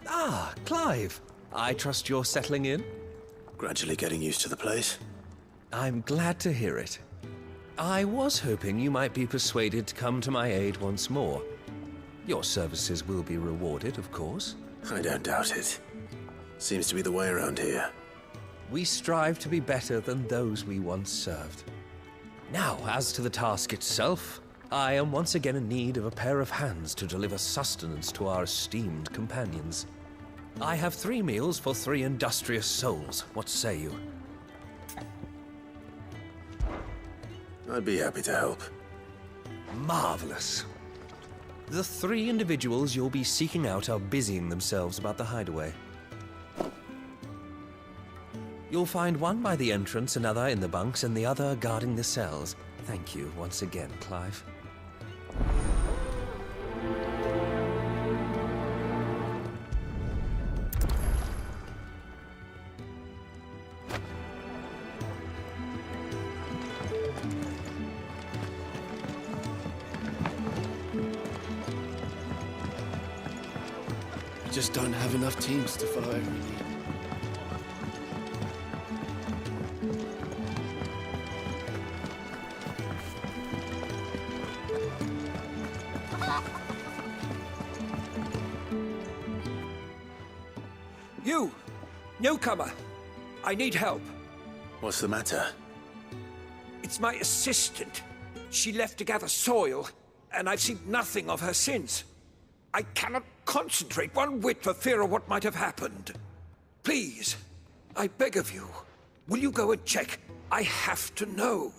Ah, Clive. I trust you're settling in? Gradually getting used to the place. I'm glad to hear it. I was hoping you might be persuaded to come to my aid once more. Your services will be rewarded, of course. I don't doubt it. Seems to be the way around here. We strive to be better than those we once served. Now, as to the task itself, I am once again in need of a pair of hands to deliver sustenance to our esteemed companions. I have 3 meals for 3 industrious souls. What say you? I'd be happy to help. Marvelous. The 3 individuals you'll be seeking out are busying themselves about the hideaway. You'll find one by the entrance, another in the bunks, and the other guarding the cells. Thank you once again, Clive. We just don't have enough teams to follow every lead. You! Newcomer! I need help. What's the matter? It's my assistant. She left to gather soil, and I've seen nothing of her since. I cannot concentrate one whit for fear of what might have happened. Please, I beg of you, will you go and check? I have to know.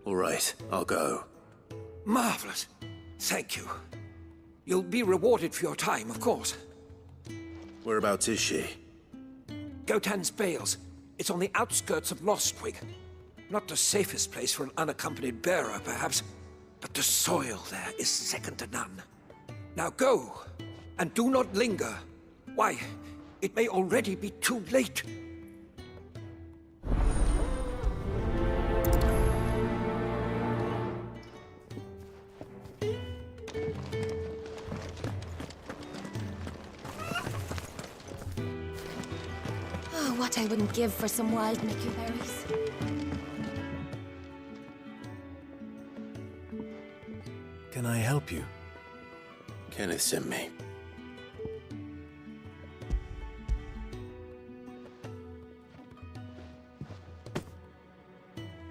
All right, I'll go. Marvelous. Thank you. You'll be rewarded for your time, of course. Whereabouts is she? Gotan's Bales. It's on the outskirts of Lostwig. Not the safest place for an unaccompanied bearer, perhaps, but the soil there is second to none. Now go, and do not linger. Why, it may already be too late. Oh, what I wouldn't give for some wild Mickey berries. Can I help you? Kenneth sent me.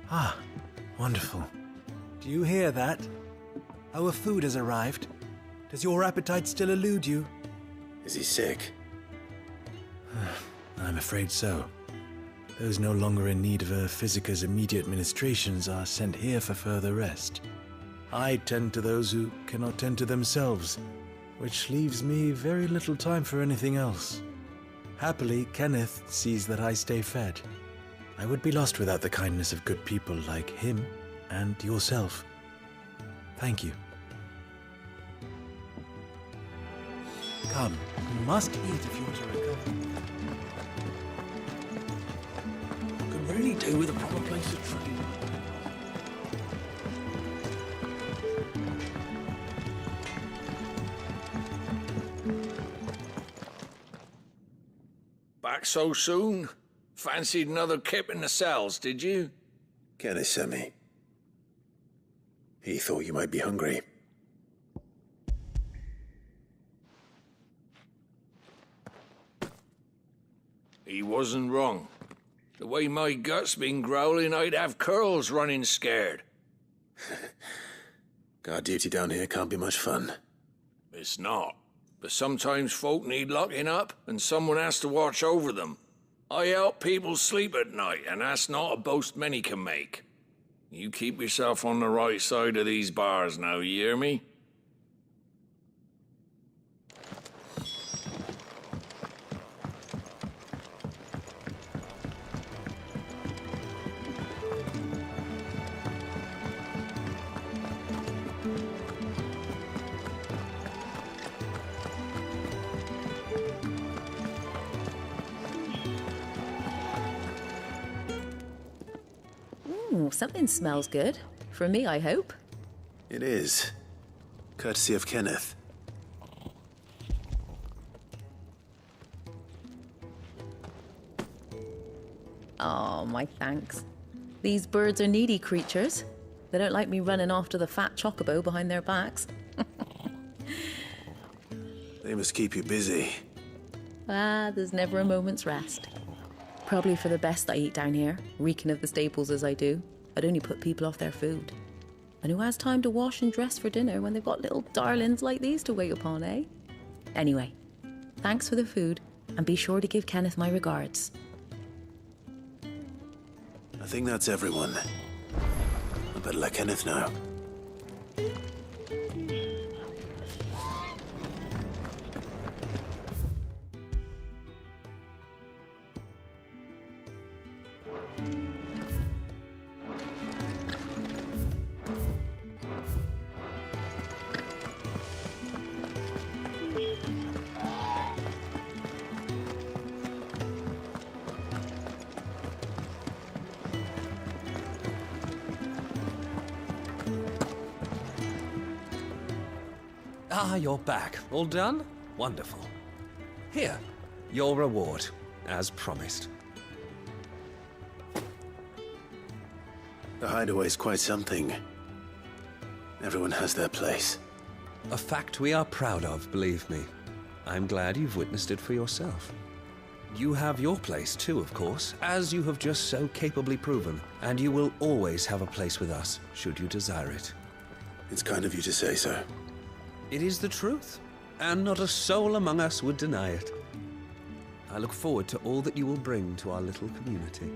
Ah, wonderful. Do you hear that? Our food has arrived. Does your appetite still elude you? Is he sick? I'm afraid so. Those no longer in need of a Physica's immediate ministrations are sent here for further rest. I tend to those who cannot tend to themselves, which leaves me very little time for anything else. Happily, Kenneth sees that I stay fed. I would be lost without the kindness of good people like him and yourself. Thank you. Come, you must eat if you want to recover. Could really do with a proper place to train. Back so soon? Fancied another kip in the cells, did you? Kenneth sent me. He thought you might be hungry. He wasn't wrong. The way my gut's been growling, I'd have curls running scared. Guard duty down here can't be much fun. It's not. But sometimes folk need locking up, and someone has to watch over them. I help people sleep at night, and that's not a boast many can make. You keep yourself on the right side of these bars now, you hear me? Ooh, something smells good. For me, I hope. It is. Courtesy of Kenneth. Oh, my thanks. These birds are needy creatures. They don't like me running after the fat chocobo behind their backs. They must keep you busy. There's never a moment's rest. Probably for the best I eat down here, reeking of the staples as I do. I'd only put people off their food. And who has time to wash and dress for dinner when they've got little darlings like these to wait upon, eh? Anyway, thanks for the food, and be sure to give Kenneth my regards. I think that's everyone. I better let Kenneth know. Ah, you're back. All done? Wonderful. Here, your reward, as promised. The hideaway's quite something. Everyone has their place. A fact we are proud of, believe me. I'm glad you've witnessed it for yourself. You have your place too, of course, as you have just so capably proven, and you will always have a place with us, should you desire it. It's kind of you to say so. It is the truth, and not a soul among us would deny it. I look forward to all that you will bring to our little community.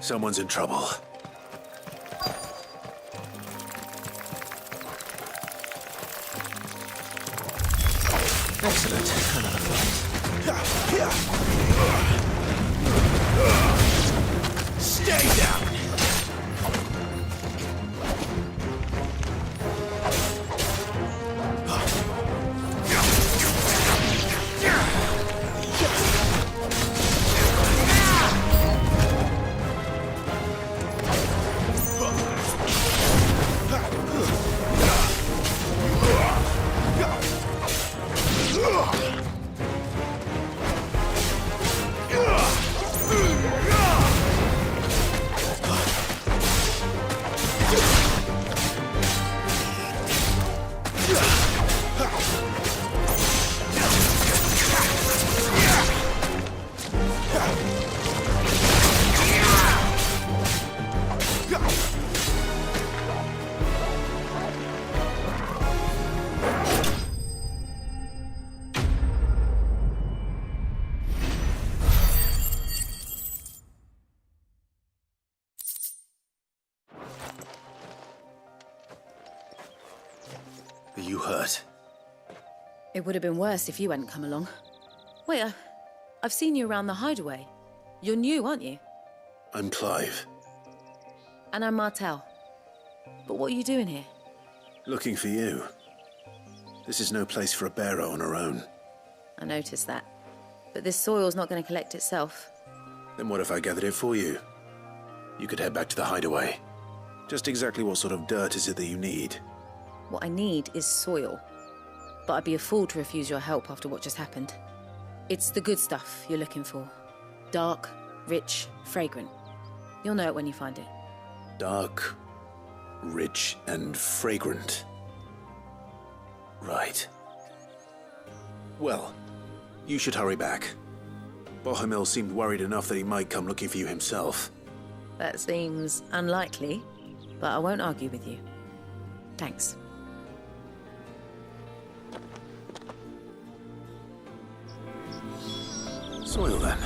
Someone's in trouble. Excellent. Another fight. Stay down! hurt? It would have been worse if you hadn't come along. Wait, I've seen you around the hideaway. You're new, aren't you? I'm Clive. And I'm Martel. But what are you doing here? Looking for you. This is no place for a bearer on her own. I noticed that. But this soil's not going to collect itself. Then what if I gathered it for you? You could head back to the hideaway. Just exactly what sort of dirt is it that you need? What I need is soil. But I'd be a fool to refuse your help after what just happened. It's the good stuff you're looking for. Dark, rich, fragrant. You'll know it when you find it. Dark, rich, and fragrant. Right. Well, you should hurry back. Bohemil seemed worried enough that he might come looking for you himself. That seems unlikely, but I won't argue with you. Thanks. Soil, then.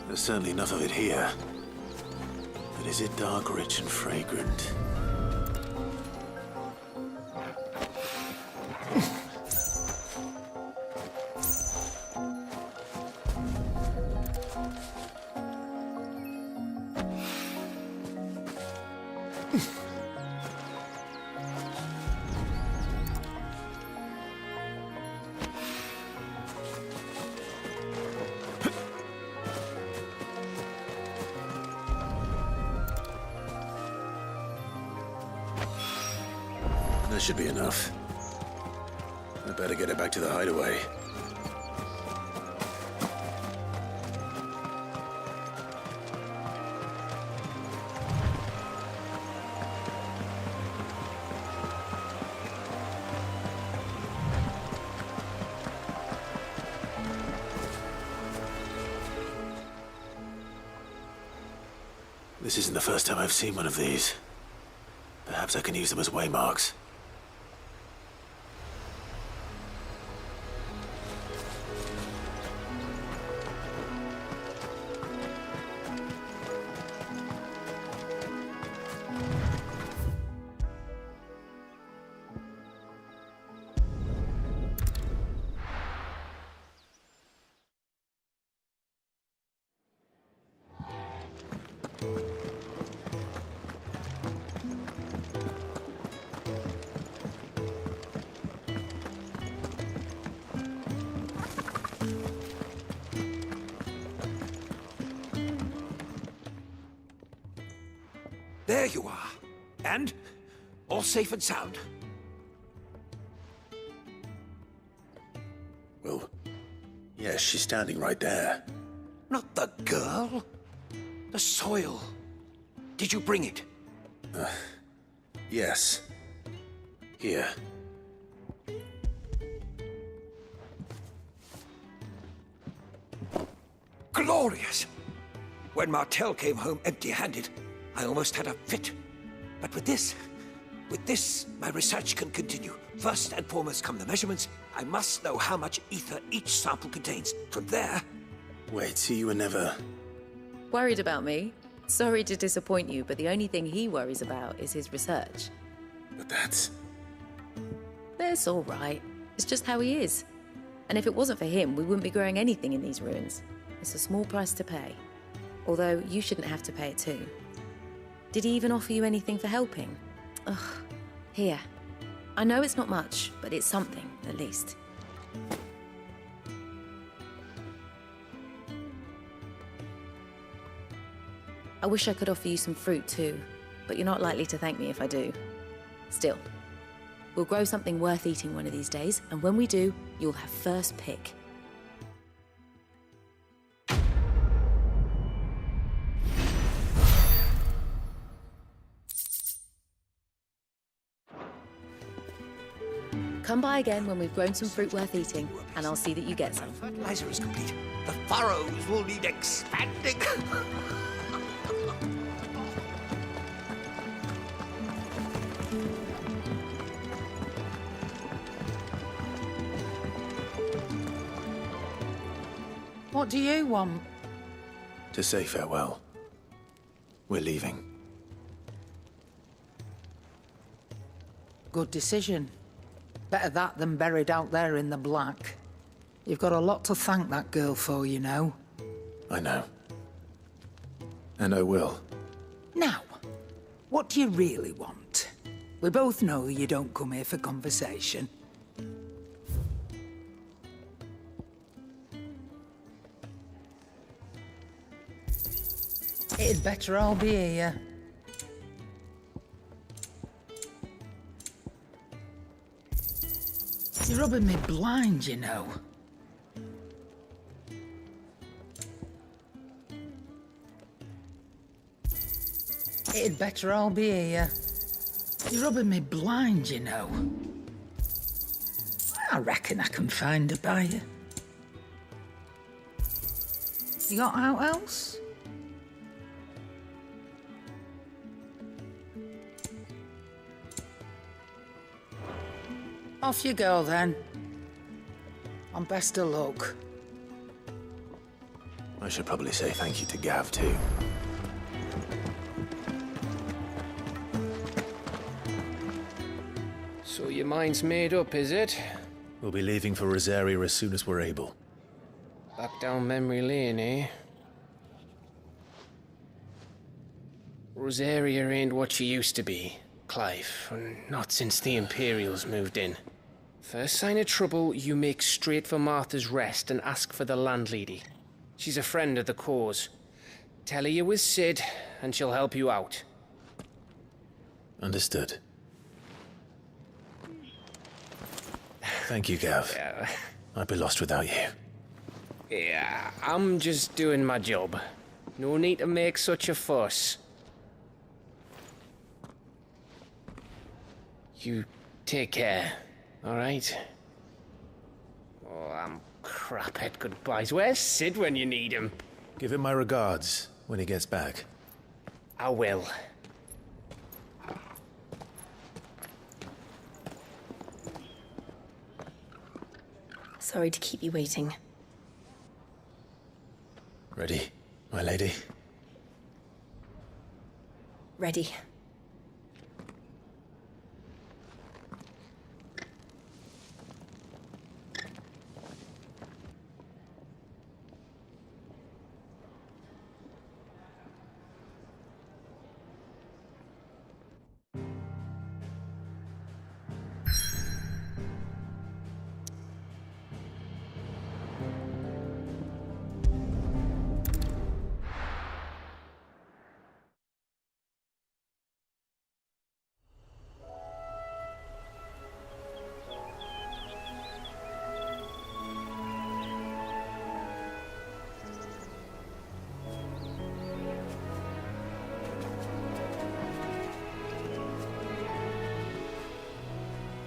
There's certainly enough of it here. But is it dark, rich, and fragrant? That should be enough. I better get it back to the hideaway. This isn't the first time I've seen one of these. Perhaps I can use them as waymarks. There you are. And all safe and sound. Well, yes, she's standing right there. Not the girl. The soil. Did you bring it? Yes. Here. Glorious! When Martel came home empty-handed, I almost had a fit. But with this, my research can continue. First and foremost come the measurements. I must know how much ether each sample contains. From there... Wait, so you were never... Worried about me? Sorry to disappoint you, but the only thing he worries about is his research. But that's all right. It's just how he is. And if it wasn't for him, we wouldn't be growing anything in these ruins. It's a small price to pay. Although, you shouldn't have to pay it too. Did he even offer you anything for helping? Ugh. Here. I know it's not much, but it's something, at least. I wish I could offer you some fruit too, but you're not likely to thank me if I do. Still, we'll grow something worth eating one of these days, and when we do, you'll have first pick. Come by again when we've grown some fruit worth eating, and I'll see that you get some. Fertilizer is complete. The furrows will need expanding. What do you want? to say farewell. We're leaving. Good decision. Better that than buried out there in the black. You've got a lot to thank that girl for, you know. I know. And I will. Now, what do you really want? We both know you don't come here for conversation. It'd better all be here. You're rubbing me blind, you know. It'd better all be here. You're rubbing me blind, you know. I reckon I can find a buyer. You got out else? Off you go, then. And best of luck. I should probably say thank you to Gav, too. So your mind's made up, is it? We'll be leaving for Rosaria as soon as we're able. Back down memory lane, eh? Rosaria ain't what she used to be, Clive. Not since the Imperials moved in. First sign of trouble, you make straight for Martha's Rest and ask for the landlady. She's a friend of the cause. Tell her you're with Sid, and she'll help you out. Understood. Thank you, Gav. Yeah. I'd be lost without you. Yeah, I'm just doing my job. No need to make such a fuss. You take care, all right? Oh, I'm crap at goodbyes. Where's Sid when you need him? Give him my regards when he gets back. I will. Sorry to keep you waiting. Ready, my lady? Ready.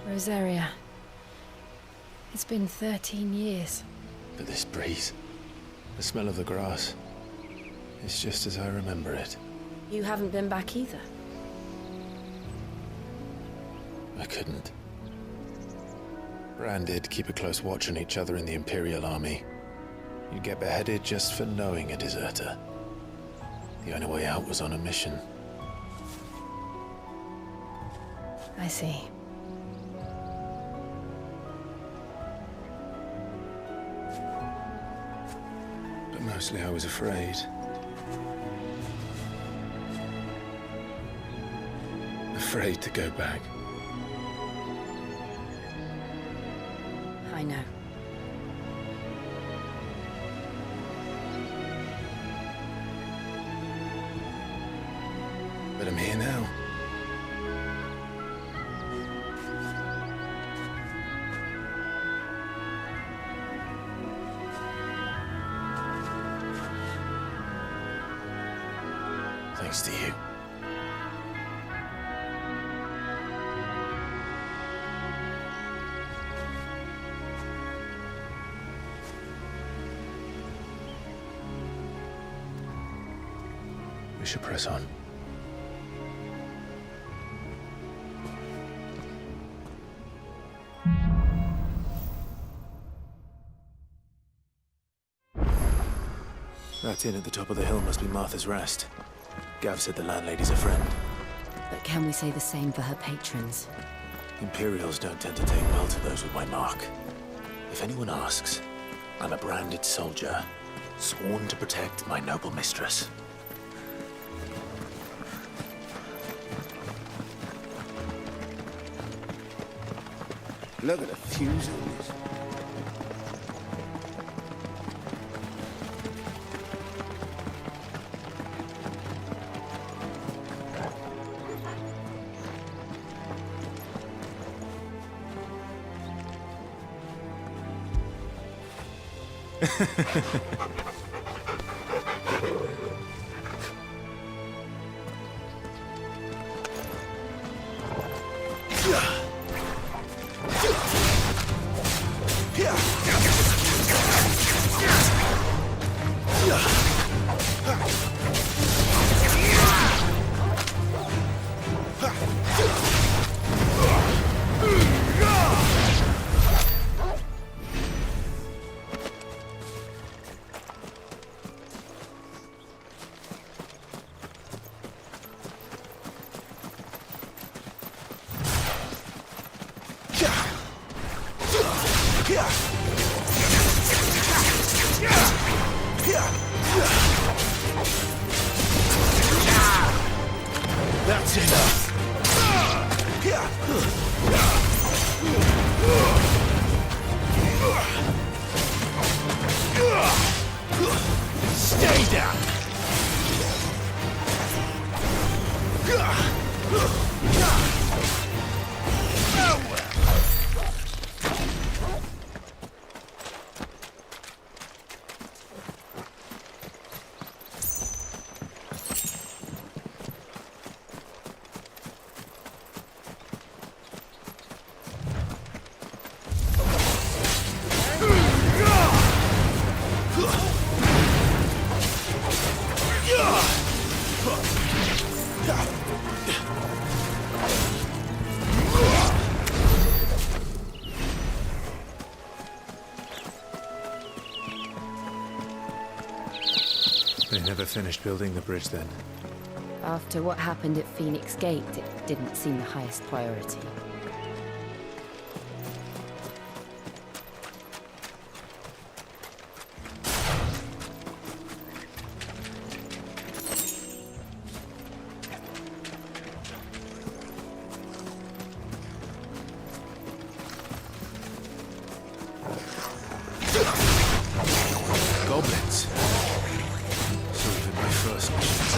Rosaria. It's been 13 years. But this breeze, the smell of the grass, it's just as I remember it. You haven't been back either. I couldn't. Bran did keep a close watch on each other in the Imperial Army. You'd get beheaded just for knowing a deserter. The only way out was on a mission. I see. But mostly I was afraid. Afraid to go back. I know. But I'm here now. Thanks to you. We should press on. That inn at the top of the hill must be Martha's Rest. Gav said the landlady's a friend. But can we say the same for her patrons? Imperials don't tend to take well to those with my mark. If anyone asks, I'm a branded soldier, sworn to protect my noble mistress. Look at the fuse on this. That's enough. Stay down. They never finished building the bridge then. After what happened at Phoenix Gate, it didn't seem the highest priority. Goblins. So even my first missions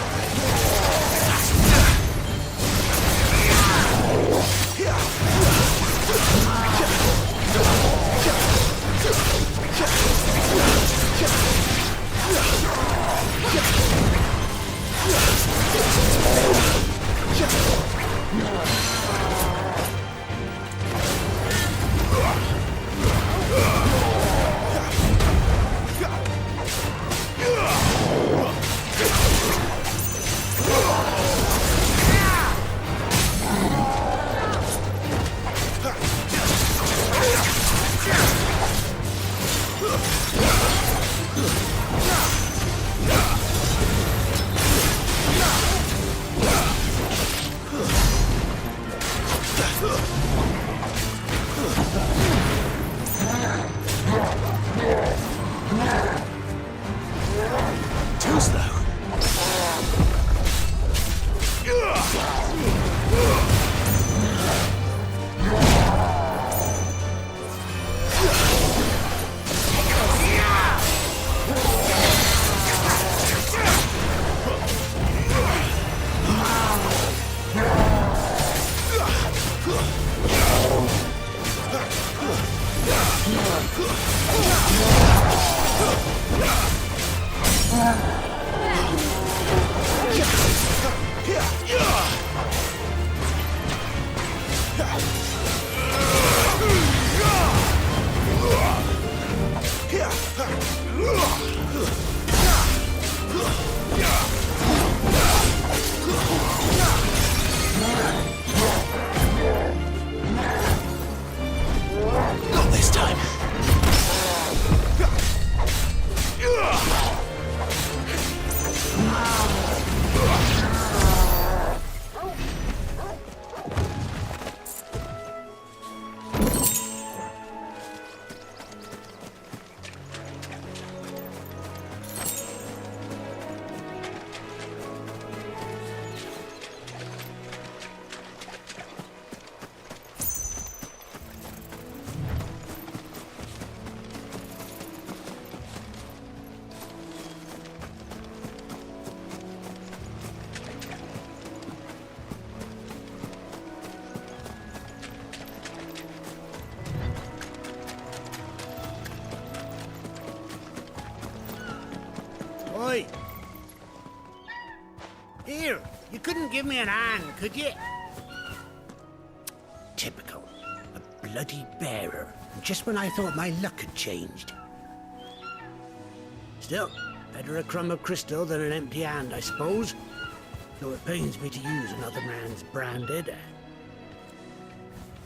too slow. Not this time. Oi! Here, you couldn't give me an hand, could you? Typical. A bloody bearer. Just when I thought my luck had changed. Still, better a crumb of crystal than an empty hand, I suppose. Though it pains me to use another man's branded.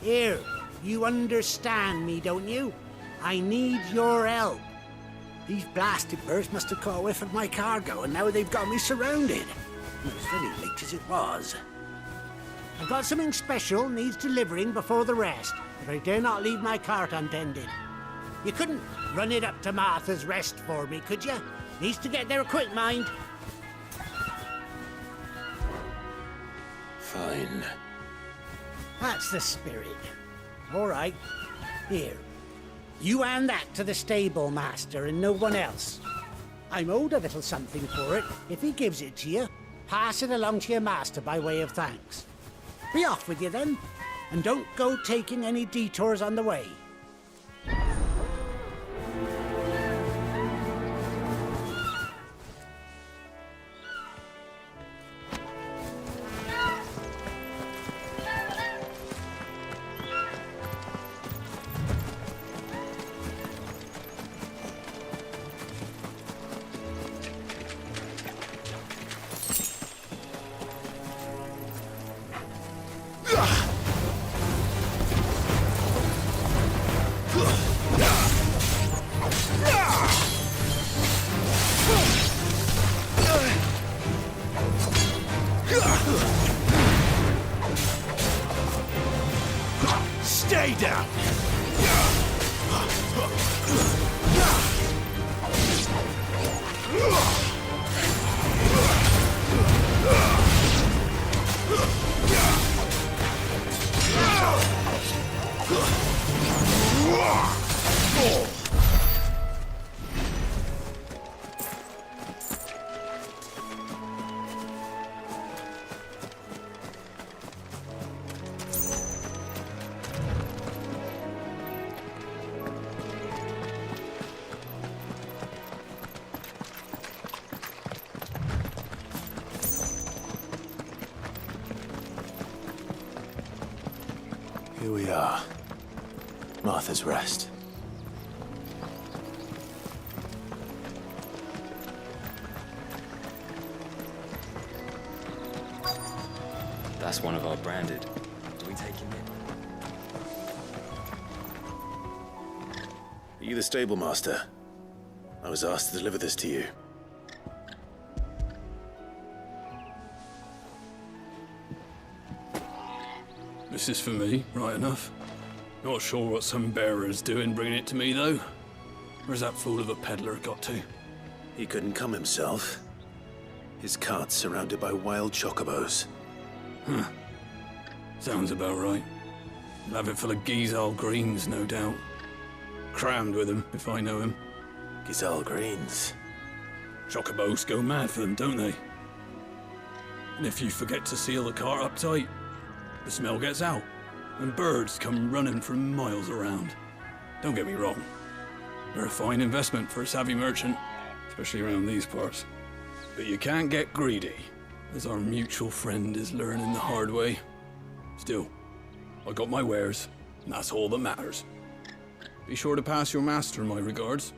Here, you understand me, don't you? I need your help. These blasted birds must have caught a whiff of my cargo, and now they've got me surrounded. It was very late as it was. I've got something special needs delivering before the rest, but I dare not leave my cart untended. You couldn't run it up to Martha's Rest for me, could you? Needs to get there quick, mind. Fine. That's the spirit. All right. Here. You hand that to the stable master and no one else. I'm owed a little something for it. If he gives it to you, pass it along to your master by way of thanks. Be off with you then, and don't go taking any detours on the way. Stay down! Here we are. Martha's Rest. That's one of our branded. Do we take him in? Are you the stable master? I was asked to deliver this to you. This is for me, right enough. Not sure what some bearer's doing bringing it to me, though. Where's that fool of a peddler got to? He couldn't come himself. His cart's surrounded by wild chocobos. Huh. Sounds about right. He'll have it full of Gizal greens, no doubt. Crammed with them, if I know him. Gizal greens? Chocobos go mad for them, don't they? And if you forget to seal the cart up tight, the smell gets out, and birds come running from miles around. Don't get me wrong. They're a fine investment for a savvy merchant, especially around these parts. But you can't get greedy, as our mutual friend is learning the hard way. Still, I got my wares, and that's all that matters. Be sure to pass your master my regards.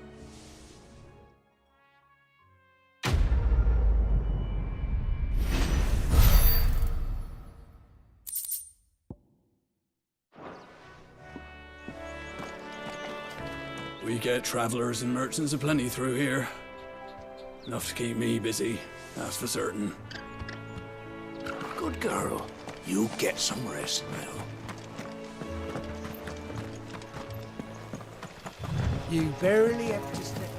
We get travelers and merchants aplenty through here. Enough to keep me busy, that's for certain. Good girl. You get some rest now. You barely have to step.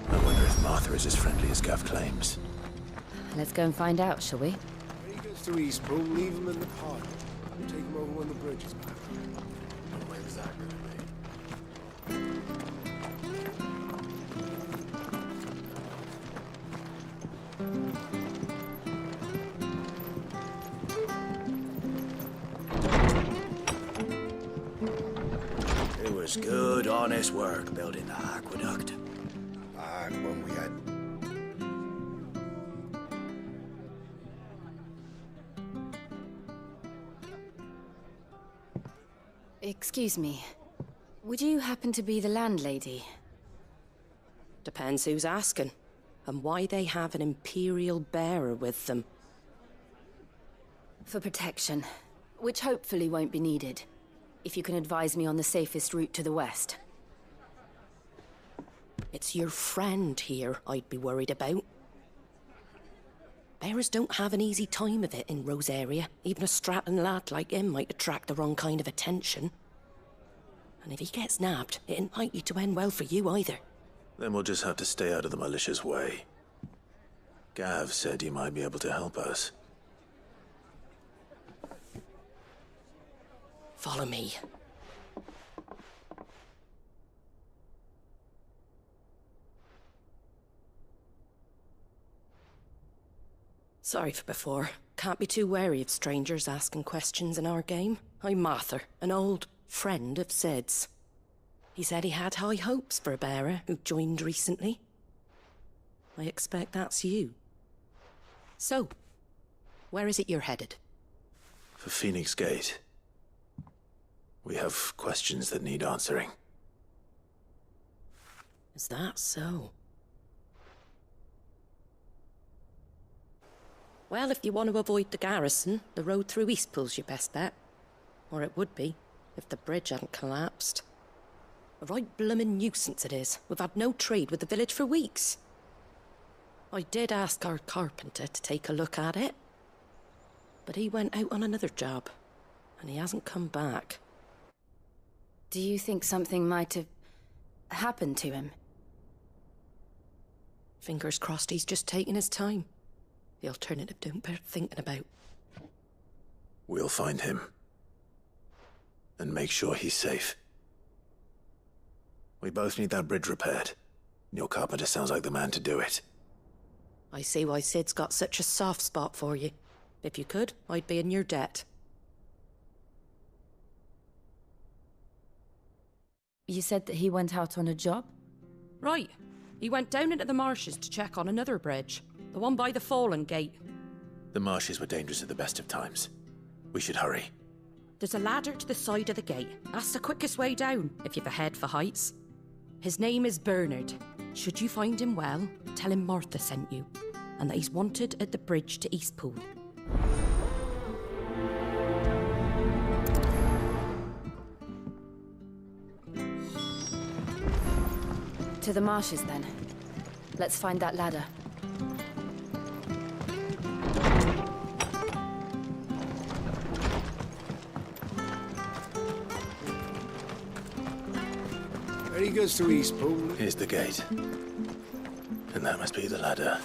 I wonder if Martha is as friendly as Gav claims. Let's go and find out, shall we? When he gets to Eastpool, leave him in the park. We'll take him over when the bridge is back. When's that gonna be? was good, honest work building the aqueduct. And when we had... Excuse me. Would you happen to be the landlady? Depends who's asking, and why they have an Imperial bearer with them. For protection, which hopefully won't be needed. If you can advise me on the safest route to the west. It's your friend here I'd be worried about. Bearers don't have an easy time of it in Rosaria. Even a strapping lad like him might attract the wrong kind of attention. And if he gets nabbed, it ain't likely to end well for you either. Then we'll just have to stay out of the malicious way. Gav said he might be able to help us. Follow me. Sorry for before. Can't be too wary of strangers asking questions in our game. I'm Martha, an old friend of Sid's. He said he had high hopes for a bearer who joined recently. I expect that's you. So, where is it you're headed? For Phoenix Gate. We have questions that need answering. Is that so? Well, if you want to avoid the garrison, the road through Eastpool's your best bet. Or it would be, if the bridge hadn't collapsed. A right bloomin' nuisance it is. We've had no trade with the village for weeks. I did ask our carpenter to take a look at it. But he went out on another job, and he hasn't come back. Do you think something might have happened to him? Fingers crossed he's just taking his time. The alternative don't bear thinking about. We'll find him. And make sure he's safe. We both need that bridge repaired. Your carpenter sounds like the man to do it. I see why Sid's got such a soft spot for you. If you could, I'd be in your debt. You said that he went out on a job? Right. He went down into the marshes to check on another bridge. The one by the Fallen Gate. The marshes were dangerous at the best of times. We should hurry. There's a ladder to the side of the gate. That's the quickest way down, if you've a head for heights. His name is Bernard. Should you find him well, tell him Martha sent you, and that he's wanted at the bridge to Eastpool. To the marshes, then. Let's find that ladder. He goes to Eastpool. Here's the gate. And that must be the ladder.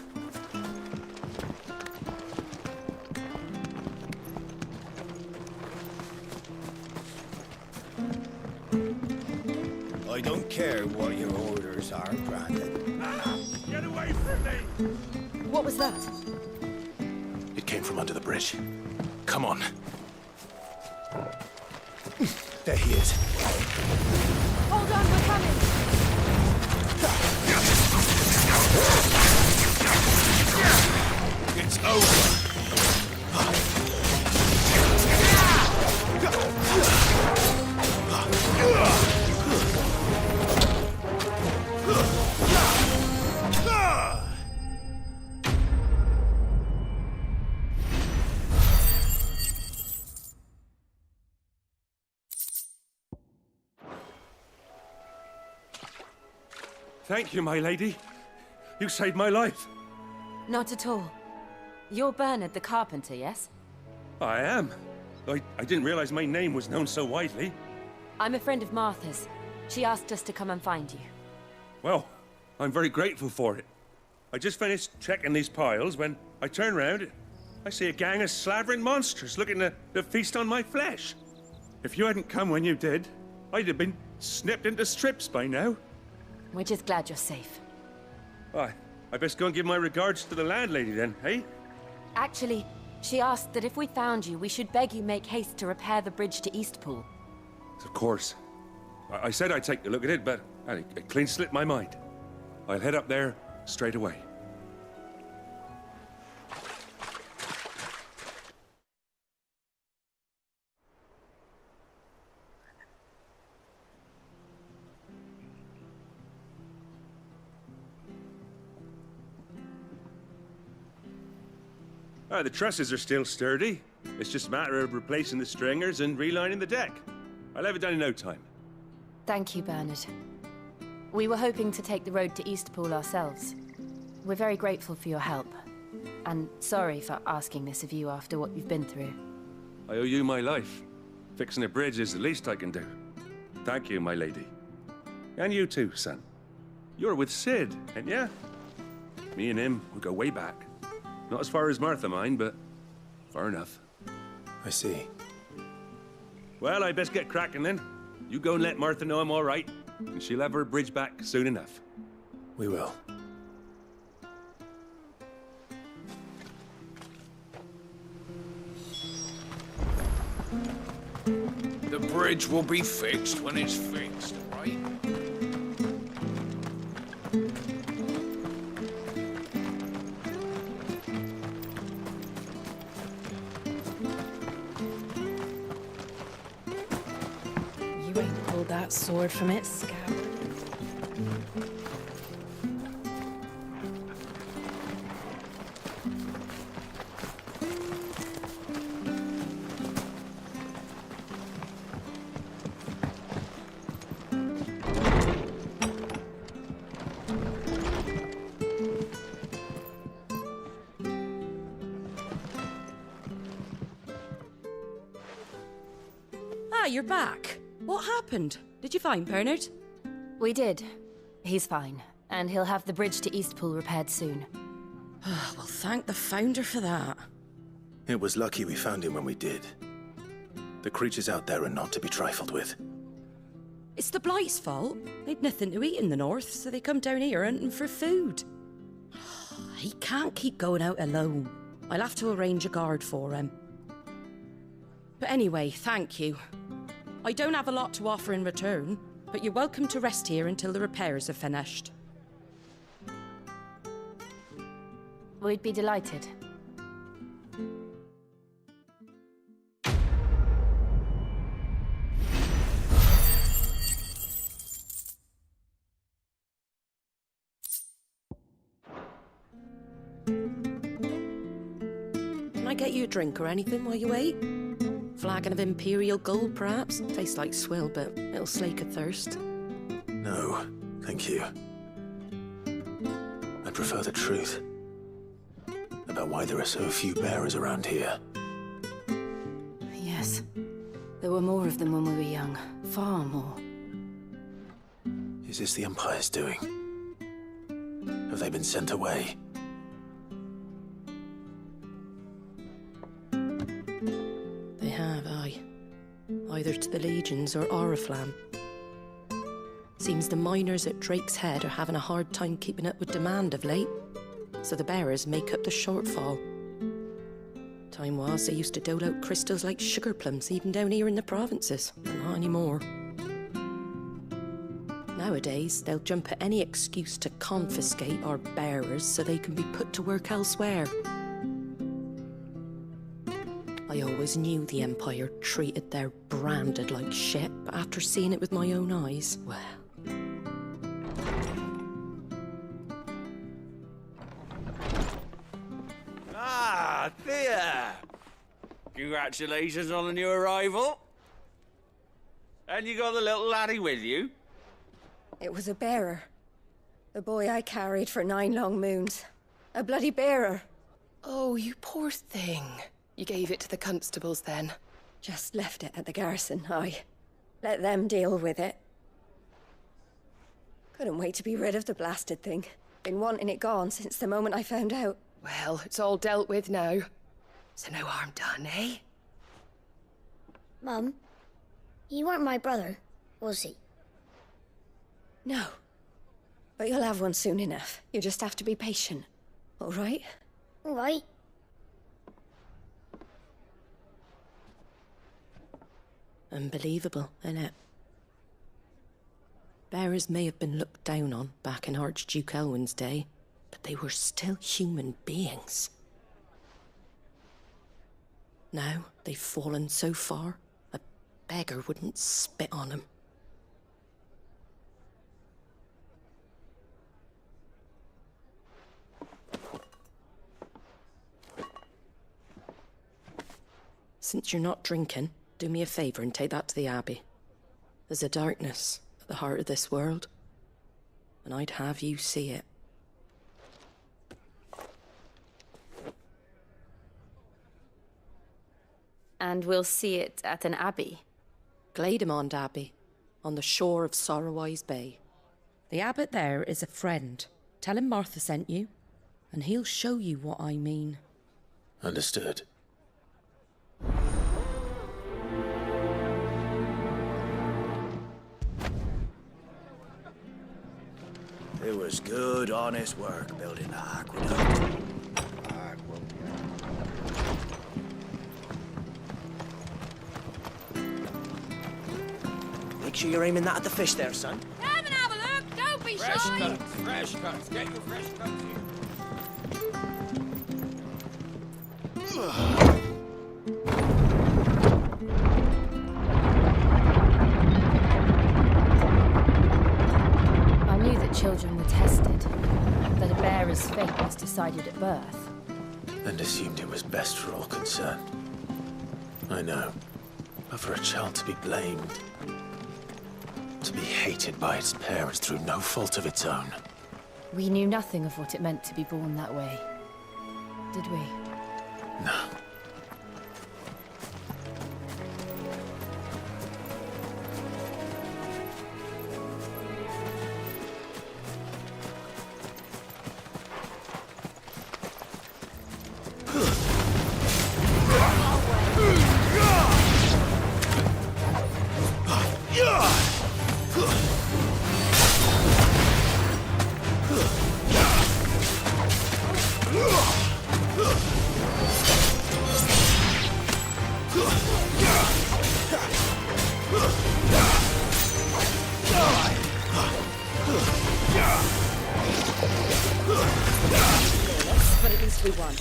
I don't care what your orders are, Brandon. Get away from me! What was that? It came from under the bridge. Come on. There he is. Hold on, we're coming! It's over. Thank you, my lady. You saved my life. Not at all. You're Bernard the carpenter, yes? I am. I didn't realize my name was known so widely. I'm a friend of Martha's. She asked us to come and find you. Well, I'm very grateful for it. I just finished checking these piles when I turn round. I see a gang of slavering monsters looking to feast on my flesh. If you hadn't come when you did, I'd have been snipped into strips by now. We're just glad you're safe. I best go and give my regards to the landlady then, eh? Actually, she asked that if we found you, we should beg you make haste to repair the bridge to Eastpool. Of course. I said I'd take a look at it, but it clean slipped my mind. I'll head up there straight away. The trusses are still sturdy. It's just a matter of replacing the stringers and relining the deck. I'll have it done in no time. Thank you, Bernard. We were hoping to take the road to Eastpool ourselves. We're very grateful for your help. And sorry for asking this of you after what you've been through. I owe you my life. Fixing a bridge is the least I can do. Thank you, my lady. And you too, son. You're with Sid, ain't ya? Me and him, we go way back. Not as far as Martha, mind, but far enough. I see. Well, I best get cracking then. You go and let Martha know I'm all right, and she'll have her bridge back soon enough. We will. The bridge will be fixed when it's fixed, right? You ain't pulled that sword from its scabbard. You're back. What happened? Did you find Bernard? We did. He's fine, and he'll have the bridge to Eastpool repaired soon. Well, thank the Founder for that. It was lucky we found him when we did. The creatures out there are not to be trifled with. It's the Blight's fault. They'd nothing to eat in the north, so they come down here hunting for food. He can't keep going out alone. I'll have to arrange a guard for him. But anyway, thank you. I don't have a lot to offer in return, but you're welcome to rest here until the repairs are finished. We'd be delighted. Can I get you a drink or anything while you wait? Flagon of Imperial Gold, perhaps? Tastes like swill, but it'll slake a thirst. No, thank you. I prefer the truth. About why there are so few bearers around here. Yes. There were more of them when we were young. Far more. Is this the Empire's doing? Have they been sent away? They have, aye. Either to the Legions or Oriflamme. Seems the miners at Drake's Head are having a hard time keeping up with demand of late, so the bearers make up the shortfall. Time was, they used to dole out crystals like sugar plums even down here in the provinces, but not anymore. Nowadays, they'll jump at any excuse to confiscate our bearers so they can be put to work elsewhere. I always knew the Empire treated their branded like shit, but after seeing it with my own eyes, well... Ah, Thea! Congratulations on the new arrival. And you got the little laddie with you? It was a bearer. The boy I carried for 9 long moons. A bloody bearer. Oh, you poor thing. You gave it to the constables then? Just left it at the garrison, aye. Let them deal with it. Couldn't wait to be rid of the blasted thing. Been wanting it gone since the moment I found out. Well, it's all dealt with now. So no harm done, eh? Mum, you weren't my brother, was he? No. But you'll have one soon enough. You just have to be patient. All right? All right. Unbelievable, innit? Bearers may have been looked down on back in Archduke Elwin's day, but they were still human beings. Now they've fallen so far, a beggar wouldn't spit on them. Since you're not drinking, do me a favour and take that to the Abbey. There's a darkness at the heart of this world, and I'd have you see it. And we'll see it at an abbey? Glademond Abbey, on the shore of Sorrowwise Bay. The abbot there is a friend. Tell him Martha sent you, and he'll show you what I mean. Understood. It was good, honest work building the aqueduct. Make sure you're aiming that at the fish there, son. Come and have a look, don't be Fresh shy. cuts, fresh cuts. Get your fresh cuts here. I knew that children were tested, that a bearer's fate was decided at birth. And assumed it was best for all concerned. I know. But for a child to be blamed, to be hated by its parents through no fault of its own. We knew nothing of what it meant to be born that way, did we? No. But at least we won.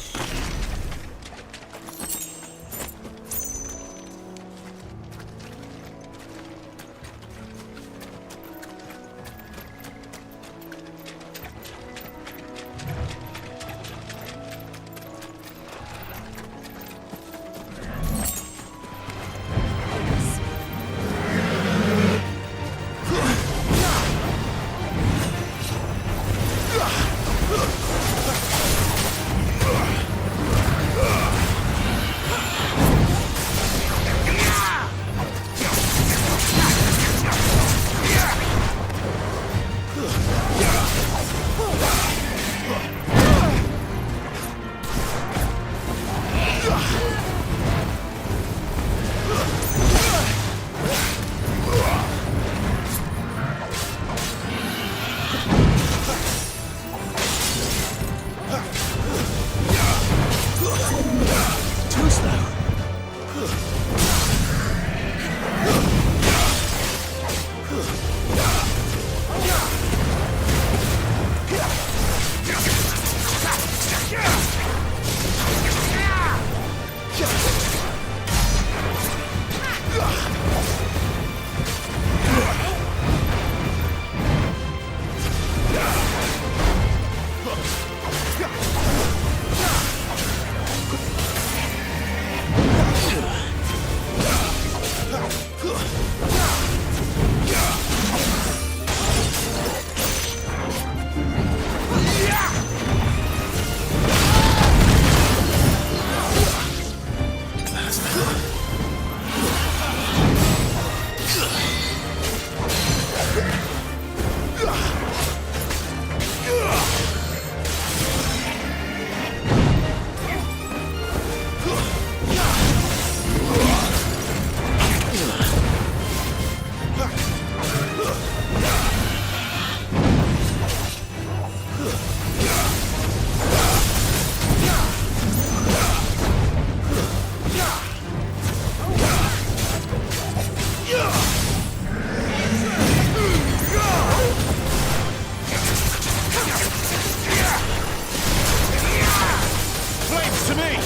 me!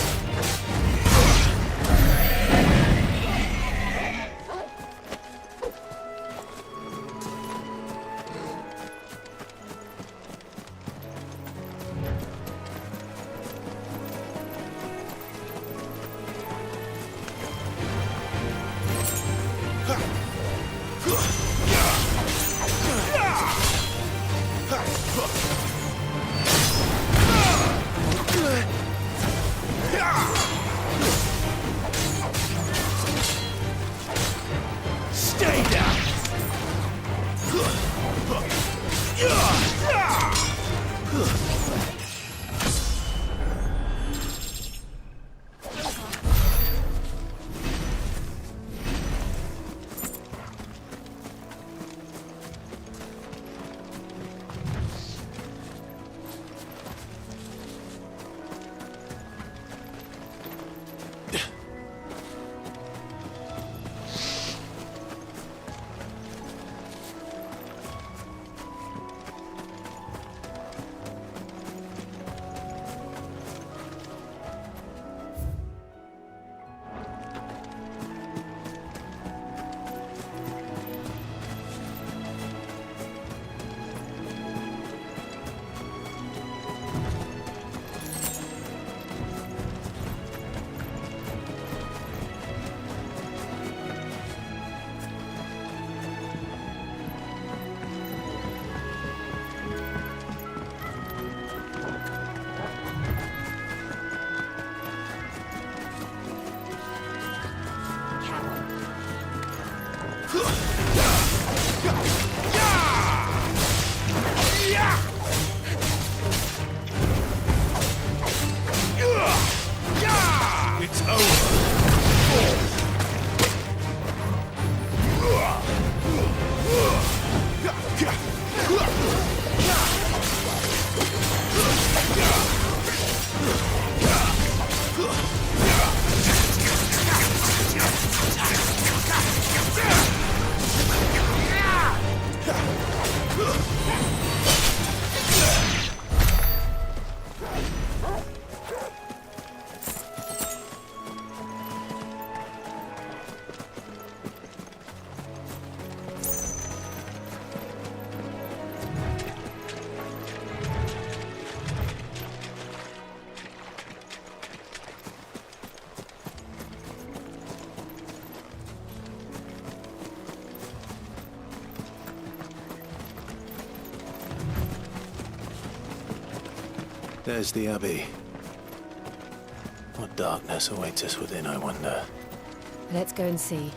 Stay down! It's over. There's the Abbey. What darkness awaits us within, I wonder? Let's go and see.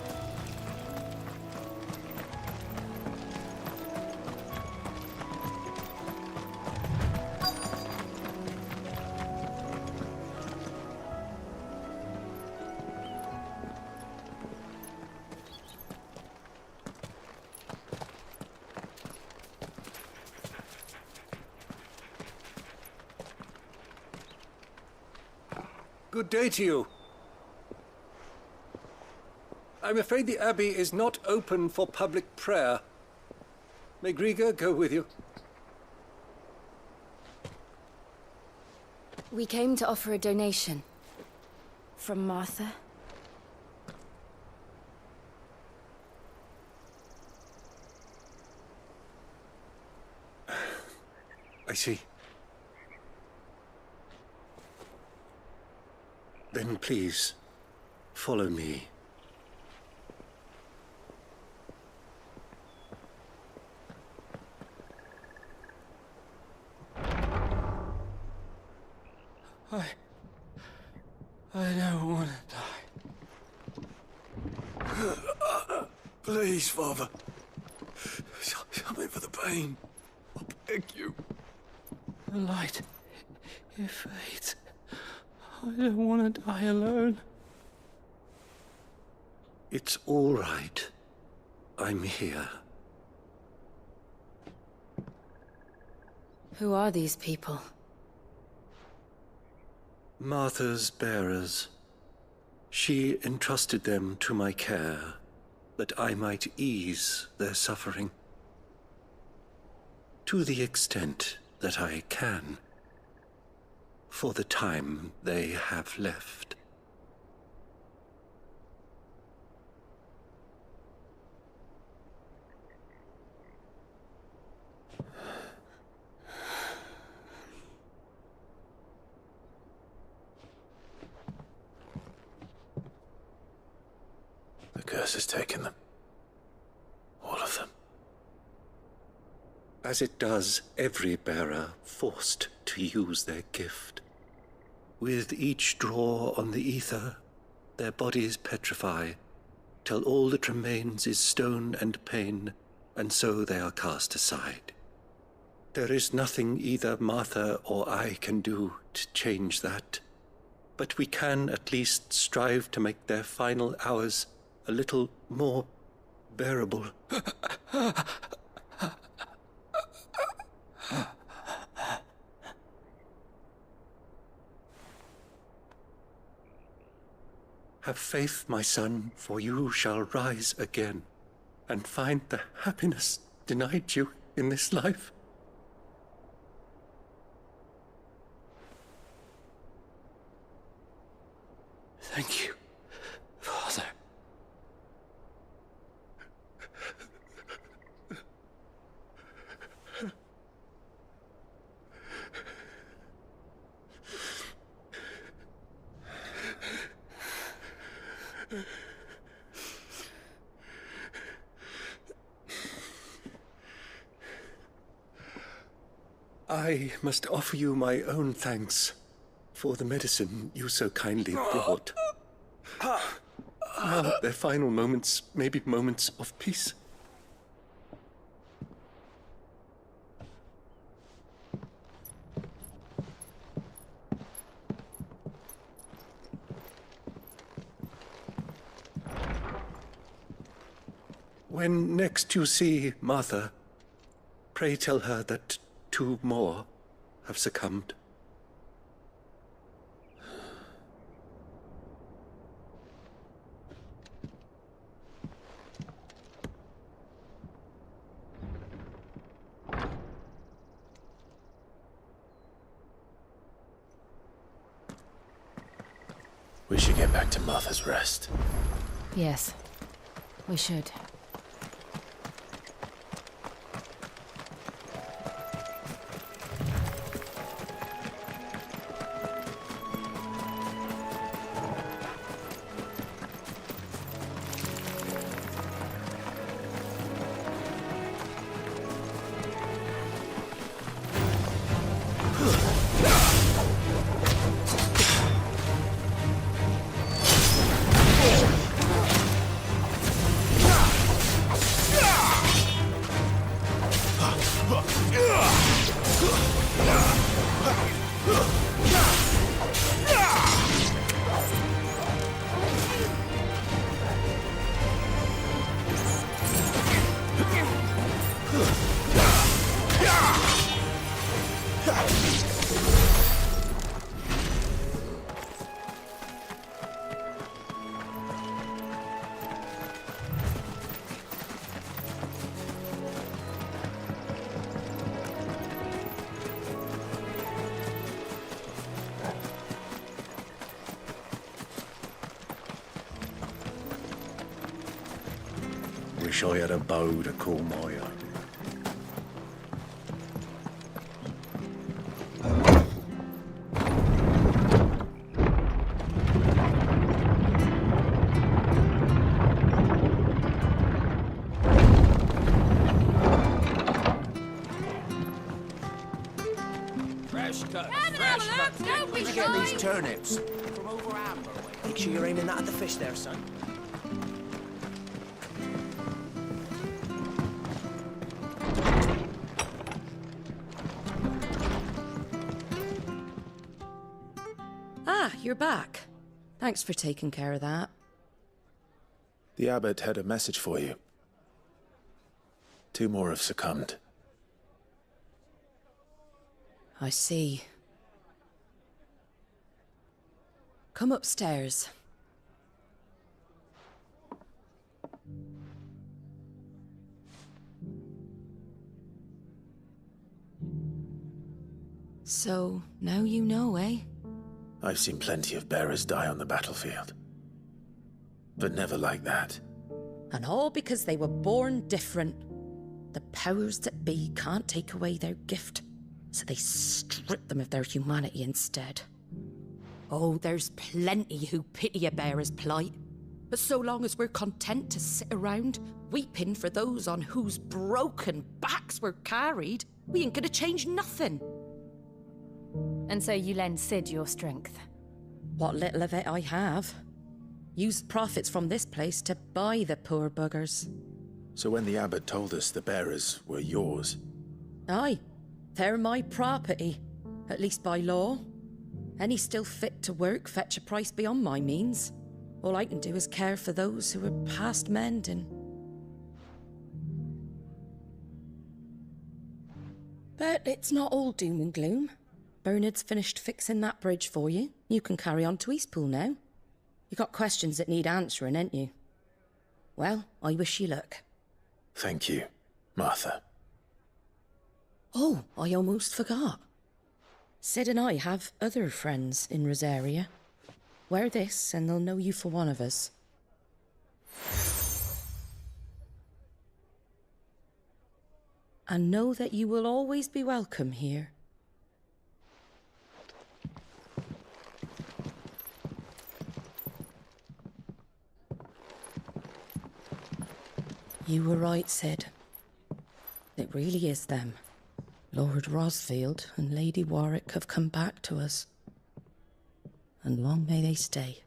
Good day to you. I'm afraid the Abbey is not open for public prayer. May Grieger go with you? We came to offer a donation. From Martha. I see. Then please, follow me. I don't want to die. Please, Father. Something for the pain. I beg you. The light, it fades. I don't want to die alone. It's all right. I'm here. Who are these people? Martha's bearers. She entrusted them to my care, that I might ease their suffering. To the extent that I can. for the time they have left. The curse has taken them. All of them. As it does every bearer forced to use their gift. With each draw on the ether, their bodies petrify, till all that remains is stone and pain, and so they are cast aside. There is nothing either Martha or I can do to change that, but we can at least strive to make their final hours a little more bearable. Have faith, my son, for you shall rise again and find the happiness denied you in this life. Thank you, Father. I must offer you my own thanks for the medicine you so kindly brought. Now their final moments may be moments of peace. When next you see Martha, pray tell her that 2 more have succumbed. We should get back to Martha's Rest. Yes, we should. Wish I had a bow to call my own. Fresh cut. Fresh cut. Where'd you get these turnips? From over Amber way. Make sure you're aiming that at the fish there, son. Ah, you're back. Thanks for taking care of that. The abbot had a message for you. 2 more have succumbed. I see. Come upstairs. So, now you know, eh? I've seen plenty of bearers die on the battlefield. But never like that. And all because they were born different. The powers that be can't take away their gift, so they strip them of their humanity instead. Oh, there's plenty who pity a bearer's plight. But so long as we're content to sit around, weeping for those on whose broken backs we're carried, we ain't gonna change nothing. And so you lend Sid your strength? What little of it I have. Used profits from this place to buy the poor buggers. So when the abbot told us the bearers were yours... Aye, they're my property, at least by law. Any still fit to work fetch a price beyond my means. All I can do is care for those who are past mending. But it's not all doom and gloom. Bernard's finished fixing that bridge for you. You can carry on to Eastpool now. You got questions that need answering, ain't you? Well, I wish you luck. Thank you, Martha. Oh, I almost forgot. Sid and I have other friends in Rosaria. Wear this and they'll know you for one of us. And know that you will always be welcome here. You were right, Sid. It really is them. Lord Rosfield and Lady Warwick have come back to us. And long may they stay.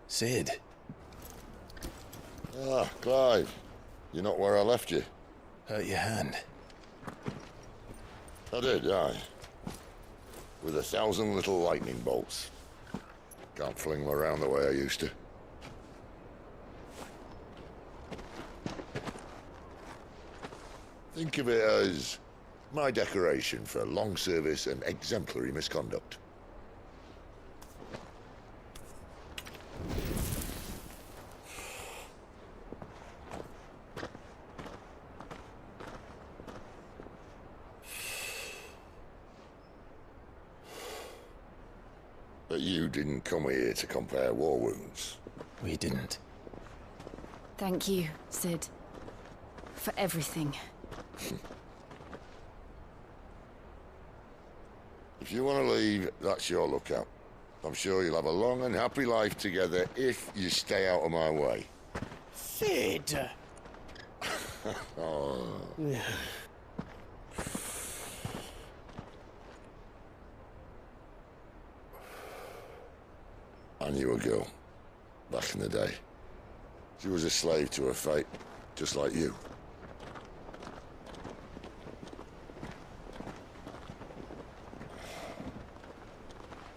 Sid. Ah, Clive. You're not where I left you. Hurt your hand. I did, aye. With 1,000 little lightning bolts. Can't fling them around the way I used to. Think of it as my decoration for long service and exemplary misconduct. But you didn't come here to compare war wounds. We didn't. Thank you, Sid. For everything. If you want to leave, that's your lookout. I'm sure you'll have a long and happy life together if you stay out of my way. Sid! Oh. I knew a girl, back in the day. She was a slave to her fate, just like you.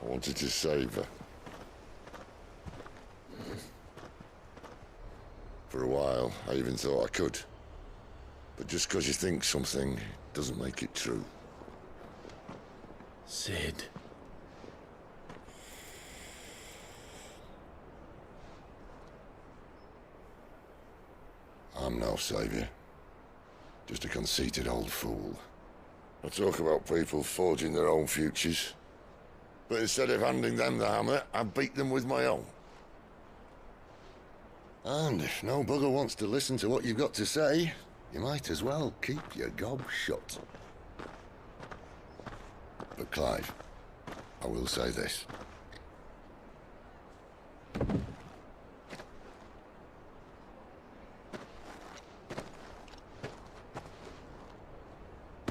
I wanted to save her. For a while, I even thought I could. But just because you think something doesn't make it true. Sid. I'm no savior. Just a conceited old fool. I talk about people forging their own futures. But instead of handing them the hammer, I beat them with my own. And if no bugger wants to listen to what you've got to say, you might as well keep your gob shut. But Clive, I will say this.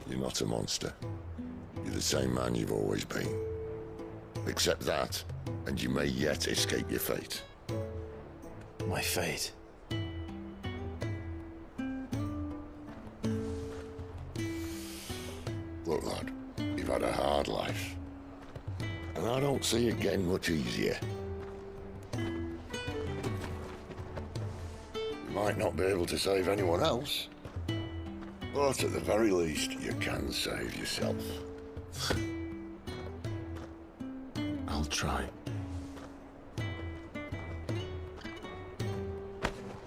You're not a monster. You're the same man you've always been. Accept that, and you may yet escape your fate. My fate? Look, lad, you've had a hard life. And And I don't see it getting much easier. You might not be able to save anyone else, but at the very least, you can save yourself. I'll try.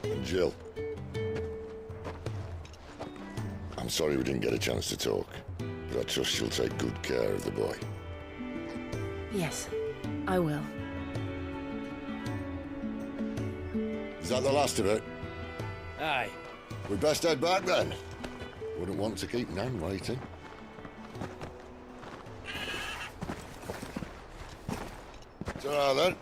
And Jill, I'm sorry we didn't get a chance to talk, but I trust she'll take good care of the boy. Yes, I will. Is that the last of it? Aye. We best head back then. Wouldn't want to keep Nan waiting. Ta-ra then.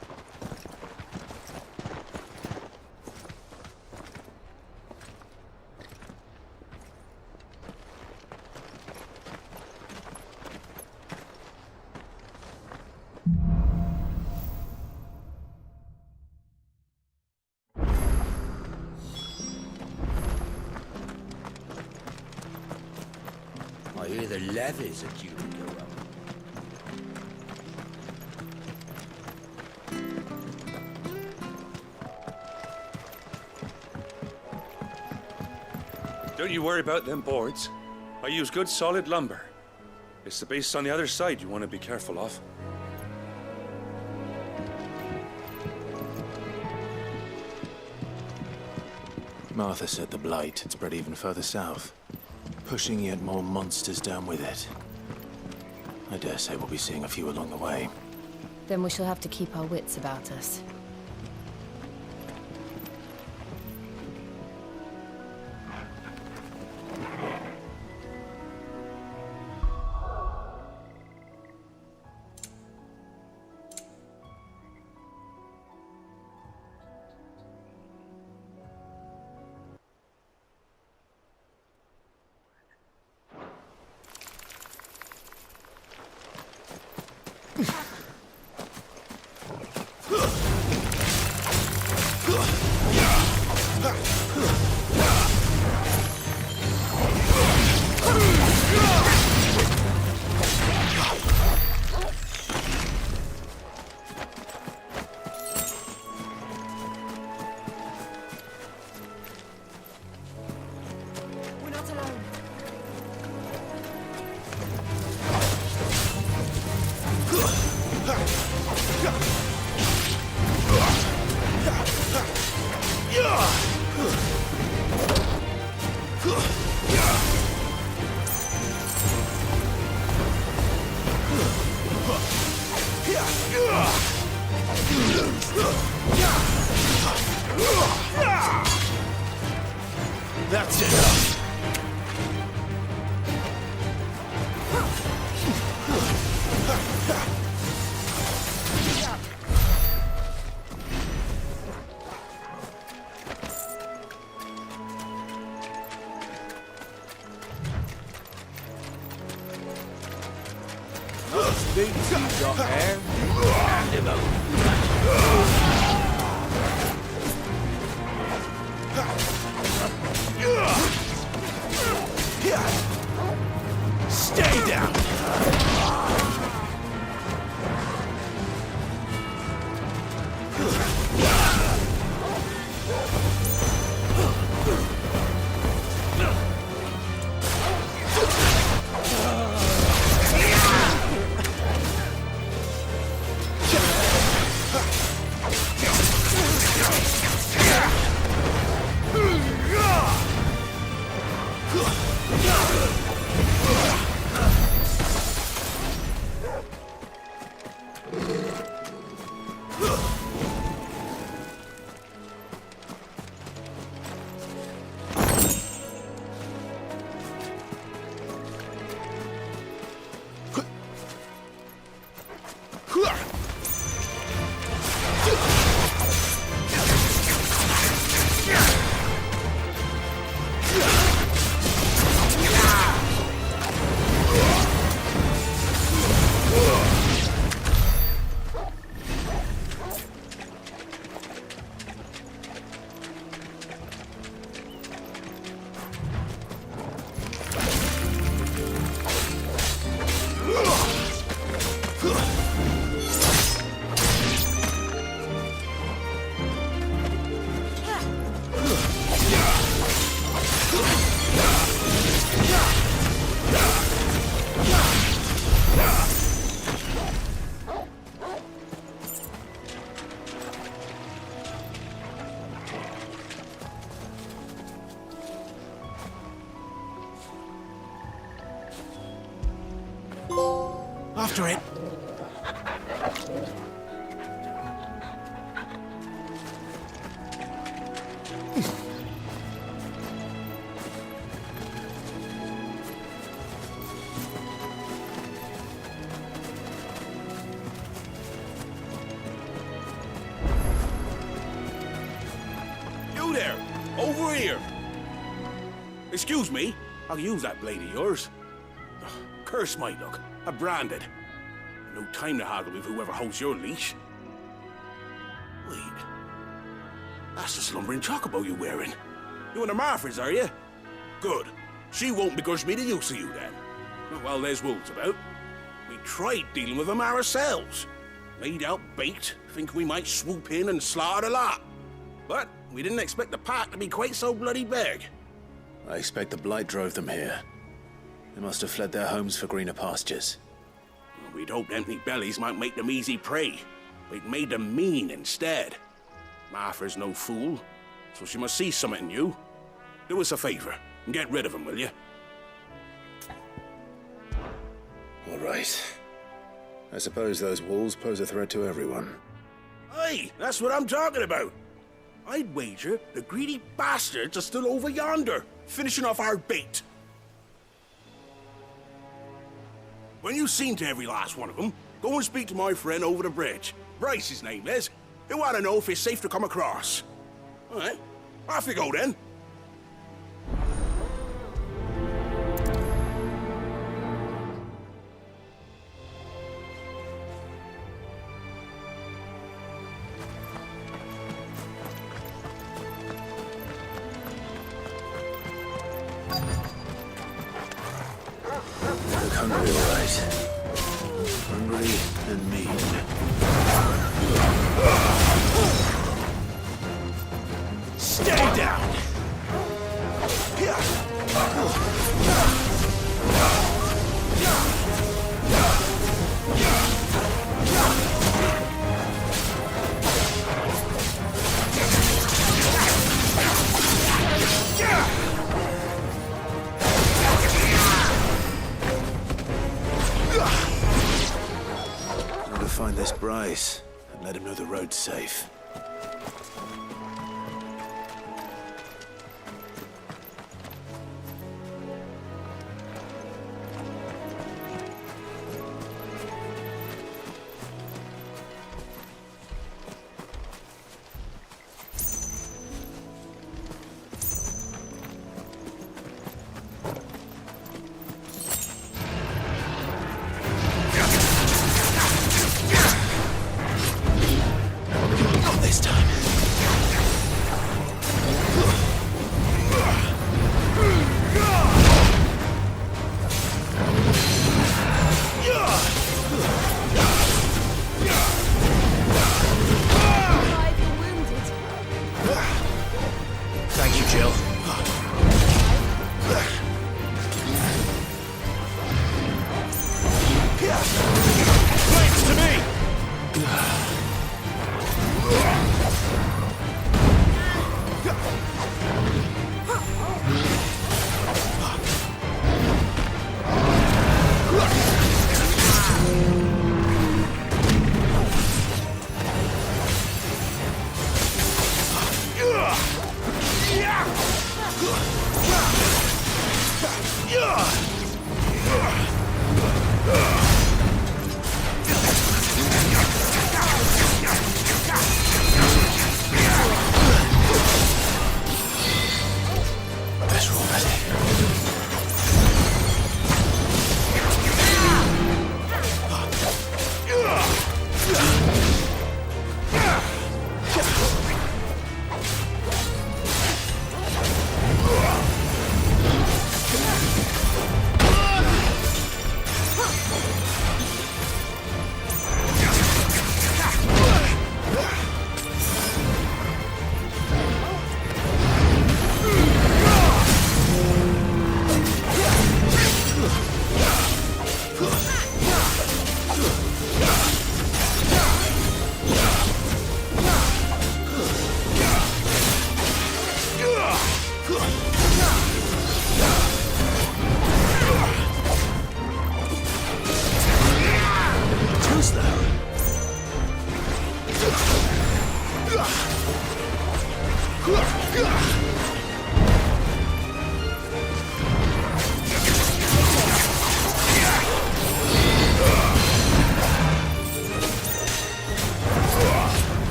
I hear the levies are due to go up. Don't you worry about them boards. I use good solid lumber. It's the base on the other side you want to be careful of. Martha said the Blight had spread even further south, pushing yet more monsters down with it. I dare say we'll be seeing a few along the way. Then we shall have to keep our wits about us. That's enough. Those boots you got there, hand him over. Stay down! after it. You there! Over here! Excuse me, I'll use that blade of yours. Ugh, curse my luck. I'm branded. No time to haggle with whoever holds your leash. Wait. That's the slumbering chocobo you're wearing. You and the Marfors, are you? Good. She won't begrudge me the use of you, then. Well, there's wolves about. We tried dealing with them ourselves. Laid out bait, think we might swoop in and slaughter the lot. But we didn't expect the pack to be quite so bloody big. I expect the blight drove them here. They must have fled their homes for greener pastures. We'd hoped empty bellies might make them easy prey, but it made them mean instead. Martha's no fool, so she must see something in you. Do us a favor and get rid of them, will you? All right. I suppose those wolves pose a threat to everyone. Hey, that's what I'm talking about. I'd wager the greedy bastards are still over yonder, finishing off our bait. When you've seen to every last one of them, go and speak to my friend over the bridge. Bryce, his name is. He'll want to know if it's safe to come across. All right, off you go then. Look hungry, all right. Hungry and mean. Stay down! Time to find this Bryce and let him know the road's safe.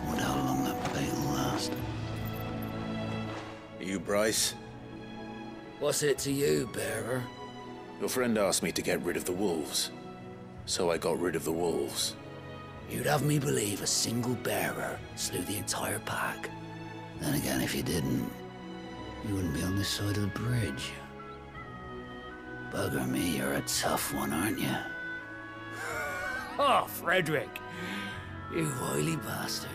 Wonder how long that bait will last. You, Bryce? What's it to you, bearer? Your friend asked me to get rid of the wolves. So I got rid of the wolves. You'd have me believe a single bearer slew the entire pack. Then again, if you didn't, you wouldn't be on this side of the bridge. Bugger me, you're a tough one, aren't you? Oh, Frederick! You wily bastard.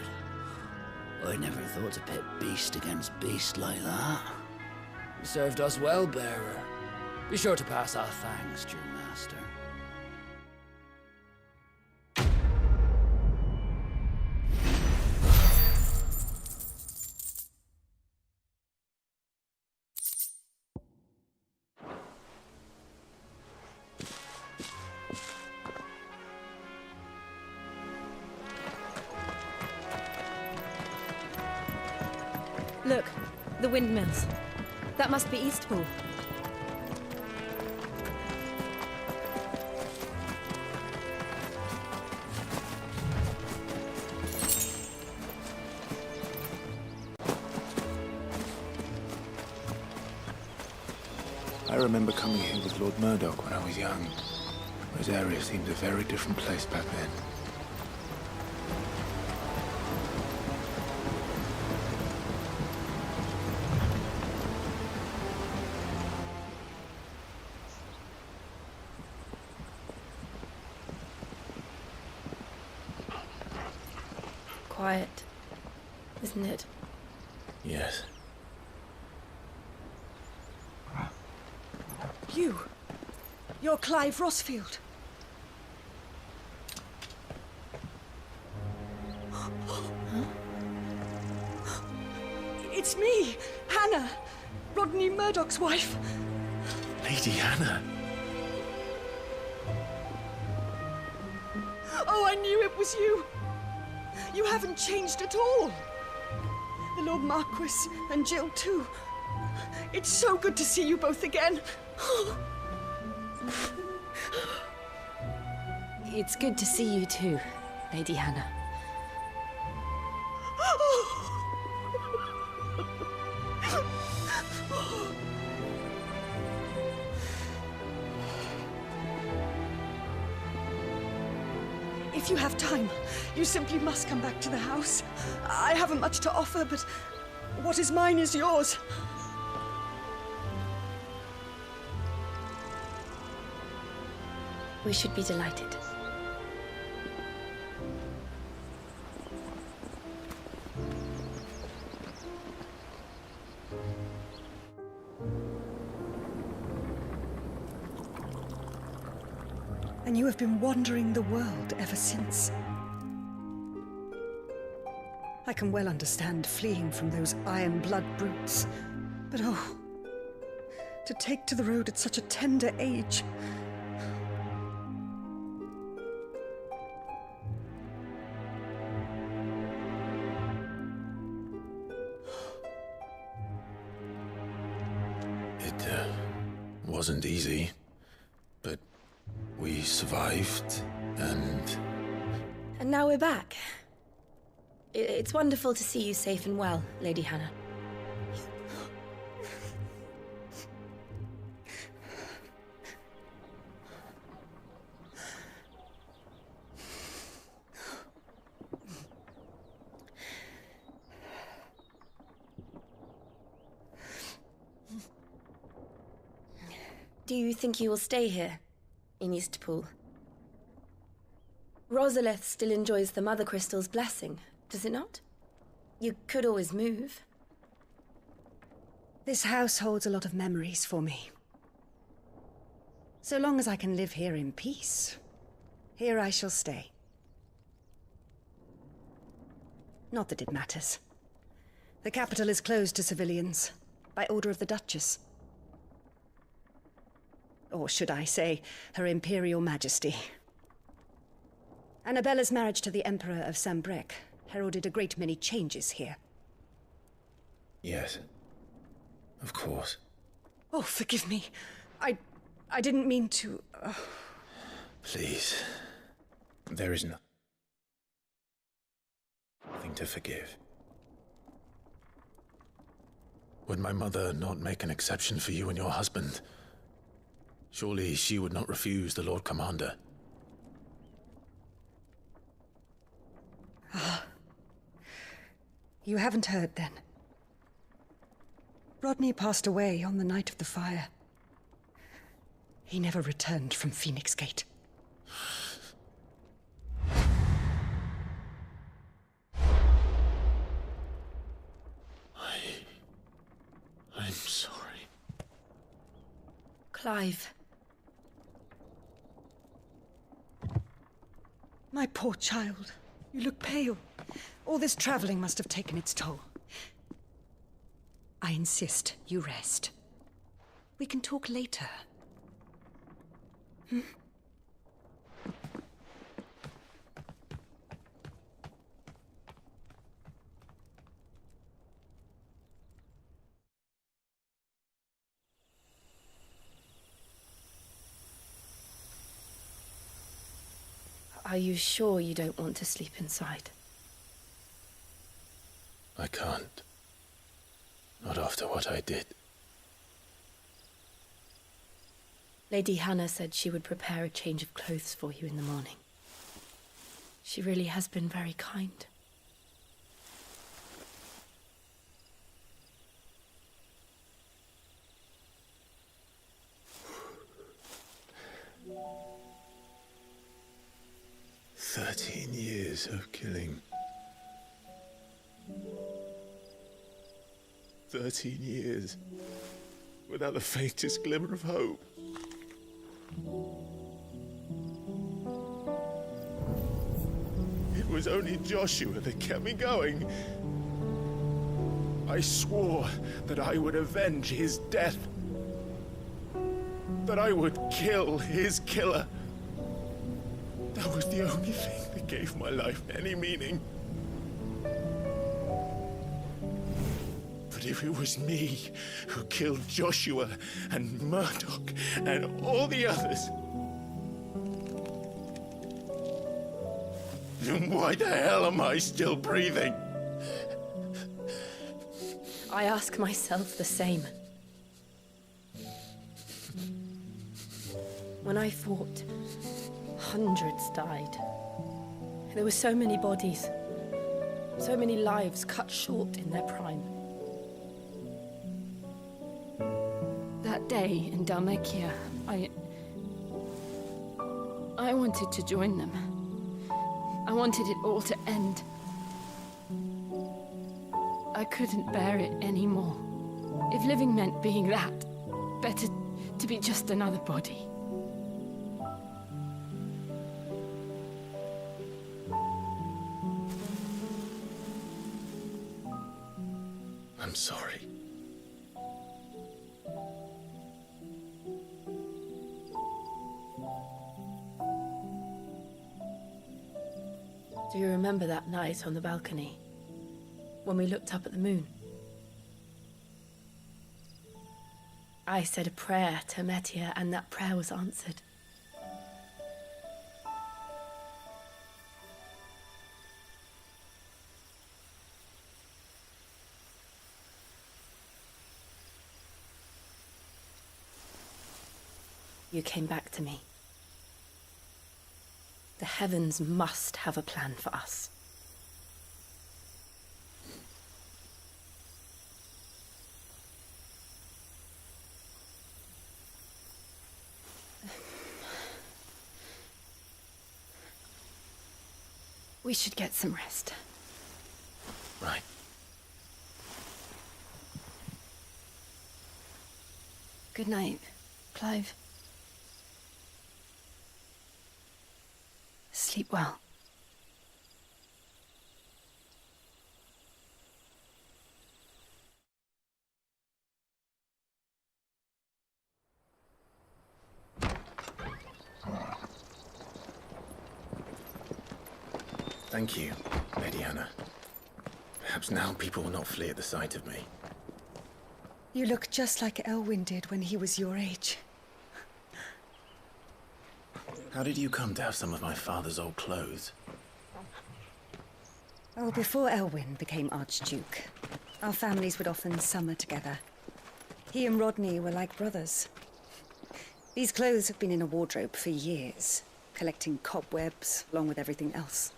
I never thought to pit beast against beast like that. You served us well, bearer. Be sure to pass our thanks, true master. Look, the windmills. That must be Eastpool. I remember coming here with Lord Murdoch when I was young. This area seemed a very different place back then. Quiet, isn't it? Yes. You're Clive Rossfield. It's me, Hannah, Rodney Murdoch's wife. Lady Hannah. Oh, I knew it was you. You haven't changed at all. The Lord Marquis and Jill too. It's so good to see you both again. It's good to see you too, Lady Hannah. If you have time, you simply must come back to the house. I haven't much to offer, but what is mine is yours. We should be delighted. And you have been wandering the world ever since. I can well understand fleeing from those iron blood brutes, but oh, to take to the road at such a tender age. It wasn't easy, but we survived, and... And now we're back. It's wonderful to see you safe and well, Lady Hannah. Do you think you will stay here, in Eastpool? Rosalith still enjoys the Mother Crystal's blessing, does it not? You could always move. This house holds a lot of memories for me. So long as I can live here in peace, here I shall stay. Not that it matters. The capital is closed to civilians, by order of the Duchess. Or should I say, Her Imperial Majesty. Annabella's marriage to the Emperor of Sambrec heralded a great many changes here. Yes. Of course. Oh, forgive me. I didn't mean to... Please. There is nothing to forgive. Would my mother not make an exception for you and your husband? Surely she would not refuse the Lord Commander. Ah. You haven't heard, then. Rodney passed away on the night of the fire. He never returned from Phoenix Gate. I'm sorry. Clive. My poor child. You look pale. All this traveling must have taken its toll. I insist you rest. We can talk later. Hmm? Are you sure you don't want to sleep inside? I can't. Not after what I did. Lady Hannah said she would prepare a change of clothes for you in the morning. She really has been very kind. Years of killing. 13 years without the faintest glimmer of hope. It was only Joshua that kept me going. I swore that I would avenge his death. That I would kill his killer. That was the only thing that gave my life any meaning. But if it was me who killed Joshua and Murdoch and all the others, then why the hell am I still breathing? I ask myself the same. When I fought, hundreds died. There were so many bodies, so many lives cut short in their prime. That day in Dalmekia, I wanted to join them. I wanted it all to end. I couldn't bear it anymore. If living meant being that, better to be just another body. I'm sorry. Do you remember that night on the balcony, when we looked up at the moon? I said a prayer to Metia, and that prayer was answered. You came back to me. The heavens must have a plan for us. We should get some rest. Right. Good night, Clive. Sleep well. Thank you, Lady Hannah. Perhaps now people will not flee at the sight of me. You look just like Elwyn did when he was your age. How did you come to have some of my father's old clothes? Oh, before Elwyn became Archduke, our families would often summer together. He and Rodney were like brothers. These clothes have been in a wardrobe for years, collecting cobwebs along with everything else.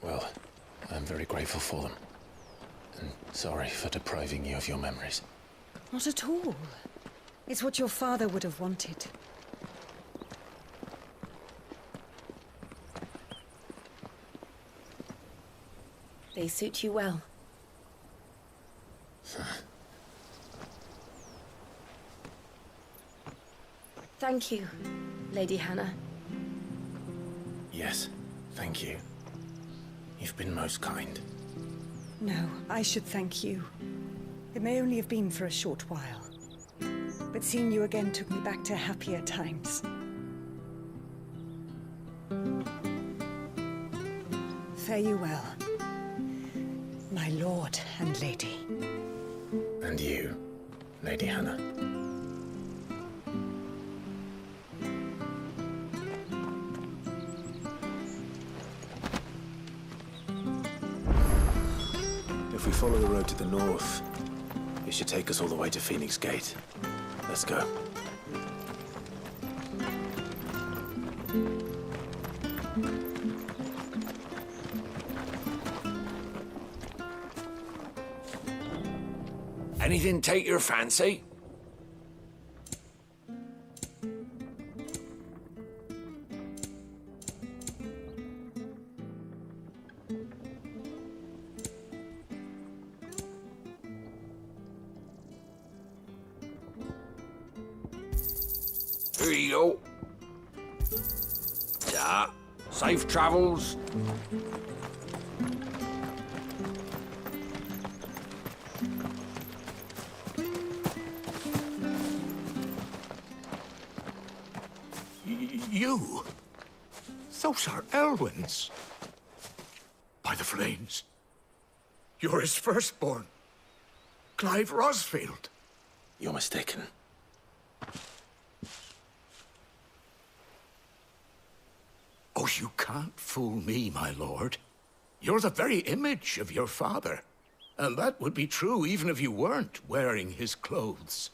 Well, I'm very grateful for them. And sorry for depriving you of your memories. Not at all. It's what your father would have wanted. They suit you well. Thank you, Lady Hannah. Yes, thank you. You've been most kind. No, I should thank you. It may only have been for a short while, but seeing you again took me back to happier times. Fare you well, my lord and lady. And you, Lady Hannah. If we follow the road to the north, it should take us all the way to Phoenix Gate. Let's go. Anything take your fancy? Here you go. Yeah, safe travels. You? Those are Elwyn's. By the flames. You're his firstborn. Clive Rosfield. You're mistaken. Oh, you can't fool me, my lord. You're the very image of your father. And that would be true even if you weren't wearing his clothes.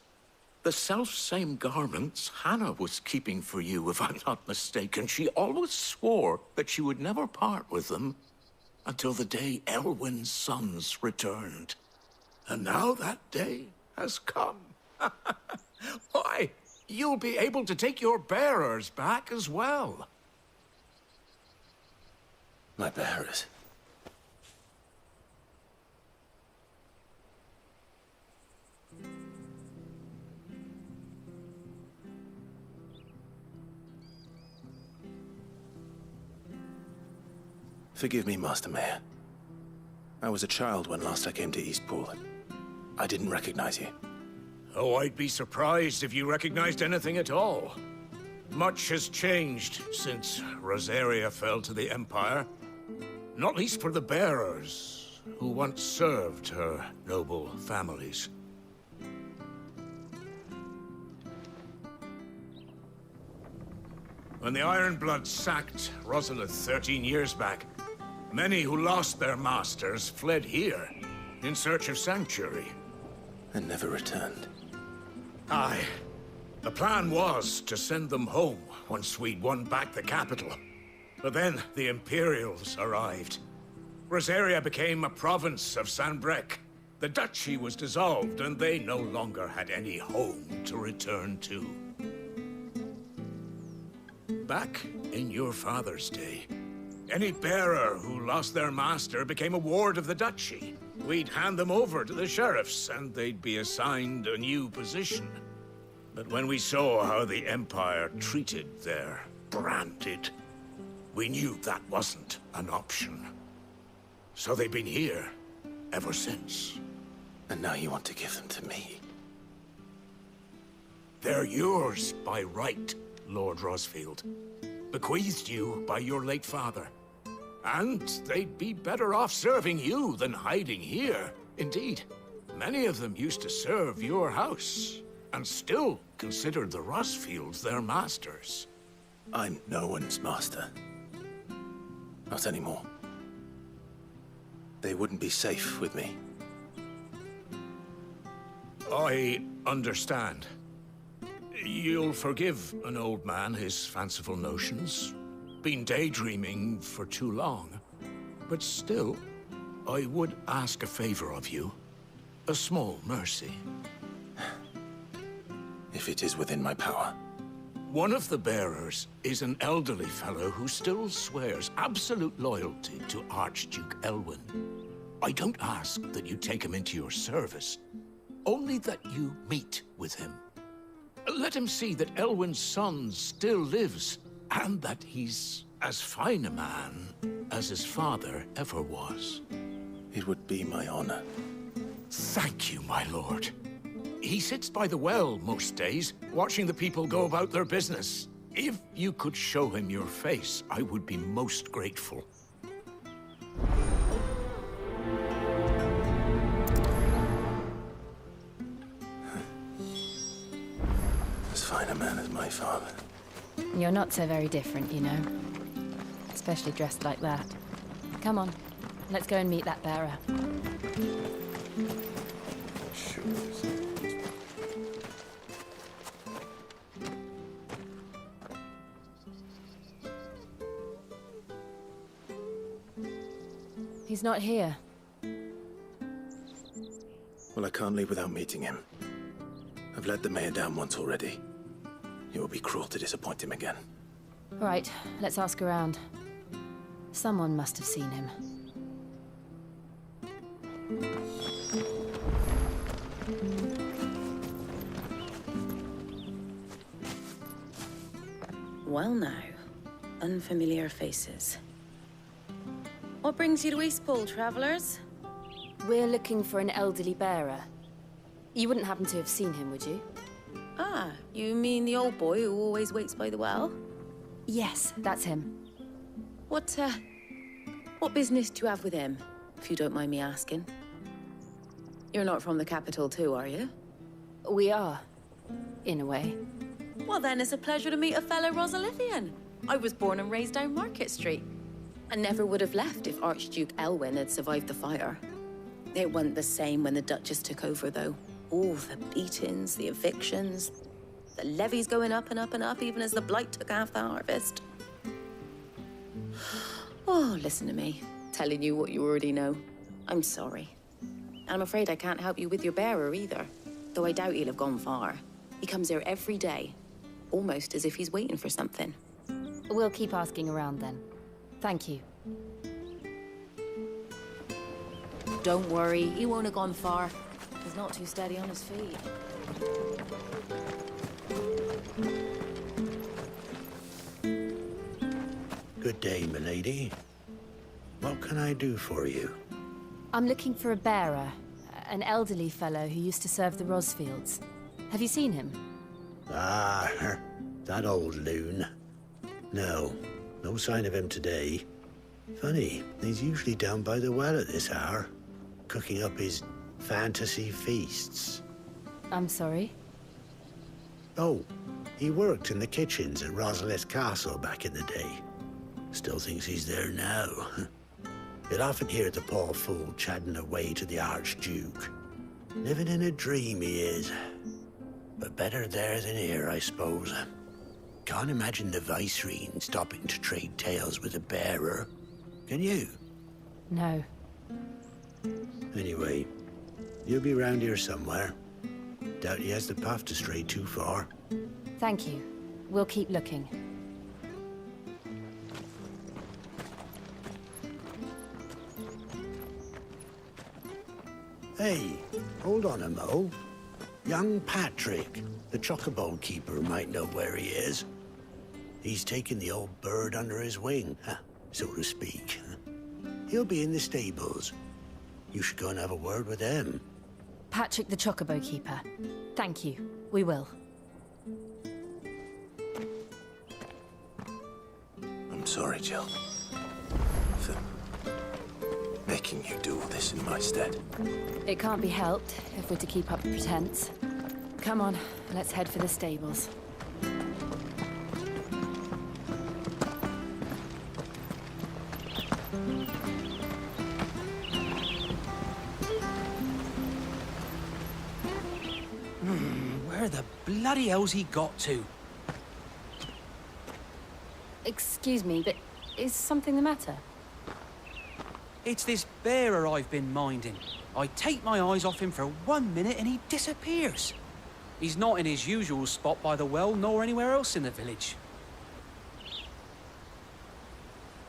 The self-same garments Hannah was keeping for you, if I'm not mistaken. She always swore that she would never part with them until the day Elwyn's sons returned. And now that day has come. Why, you'll be able to take your bearers back as well. My bearers? Forgive me, Master Mayor. I was a child when last I came to Eastpool. I didn't recognize you. Oh, I'd be surprised if you recognized anything at all. Much has changed since Rosaria fell to the Empire. Not least for the bearers, who once served her noble families. When the Ironbloods sacked Rosalith 13 years back, many who lost their masters fled here in search of sanctuary. And never returned. Aye. The plan was to send them home once we'd won back the capital. But then the Imperials arrived. Rosaria became a province of Sanbreque. The duchy was dissolved, and they no longer had any home to return to. Back in your father's day, any bearer who lost their master became a ward of the duchy. We'd hand them over to the sheriffs, and they'd be assigned a new position. But when we saw how the Empire treated their branded, we knew that wasn't an option. So they've been here ever since. And now you want to give them to me? They're yours by right, Lord Rosfield. Bequeathed you by your late father. And they'd be better off serving you than hiding here. Indeed, many of them used to serve your house, and still considered the Rosfields their masters. I'm no one's master. Not anymore. They wouldn't be safe with me. I understand. You'll forgive an old man his fanciful notions. Been daydreaming for too long. But still, I would ask a favor of you. A small mercy. If it is within my power. One of the bearers is an elderly fellow who still swears absolute loyalty to Archduke Elwyn. I don't ask that you take him into your service, only that you meet with him. Let him see that Elwyn's son still lives, and that he's as fine a man as his father ever was. It would be my honor. Thank you, my lord. He sits by the well most days, watching the people go about their business. If you could show him your face, I would be most grateful. As fine a man as my father. You're not so very different, you know. Especially dressed like that. Come on, let's go and meet that bearer. He's not here. Well, I can't leave without meeting him. I've let the mayor down once already. It will be cruel to disappoint him again. Right, let's ask around. Someone must have seen him. Well now, unfamiliar faces. What brings you to Eastpool, travelers? We're looking for an elderly bearer. You wouldn't happen to have seen him, would you? Ah, you mean the old boy who always waits by the well? Yes, that's him. What business do you have with him, if you don't mind me asking? You're not from the capital too, are you? We are, in a way. Well then, it's a pleasure to meet a fellow Rosalithian. I was born and raised down Market Street. I never would have left if Archduke Elwyn had survived the fire. It wasn't the same when the Duchess took over, though. All the beatings, the evictions, the levies going up and up and up, even as the blight took half the harvest. Oh, listen to me, telling you what you already know. I'm sorry. And I'm afraid I can't help you with your bearer either, though I doubt he'll have gone far. He comes here every day, almost as if he's waiting for something. We'll keep asking around then. Thank you. Don't worry, he won't have gone far. He's not too steady on his feet. Good day, milady. What can I do for you? I'm looking for a bearer, an elderly fellow who used to serve the Rosfields. Have you seen him? Ah, that old loon. No sign of him today. Funny, he's usually down by the well at this hour, cooking up his fantasy feasts. I'm sorry? Oh, he worked in the kitchens at Rosalith Castle back in the day. Still thinks he's there now. You'll often hear the poor fool chatting away to the Archduke. Living in a dream he is. But better there than here, I suppose. Can't imagine the Vicereine stopping to trade tales with a bearer. Can you? No. Anyway, you'll be round here somewhere. Doubt he has the path to stray too far. Thank you. We'll keep looking. Hey, hold on a mo. Young Patrick, the chocobo keeper, might know where he is. He's taken the old bird under his wing, so to speak. He'll be in the stables. You should go and have a word with him. Patrick the Chocobo Keeper. Thank you. We will. I'm sorry, Jill. For making you do all this in my stead. It can't be helped if we're to keep up the pretense. Come on, let's head for the stables. Where the bloody hell's he got to? Excuse me, but is something the matter? It's this bearer I've been minding. I take my eyes off him for 1 minute and he disappears. He's not in his usual spot by the well, nor anywhere else in the village.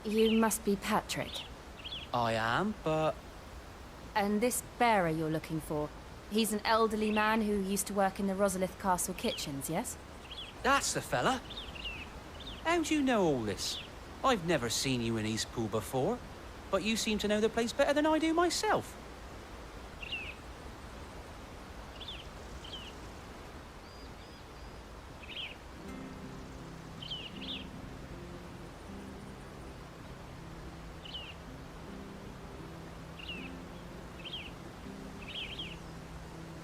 You must be Patrick. I am, but... And this bearer you're looking for, he's an elderly man who used to work in the Rosalith Castle kitchens, yes? That's the fella. How'd you know all this? I've never seen you in Eastpool before, but you seem to know the place better than I do myself.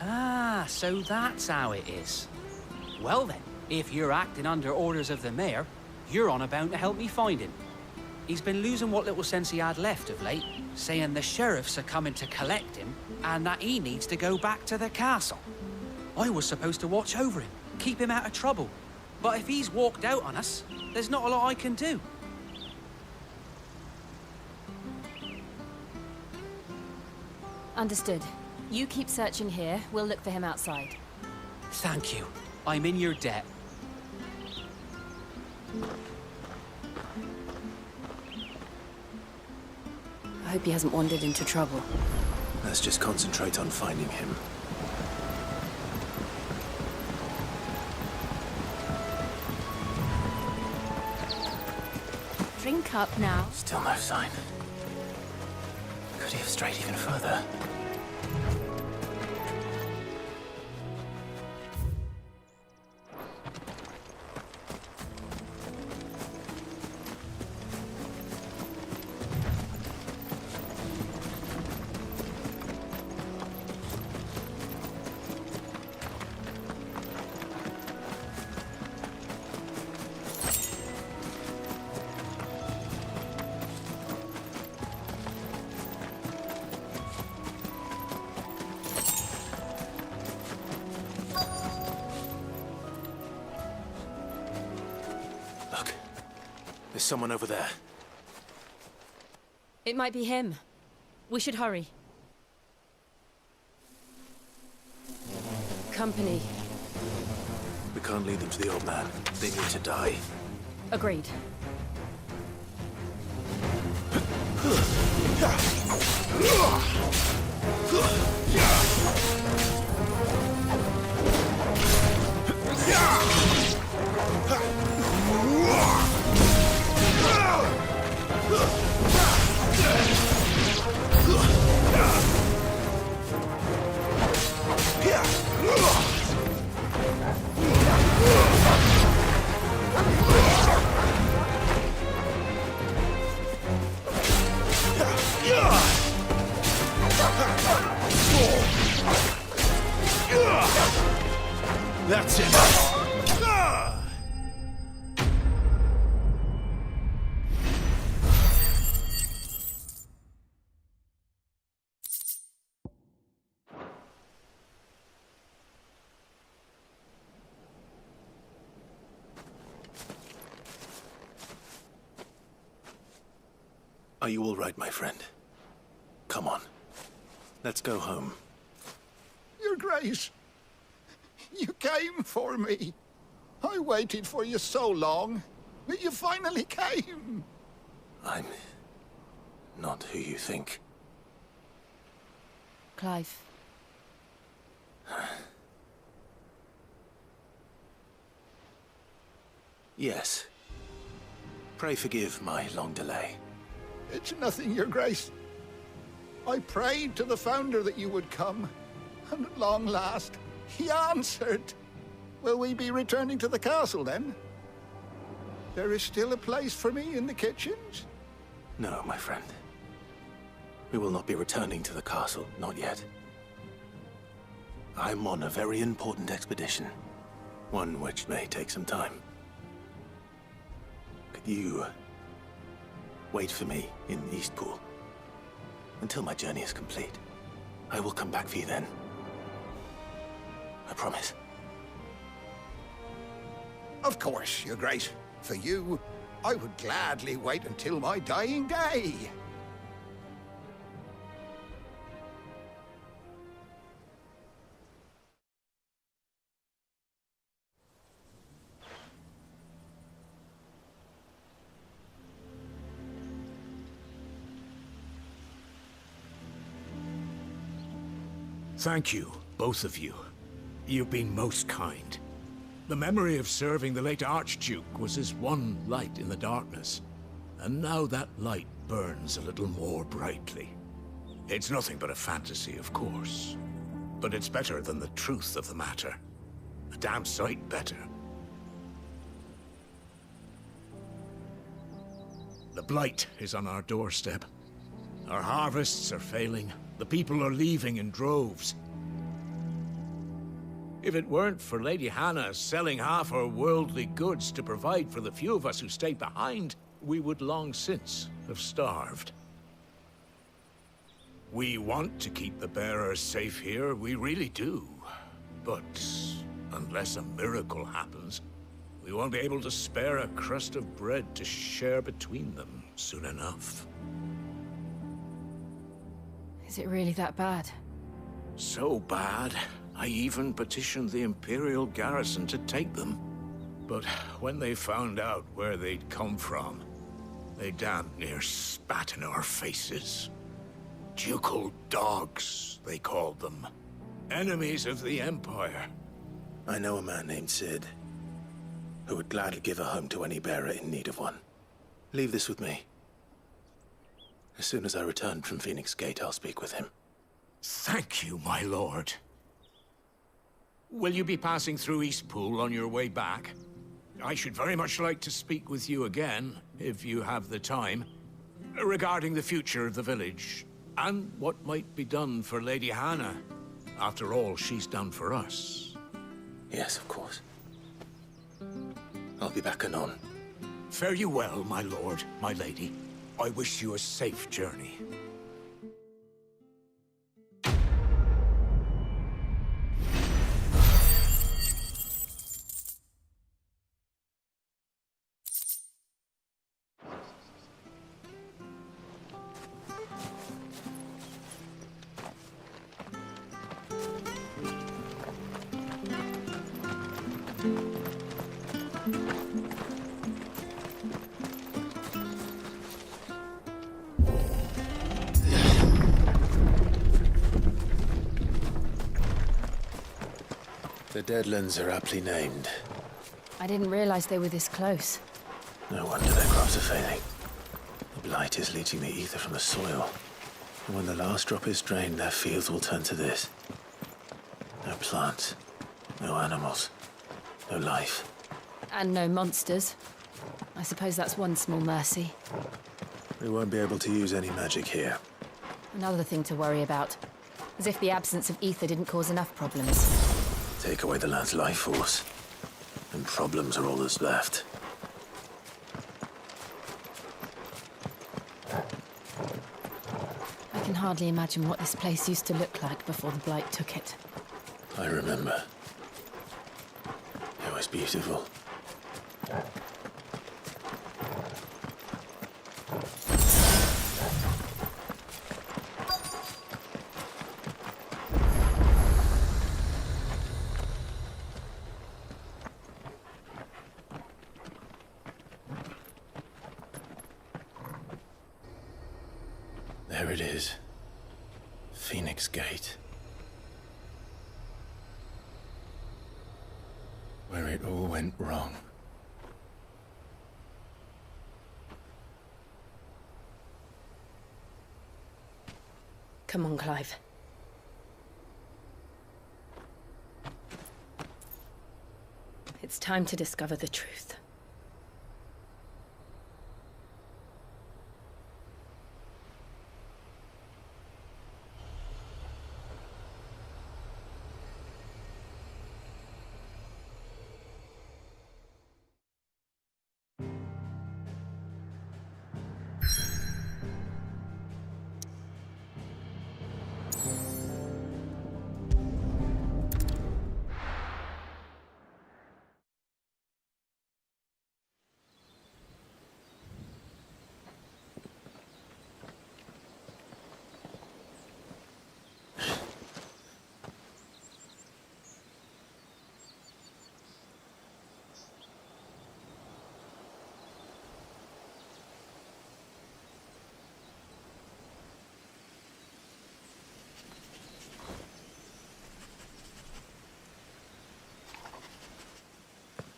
Ah, so that's how it is. Well then, if you're acting under orders of the mayor, you're on about to help me find him. He's been losing what little sense he had left of late, saying the sheriffs are coming to collect him and that he needs to go back to the castle. I was supposed to watch over him, keep him out of trouble. But if he's walked out on us, there's not a lot I can do. Understood. You keep searching here, we'll look for him outside. Thank you. I'm in your debt. I hope he hasn't wandered into trouble. Let's just concentrate on finding him. Drink up now. Still no sign. Could he have strayed even further? There's someone over there. It might be him. We should hurry. Company. We can't lead them to the old man. They need to die. Agreed. That's it. Are you all right, my friend? Come on. Let's go home. Your Grace, you came for me. I waited for you so long, but you finally came. I'm not who you think. Clive. Yes. Pray forgive my long delay. It's nothing, Your Grace. I prayed to the Founder that you would come, and at long last, he answered. Will we be returning to the castle, then? There is still a place for me in the kitchens? No, my friend. We will not be returning to the castle, not yet. I'm on a very important expedition. One which may take some time. Could you wait for me in Eastpool until my journey is complete? I will come back for you then. I promise. Of course, Your Grace. For you, I would gladly wait until my dying day. Thank you, both of you. You've been most kind. The memory of serving the late Archduke was as one light in the darkness, and now that light burns a little more brightly. It's nothing but a fantasy, of course, but it's better than the truth of the matter. A damn sight better. The blight is on our doorstep. Our harvests are failing. The people are leaving in droves. If it weren't for Lady Hannah selling half her worldly goods to provide for the few of us who stayed behind, we would long since have starved. We want to keep the bearers safe here, we really do. But unless a miracle happens, we won't be able to spare a crust of bread to share between them soon enough. Is it really that bad? So bad, I even petitioned the Imperial garrison to take them. But when they found out where they'd come from, they damn near spat in our faces. Ducal dogs, they called them. Enemies of the Empire. I know a man named Sid, who would gladly give a home to any bearer in need of one. Leave this with me. As soon as I return from Phoenix Gate, I'll speak with him. Thank you, my lord. Will you be passing through Eastpool on your way back? I should very much like to speak with you again, if you have the time, regarding the future of the village, and what might be done for Lady Hannah, after all she's done for us. Yes, of course. I'll be back anon. Fare you well, my lord, my lady. I wish you a safe journey. The Deadlands are aptly named. I didn't realize they were this close. No wonder their crops are failing. The blight is leaching the ether from the soil. And when the last drop is drained, their fields will turn to this. No plants, no animals, no life. And no monsters. I suppose that's one small mercy. We won't be able to use any magic here. Another thing to worry about. As if the absence of ether didn't cause enough problems. Take away the land's life force, and problems are all that's left. I can hardly imagine what this place used to look like before the blight took it. I remember. It was beautiful. There it is. Phoenix Gate. Where it all went wrong. Come on, Clive. It's time to discover the truth.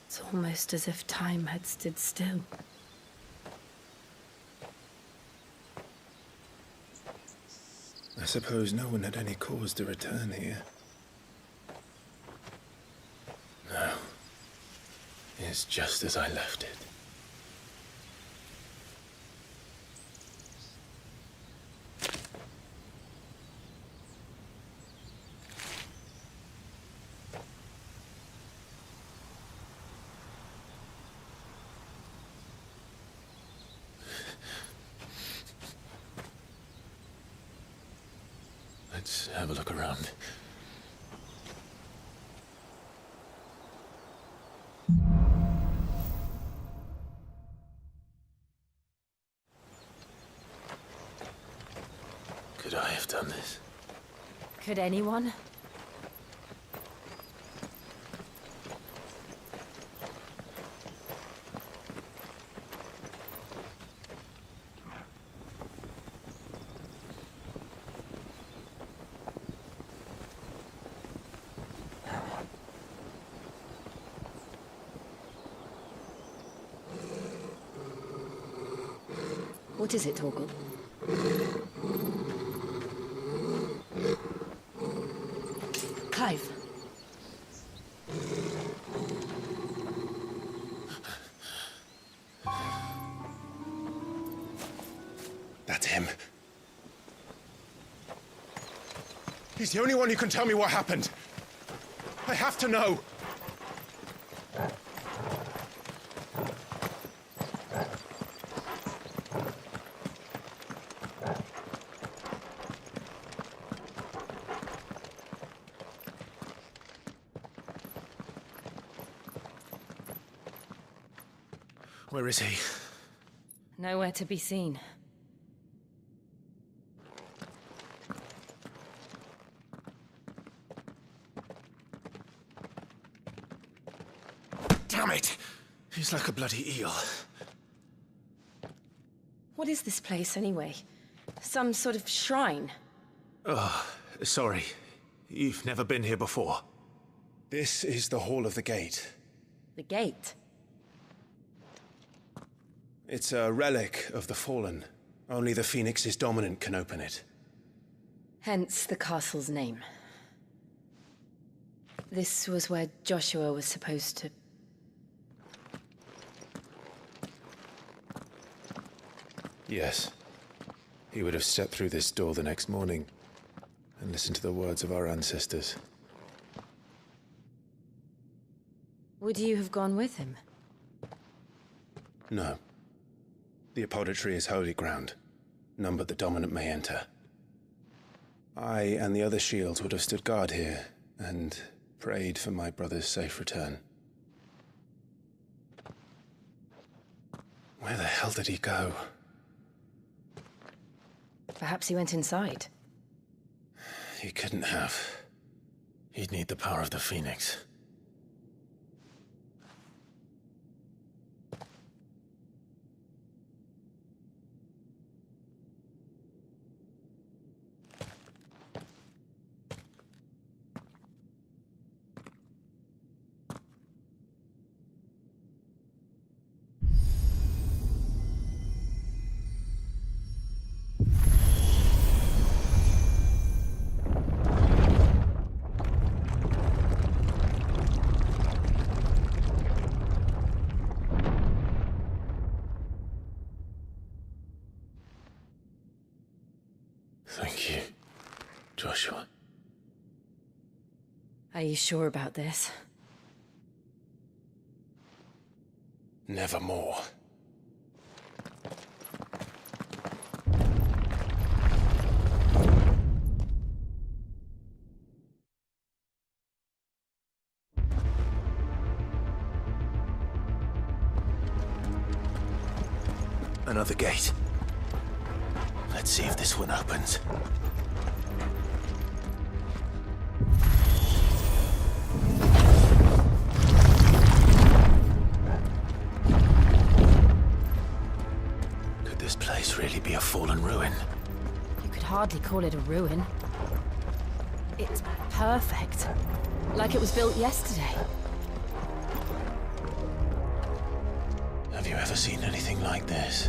It's almost as if time had stood still. I suppose no one had any cause to return here. No. It's just as I left it. Let's have a look around. Could I have done this? Could anyone? What is it, Torgal? Clive. That's him. He's the only one who can tell me what happened. I have to know. Where is he? Nowhere to be seen. Damn it! He's like a bloody eel. What is this place, anyway? Some sort of shrine? Oh, sorry. You've never been here before. This is the Hall of the Gate. The gate? It's a relic of the Fallen. Only the Phoenix's dominant can open it. Hence the castle's name. This was where Joshua was supposed to... Yes. He would have stepped through this door the next morning and listened to the words of our ancestors. Would you have gone with him? No. The apodatory is holy ground. None but the dominant may enter. I and the other shields would have stood guard here and prayed for my brother's safe return. Where the hell did he go? Perhaps he went inside. He couldn't have. He'd need the power of the Phoenix. Are you sure about this? Nevermore. Another gate. Let's see if this one opens. Could this place really be a fallen ruin? You could hardly call it a ruin. It's perfect. Like it was built yesterday. Have you ever seen anything like this?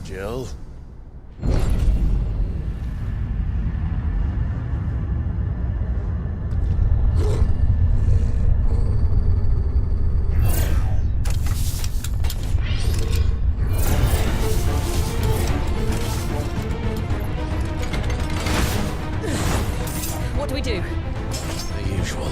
Jill? What do we do? The usual.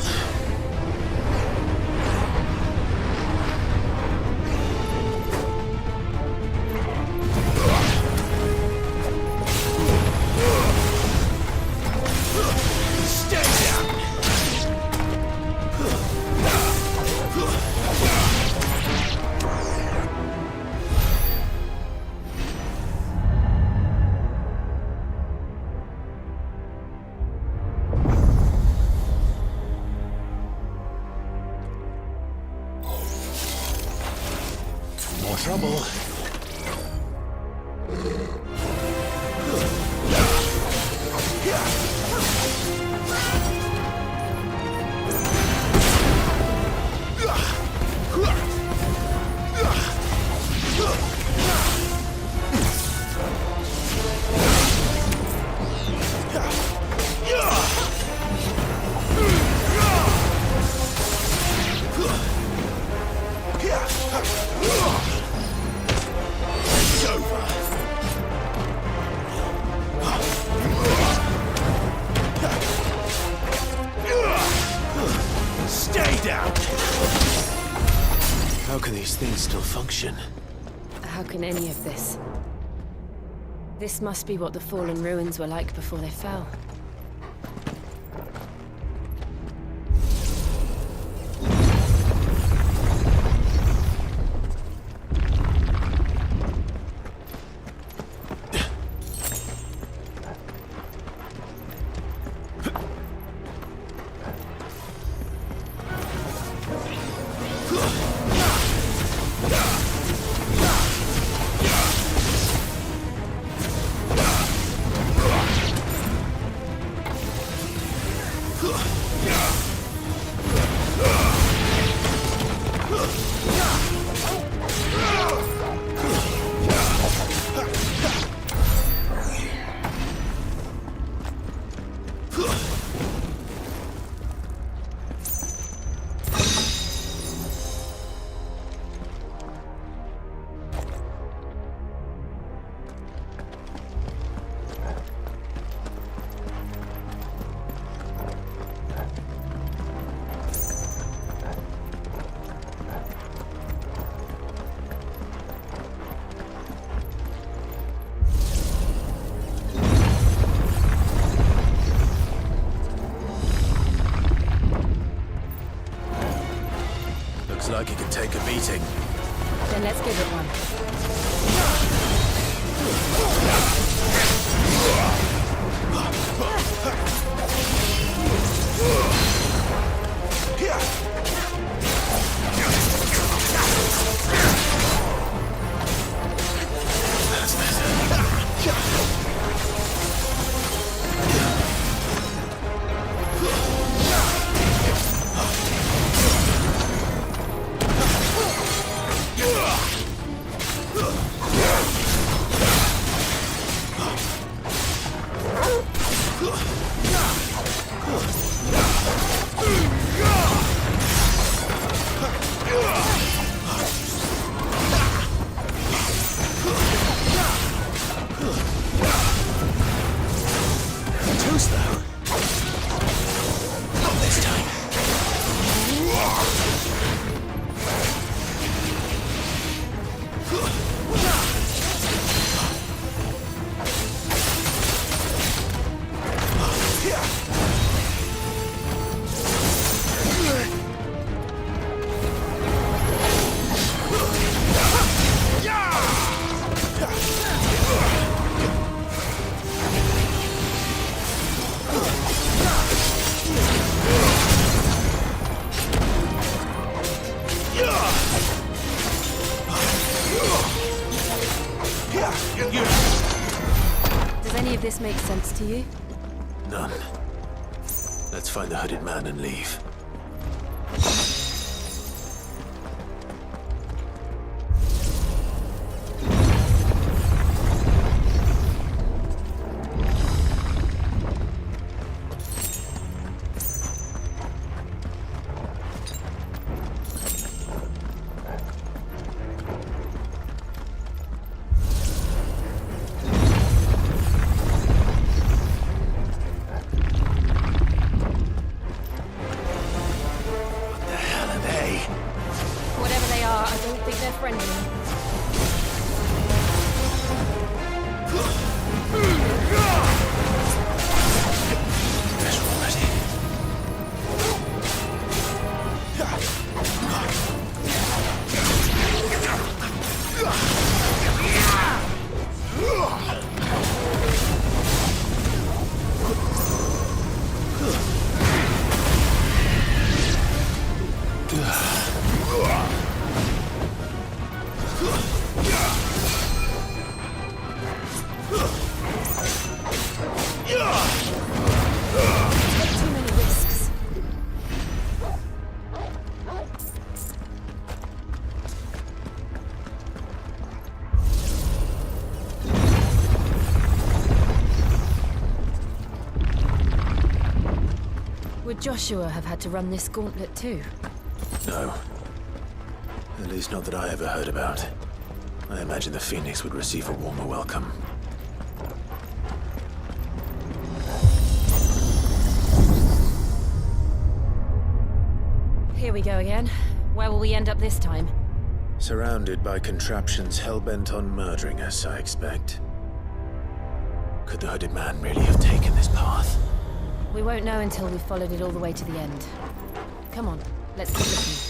More trouble. Stay down! How can these things still function? How can any of this? This must be what the fallen ruins were like before they fell. Looks like it can take a beating. Then let's give it one. Does any of this make sense to you? None. Let's find the hooded man and leave. Whatever they are, I don't think they're friendly. Too many risks. Would Joshua have had to run this gauntlet too? No. At least not that I ever heard about. I imagine the Phoenix would receive a warmer welcome. Here we go again. Where will we end up this time? Surrounded by contraptions hell-bent on murdering us, I expect. Could the hooded man really have taken this path? We won't know until we've followed it all the way to the end. Come on, let's keep looking.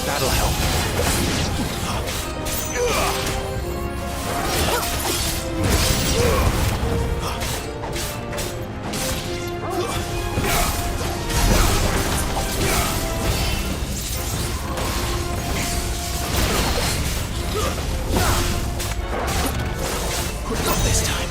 That'll Not this time.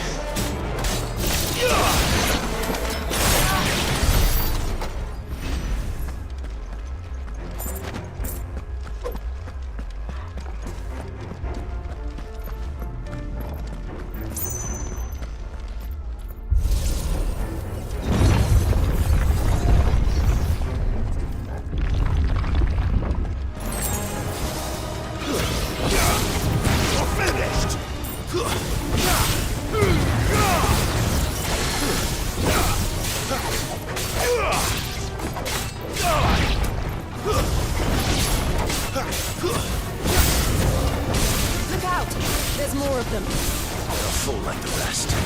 There's more of them. They'll fall like the rest.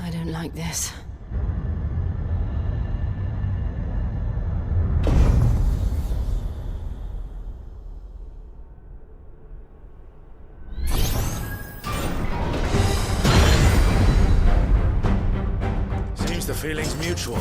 I don't like this. Seems the feeling's mutual.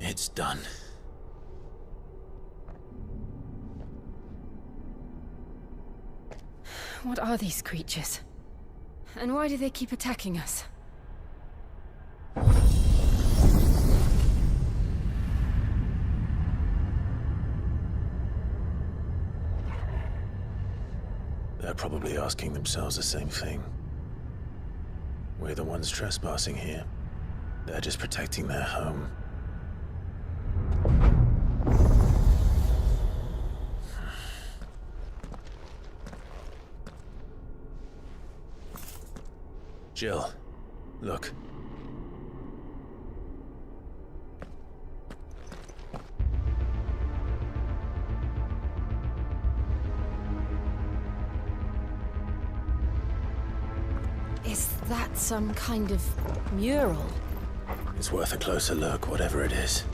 It's done. What are these creatures? And why do they keep attacking us? They're probably asking themselves the same thing. We're the ones trespassing here. They're just protecting their home. Jill, look. Is that some kind of mural? It's worth a closer look, whatever it is.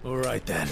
All right then.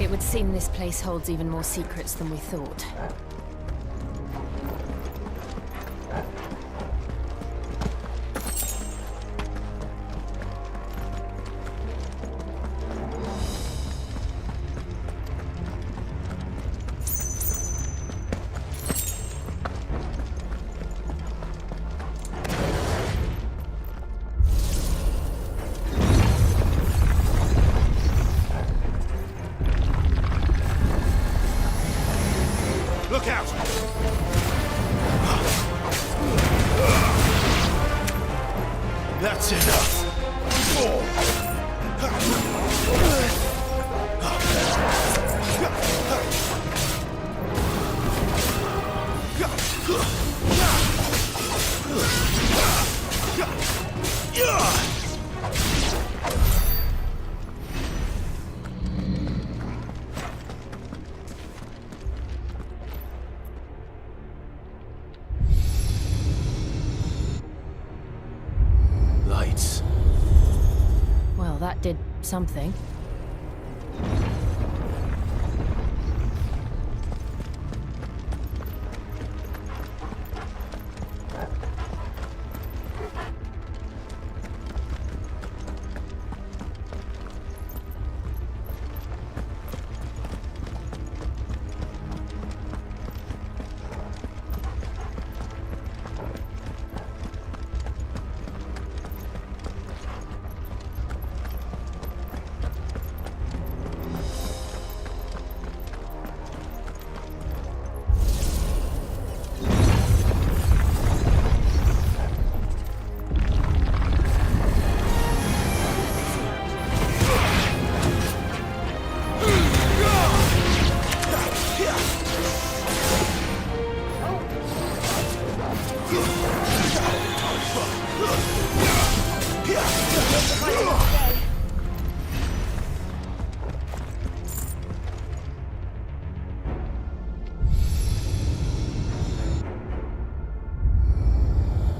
It would seem this place holds even more secrets than we thought. Look out! That's enough. once. Well, that did something.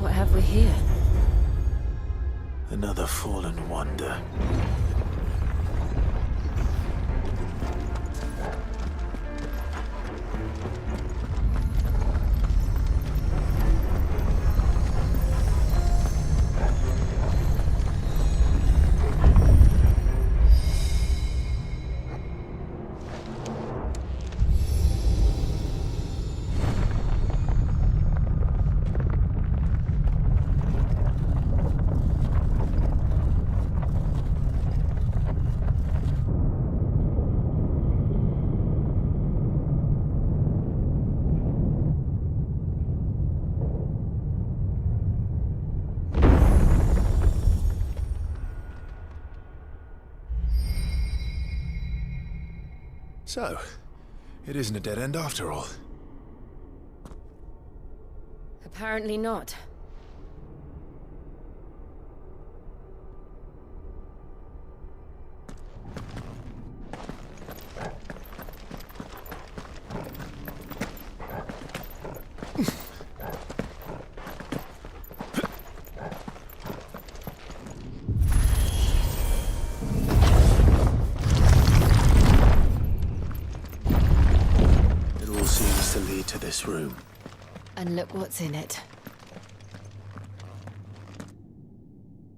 What have we here? Another fallen wonder. So, it isn't a dead end after all. Apparently not. To lead to this room. And look what's in it.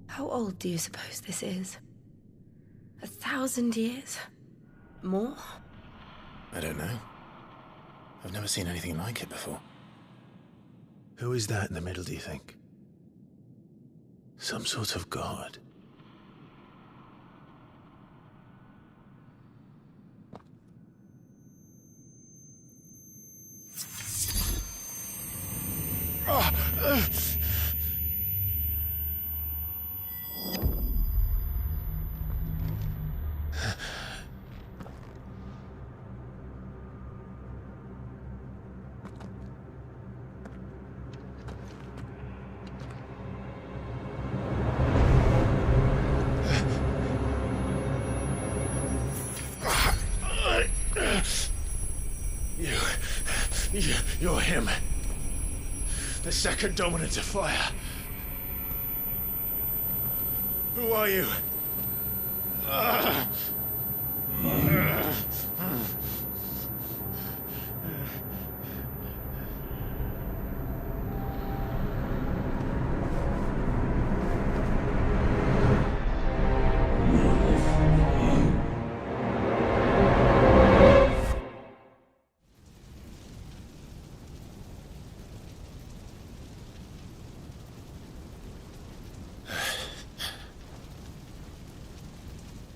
How old do you suppose this is? 1,000 years? More? I don't know. I've never seen anything like it before. Who is that in the middle, do you think? Some sort of god? You're him. The second dominant of fire. Who are you?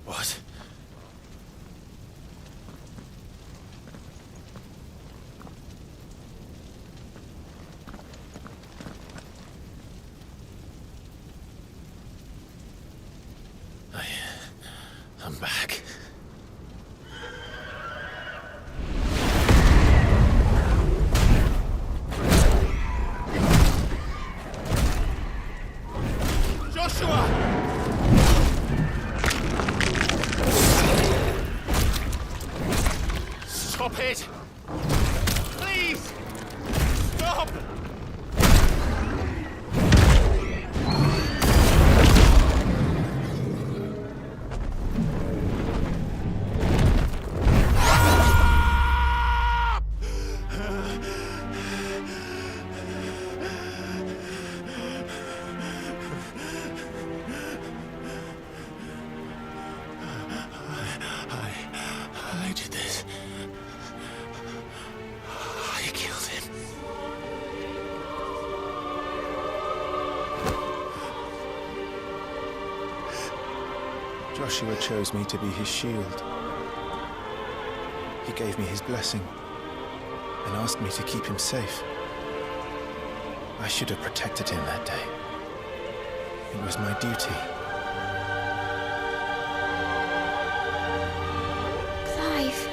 What? I'm back. Joshua! Stop it! Please! Stop! Joshua chose me to be his shield. He gave me his blessing and asked me to keep him safe. I should have protected him that day. It was my duty. Clive.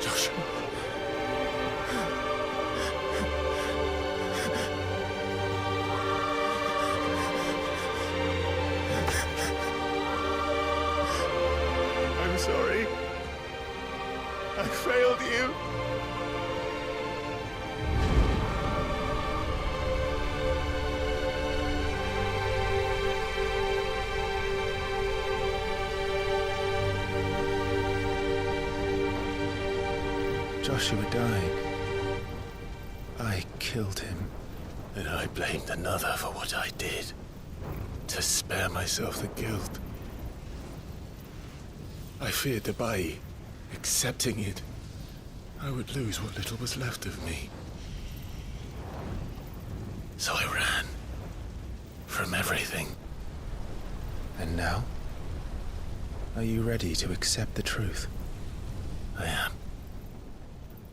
Joshua. I'm sorry. I failed you. Joshua died. I killed him. And I blamed another for what I did, to spare myself the guilt. I feared that by accepting it, I would lose what little was left of me. So I ran from everything. And now? Are you ready to accept the truth? I am.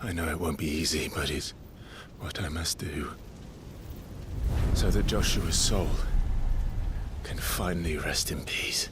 I know it won't be easy, but it's what I must do. So that Joshua's soul can finally rest in peace.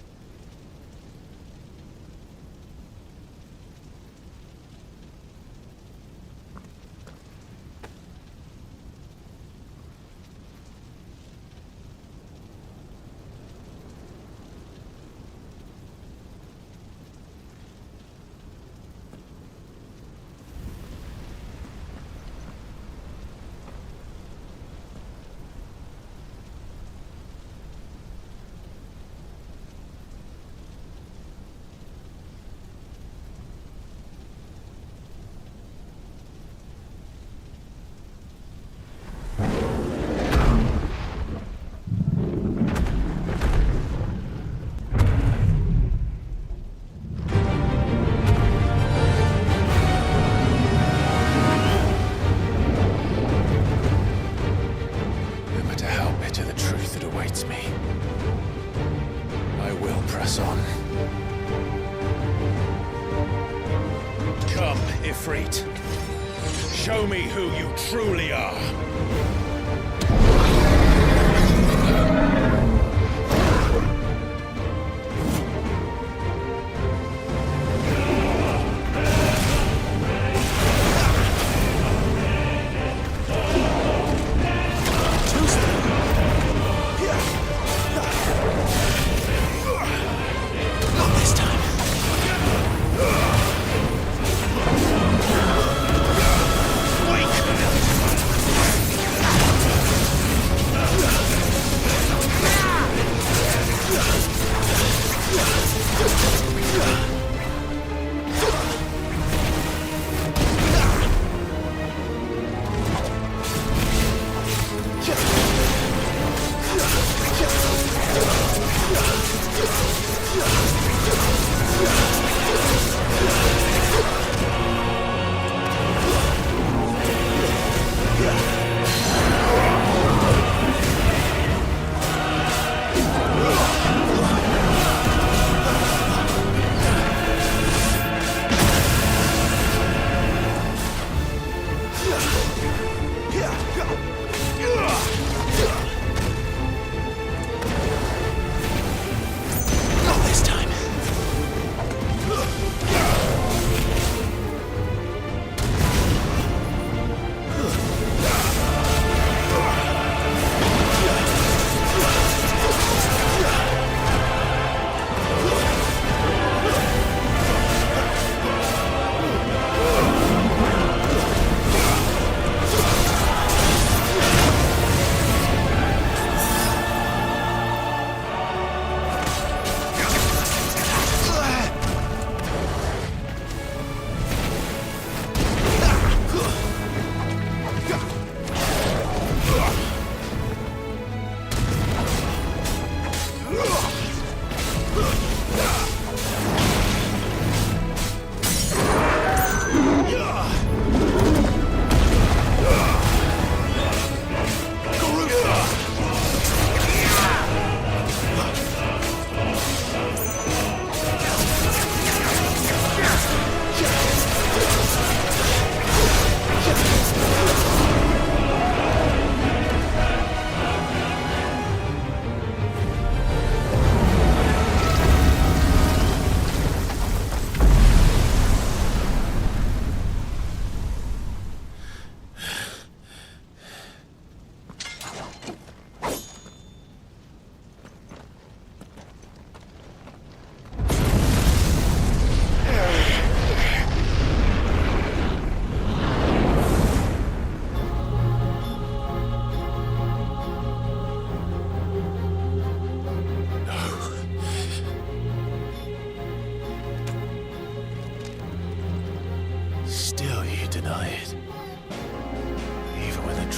Show me who you truly are.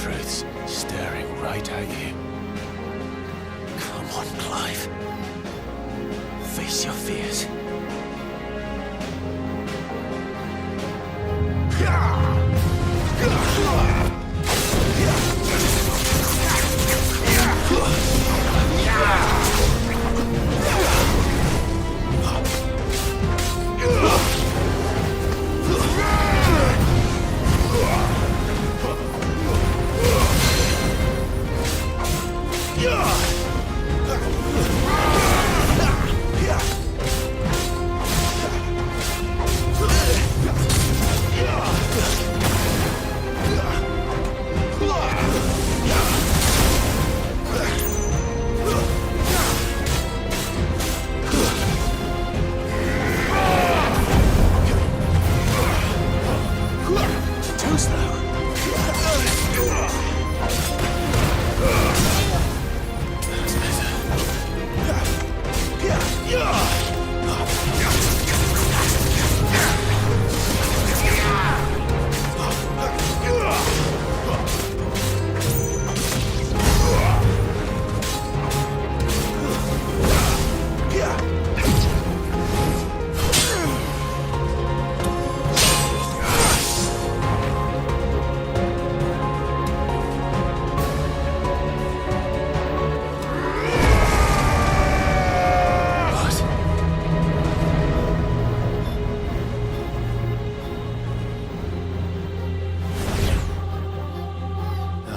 truths staring right at you. Come on, Clive. Face your fears.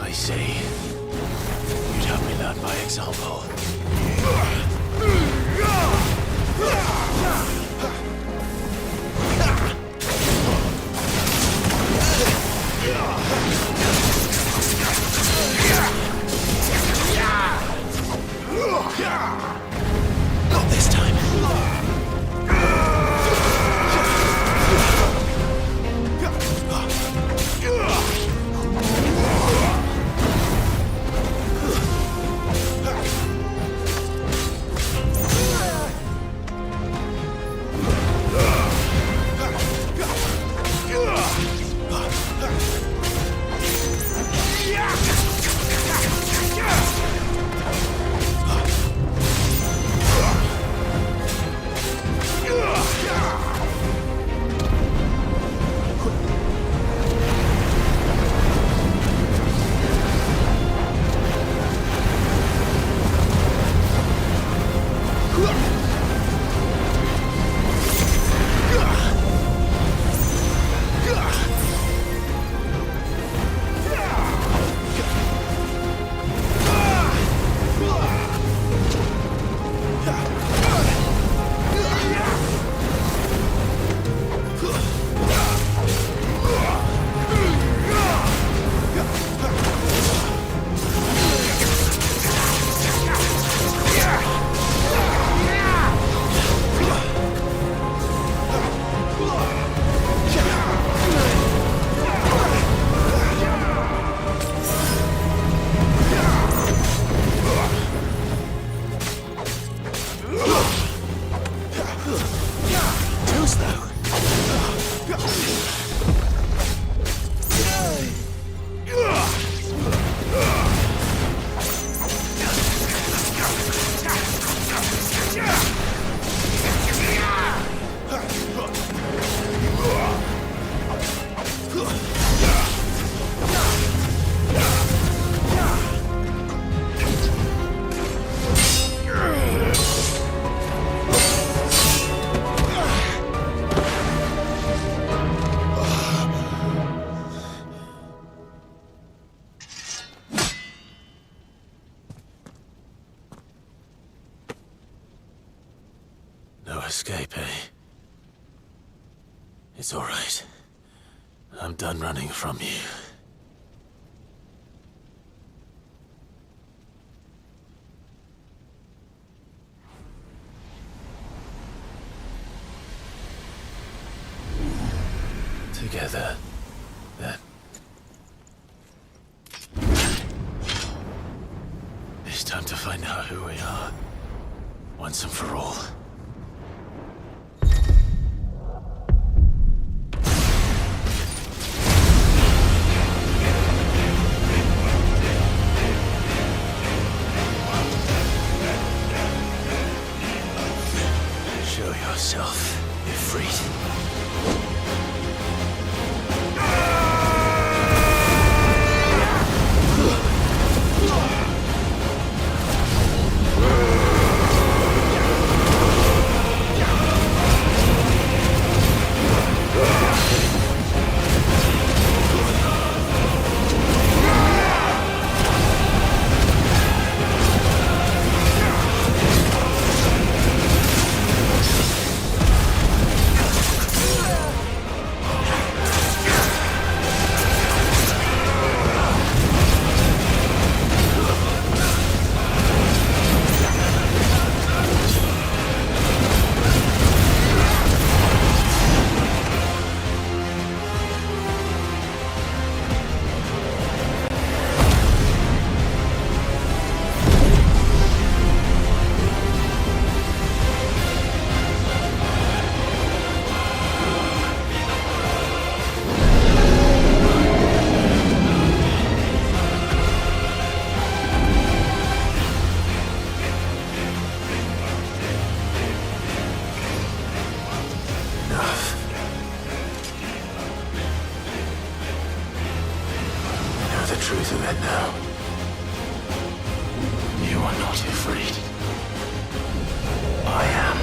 I see. You'd have me learn by example. Not this time. No escape, eh? It's all right. I'm done running from you. Together, then. It's time to find out who we are, once and for all. truth of it now. You are not Ifrit. I am.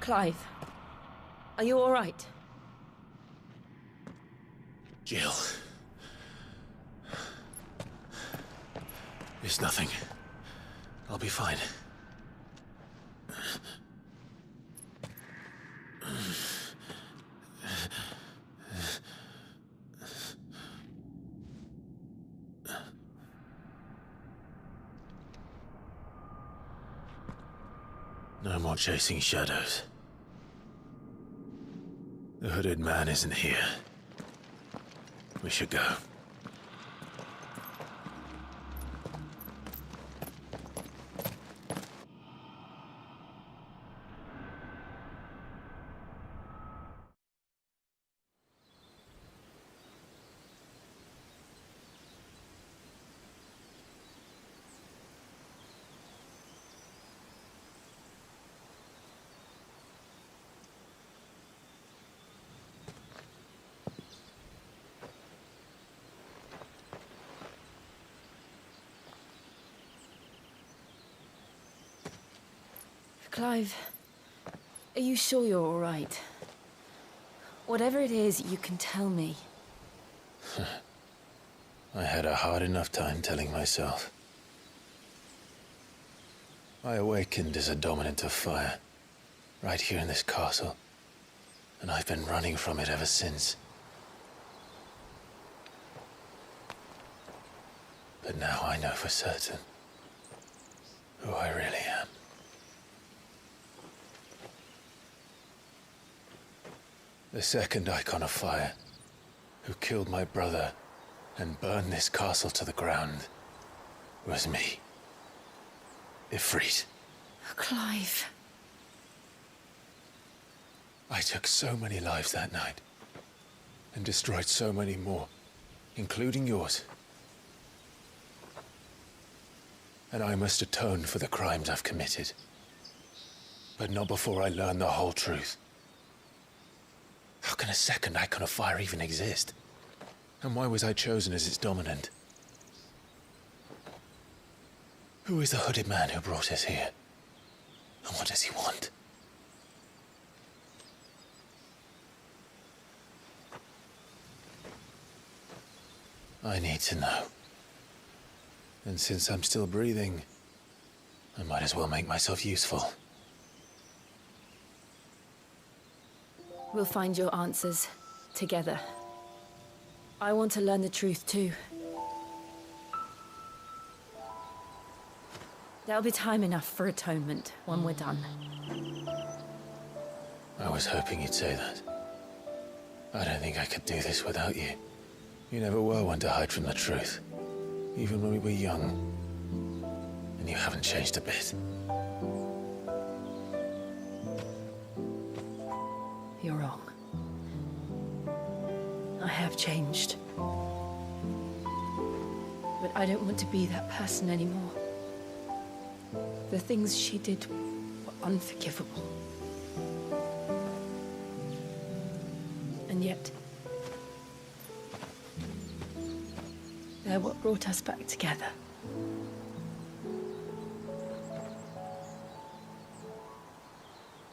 Clive, are you all right? Jill. It's nothing. I'll be fine. No more chasing shadows. The hooded man isn't here. We should go. Clive, are you sure you're all right? Whatever it is, you can tell me. I had a hard enough time telling myself. I awakened as a dominant of fire, right here in this castle, and I've been running from it ever since. But now I know for certain who I really am. The second icon of fire, who killed my brother and burned this castle to the ground, was me. Ifrit. Clive. I took so many lives that night, and destroyed so many more, including yours. And I must atone for the crimes I've committed. But not before I learn the whole truth. How can a second icon of fire even exist? And why was I chosen as its dominant? Who is the hooded man who brought us here? And what does he want? I need to know. And since I'm still breathing, I might as well make myself useful. We'll find your answers together. I want to learn the truth too. There'll be time enough for atonement when we're done. I was hoping you'd say that. I don't think I could do this without you. You never were one to hide from the truth, even when we were young. And you haven't changed a bit. You're wrong. I have changed. But I don't want to be that person anymore. The things she did were unforgivable. And yet, they're what brought us back together.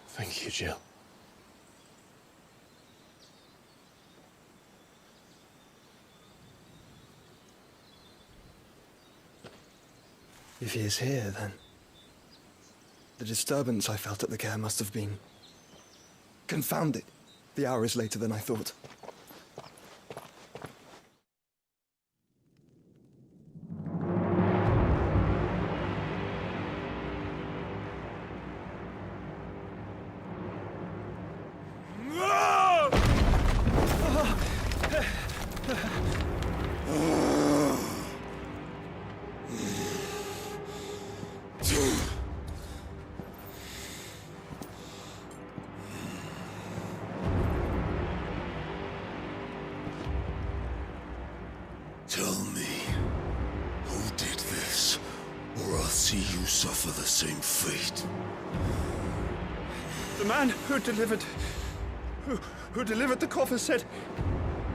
Thank you, Jill. If he is here, then the disturbance I felt at the care must have been confounded. The hour is later than I thought. Tell me, who did this, or I'll see you suffer the same fate. The man who delivered the coffer said...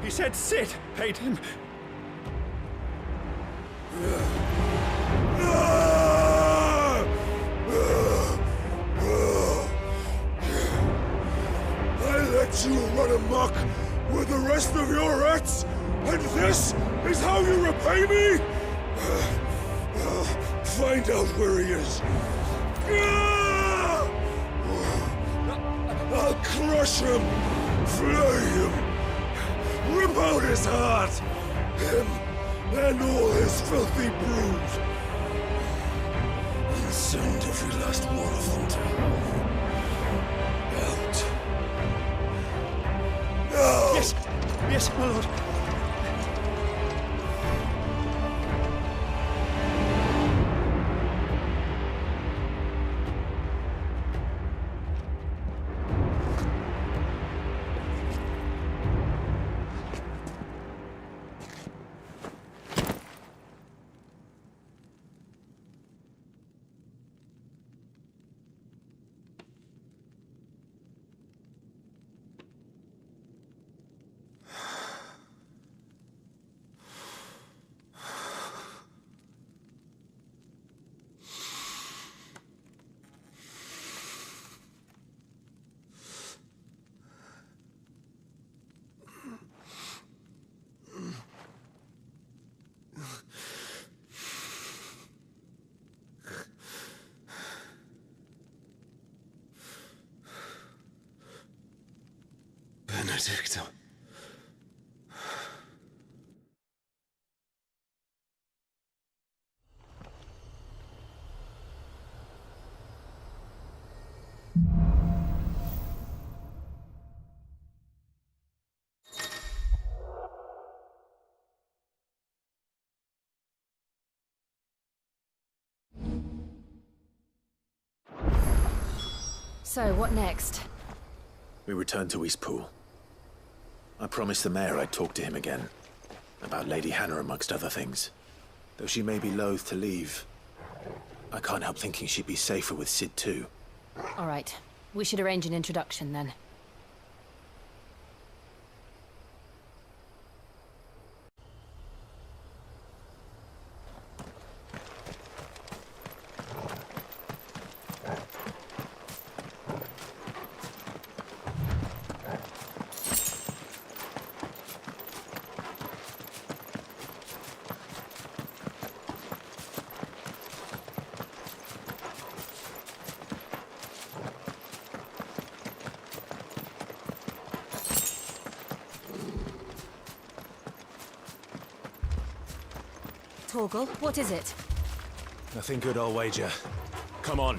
He said Sid paid him. I let you run amok with the rest of your rats, and this is how you repay me? Find out where he is. I'll crush him, flay him, rip out his heart, him and all his filthy brood, and send every last one of them to hell. Out. Now! Yes, yes, my lord. Benedicta. So, what next? We return to Eastpool. I promised the mayor I'd talk to him again. About Lady Hannah, amongst other things. Though she may be loath to leave, I can't help thinking she'd be safer with Sid too. All right. We should arrange an introduction then. Torgal, what is it? Nothing good, I'll wager. Come on.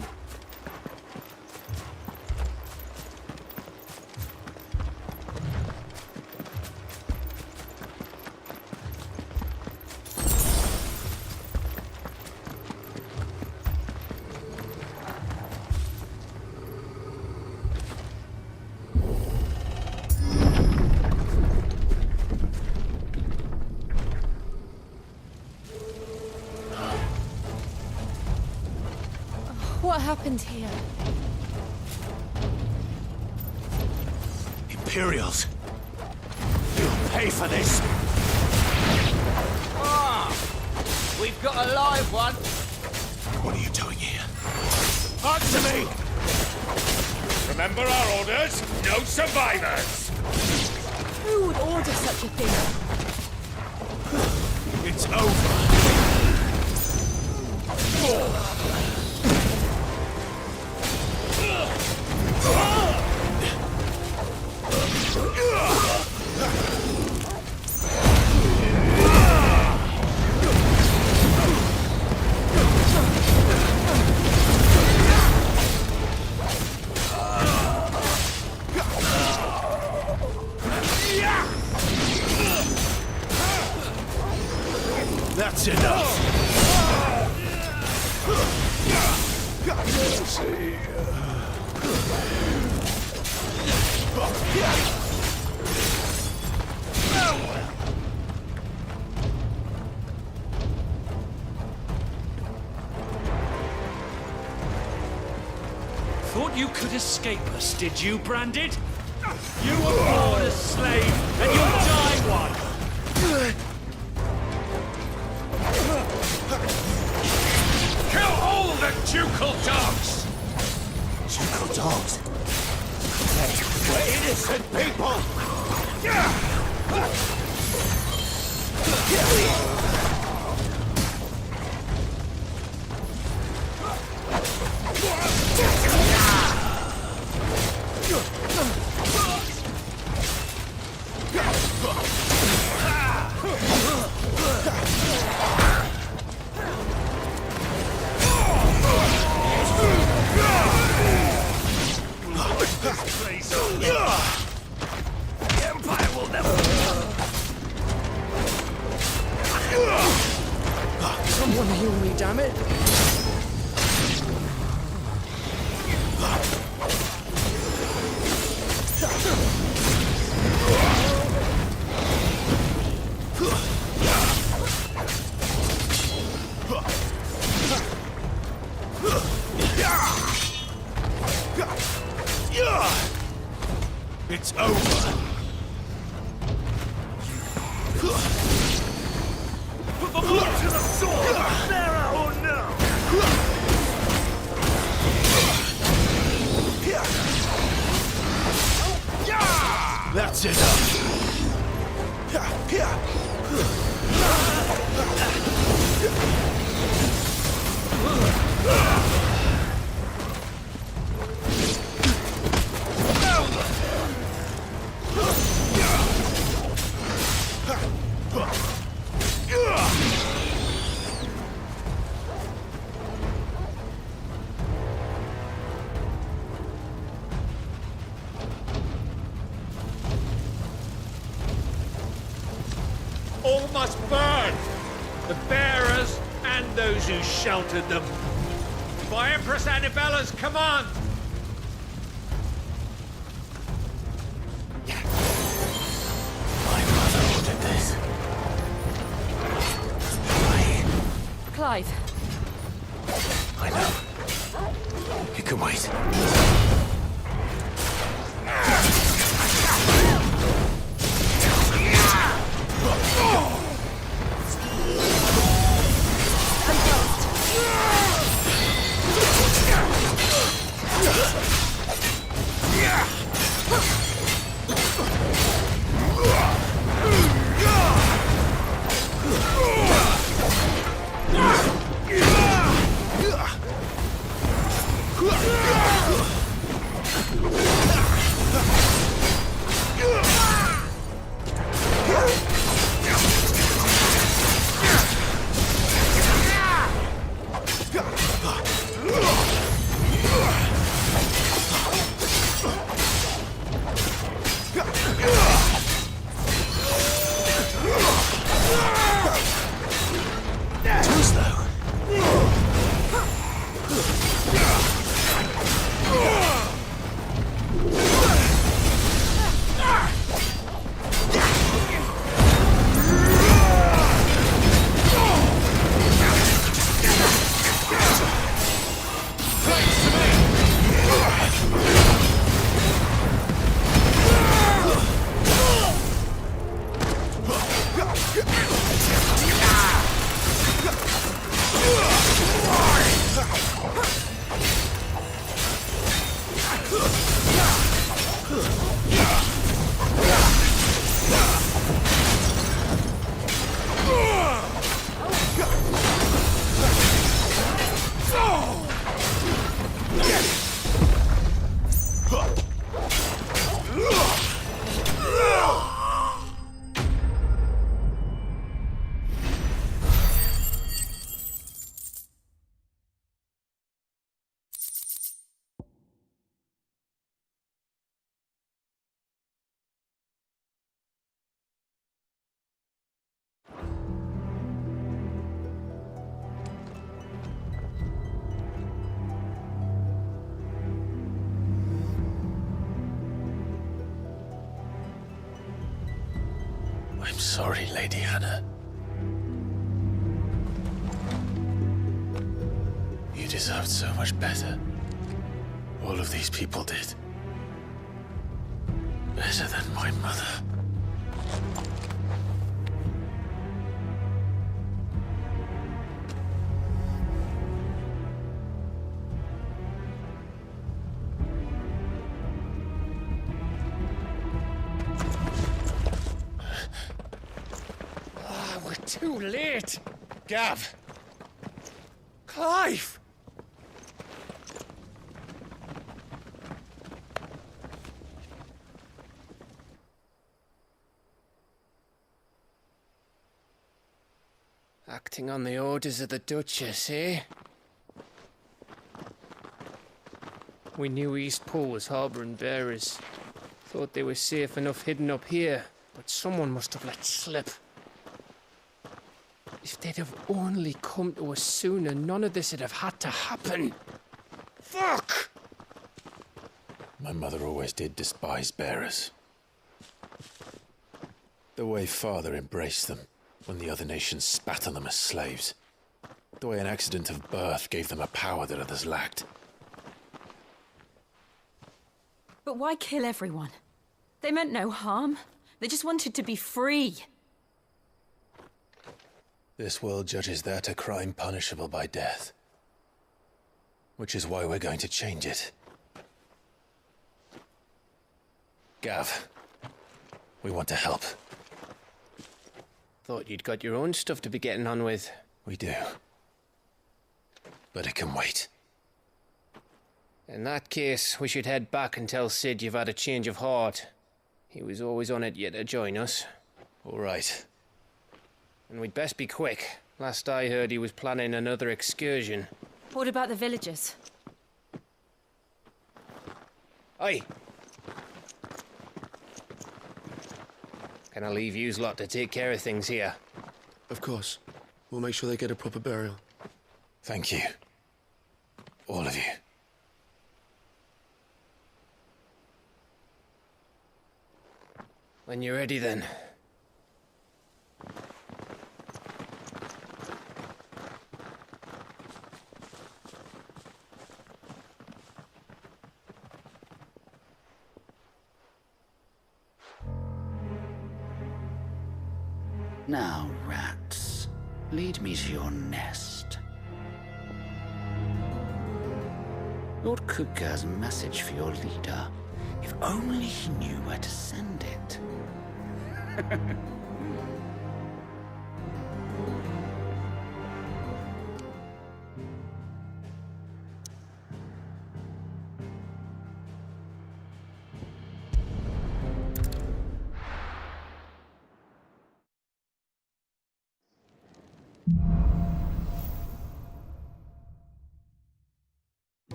What happened here? Imperials! You'll pay for this! Ah! We've got a live one! What are you doing here? Answer me! Remember our orders? No survivors! Who would order such a thing? It's over! That's enough! Let's see. Thought you could escape us, did you, Branded? You were born a slave, and you'll die one! Kill all the ducal dogs! Ducal dogs? We're innocent people! The Empire will never... Someone heal me, damn it! It's over! Put the blood to the sword! There or no! That's enough! All must burn! The bearers and those who sheltered them. By Empress Annabella's command! My mother ordered this. Clive. I know. You can wait. I'm sorry, Lady Hannah. You deserved so much better. All of these people did. Better than my mother. We're too late. Gav. Clive. Acting on the orders of the Duchess, eh? We knew East Pool was harbouring bearers. Thought they were safe enough hidden up here, but someone must have let slip. If they'd have only come to us sooner, none of this would have had to happen. Fuck! My mother always did despise bearers. The way Father embraced them when the other nations spat on them as slaves. The way an accident of birth gave them a power that others lacked. But why kill everyone? They meant no harm. They just wanted to be free. This world judges that a crime punishable by death. Which is why we're going to change it. Gav, we want to help. Thought you'd got your own stuff to be getting on with. We do. But it can wait. In that case, we should head back and tell Sid you've had a change of heart. He was always on it yet to join us. All right. And we'd best be quick. Last I heard, he was planning another excursion. What about the villagers? Aye. Can I leave yous lot to take care of things here? Of course. We'll make sure they get a proper burial. Thank you. All of you. When you're ready, then. Now, rats, lead me to your nest. Lord Kupka has a message for your leader. If only he knew where to send it.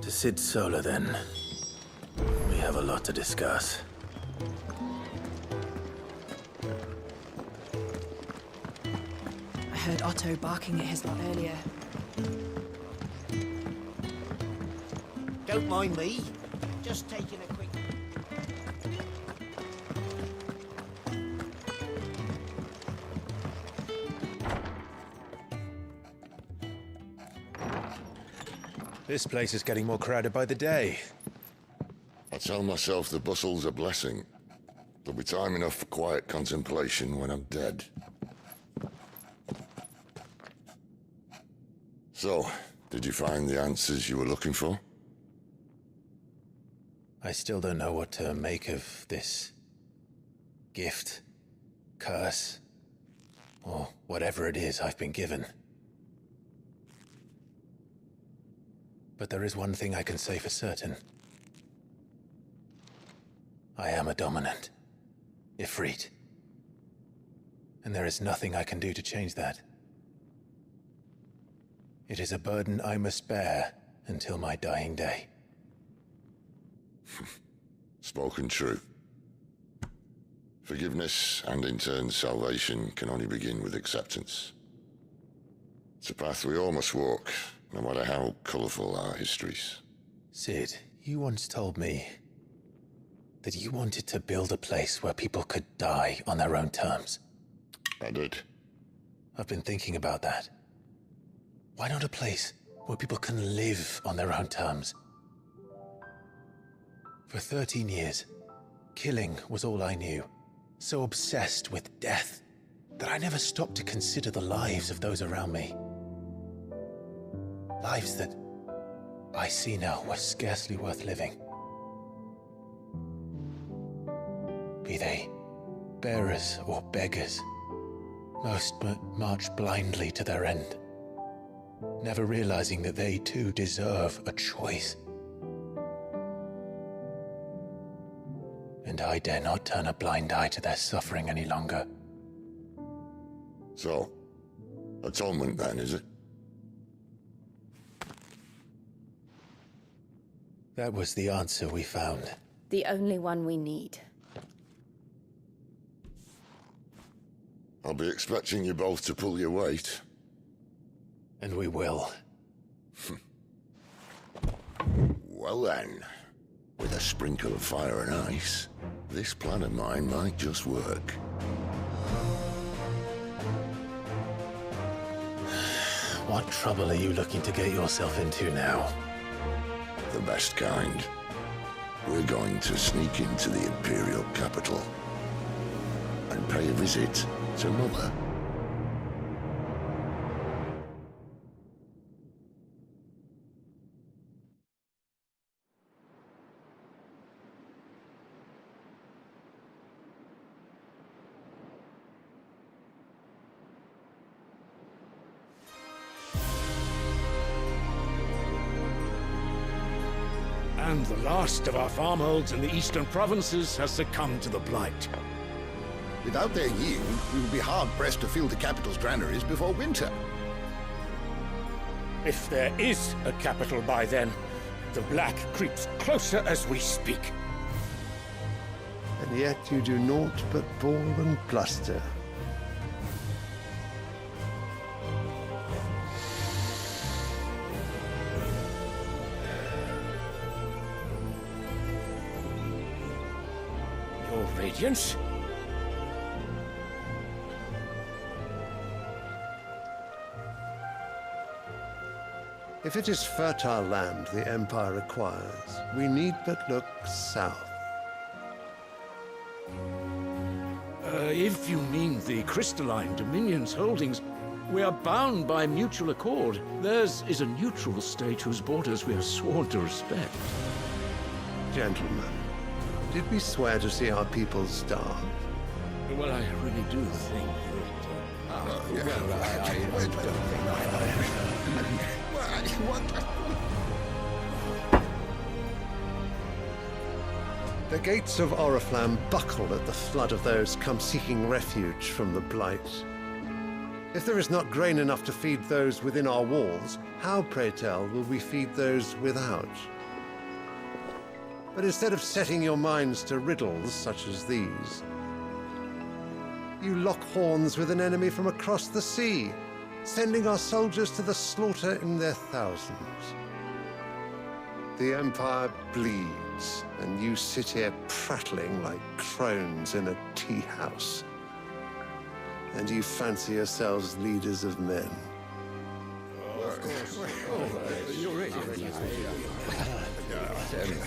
To Sid Solar, then. We have a lot to discuss. I heard Otto barking at his lot earlier. Don't mind me. Just taking a quick... This place is getting more crowded by the day. I tell myself the bustle's a blessing. There'll be time enough for quiet contemplation when I'm dead. So, did you find the answers you were looking for? I still don't know what to make of this gift, curse, or whatever it is I've been given. But there is one thing I can say for certain. I am a dominant, Ifrit. And there is nothing I can do to change that. It is a burden I must bear until my dying day. Spoken true. Forgiveness and in turn salvation can only begin with acceptance. It's a path we all must walk, no matter how colourful our histories. Sid, you once told me that you wanted to build a place where people could die on their own terms. I did. I've been thinking about that. Why not a place where people can live on their own terms? For 13 years, killing was all I knew. So obsessed with death that I never stopped to consider the lives of those around me. Lives that I see now were scarcely worth living. Be they bearers or beggars, most march blindly to their end, never realizing that they too deserve a choice. And I dare not turn a blind eye to their suffering any longer. So, atonement then, is it? That was the answer we found. The only one we need. I'll be expecting you both to pull your weight. And we will. Well then, with a sprinkle of fire and ice, this plan of mine might just work. What trouble are you looking to get yourself into now? The best kind. We're going to sneak into the Imperial capital and pay a visit to Mother. And the last of our farmholds in the eastern provinces has succumbed to the blight. Without their yield, we will be hard-pressed to fill the capital's granaries before winter. If there is a capital by then, the black creeps closer as we speak. And yet you do naught but bawl and bluster. Your Radiance? If it is fertile land the Empire requires, we need but look south. If you mean the crystalline Dominion's holdings, we are bound by mutual accord. Theirs is a neutral state whose borders we are sworn to respect. Gentlemen, did we swear to see our people starve? Well, I really do think that... The gates of Oriflamme buckle at the flood of those come seeking refuge from the blight. If there is not grain enough to feed those within our walls, how, pray tell, will we feed those without? But instead of setting your minds to riddles such as these, you lock horns with an enemy from across the sea, sending our soldiers to the slaughter in their thousands. The Empire bleeds, and you sit here prattling like crones in a tea house. And you fancy yourselves leaders of men.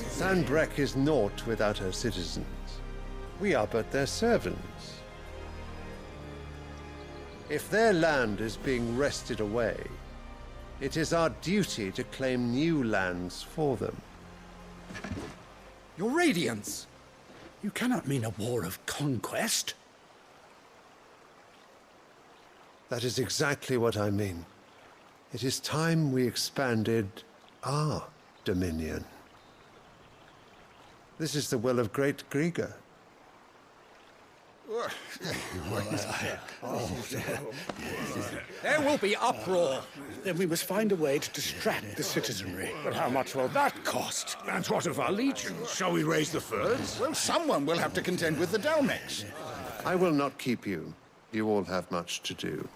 Sanbreque is naught without her citizens. We are but their servants. If their land is being wrested away, it is our duty to claim new lands for them. Your Radiance! You cannot mean a war of conquest. That is exactly what I mean. It is time we expanded our dominion. This is the will of great Grieger. There will be uproar. Then we must find a way to distract the citizenry. But how much will that cost? And what of our legions? Shall we raise the furs? Well, someone will have to contend with the Dalmex. I will not keep you. You all have much to do.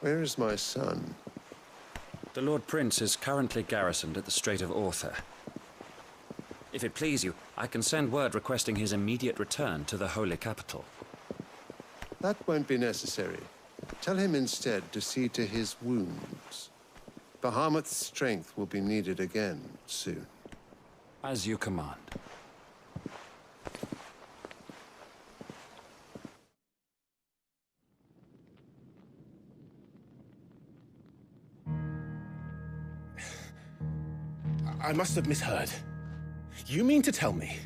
Where is my son? The Lord Prince is currently garrisoned at the Strait of Arthur. If it please you, I can send word requesting his immediate return to the Holy Capital. That won't be necessary. Tell him instead to see to his wounds. Bahamut's strength will be needed again soon. As you command. I must have misheard. You mean to tell me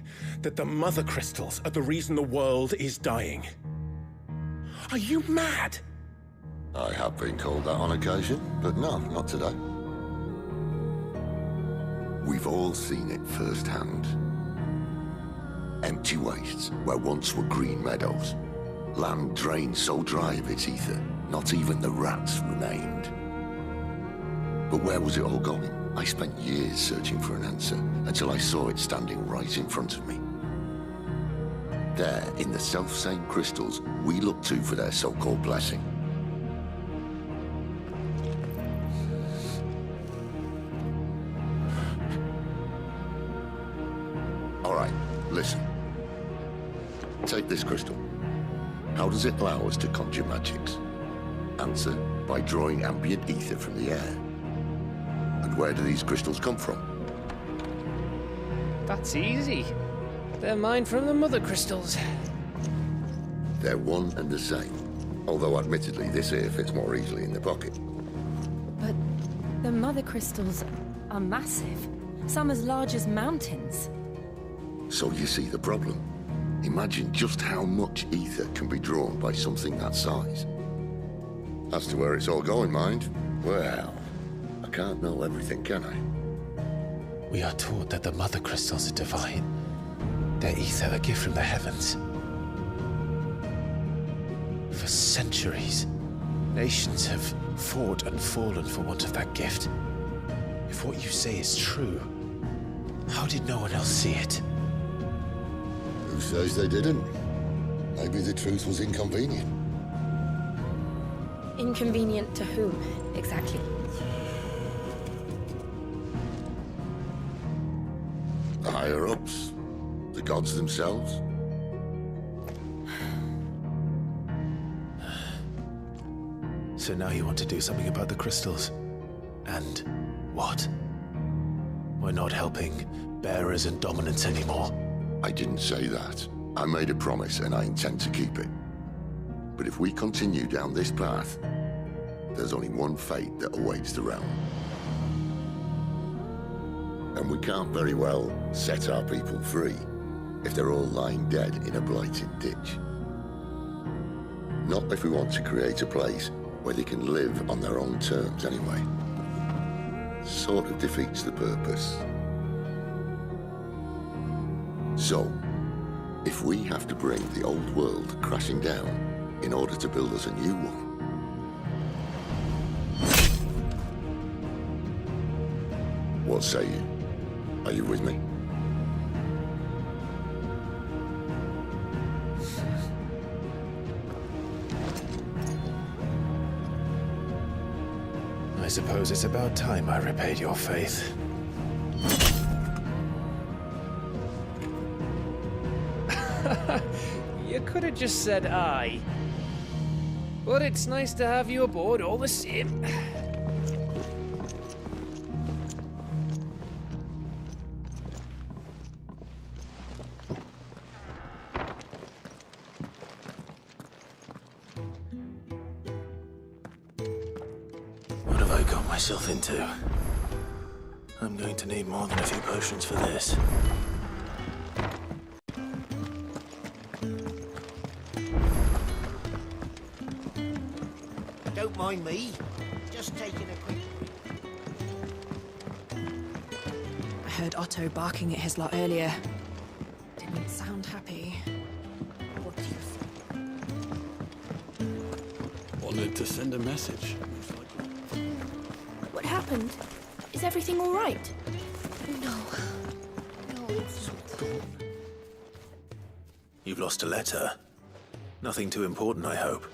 that the Mother Crystals are the reason the world is dying? Are you mad? I have been called that on occasion, but no, not today. We've all seen it firsthand. Empty wastes where once were green meadows. Land drained so dry of its ether, not even the rats remained. But where was it all going? I spent years searching for an answer until I saw it standing right in front of me. There, in the self-same crystals we look to for their so-called blessing. All right, listen. Take this crystal. How does it allow us to conjure magics? Answer, by drawing ambient ether from the air. And where do these crystals come from? That's easy. They're mined from the Mother Crystals. They're one and the same. Although admittedly, this here fits more easily in the pocket. But the Mother Crystals are massive. Some as large as mountains. So you see the problem. Imagine just how much ether can be drawn by something that size. As to where it's all going, mind, well, I can't know everything, can I? We are taught that the Mother Crystals are divine. Their ether a gift from the heavens. For centuries, nations have fought and fallen for want of that gift. If what you say is true, how did no one else see it? Who says they didn't? Maybe the truth was inconvenient. Inconvenient to whom, exactly? The higher-ups? The gods themselves? So now you want to do something about the crystals? And what? We're not helping bearers and dominants anymore. I didn't say that. I made a promise and I intend to keep it. But if we continue down this path, there's only one fate that awaits the realm. And we can't very well set our people free if they're all lying dead in a blighted ditch. Not if we want to create a place where they can live on their own terms anyway. Sort of defeats the purpose. So, if we have to bring the old world crashing down in order to build us a new one, what say you? Are you with me? I suppose it's about time I repaid your faith. You could have just said aye. But it's nice to have you aboard all the same. What have I got myself into? I'm going to need more than a few potions for this. Don't mind me. Just taking a quick... I heard Otto barking at his lot earlier. Didn't sound happy. What do you think? Wanted to send a message. What happened? Is everything all right? No. No, it's not. You've lost a letter. Nothing too important, I hope.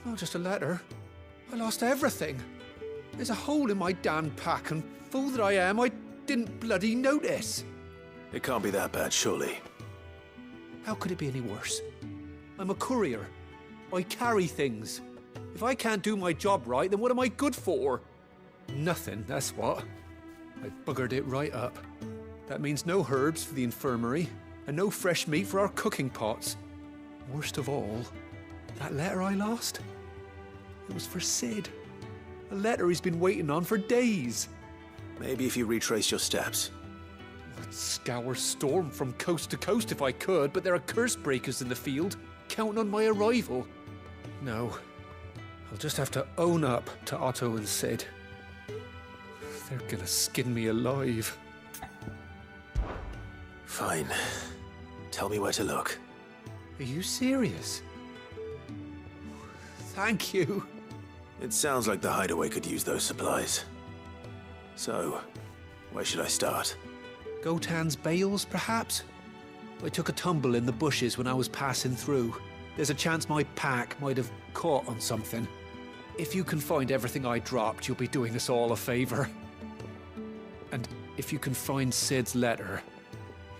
Oh, just a letter. I lost everything. There's a hole in my damn pack, and fool that I am, I didn't bloody notice. It can't be that bad, surely. How could it be any worse? I'm a courier. I carry things. If I can't do my job right, then what am I good for? Nothing, that's what. I buggered it right up. That means no herbs for the infirmary, and no fresh meat for our cooking pots. Worst of all, that letter I lost? It was for Sid. A letter he's been waiting on for days. Maybe if you retrace your steps. I'd scour Storm from coast to coast if I could, but there are curse breakers in the field, counting on my arrival. No, I'll just have to own up to Otto and Sid. They're gonna skin me alive. Fine. Tell me where to look. Are you serious? Thank you. It sounds like the hideaway could use those supplies. So, where should I start? Gotan's bales, perhaps? I took a tumble in the bushes when I was passing through. There's a chance my pack might have caught on something. If you can find everything I dropped, you'll be doing us all a favor. And if you can find Sid's letter,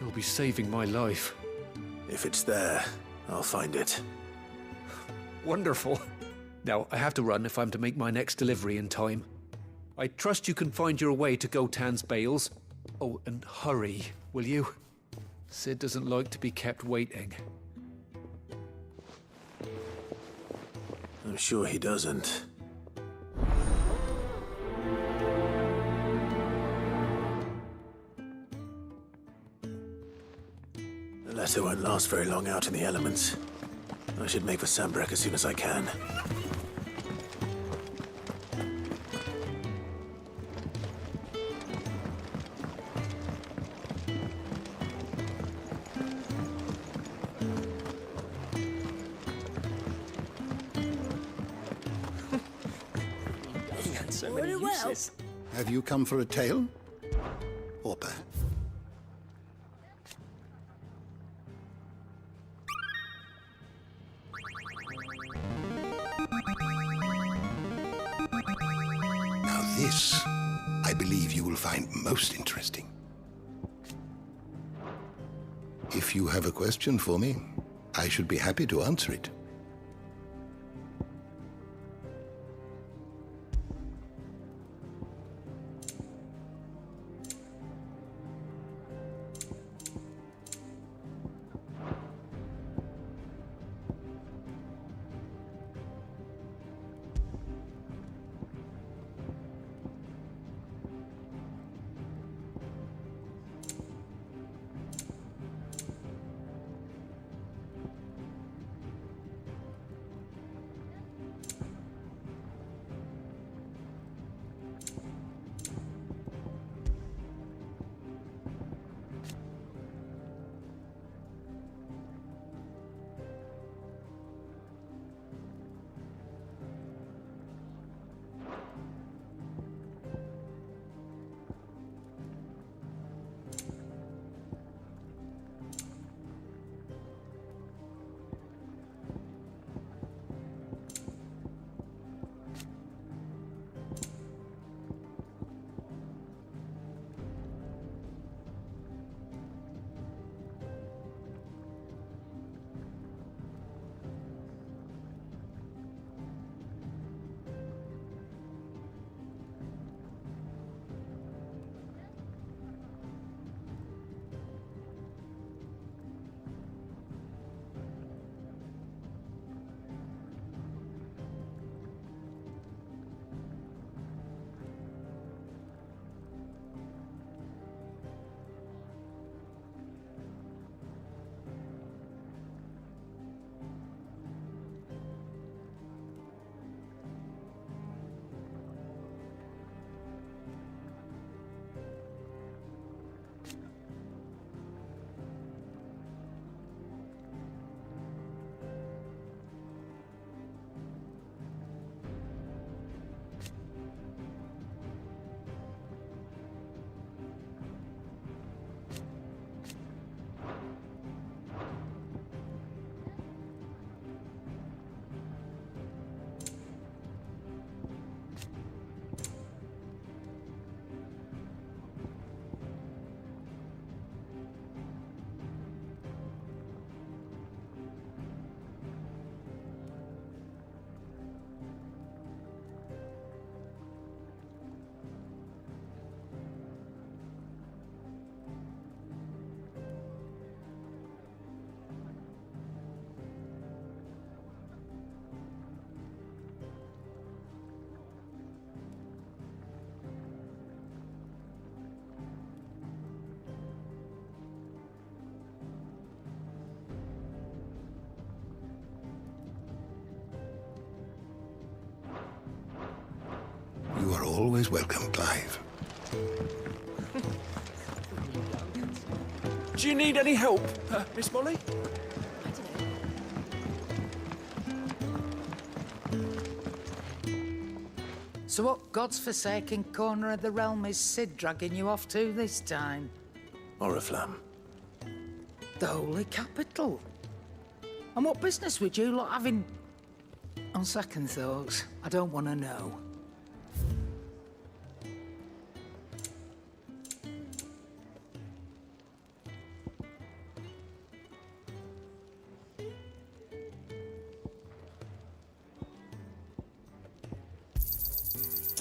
you'll be saving my life. If it's there, I'll find it. Wonderful. Now, I have to run if I'm to make my next delivery in time. I trust you can find your way to Gotan's bales. Oh, and hurry, will you? Sid doesn't like to be kept waiting. I'm sure he doesn't. The letter won't last very long out in the elements. I should make for Sambrek as soon as I can. Very well. Have you come for a tale? Or perhaps? Now this, I believe you will find most interesting. If you have a question for me, I should be happy to answer it. always welcome, Clive. Do you need any help, Miss Molly? So what God's forsaken corner of the realm is Sid dragging you off to this time? Oriflamme. The holy capital. And what business would you lot having... On second thoughts, I don't want to know.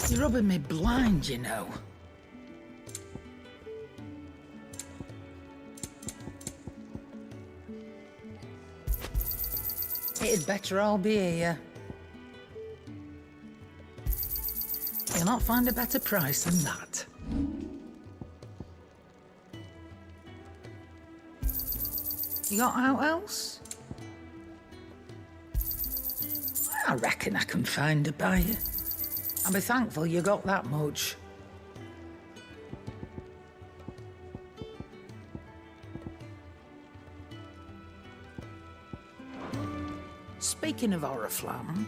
You're rubbing me blind, you know. It'd better all be here. You'll not find a better price than that. You got out else? I reckon I can find a buyer. I'll be thankful you got that much. Speaking of Oriflamme,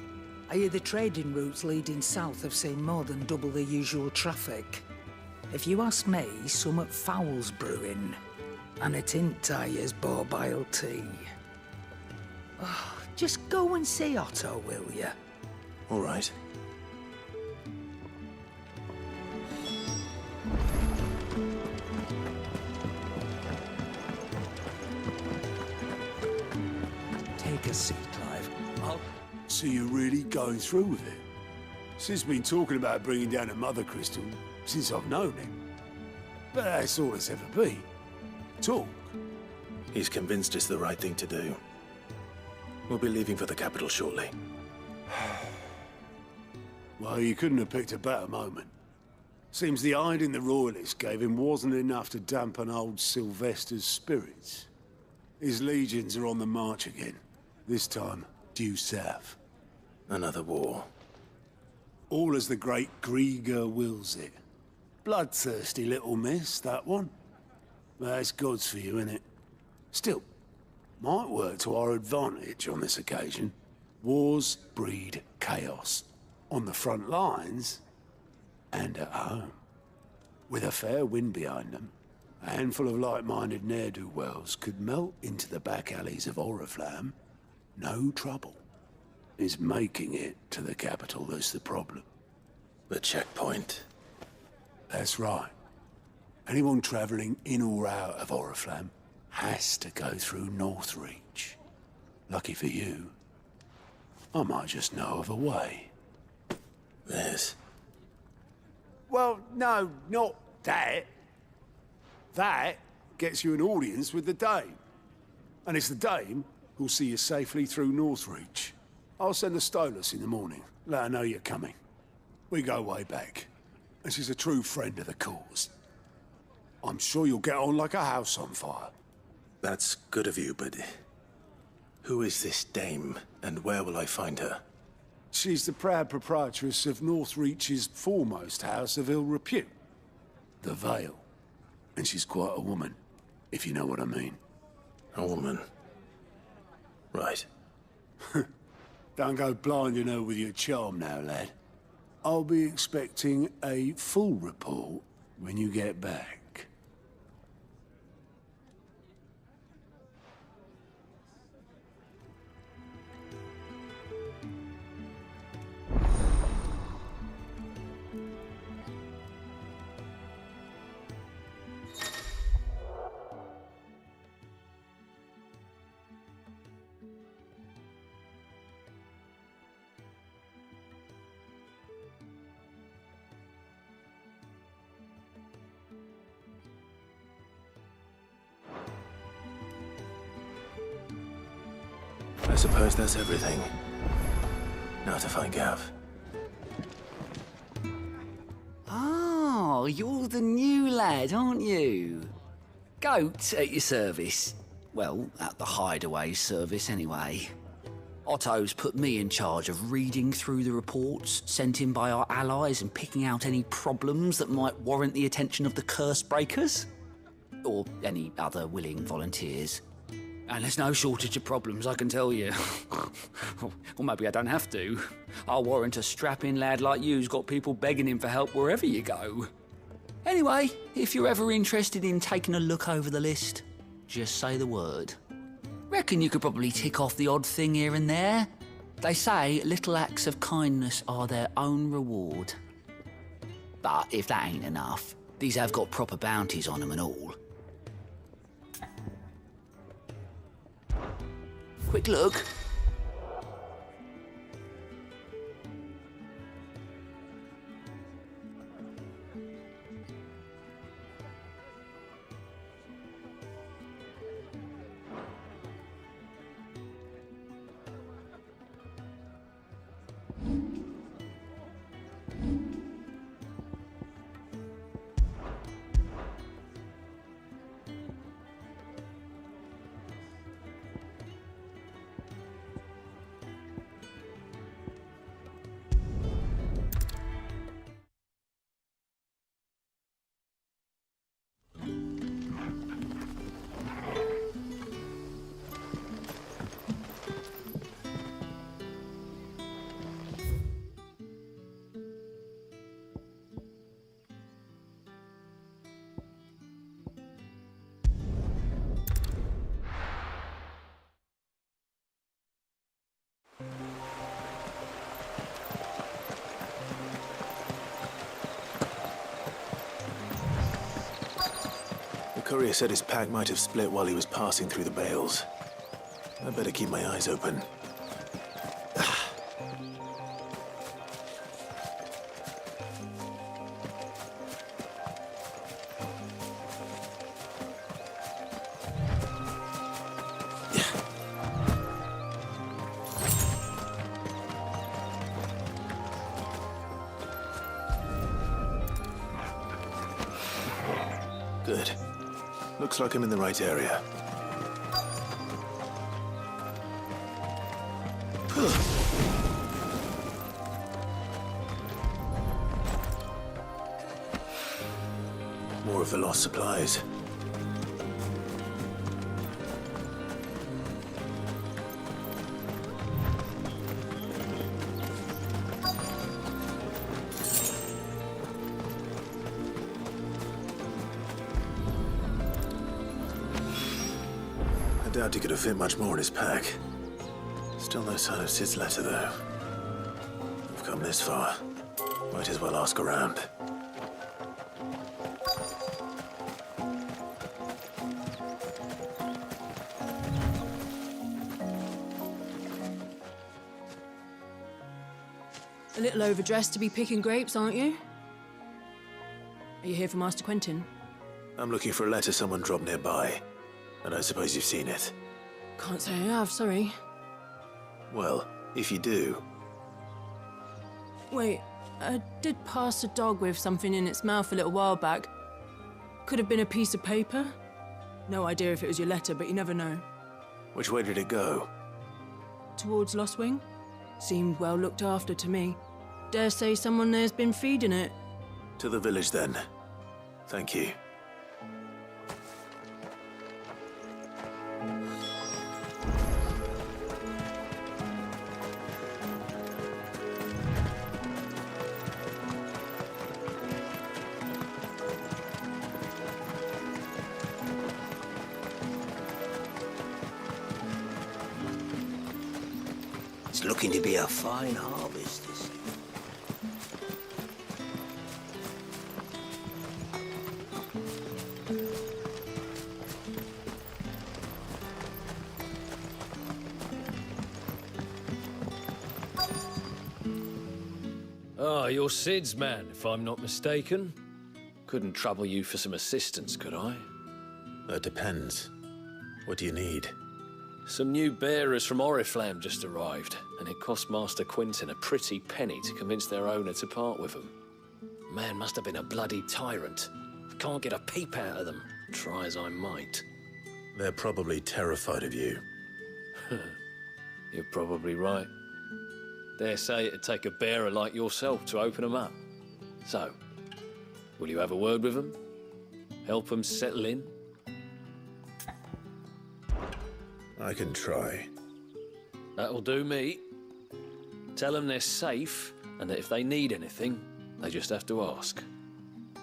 I hear the trading routes leading south have seen more than double the usual traffic. If you ask me, summat foul's brewing, and it ain't Tyre's borbile tea. Oh, just go and see Otto, will you? All right. Take a seat, Clive. So you're really going through with it? Sid's been talking about bringing down a mother crystal since I've known him. But that's all it's ever been. Talk. He's convinced it's the right thing to do. We'll be leaving for the capital shortly. Well, you couldn't have picked a better moment. Seems the hiding the royalists gave him wasn't enough to dampen old Sylvester's spirits. His legions are on the march again. This time, due south. Another war. All as the great Grieger wills it. Bloodthirsty little miss, that one. That's God's for you, innit? Still, might work to our advantage on this occasion. Wars breed chaos. On the front lines, and at home. With a fair wind behind them, a handful of like-minded ne'er-do-wells could melt into the back alleys of Oriflamme. No trouble. It's making it to the capital that's the problem. The checkpoint. That's right. Anyone travelling in or out of Oriflamme has to go through Northreach. Lucky for you, I might just know of a way. This? Well, no, not that. That gets you an audience with the Dame. And it's the Dame who'll see you safely through Northreach. I'll send the Stolas in the morning, let her know you're coming. We go way back, and she's a true friend of the cause. I'm sure you'll get on like a house on fire. That's good of you, but... who is this Dame, and where will I find her? She's the proud proprietress of Northreach's foremost house of ill repute, the Vale. And she's quite a woman, if you know what I mean. A woman? Right. Don't go blinding her with your charm now, lad. I'll be expecting a full report when you get back. I suppose that's everything. Now to find Gav. Oh, you're the new lad, aren't you? Goat at your service. Well, at the hideaway service, anyway. Otto's put me in charge of reading through the reports sent in by our allies and picking out any problems that might warrant the attention of the curse breakers. Or any other willing volunteers. And there's no shortage of problems, I can tell you. Or maybe I don't have to. I'll warrant a strapping lad like you's got people begging him for help wherever you go. Anyway, if you're ever interested in taking a look over the list, just say the word. Reckon you could probably tick off the odd thing here and there. They say little acts of kindness are their own reward. But if that ain't enough, these have got proper bounties on them and all. Quick look. The courier said his pack might have split while he was passing through the bales. I better keep my eyes open. Good. Looks like I'm in the right area. More of the lost supplies. I doubt he could have fit much more in his pack. Still no sign of Sid's letter, though. We've come this far. Might as well ask around. A little overdressed to be picking grapes, aren't you? Are you here for Master Quentin? I'm looking for a letter someone dropped nearby. And I suppose you've seen it. Can't say I have, sorry. Well, if you do... Wait, I did pass a dog with something in its mouth a little while back. Could have been a piece of paper. No idea if it was your letter, but you never know. Which way did it go? Towards Lost Wing? Seemed well looked after to me. Dare say someone there's been feeding it. To the village, then. Thank you. It's looking to be a fine harvest, this. Ah, you're Sid's man, if I'm not mistaken. Couldn't trouble you for some assistance, could I? That depends. What do you need? Some new bearers from Oriflamme just arrived, and it cost Master Quentin a pretty penny to convince their owner to part with them. Man must have been a bloody tyrant. Can't get a peep out of them, try as I might. They're probably terrified of you. You're probably right. Dare say it'd take a bearer like yourself to open them up. So, will you have a word with them? Help them settle in? I can try. That'll do me. Tell them they're safe, and that if they need anything, they just have to ask.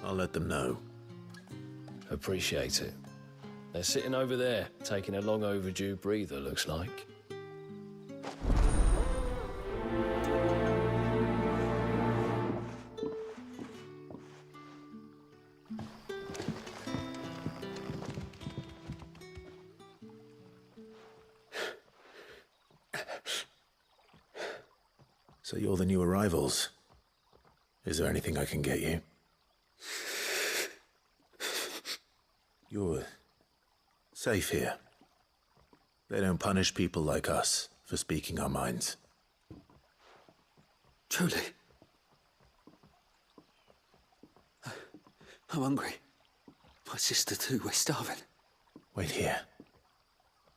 I'll let them know. Appreciate it. They're sitting over there, taking a long overdue breather, looks like. So you're the new arrivals. Is there anything I can get you? You're safe here. They don't punish people like us for speaking our minds. Truly. I'm hungry. My sister too, we're starving. Wait here.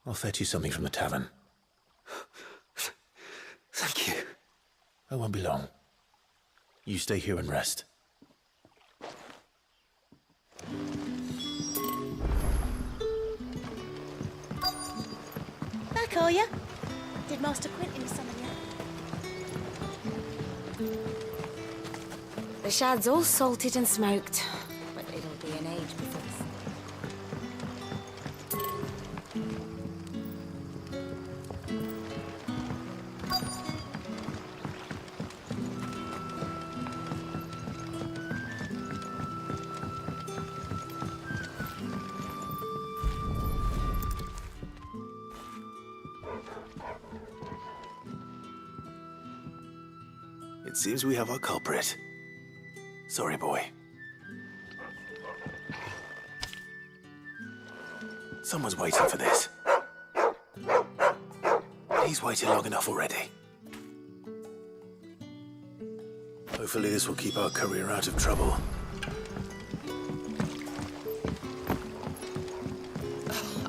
I'll fetch you something from the tavern. Thank you. I won't be long. You stay here and rest. Back, are ya? Did Master Quentin summon ya? The shad's all salted and smoked, but it'll be an age before this. It seems we have our culprit. Sorry, boy. Someone's waiting for this. He's waited long enough already. Hopefully this will keep our courier out of trouble.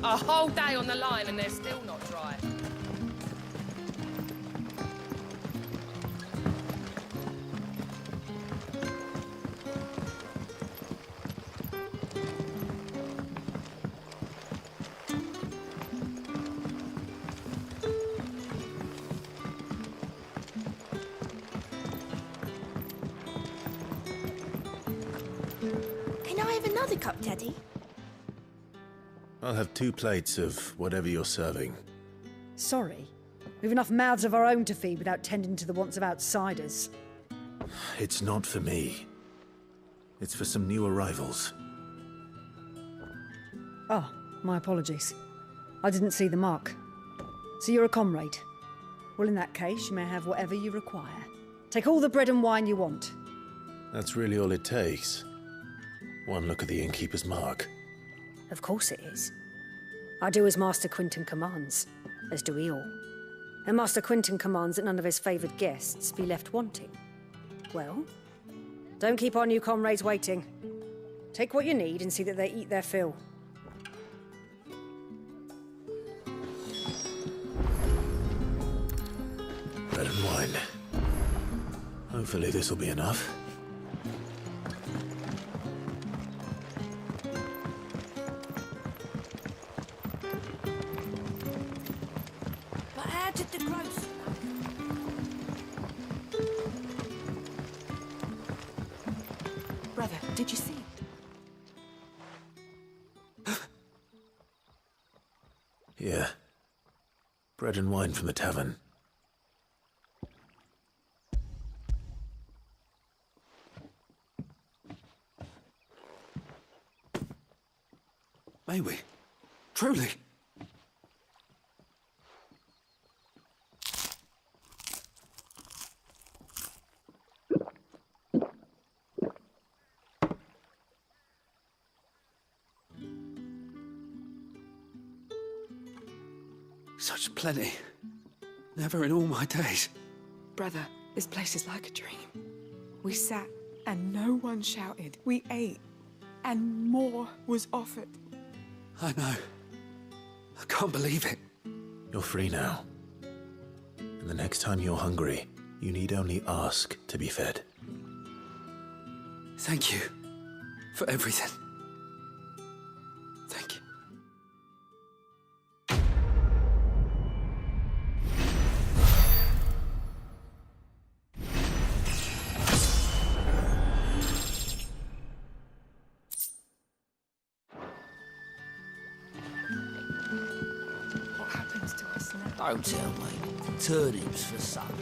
A whole day on the line and they're still not dry. Can I have another cup, Teddy? I'll have 2 plates of whatever you're serving. Sorry. We've enough mouths of our own to feed without tending to the wants of outsiders. It's not for me. It's for some new arrivals. Oh, my apologies. I didn't see the mark. So you're a comrade. Well, in that case, you may have whatever you require. Take all the bread and wine you want. That's really all it takes. One look at the innkeeper's mark. Of course it is. I do as Master Quentin commands, as do we all. And Master Quentin commands that none of his favoured guests be left wanting. Well, don't keep our new comrades waiting. Take what you need and see that they eat their fill. Bread and wine. Hopefully this will be enough. But how did the gross? Brother, did you see? Here. Bread and wine from the tavern. May we? Truly? Such plenty. Never in all my days. Brother, this place is like a dream. We sat and no one shouted. We ate and more was offered. I know. I can't believe it. You're free now. The next time you're hungry, you need only ask to be fed. Thank you for everything. Thank you. What happens to us now? Don't tell me. Turnips for supper.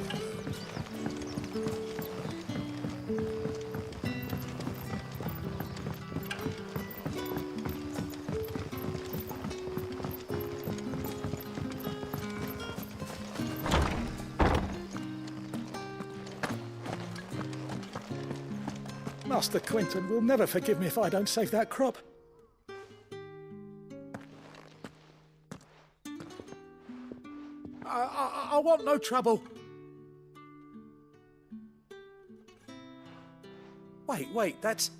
Master Quinton will never forgive me if I don't save that crop. I want no trouble. Wait, that's...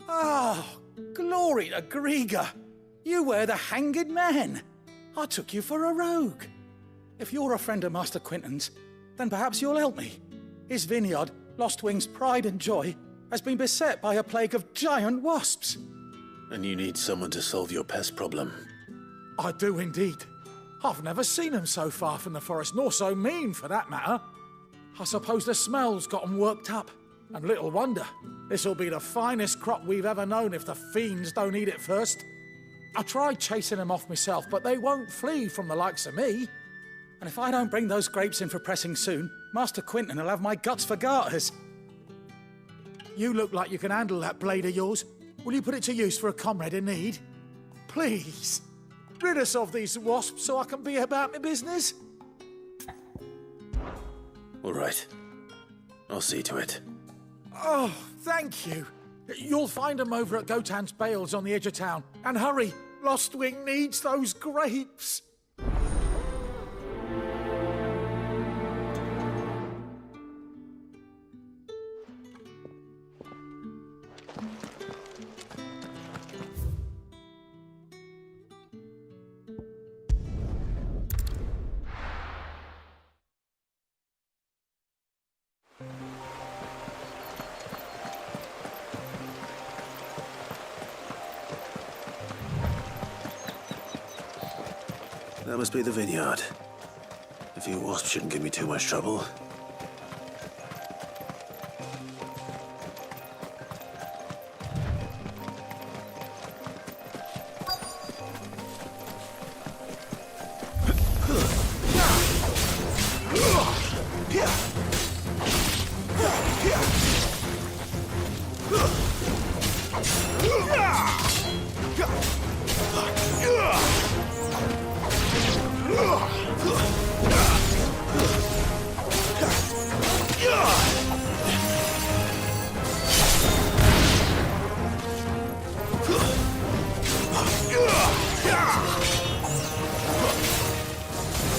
Oh, glory to Griga. You were the hanged man. I took you for a rogue. If you're a friend of Master Quinton's, then perhaps you'll help me. His vineyard, Lostwing's pride and joy, has been beset by a plague of giant wasps. And you need someone to solve your pest problem. I do indeed. I've never seen them so far from the forest, nor so mean, for that matter. I suppose the smell's got them worked up. And little wonder. This'll be the finest crop we've ever known if the fiends don't eat it first. I tried chasing them off myself, but they won't flee from the likes of me. And if I don't bring those grapes in for pressing soon, Master Quinton will have my guts for garters. You look like you can handle that blade of yours. Will you put it to use for a comrade in need? Please, rid us of these wasps so I can be about my business. All right. I'll see to it. Oh, thank you. You'll find them over at Gotan's Bales on the edge of town. And hurry, Lostwing needs those grapes. That must be the vineyard. A few wasps shouldn't give me too much trouble.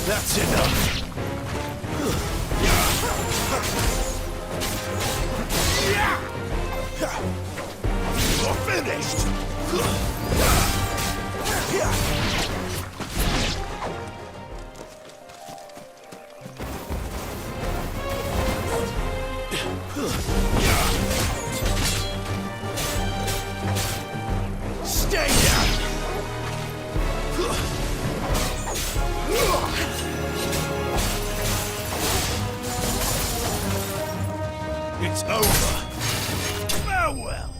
That's enough. You're finished. Stay down. It's over. Farewell.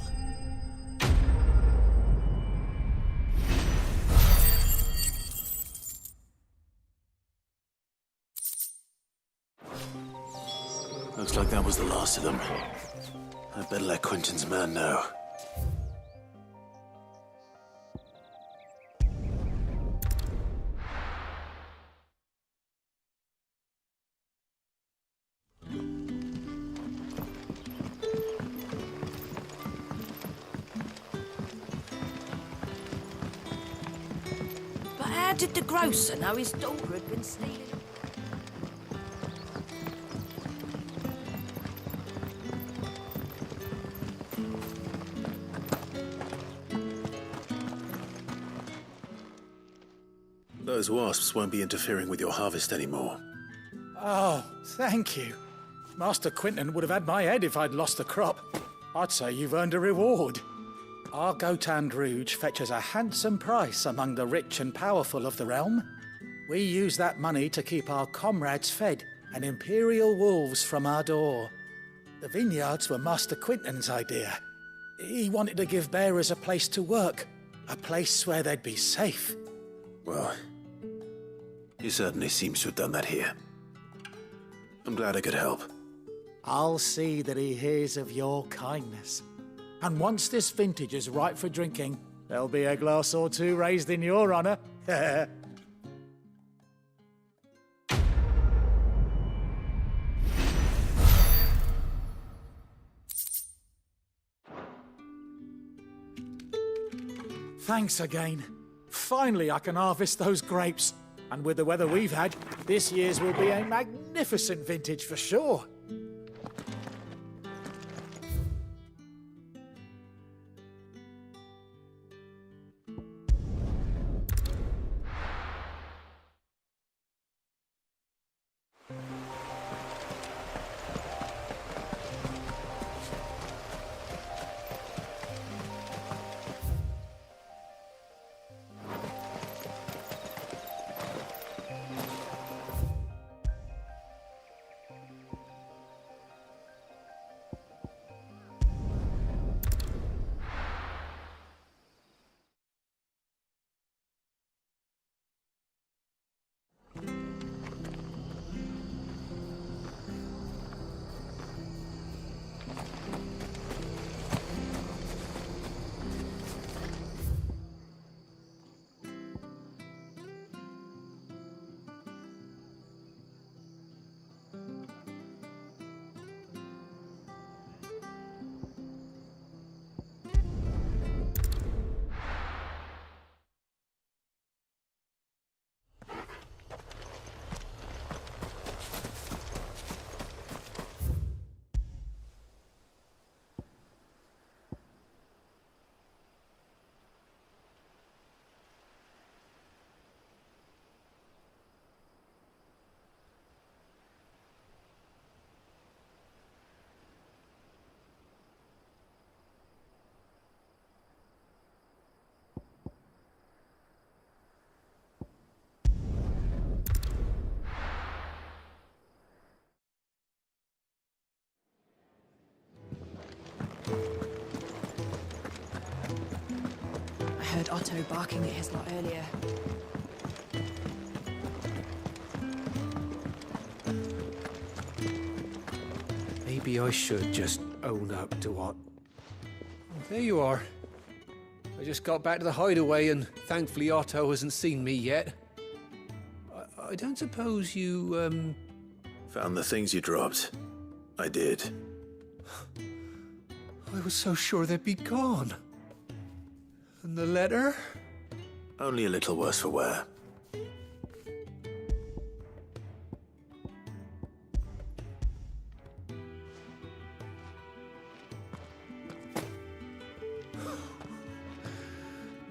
Looks like that was the last of them. I'd better let Quinton's man know. But how did the grocer know his daughter had been stealing? Those wasps won't be interfering with your harvest anymore. Oh, thank you. Master Quinton would have had my head if I'd lost the crop. I'd say you've earned a reward. Our Gotand Rouge fetches a handsome price among the rich and powerful of the realm. We use that money to keep our comrades fed and imperial wolves from our door. The vineyards were Master Quinton's idea. He wanted to give bearers a place to work, a place where they'd be safe. Well, he certainly seems to have done that here. I'm glad I could help. I'll see that he hears of your kindness. And once this vintage is ripe for drinking, there'll be a glass or two raised in your honor. Thanks again. Finally, I can harvest those grapes. And with the weather we've had, this year's will be a magnificent vintage for sure. I heard Otto barking at his lot earlier. Maybe I should just own up to what... There you are. I just got back to the hideaway and thankfully Otto hasn't seen me yet. I don't suppose you, Found the things you dropped. I did. I was so sure they'd be gone. And the letter? Only a little worse for wear.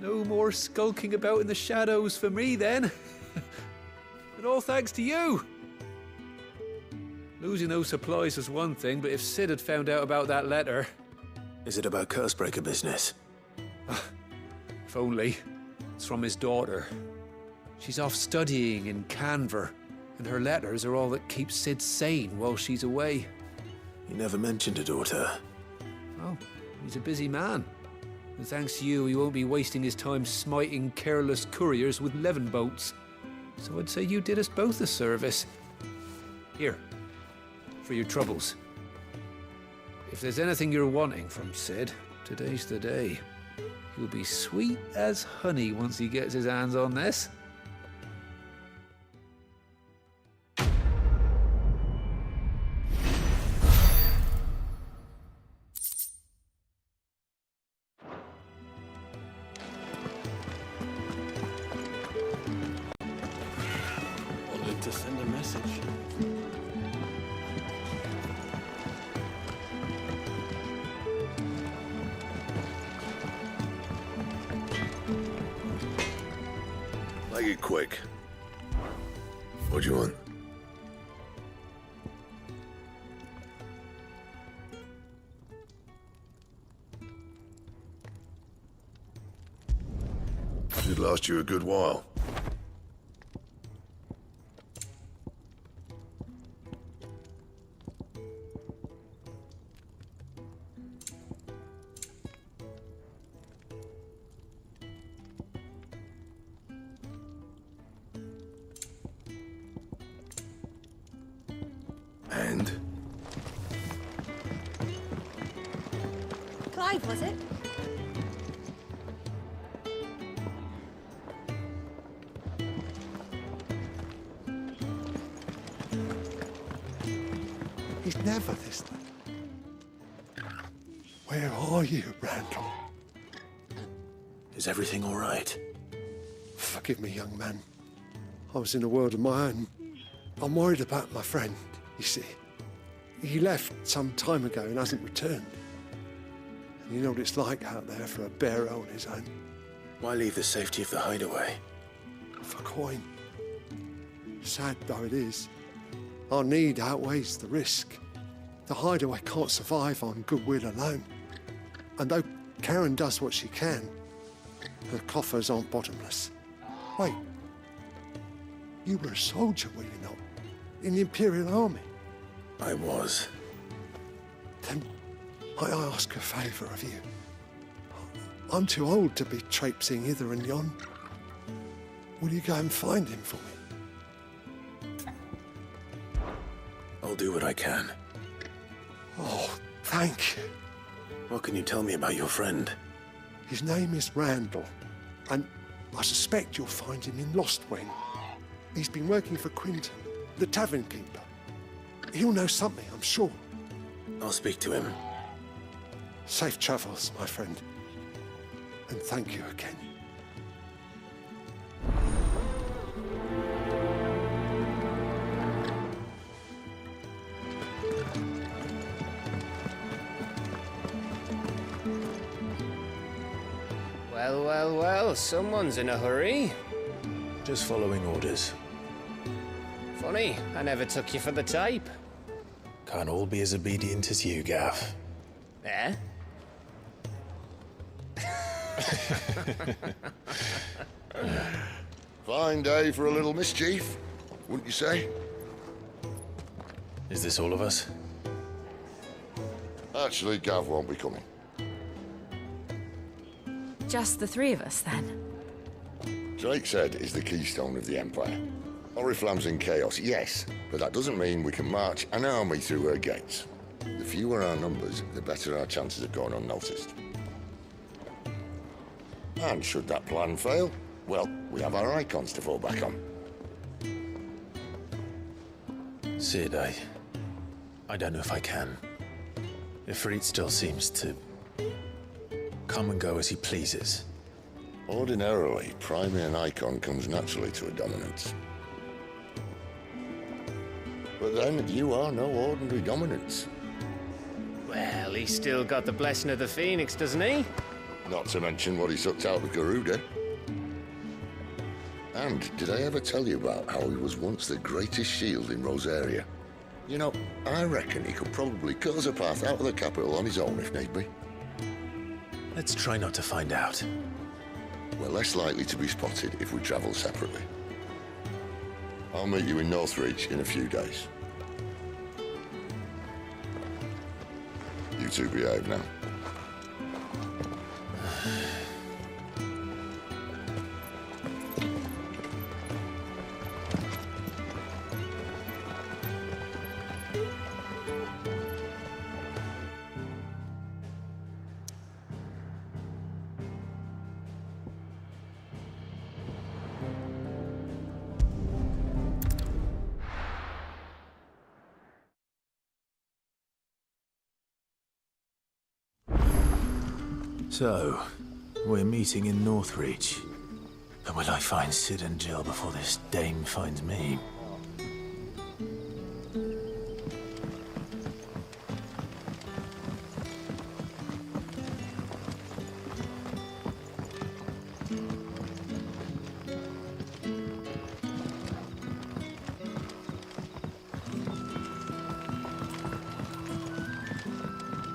No more skulking about in the shadows for me, then. And all thanks to you. Losing those supplies was one thing, but if Sid had found out about that letter... Is it about Cursebreaker business? If only. It's from his daughter. She's off studying in Canver, and her letters are all that keeps Sid sane while she's away. He never mentioned a daughter. Oh, he's a busy man. And thanks to you, he won't be wasting his time smiting careless couriers with levin boats. So I'd say you did us both a service. Here, for your troubles. If there's anything you're wanting from Sid, today's the day. He'll be sweet as honey once he gets his hands on this. Wanted to send a message. Make it quick. What do you want? Should last you a good while. And? Clive, was it? He's never this. Where are you, Randall? Is everything all right? Forgive me, young man. I was in a world of my own. I'm worried about my friend, you see. He left some time ago and hasn't returned. And you know what it's like out there for a bearer on his own. Why leave the safety of the hideaway? For coin. Sad though it is, our need outweighs the risk. The hideaway can't survive on goodwill alone. And though Karen does what she can, her coffers aren't bottomless. Wait, you were a soldier, were you not? In the Imperial Army? I was. Then I ask a favour of you. I'm too old to be traipsing hither and yon. Will you go and find him for me? I'll do what I can. Oh, thank you. What can you tell me about your friend? His name is Randall, and I suspect you'll find him in Lost Wing. He's been working for Quinton, the tavern keeper. He'll know something, I'm sure. I'll speak to him. Safe travels, my friend. And thank you again. Well, well, well, someone's in a hurry. Just following orders. Funny, I never took you for the type. Can't all be as obedient as you, Gav. Eh? Fine day for a little mischief, wouldn't you say? Is this all of us? Actually, Gav won't be coming. Just the three of us, then? Drake said is the keystone of the Empire. Oriflamme's in chaos, yes, but that doesn't mean we can march an army through her gates. The fewer our numbers, the better our chances of going unnoticed. And should that plan fail, well, we have our icons to fall back on. Sid, I don't know if I can. Ifrit still seems to come and go as he pleases. Ordinarily, priming an icon comes naturally to a dominance. But then, you are no ordinary dominance. Well, he's still got the blessing of the Phoenix, doesn't he? Not to mention what he sucked out of Garuda. And did I ever tell you about how he was once the greatest shield in Rosaria? You know, I reckon he could probably cut us a path out of the capital on his own if need be. Let's try not to find out. We're less likely to be spotted if we travel separately. I'll meet you in Northreach in a few days. You two behave now. So, we're meeting in Northreach. But will I find Sid and Jill before this dame finds me?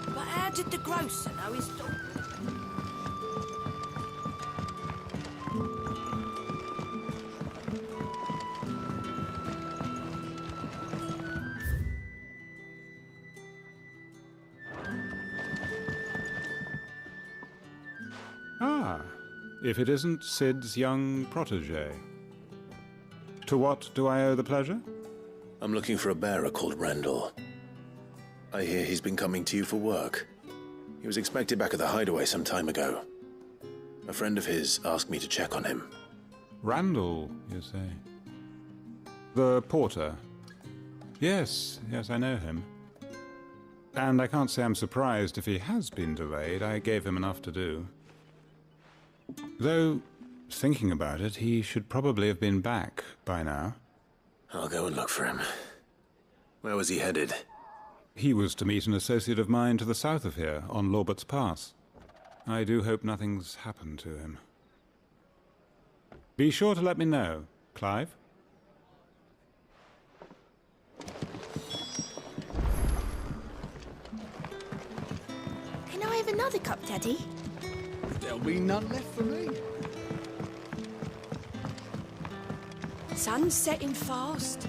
But how did the grocer know his dog? if it isn't Sid's young protege. To what do I owe the pleasure? I'm looking for a bearer called Randall. I hear he's been coming to you for work. He was expected back at the hideaway some time ago. A friend of his asked me to check on him. Randall, you say? The porter? Yes, I know him. And I can't say I'm surprised if he has been delayed. I gave him enough to do. Though, thinking about it, he should probably have been back by now. I'll go and look for him. Where was he headed? He was to meet an associate of mine to the south of here, on Lorbert's Pass. I do hope nothing's happened to him. Be sure to let me know, Clive. Can I have another cup, Daddy? There'll be none left for me. Sun's setting fast.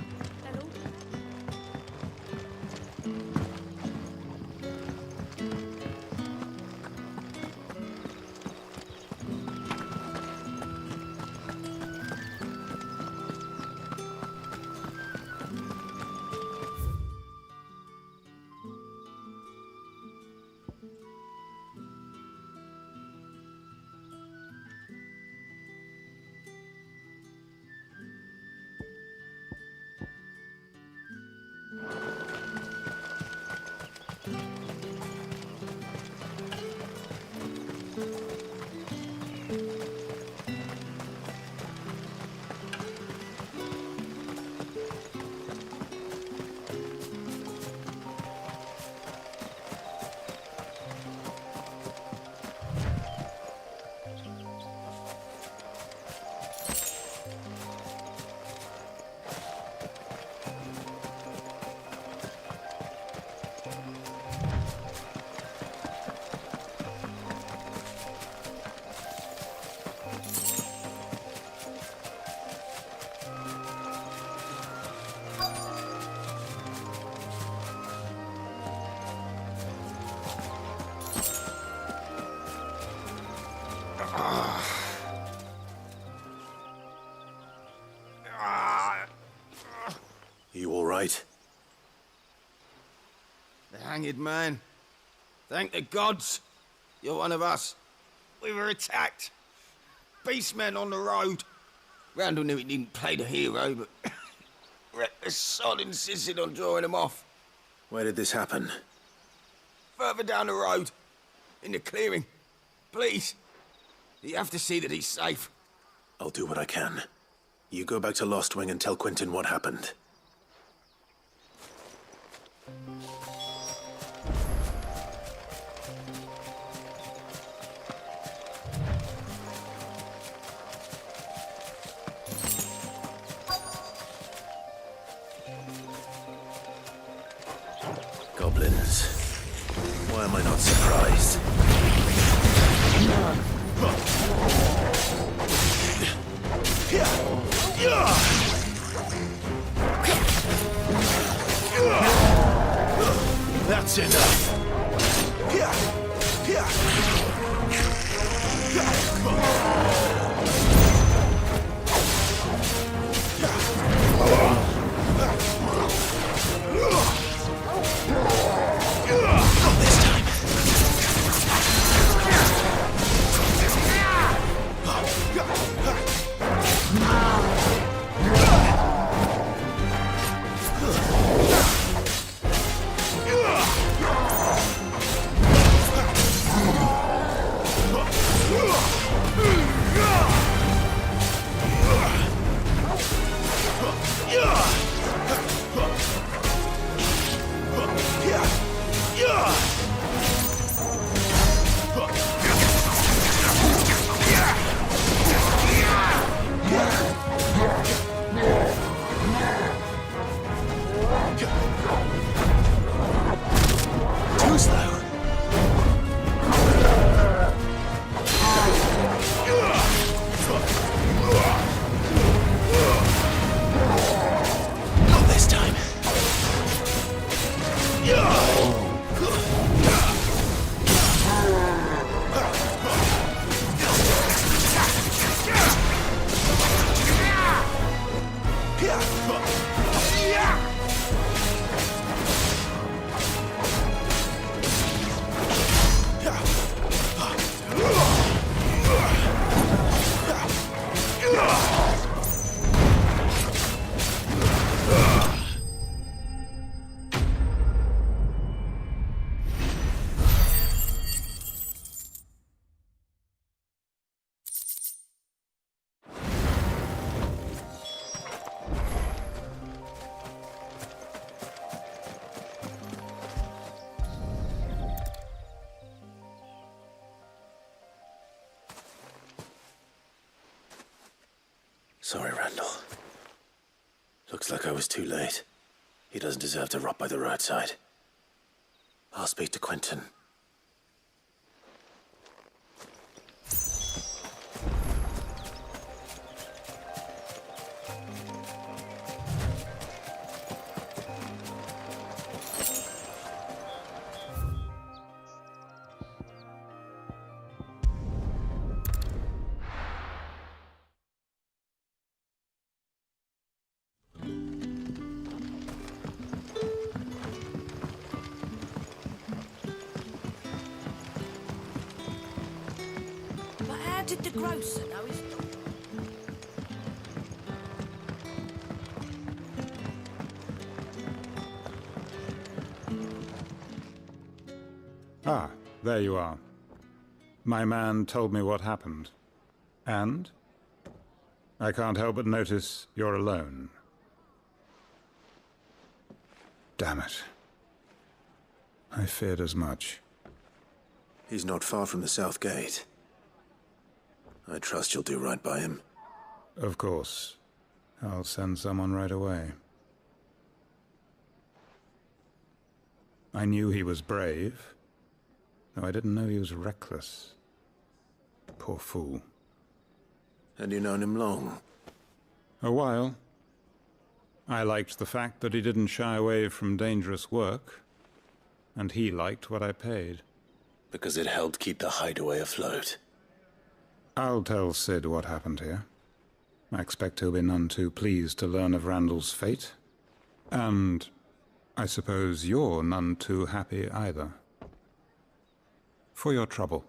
You all right? The hanged man. Thank the gods. You're one of us. We were attacked. Beastmen on the road. Randall knew he didn't play the hero, but the sod insisted on drawing him off. Where did this happen? Further down the road. In the clearing. Please. You have to see that he's safe. I'll do what I can. You go back to Lost Wing and tell Quentin what happened. Goblins. Why am I not surprised? That's enough. Not this time. Sorry, Randall. Looks like I was too late. He doesn't deserve to rot by the roadside. I'll speak to Quentin. But how did the grocer know his dog? Ah, there you are. My man told me what happened. And? I can't help but notice you're alone. Damn it. I feared as much. He's not far from the South Gate. I trust you'll do right by him. Of course. I'll send someone right away. I knew he was brave, though I didn't know he was reckless. Poor fool. And you known him long? A while. I liked the fact that he didn't shy away from dangerous work, and he liked what I paid. Because it helped keep the hideaway afloat. I'll tell Sid what happened here. I expect he'll be none too pleased to learn of Randall's fate. And I suppose you're none too happy either. For your trouble.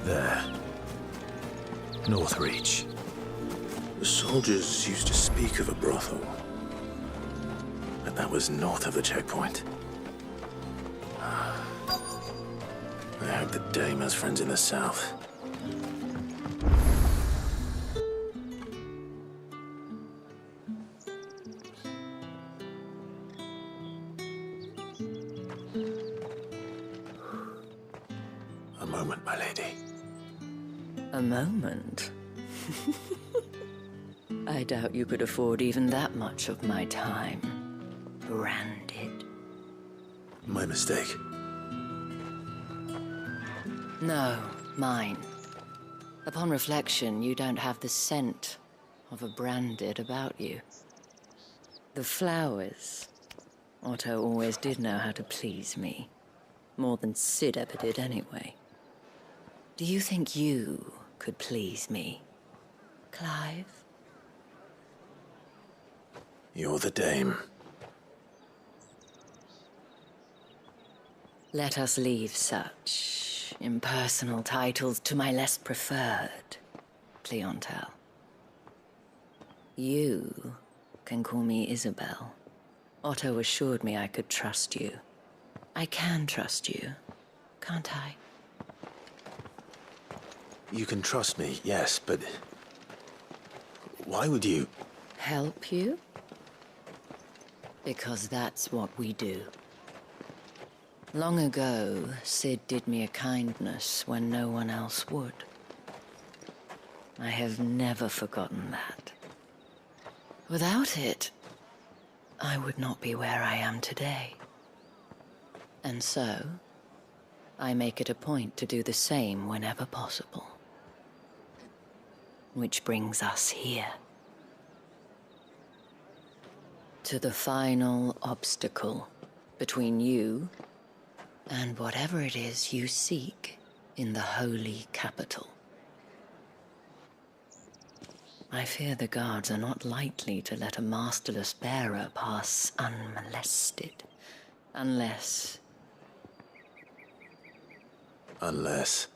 There. Northreach. The soldiers used to speak of a brothel. But that was north of the checkpoint. I hope the dame has friends in the south. A moment, my lady. A moment? I doubt you could afford even that much of my time. Branded. My mistake. No, mine. Upon reflection, you don't have the scent of a branded about you. The flowers. Otto always did know how to please me. More than Sid ever did anyway. Do you think you could please me, Clive? You're the dame. Let us leave such impersonal titles to my less preferred clientele. You can call me Isabel. Otto assured me I could trust you. I can trust you, can't I? You can trust me, yes, but... why would you... Help you? Because that's what we do. Long ago, Sid did me a kindness when no one else would. I have never forgotten that. Without it, I would not be where I am today. And so, I make it a point to do the same whenever possible. Which brings us here. To the final obstacle between you and whatever it is you seek in the holy capital. I fear the guards are not likely to let a masterless bearer pass unmolested. Unless... Unless...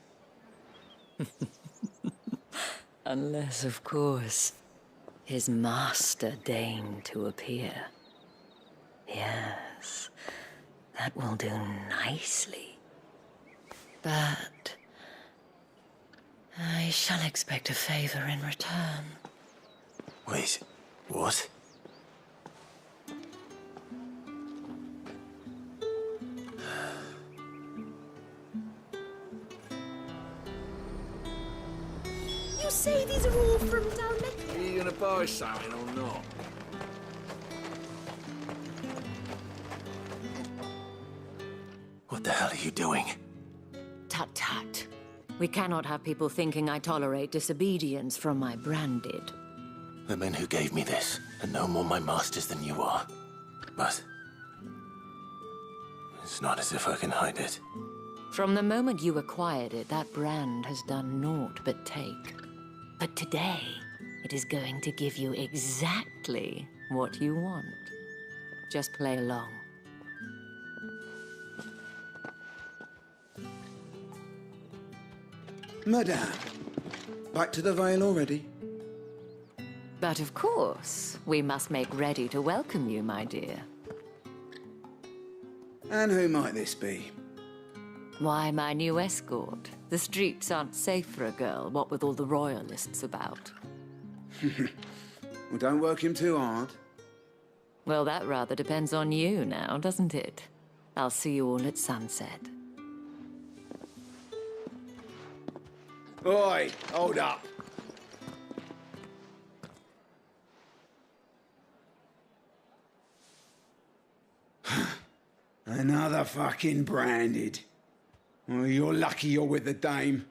Unless, of course, his master deigned to appear. Yes, that will do nicely. But I shall expect a favor in return. Wait, what? You say these are all from down there? Are you gonna buy something or not? What the hell are you doing? Tut tut. We cannot have people thinking I tolerate disobedience from my branded. The men who gave me this are no more my masters than you are. But... it's not as if I can hide it. From the moment you acquired it, that brand has done naught but take. But today, it is going to give you exactly what you want. Just play along. Madame, back to the Vale already? But of course, we must make ready to welcome you, my dear. And who might this be? Why, my new escort. The streets aren't safe for a girl, what with all the royalists about. Well, don't work him too hard. Well, that rather depends on you now, doesn't it? I'll see you all at sunset. Oi, hold up. Another fucking branded. Well, you're lucky you're with the dame.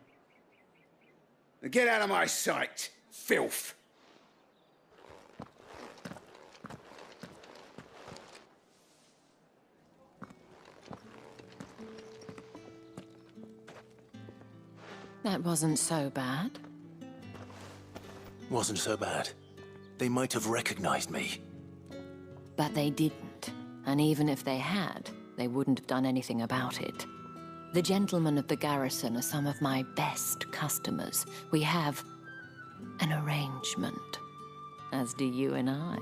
Now get out of my sight, filth. That wasn't so bad. Wasn't so bad. They might have recognized me. But they didn't. And even if they had, they wouldn't have done anything about it. The gentlemen of the garrison are some of my best customers. We have an arrangement, as do you and I.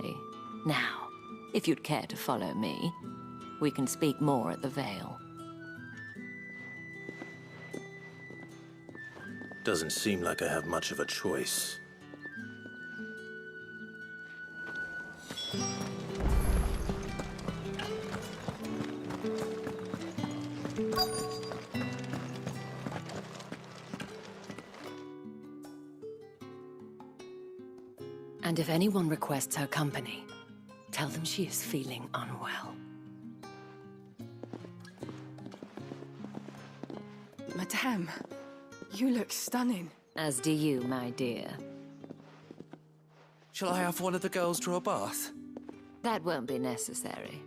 Now, if you'd care to follow me, we can speak more at the Vale. Doesn't seem like I have much of a choice. And if anyone requests her company, tell them she is feeling unwell. Madame, you look stunning. As do you, my dear. Shall I have one of the girls draw a bath? That won't be necessary.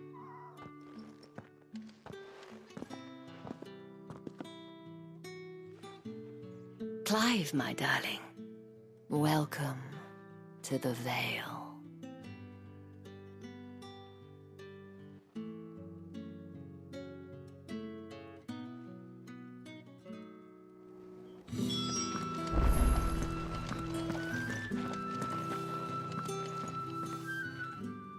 Clive, my darling. Welcome to the Vale.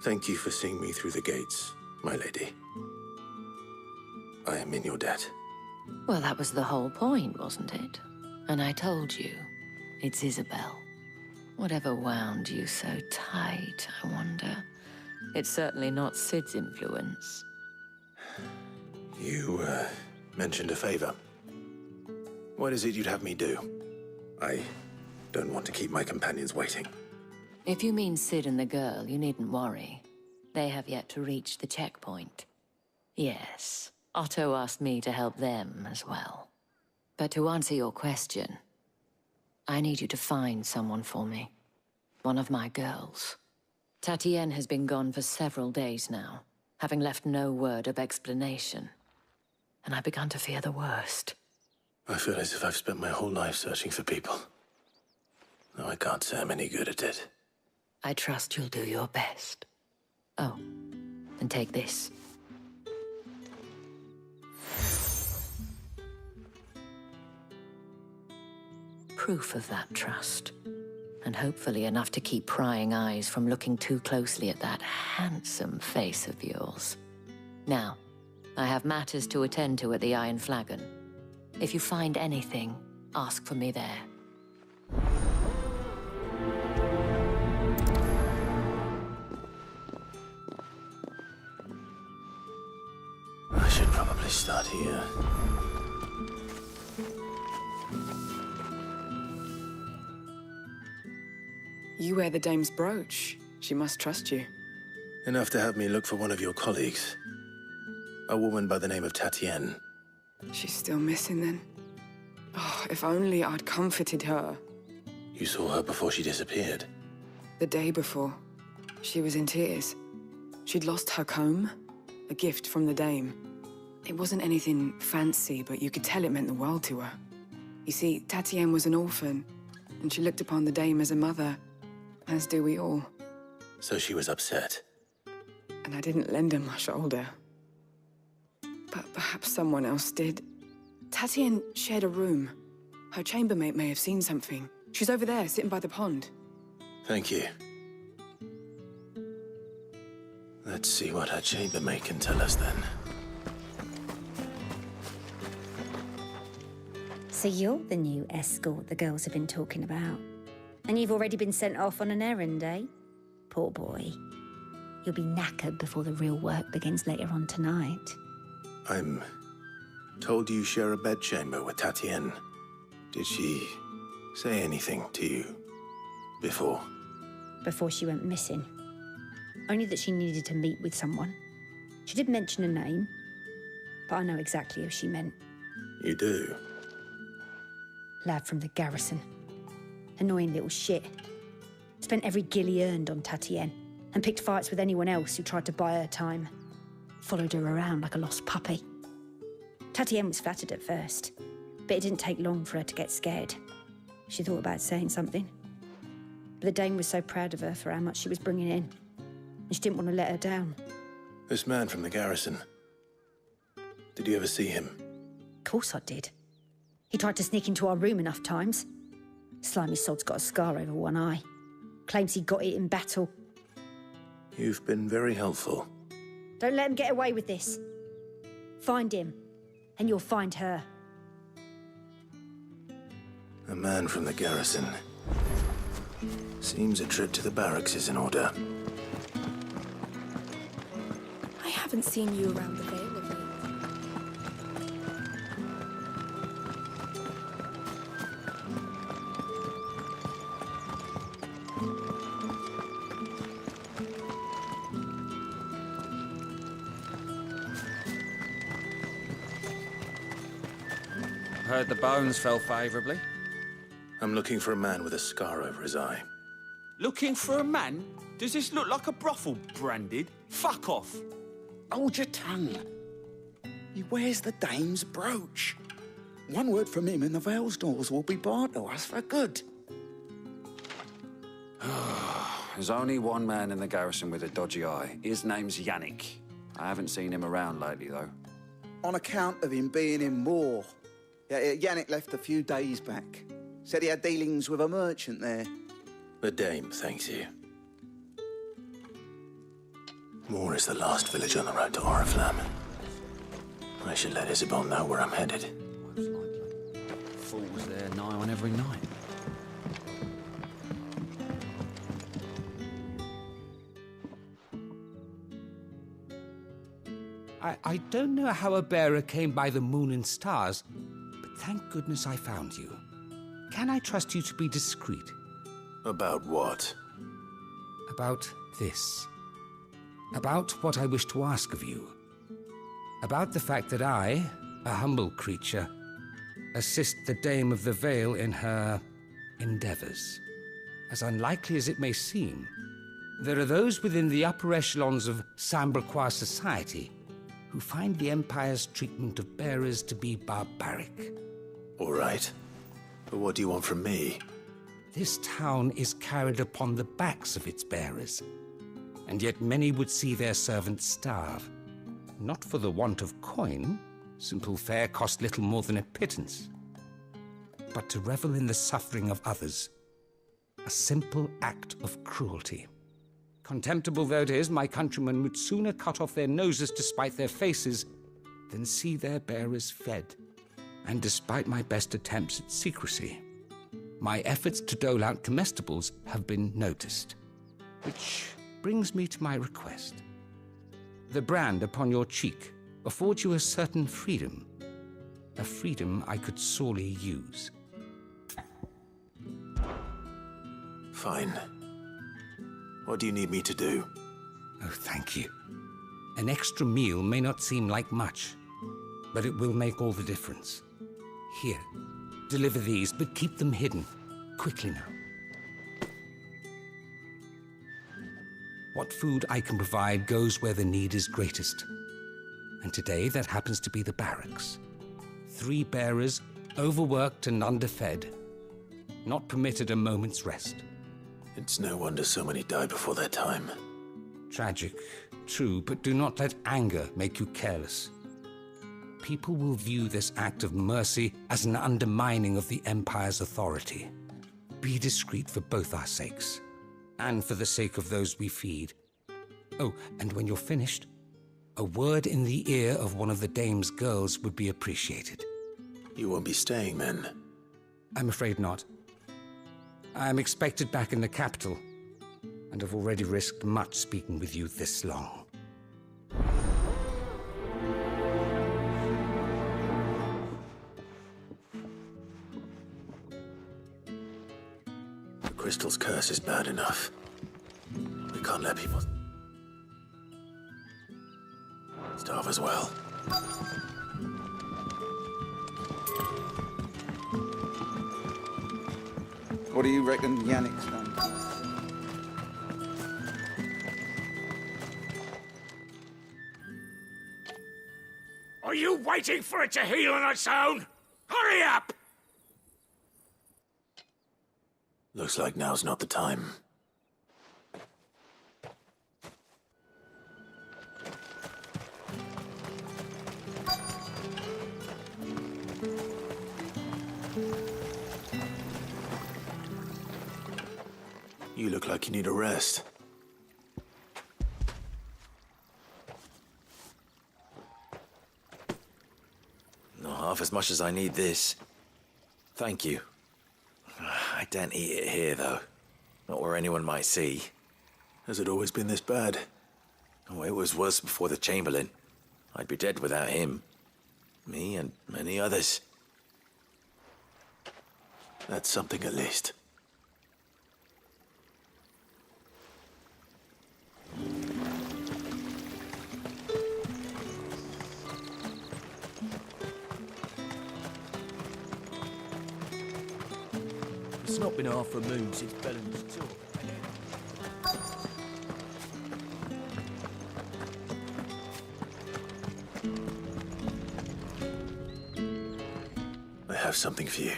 Thank you for seeing me through the gates, my lady. I I'm in your debt. Well, that was the whole point, wasn't it? And I told you, it's Isabel. Whatever wound you so tight, I wonder. It's certainly not Sid's influence. You, mentioned a favor. What is it you'd have me do? I don't want to keep my companions waiting. If you mean Sid and the girl, you needn't worry. They have yet to reach the checkpoint. Yes, Otto asked me to help them as well. But to answer your question, I need you to find someone for me. One of my girls. Tatienne has been gone for several days now, having left no word of explanation. And I've begun to fear the worst. I feel as if I've spent my whole life searching for people. No, I can't say I'm any good at it. I trust you'll do your best. Oh, and take this. Proof of that trust. And hopefully enough to keep prying eyes from looking too closely at that handsome face of yours. Now, I have matters to attend to at the Iron Flagon. If you find anything, ask for me there. I should probably start here. You wear the dame's brooch. She must trust you. Enough to have me look for one of your colleagues. A woman by the name of Tatienne. She's still missing then. Oh, if only I'd comforted her. You saw her before she disappeared. The day before, she was in tears. She'd lost her comb, a gift from the dame. It wasn't anything fancy, but you could tell it meant the world to her. You see, Tatienne was an orphan, and she looked upon the dame as a mother, as do we all. So she was upset. And I didn't lend her my shoulder. But perhaps someone else did. Tatienne shared a room. Her chambermaid may have seen something. She's over there, sitting by the pond. Thank you. Let's see what her chambermaid can tell us then. So you're the new escort the girls have been talking about. And you've already been sent off on an errand, eh? Poor boy. You'll be knackered before the real work begins later on tonight. I'm told you share a bedchamber with Tatienne. Did she say anything to you before? Before she went missing. Only that she needed to meet with someone. She did mention a name, but I know exactly who she meant. You do? Lad from the garrison. Annoying little shit. Spent every gil he earned on Tatienne, and picked fights with anyone else who tried to buy her time. Followed her around like a lost puppy. Tatienne was flattered at first, but it didn't take long for her to get scared. She thought about saying something. But the dame was so proud of her for how much she was bringing in, and she didn't want to let her down. This man from the garrison. Did you ever see him? Of course I did. He tried to sneak into our room enough times. Slimy sod's got a scar over one eye. Claims he got it in battle. You've been very helpful. Don't let him get away with this. Find him, and you'll find her. A man from the garrison. Seems a trip to the barracks is in order. I haven't seen you around the Vale of late. Heard the bones fell favourably. I'm looking for a man with a scar over his eye. Looking for a man? Does this look like a brothel, Branded? Fuck off! Hold your tongue. He wears the dame's brooch. One word from him and the Vale's doors will be barred to us for good. There's only one man in the garrison with a dodgy eye. His name's Yannick. I haven't seen him around lately, though. On account of him being in war. Yeah, Yannick left a few days back. Said he had dealings with a merchant there. The dame thanks you. Moor is the last village on the road to Oriflamme. I should let Isabel know where I'm headed. Fools there nigh on every night. I don't know how a bearer came by the moon and stars, but thank goodness I found you. Can I trust you to be discreet? About what? About this. About what I wish to ask of you. About the fact that I, a humble creature, assist the Dame of the Vale in her endeavors. As unlikely as it may seem, there are those within the upper echelons of Samberquois society who find the Empire's treatment of bearers to be barbaric. All right. But what do you want from me? This town is carried upon the backs of its bearers, and yet many would see their servants starve. Not for the want of coin, simple fare cost little more than a pittance, but to revel in the suffering of others, a simple act of cruelty. Contemptible though it is, my countrymen would sooner cut off their noses to spite their faces than see their bearers fed. And despite my best attempts at secrecy, my efforts to dole out comestibles have been noticed. Which brings me to my request. The brand upon your cheek affords you a certain freedom, a freedom I could sorely use. Fine. What do you need me to do? Oh, thank you. An extra meal may not seem like much, but it will make all the difference. Here, deliver these, but keep them hidden. Quickly now. What food I can provide goes where the need is greatest. And today, that happens to be the barracks. 3 bearers, overworked and underfed, not permitted a moment's rest. It's no wonder so many die before their time. Tragic, true, but do not let anger make you careless. People will view this act of mercy as an undermining of the Empire's authority. Be discreet for both our sakes, and for the sake of those we feed. Oh, and when you're finished, a word in the ear of one of the Dame's girls would be appreciated. You won't be staying then? I'm afraid not. I'm expected back in the capital, and have already risked much speaking with you this long. The crystal's curse is bad enough. We can't let people starve as well. What do you reckon Yannick's done? Are you waiting for it to heal on its own? Hurry up! Looks like now's not the time. You look like you need a rest. Not half as much as I need this. Thank you. I daren't eat it here, though. Not where anyone might see. Has it always been this bad? Oh, it was worse before the Chamberlain. I'd be dead without him. Me and many others. That's something at least. It's not been half a moon since Bellum's tour. I have something for you.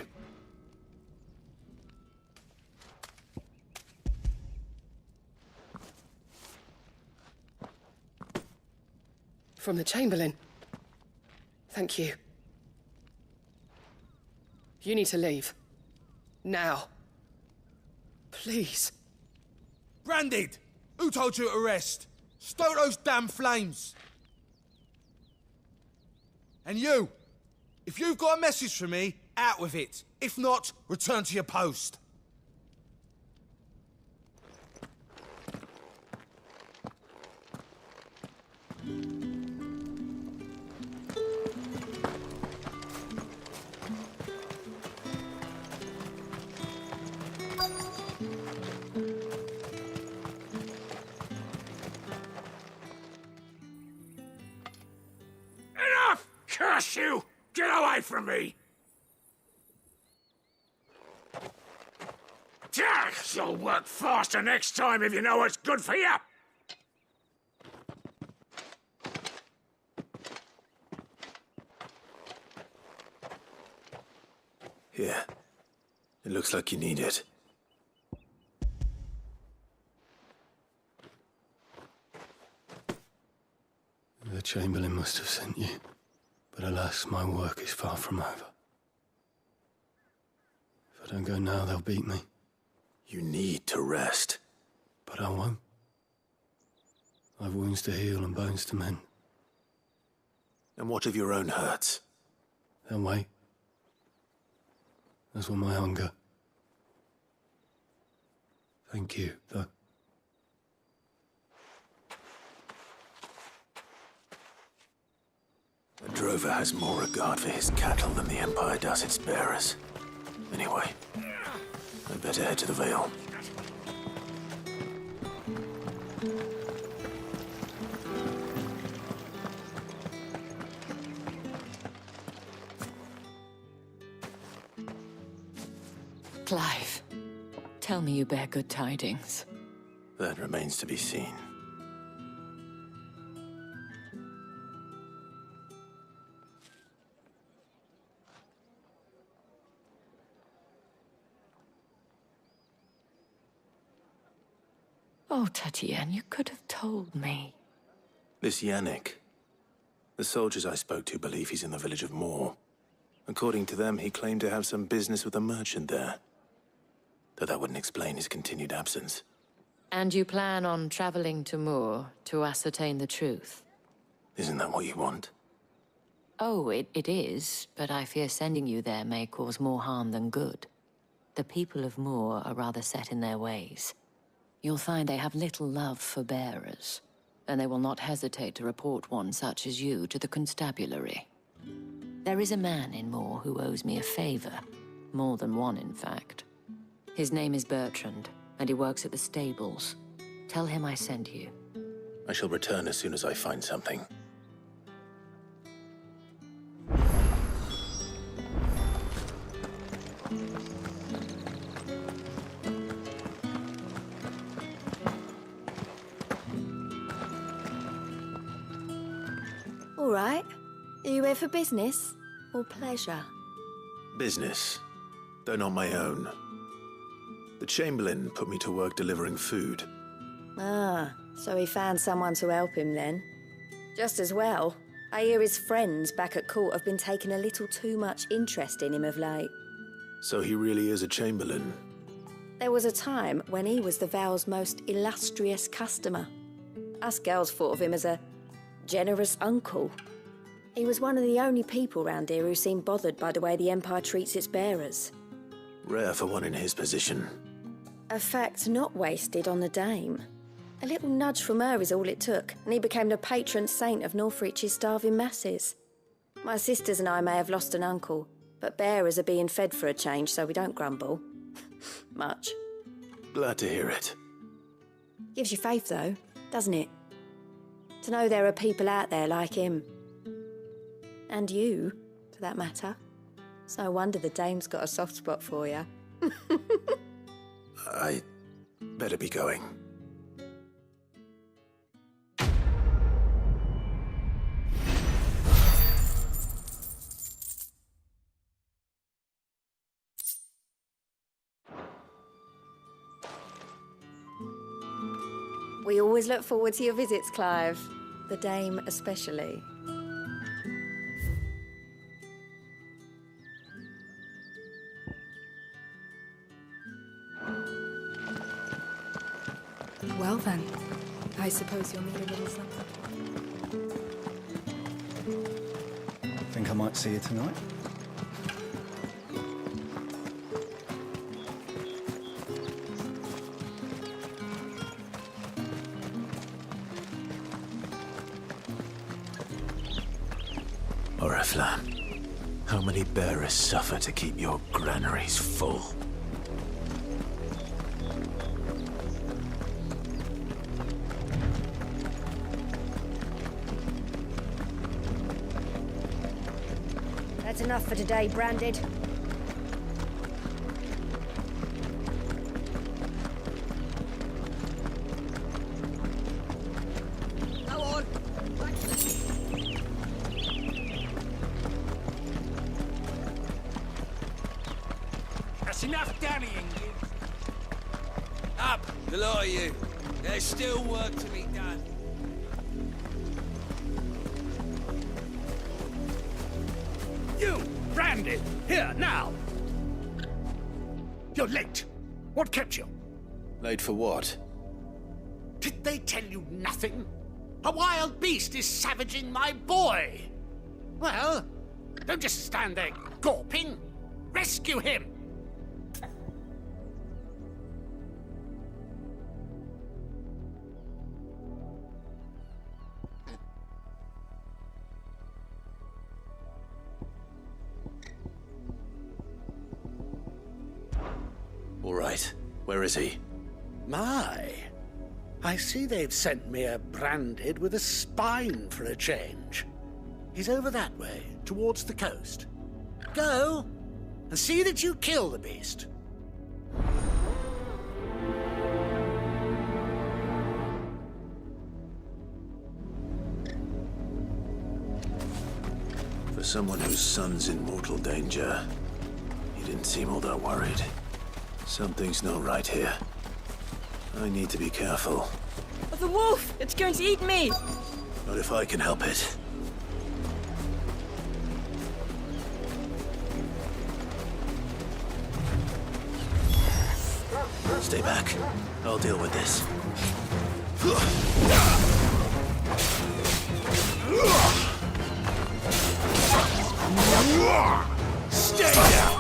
From the Chamberlain. Thank you. You need to leave. Now. Please. Branded! Who told you to rest? Stoke those damn flames! And you! If you've got a message for me, out with it. If not, return to your post. Enough! Curse you! Get away from me! You'll work faster next time if you know what's good for you! Here. It looks like you need it. The Chamberlain must have sent you. But alas, my work is far from over. If I don't go now, they'll beat me. You need to rest. But I won't. I've wounds to heal and bones to mend. And what of your own hurts? They'll wait. As will my hunger. Thank you, though. A drover has more regard for his cattle than the Empire does its bearers. Anyway, I'd better head to the Vale. Clive, tell me you bear good tidings. That remains to be seen. Oh, Tatienne, you could have told me. This Yannick. The soldiers I spoke to believe he's in the village of Moor. According to them, he claimed to have some business with a merchant there. Though that wouldn't explain his continued absence. And you plan on traveling to Moor to ascertain the truth? Isn't that what you want? Oh, it is, but I fear sending you there may cause more harm than good. The people of Moor are rather set in their ways. You'll find they have little love for bearers, and they will not hesitate to report one such as you to the constabulary. There is a man in Moor who owes me a favor. More than one, in fact. His name is Bertrand, and he works at the stables. Tell him I sent you. I shall return as soon as I find something. All right. Are you here for business or pleasure? Business, though not my own. The Chamberlain put me to work delivering food. Ah, so he found someone to help him then. Just as well. I hear his friends back at court have been taking a little too much interest in him of late. So he really is a Chamberlain. There was a time when he was the Vale's most illustrious customer. Us girls thought of him as a generous uncle. He was one of the only people round here who seemed bothered by the way the Empire treats its bearers. Rare for one in his position. A fact not wasted on the Dame. A little nudge from her is all it took, and he became the patron saint of Northreach's starving masses. My sisters and I may have lost an uncle, but bearers are being fed for a change, so we don't grumble. Much. Glad to hear it. Gives you faith, though, doesn't it? To know there are people out there like him. And you, for that matter. It's no wonder the Dame's got a soft spot for you. I better be going. We always look forward to your visits, Clive. The Dame especially. Well then, I suppose you'll need a little something. Think I might see you tonight? Oriflamme, how many bearers suffer to keep your granaries full? That's enough for today, Branded. Go on. That's enough damning, you. Up, the lot of you. There's still work to be done. You, Branded, here, now! You're late. What kept you? Late for what? Did they tell you nothing? A wild beast is savaging my boy! Well, don't just stand there gawping. Rescue him! All right. Where is he? My, I see they've sent me a Branded with a spine for a change. He's over that way, towards the coast. Go, and see that you kill the beast. For someone whose son's in mortal danger, he didn't seem all that worried. Something's not right here. I need to be careful. The wolf! It's going to eat me! Not if I can help it. Stay back. I'll deal with this. Stay down!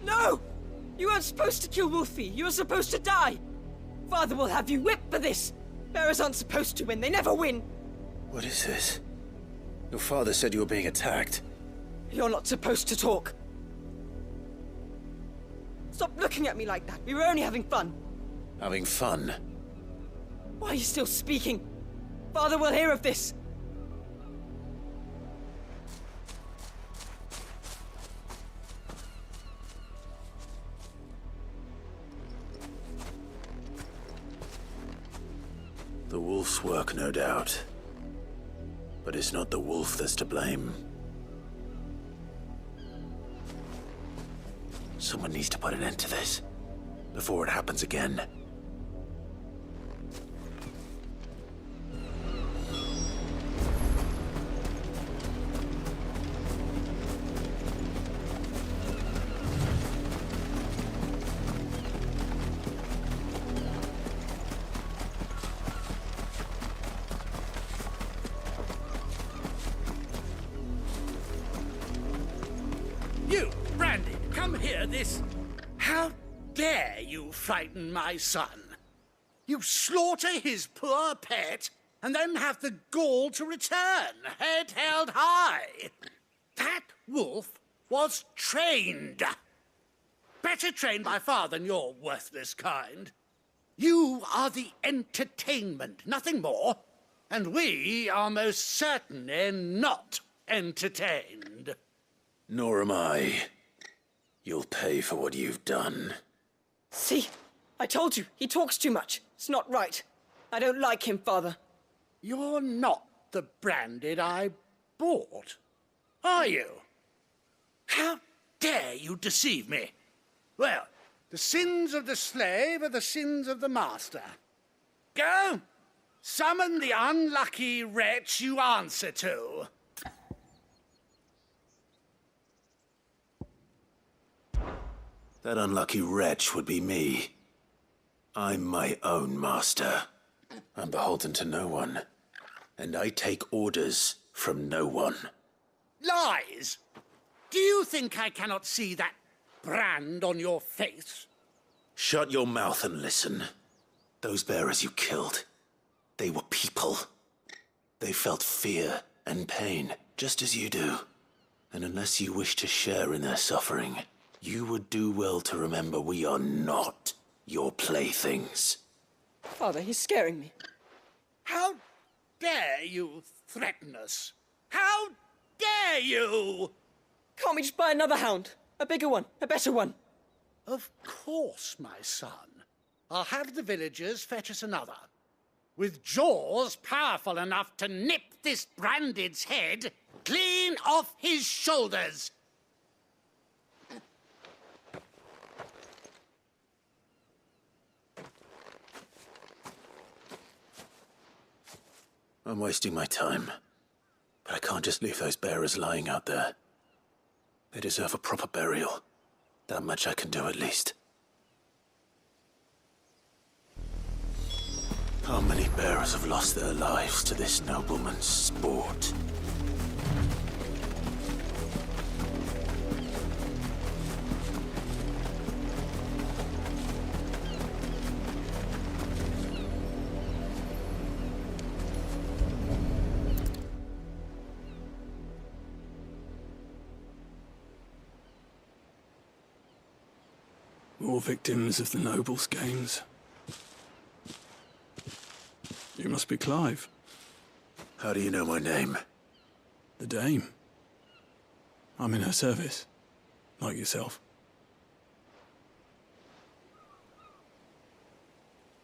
No! You weren't supposed to kill Wolfie. You were supposed to die. Father will have you whipped for this. Bearers aren't supposed to win. They never win. What is this? Your father said you were being attacked. You're not supposed to talk. Stop looking at me like that. We were only having fun. Having fun? Why are you still speaking? Father will hear of this. The wolf's work, no doubt. But it's not the wolf that's to blame. Someone needs to put an end to this, before it happens again. You, Branded, come here, this... How dare you frighten my son? You slaughter his poor pet, and then have the gall to return, head held high. That wolf was trained. Better trained by far than your worthless kind. You are the entertainment, nothing more. And we are most certainly not entertained. Nor am I. You'll pay for what you've done. See? I told you, he talks too much. It's not right. I don't like him, Father. You're not the Branded I sport? Are you? How dare you deceive me? Well, the sins of the slave are the sins of the master. Go, summon the unlucky wretch you answer to. That unlucky wretch would be me. I'm my own master. I'm beholden to no one. And I take orders from no one. Lies! Do you think I cannot see that brand on your face? Shut your mouth and listen. Those bearers you killed, they were people. They felt fear and pain, just as you do. And unless you wish to share in their suffering, you would do well to remember we are not your playthings. Father, he's scaring me. How dare you threaten us? How dare you? Can't we just buy another hound? A bigger one, a better one. Of course, my son. I'll have the villagers fetch us another. With jaws powerful enough to nip this branded's head clean off his shoulders. I'm wasting my time. But I can't just leave those bearers lying out there. They deserve a proper burial. That much I can do at least. How many bearers have lost their lives to this nobleman's sport? More victims of the nobles' games. You must be Clive. How do you know my name? The Dame. I'm in her service, like yourself.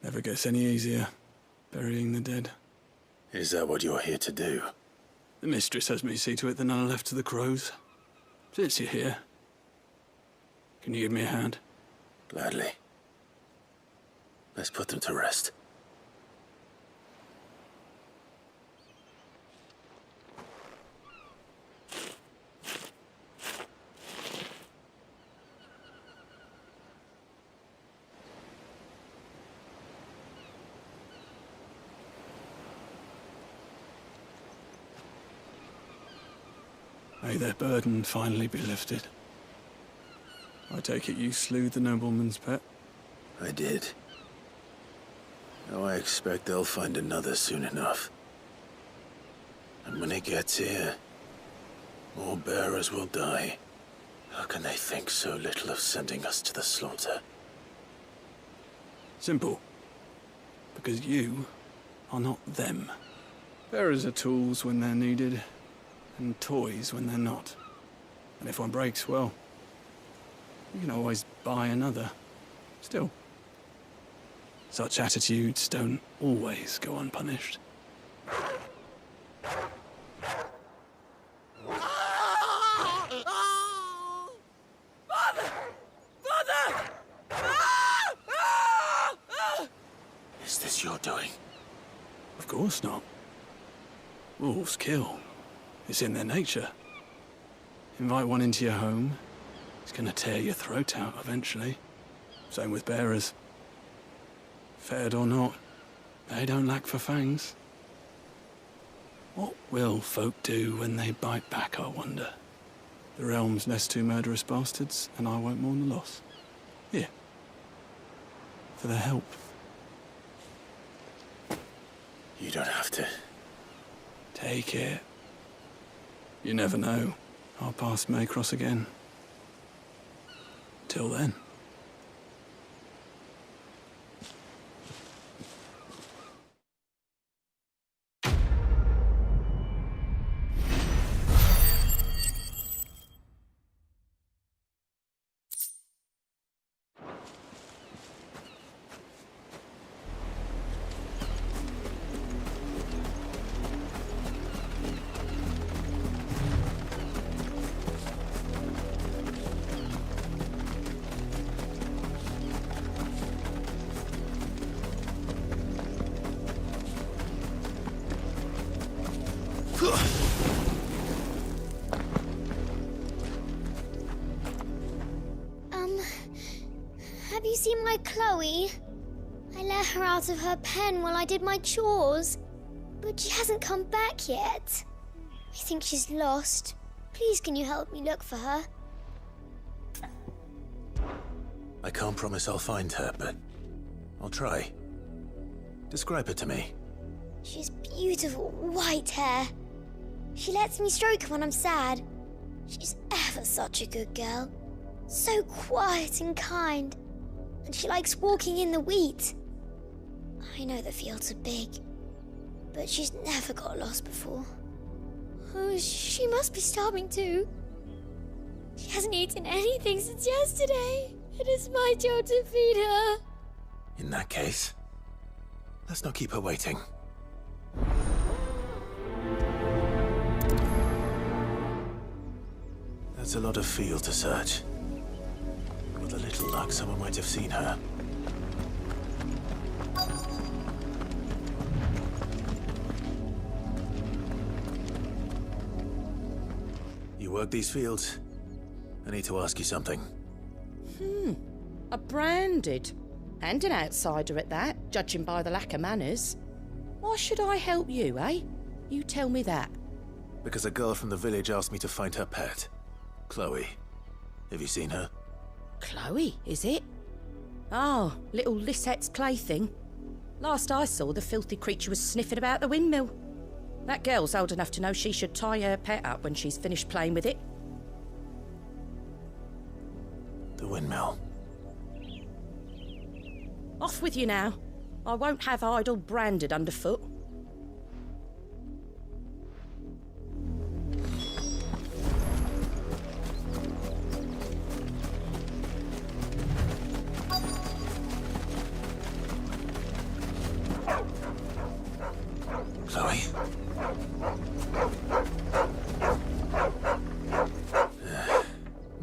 Never gets any easier, burying the dead. Is that what you're here to do? The mistress has me see to it that none are left to the crows. Since you're here, can you give me a hand? Gladly. Let's put them to rest. May their burden finally be lifted. I take it you slew the nobleman's pet? I did. Now I expect they'll find another soon enough. And when it gets here, more bearers will die. How can they think so little of sending us to the slaughter? Simple. Because you are not them. Bearers are tools when they're needed, and toys when they're not. And if one breaks, well, you can always buy another. Still, such attitudes don't always go unpunished. Is this your doing? Of course not. Wolves kill. It's in their nature. Invite one into your home, it's gonna tear your throat out eventually. Same with bearers. Fed or not, they don't lack for fangs. What will folk do when they bite back, I wonder? The realm's nest two murderous bastards, and I won't mourn the loss. Here. For their help. You don't have to. Take it. You never know. Our paths may cross again. Till then. Have you seen my Chloe? I let her out of her pen while I did my chores, but she hasn't come back yet. I think she's lost. Please, can you help me look for her? I can't promise I'll find her, but I'll try. Describe her to me. She has beautiful white hair. She lets me stroke her when I'm sad. She's ever such a good girl. So quiet and kind. And she likes walking in the wheat. I know the fields are big, but she's never got lost before. Oh, she must be starving too. She hasn't eaten anything since yesterday. It is my job to feed her. In that case, let's not keep her waiting. That's a lot of field to search. With a little luck, someone might have seen her. You work these fields? I need to ask you something. A branded. And an outsider at that, judging by the lack of manners. Why should I help you, eh? You tell me that. Because a girl from the village asked me to find her pet, Chloe. Have you seen her? Chloe, is it? Oh, little Lisette's plaything. Last I saw, the filthy creature was sniffing about the windmill. That girl's old enough to know she should tie her pet up when she's finished playing with it. The windmill. Off with you now. I won't have idle branded underfoot. Chloe?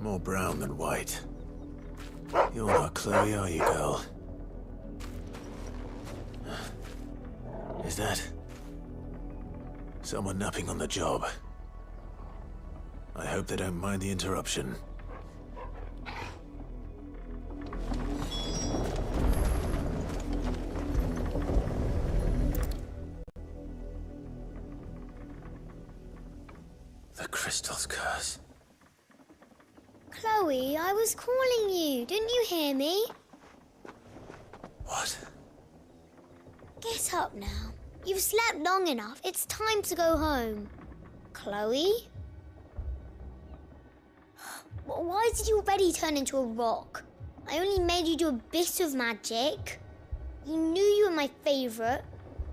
More brown than white. You're not Chloe, are you, girl? Is that someone napping on the job? I hope they don't mind the interruption. The crystal's curse. Chloe, I was calling you. Didn't you hear me? What? Get up now. You've slept long enough. It's time to go home. Chloe? Why did you already turn into a rock? I only made you do a bit of magic. You knew you were my favourite.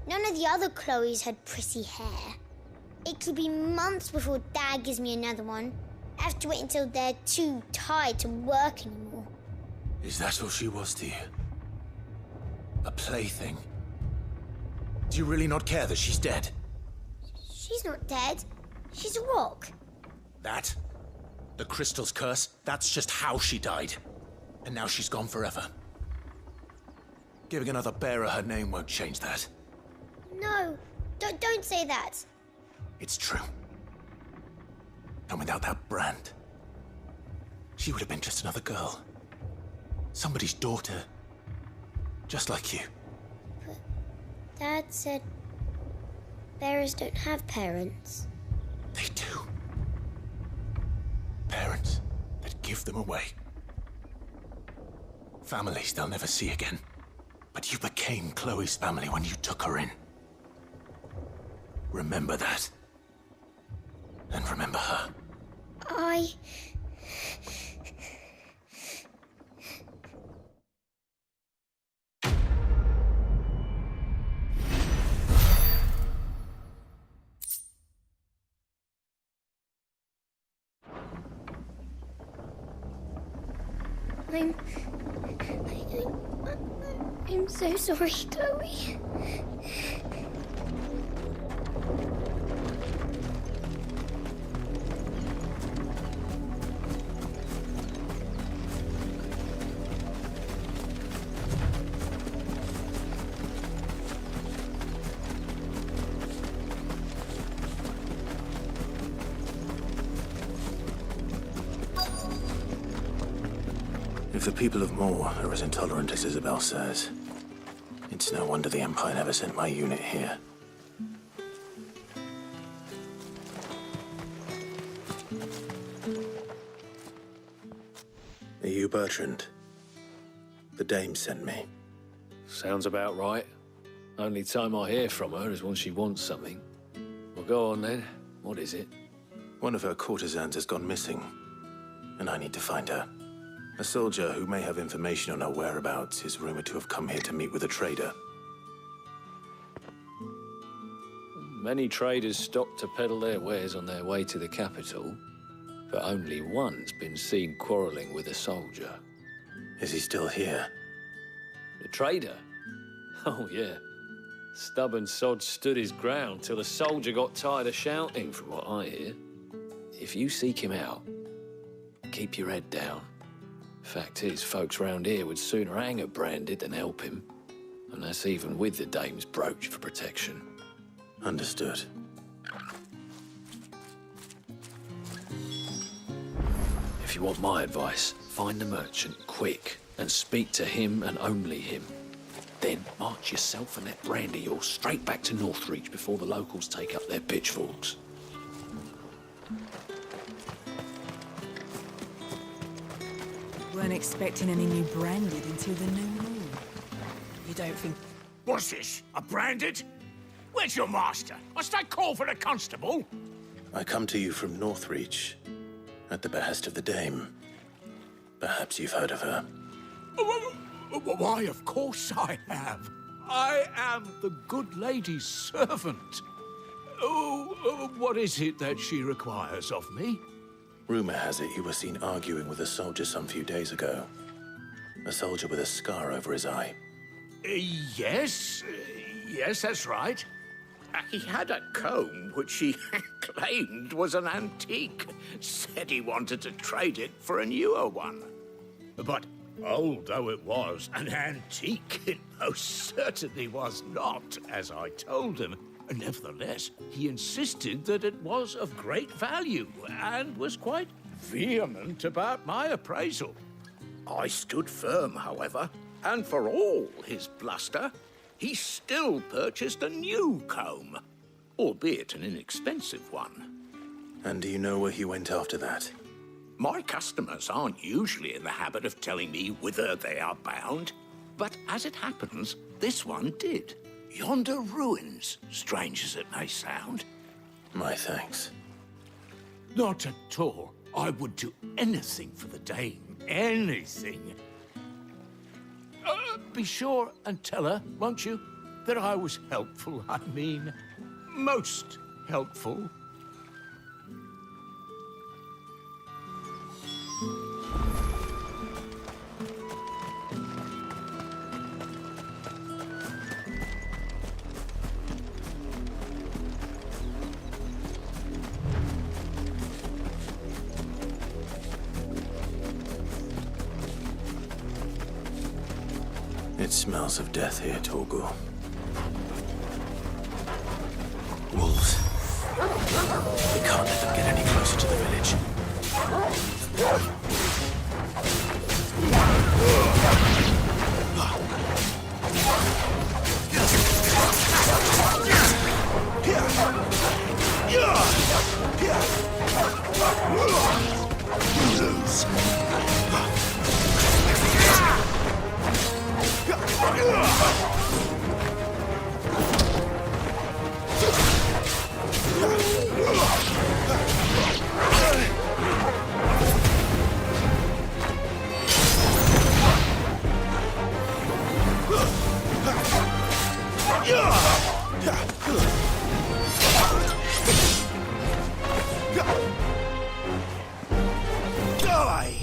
None of the other Chloes had pretty hair. It could be months before Dad gives me another one. I have to wait until they're too tired to work anymore. Is that all she was to you? A plaything? Do you really not care that she's dead? She's not dead. She's a rock. That? The crystal's curse? That's just how she died. And now she's gone forever. Giving another bearer her name won't change that. No, don't say that. It's true. And without that brand, she would have been just another girl. Somebody's daughter. Just like you. But Dad said bearers don't have parents. They do. Parents that give them away. Families they'll never see again. But you became Chloe's family when you took her in. Remember that. And remember her. I'm so sorry, Chloe. If the people of Moor are as intolerant as Isabel says, it's no wonder the Empire never sent my unit here. Are you Bertrand? The dame sent me. Sounds about right. Only time I hear from her is when she wants something. Well, go on then. What is it? One of her courtesans has gone missing, and I need to find her. A soldier who may have information on her whereabouts is rumored to have come here to meet with a trader. Many traders stop to peddle their wares on their way to the capital, but only one's been seen quarreling with a soldier. Is he still here? The trader? Oh, yeah. Stubborn sod stood his ground till the soldier got tired of shouting, from what I hear. If you seek him out, keep your head down. Fact is, folks round here would sooner hang her branded than help him. And that's even with the dame's brooch for protection. Understood. If you want my advice, find the merchant quick and speak to him and only him. Then march yourself and that brandy yours straight back to Northreach before the locals take up their pitchforks. Weren't expecting any new branded until the new moon. You don't think... What's this? A branded? Where's your master? Must I call for a constable? I come to you from Northreach, at the behest of the dame. Perhaps you've heard of her. Why, of course I have. I am the good lady's servant. Oh, what is it that she requires of me? Rumor has it you were seen arguing with a soldier some few days ago. A soldier with a scar over his eye. Yes, that's right. He had a comb which he claimed was an antique. Said he wanted to trade it for a newer one. But old though it was, an antique it most certainly was not, as I told him. Nevertheless, he insisted that it was of great value and was quite vehement about my appraisal. I stood firm, however, and for all his bluster, he still purchased a new comb, albeit an inexpensive one. And do you know where he went after that? My customers aren't usually in the habit of telling me whither they are bound, but as it happens, this one did. Yonder ruins, strange as it may sound. My thanks. Not at all. I would do anything for the dame. Anything. Be sure and tell her, won't you, that I was helpful. I mean, most helpful. It smells of death here, Torgor. Wolves. We can't let them get any closer to the village. Lose. Die!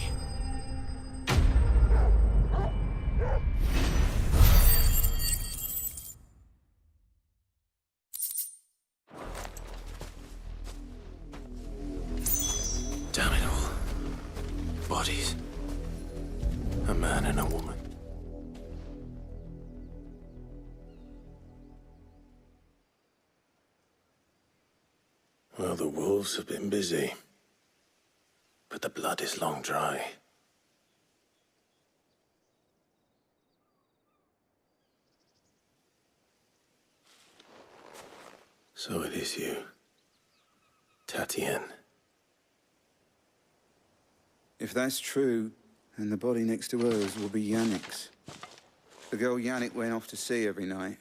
Damn it all. Bodies. A man and a woman. Well, the wolves have been busy. But the blood is long dry. So it is you, Tatien. If that's true, then the body next to hers will be Yannick's. The girl Yannick went off to sea every night.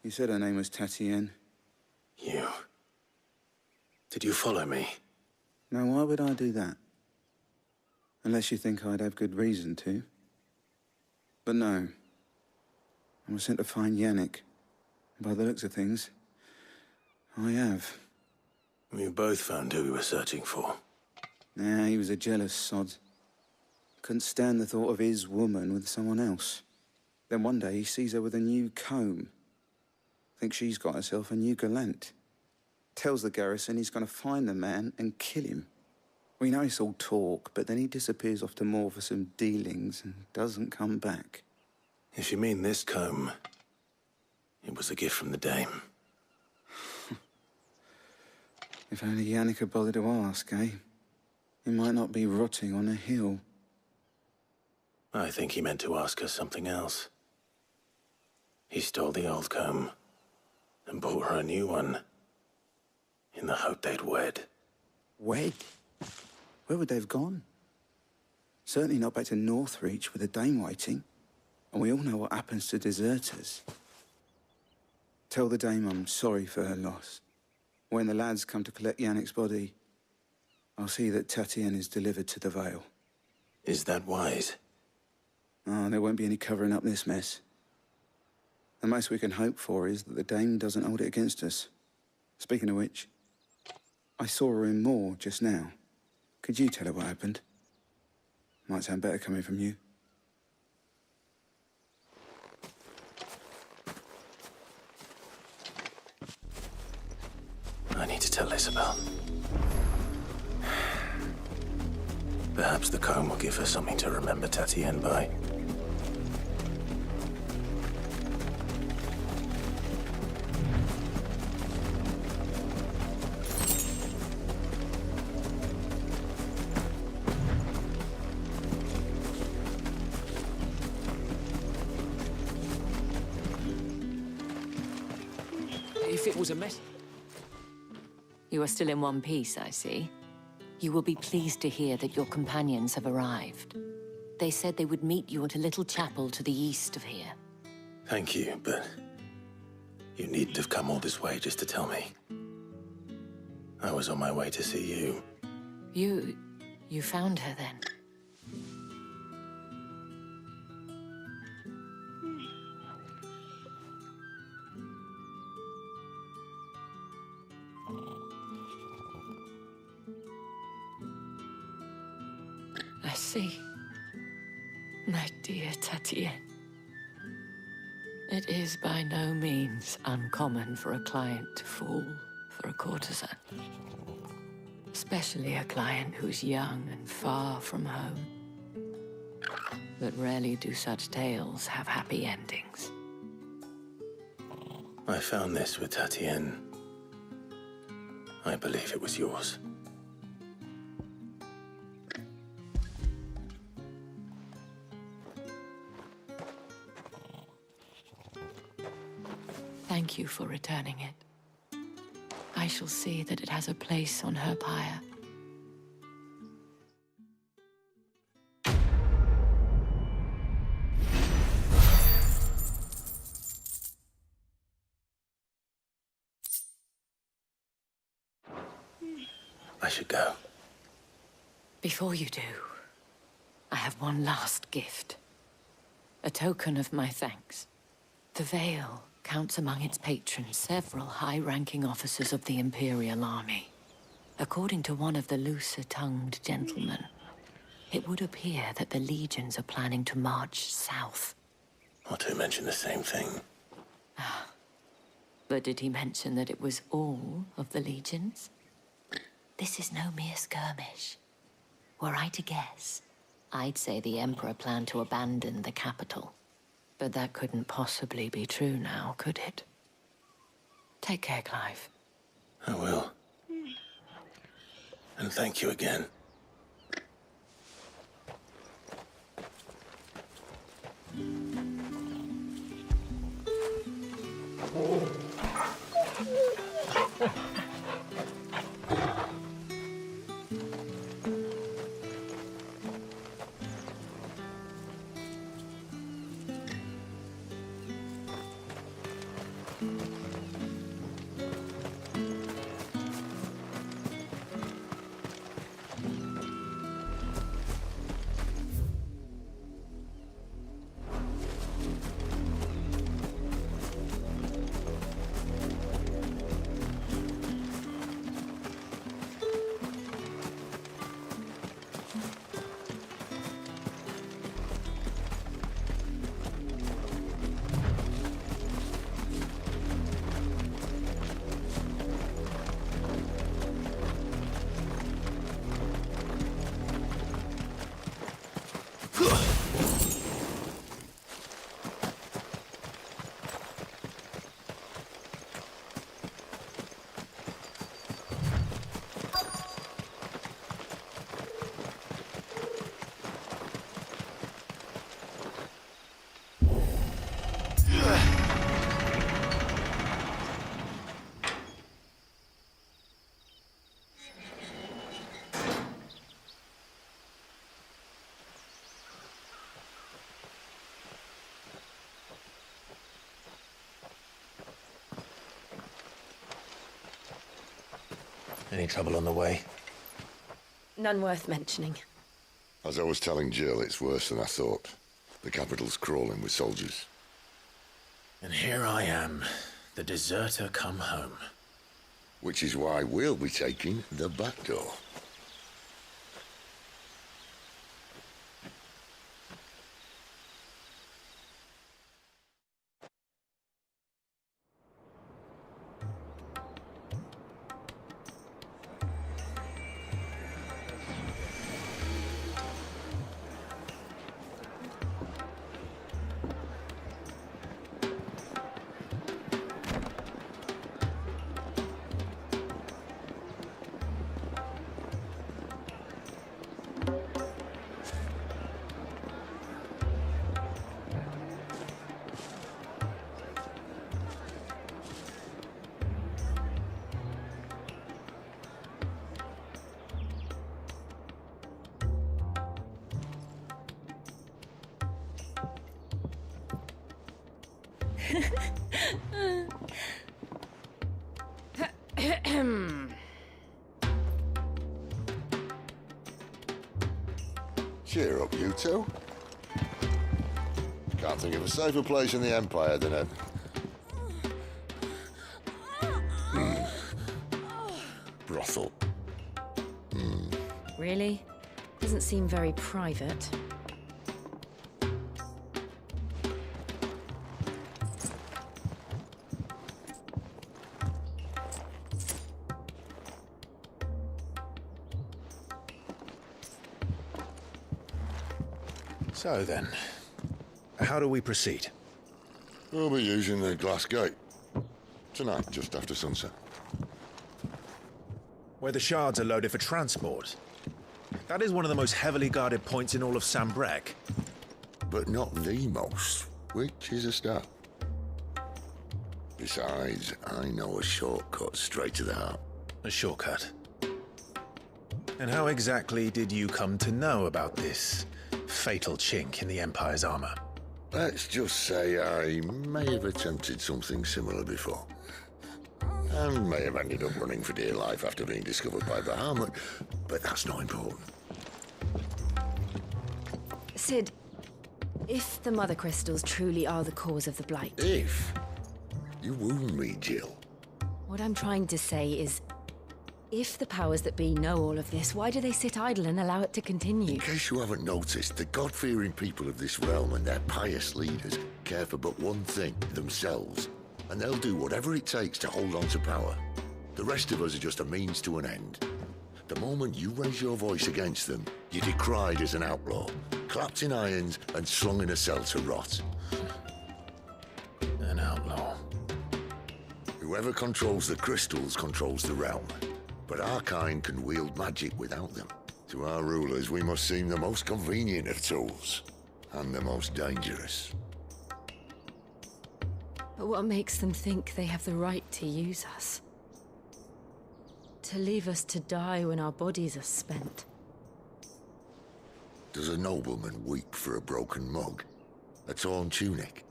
You said her name was Tatien. You... Did you follow me? Now, why would I do that? Unless you think I'd have good reason to. But no. I was sent to find Yannick. And by the looks of things, I have. We both found who we were searching for. Nah, he was a jealous sod. Couldn't stand the thought of his woman with someone else. Then one day he sees her with a new comb. Thinks she's got herself a new gallant. Tells the garrison he's gonna find the man and kill him. We know it's all talk, but then he disappears off to Moor for some dealings and doesn't come back. If you mean this comb, it was a gift from the dame. If only Yannick had bothered to ask, eh? He might not be rotting on a hill. I think he meant to ask her something else. He stole the old comb and bought her a new one in the hope they'd wed. Wed? Where would they have gone? Certainly not back to Northreach with a dame waiting. And we all know what happens to deserters. Tell the dame I'm sorry for her loss. When the lads come to collect Yannick's body, I'll see that Tatien is delivered to the Vale. Is that wise? Oh, there won't be any covering up this mess. The most we can hope for is that the dame doesn't hold it against us. Speaking of which, I saw her in Moor just now. Could you tell her what happened? Might sound better coming from you. I need to tell Isabel. Perhaps the comb will give her something to remember Tatien by. If it was a mess... You are still in one piece, I see. You will be pleased to hear that your companions have arrived. They said they would meet you at a little chapel to the east of here. Thank you, but you needn't have come all this way just to tell me. I was on my way to see you. You found her then? I see. My dear Tatien. It is by no means uncommon for a client to fall for a courtesan. Especially a client who's young and far from home. But rarely do such tales have happy endings. I found this with Tatien. I believe it was yours. Thank you for returning it. I shall see that it has a place on her pyre. I should go. Before you do, I have one last gift. A token of my thanks. The Vale counts among its patrons several high-ranking officers of the Imperial Army. According to one of the looser-tongued gentlemen, it would appear that the legions are planning to march south. Otto mentioned the same thing. But did he mention that it was all of the legions? This is no mere skirmish. Were I to guess, I'd say the Emperor planned to abandon the capital. But that couldn't possibly be true now, could it? Take care, Clive. I will. And thank you again. Any trouble on the way? None worth mentioning. As I was telling Jill, it's worse than I thought. The capital's crawling with soldiers. And here I am, the deserter come home. Which is why we'll be taking the back door. Cheer up, you two. Can't think of a safer place in the Empire than a... brothel. Really? Doesn't seem very private. So then, how do we proceed? We'll be using the glass gate. Tonight, just after sunset. Where the shards are loaded for transport. That is one of the most heavily guarded points in all of Sambrek. But not the most, which is a start. Besides, I know a shortcut straight to the heart. A shortcut? And how exactly did you come to know about this fatal chink in the Empire's armor? Let's just say I may have attempted something similar before. And may have ended up running for dear life after being discovered by Bahamut, but that's not important. Sid, if the Mother Crystals truly are the cause of the Blight... If? You wound me, Jill. What I'm trying to say is, if the powers that be know all of this, why do they sit idle and allow it to continue? In case you haven't noticed, the God-fearing people of this realm and their pious leaders care for but one thing, themselves. And they'll do whatever it takes to hold on to power. The rest of us are just a means to an end. The moment you raise your voice against them, you're decried as an outlaw, clapped in irons and slung in a cell to rot. An outlaw. Whoever controls the crystals controls the realm. But our kind can wield magic without them. To our rulers, we must seem the most convenient of tools, and the most dangerous. But what makes them think they have the right to use us? To leave us to die when our bodies are spent? Does a nobleman weep for a broken mug? A torn tunic?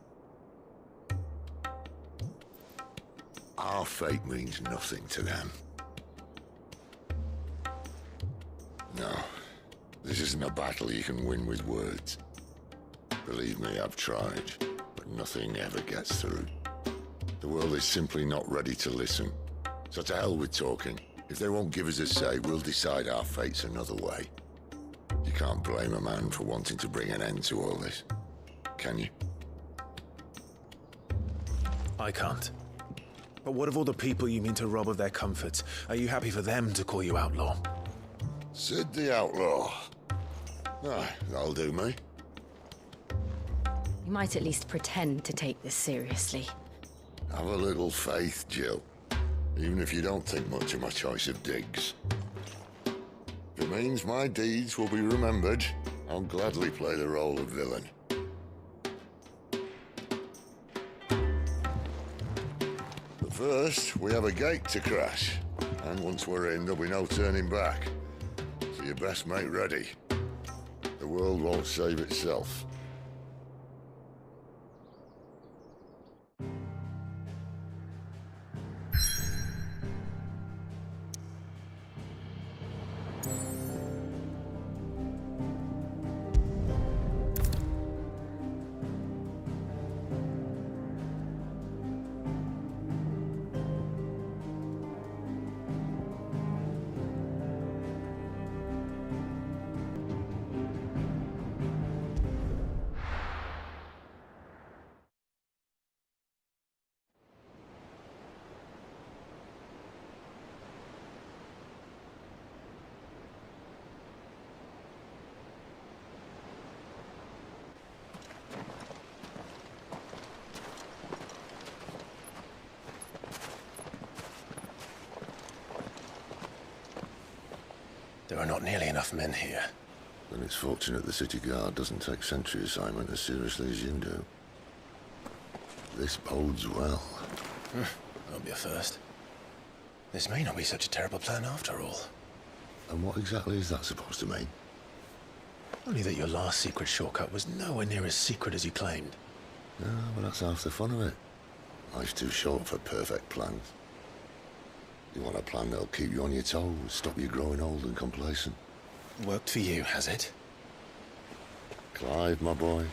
Our fate means nothing to them. No, this isn't a battle you can win with words. Believe me, I've tried, but nothing ever gets through. The world is simply not ready to listen. So to hell with talking. If they won't give us a say, we'll decide our fates another way. You can't blame a man for wanting to bring an end to all this, can you? I can't. But what of all the people you mean to rob of their comforts? Are you happy for them to call you outlaw? Sid the Outlaw. Aye, that'll do me. You might at least pretend to take this seriously. Have a little faith, Jill. Even if you don't think much of my choice of digs. If it means my deeds will be remembered, I'll gladly play the role of villain. But first, we have a gate to crash. And once we're in, there'll be no turning back. So you best make ready. The world won't save itself. There are not nearly enough men here. Then it's fortunate the city guard doesn't take sentry assignment as seriously as you do. This bodes well. Won't be a first. This may not be such a terrible plan after all. And what exactly is that supposed to mean? Only that your last secret shortcut was nowhere near as secret as you claimed. Yeah, well, that's half the fun of it. Life's too short for perfect plans. You want a plan that'll keep you on your toes, stop you growing old and complacent. Worked for you, has it? Clive, my boy,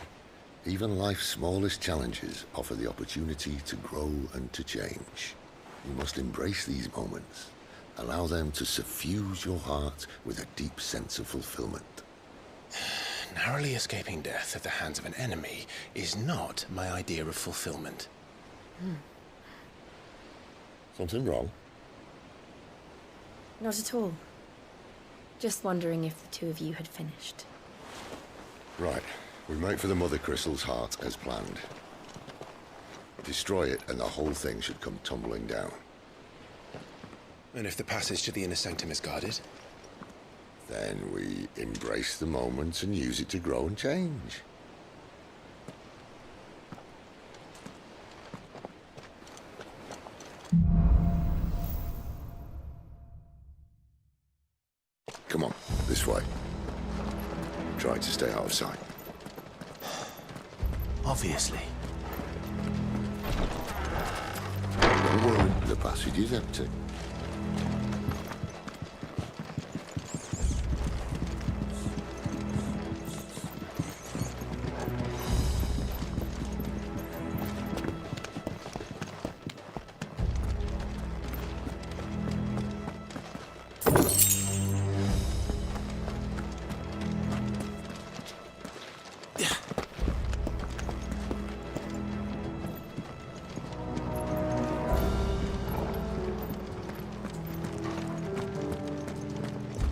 even life's smallest challenges offer the opportunity to grow and to change. You must embrace these moments. Allow them to suffuse your heart with a deep sense of fulfillment. Narrowly escaping death at the hands of an enemy is not my idea of fulfillment. Something wrong? Not at all. Just wondering if the two of you had finished. Right. We make for the Mother Crystal's heart as planned. Destroy it and the whole thing should come tumbling down. And if the passage to the inner sanctum is guarded? Then we embrace the moment and use it to grow and change. Come on, this way. Try to stay out of sight. Obviously. Don't worry, the passage is empty.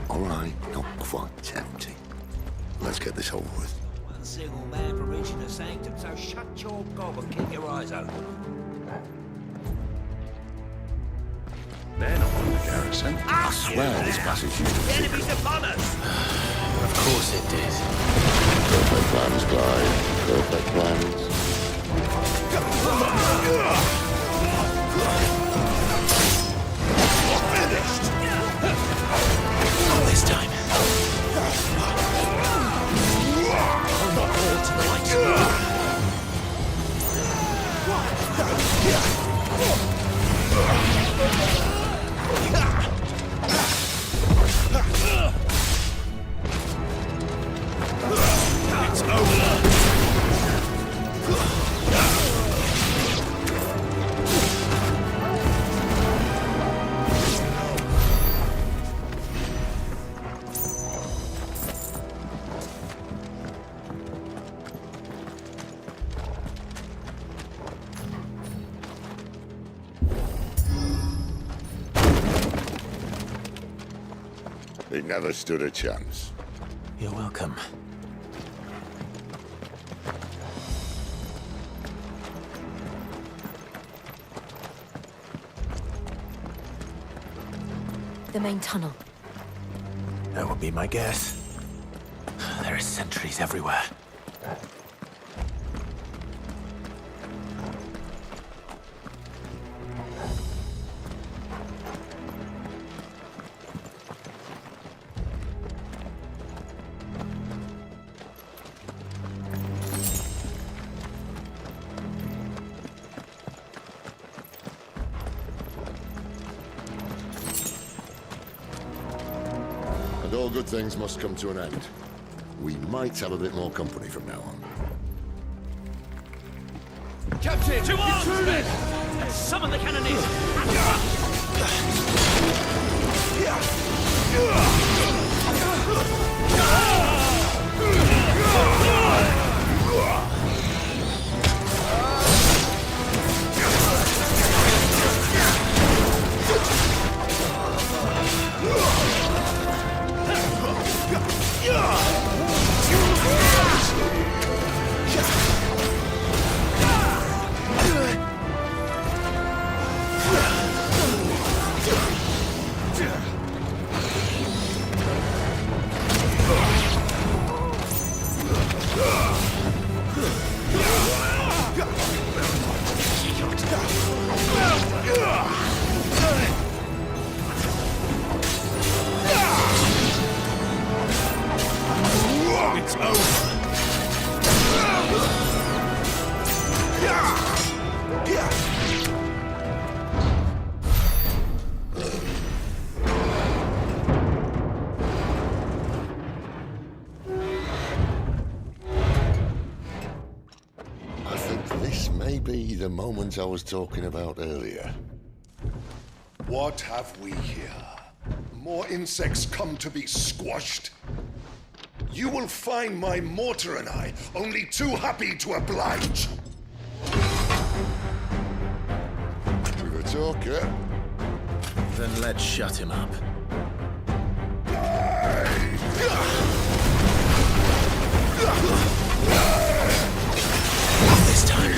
All right, not quite empty. Let's get this over with. One single man for reaching the sanctum, so shut your gob and keep your eyes open. They're not on the garrison. I swear this passage used to be secret. Enemies upon us! Of course it did. Perfect plans, Clive. Perfect plans. Finished! Not this time. I'll not hold to the lights. It's over. They never stood a chance. You're welcome. The main tunnel. That would be my guess. There are sentries everywhere. And all good things must come to an end. We might have a bit more company from now on. Captain! To arms, men! And summon the cannoneers! the moment I was talking about earlier. What have we here? More insects come to be squashed? You will find my mortar and I only too happy to oblige. With a talker. Then let's shut him up. This time.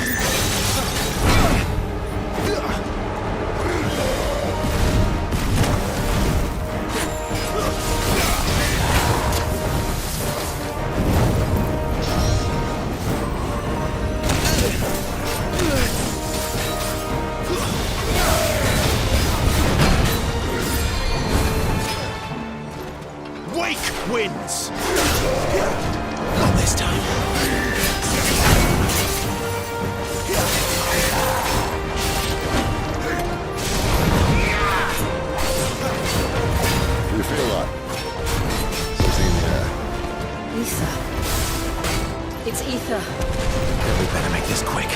Wake wins! Not this time. You feel that? What's in there? Ether. It's ether. Then we better make this quick.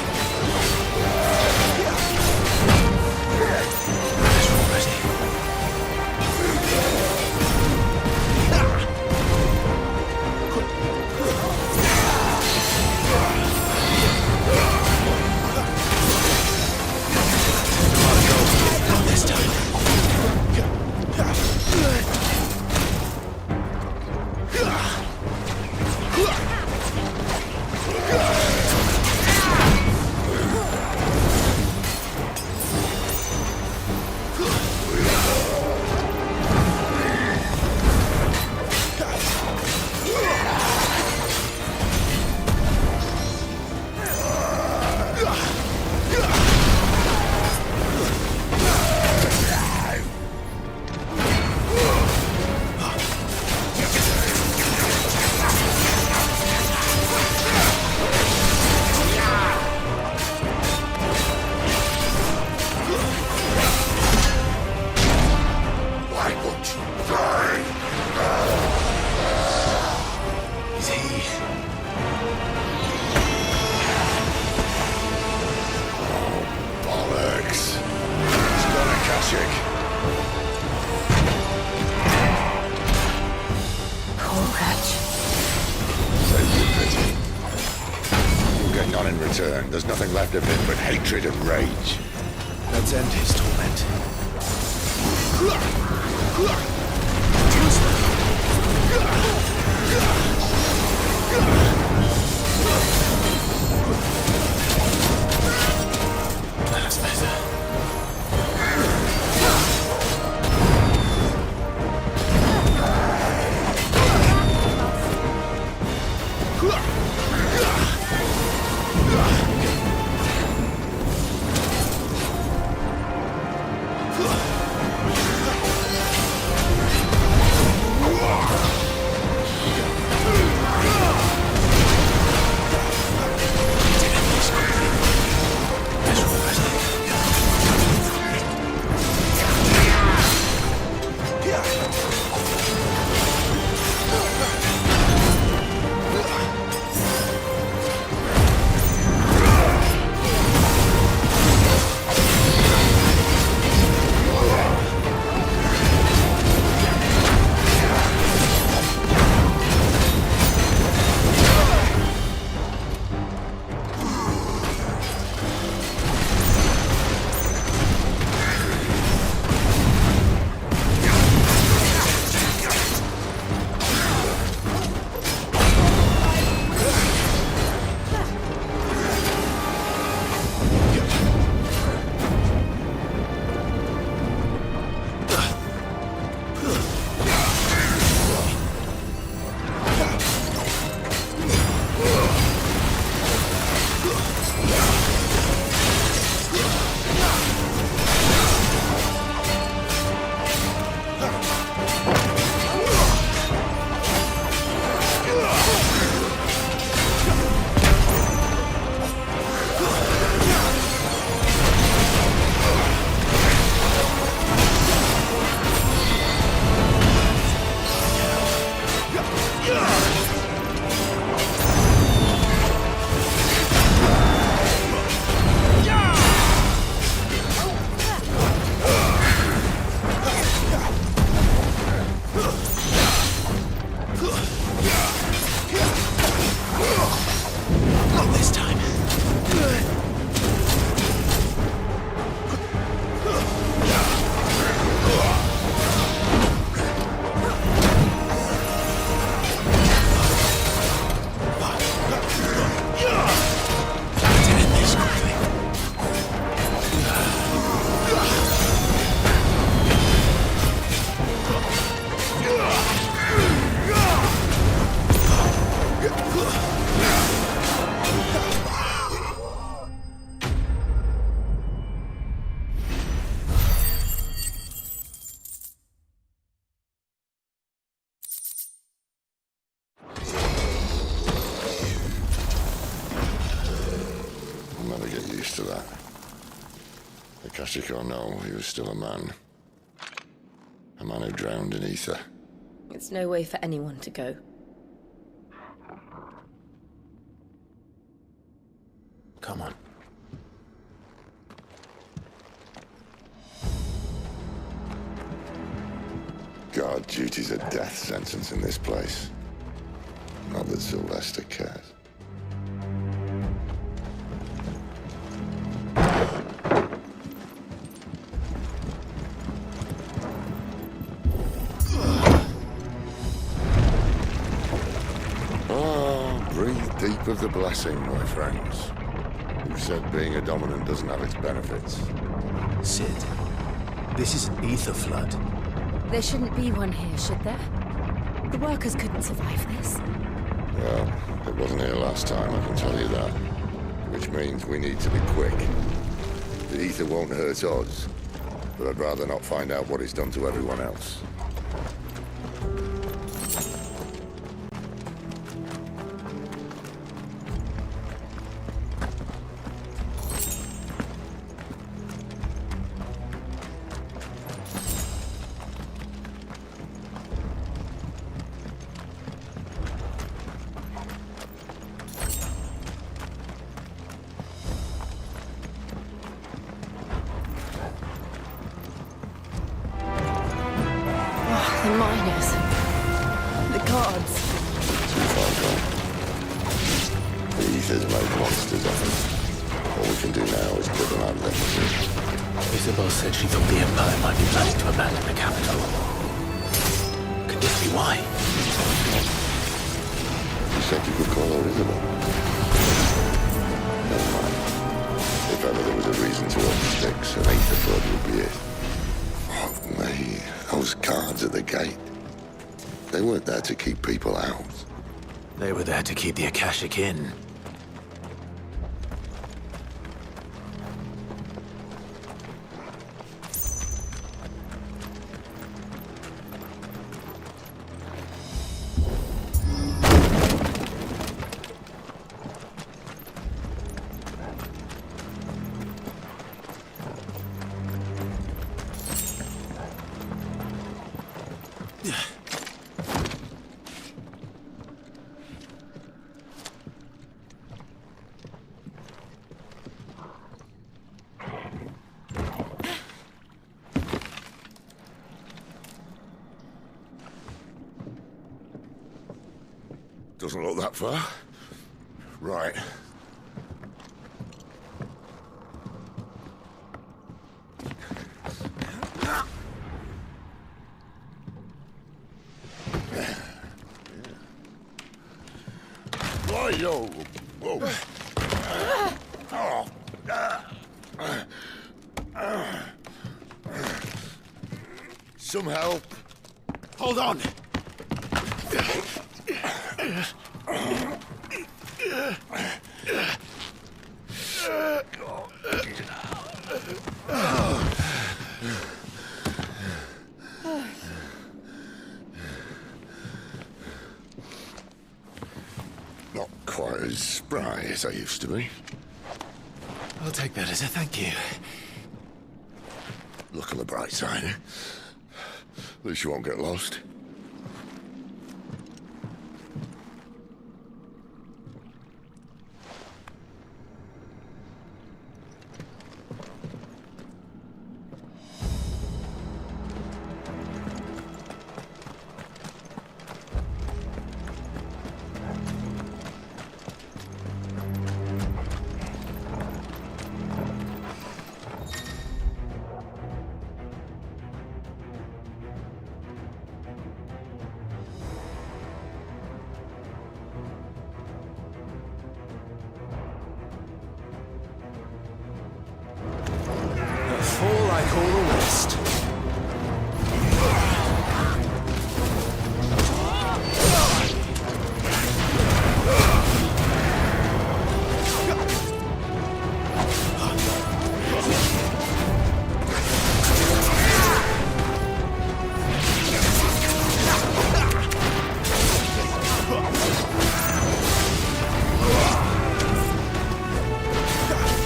Not this time. There's nothing left of him but hatred and rage. Let's end his torment. That's better. used to that. Akashic or no, he was still a man. A man who drowned in ether. It's no way for anyone to go. Come on. Guard duty's a death sentence in this place. Not that Sylvester cares. Breathe deep of the blessing, my friends. Who said being a dominant doesn't have its benefits? Sid, this is an ether flood. There shouldn't be one here, should there? The workers couldn't survive this. Well, it wasn't here last time, I can tell you that. Which means we need to be quick. The ether won't hurt us, but I'd rather not find out what it's done to everyone else. The miners. The guards. Too far gone. The ether's made monsters of them. All we can do now is put them out of their misery. Isabel said she thought the Empire might be planning to abandon the capital. Could this be why? You said you could call her Isabel. Never mind. If ever there was a reason to open sticks, an ether flood would be it. Fuck me. Those guards at the gate. They weren't there to keep people out. They were there to keep the Akashic in. Doesn't look that far. Right. Yo. Whoa. Some help. Hold on. Not quite as spry as I used to be. I'll take that as a thank you. Look on the bright side, eh? At least you won't get lost. Fall like all the rest.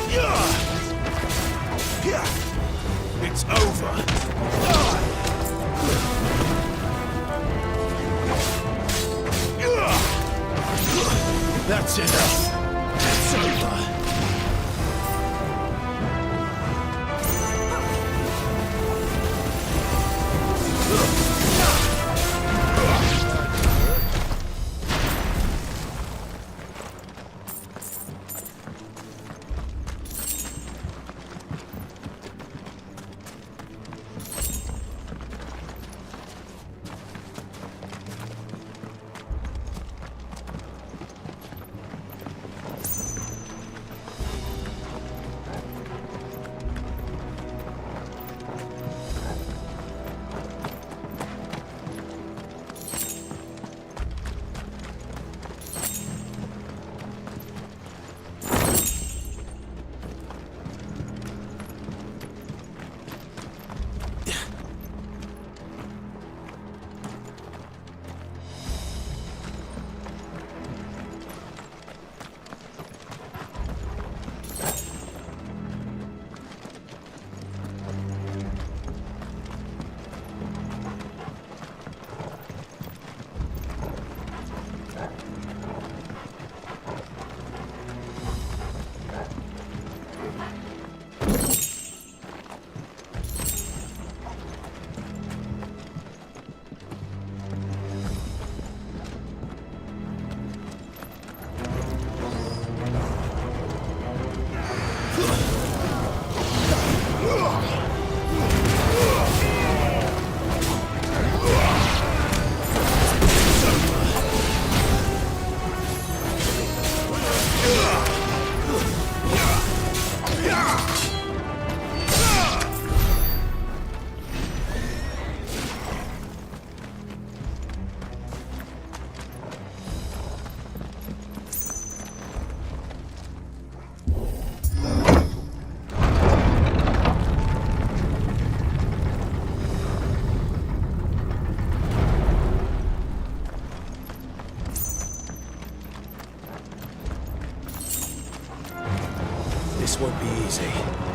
Yeah! That's enough. It's over. This won't be easy.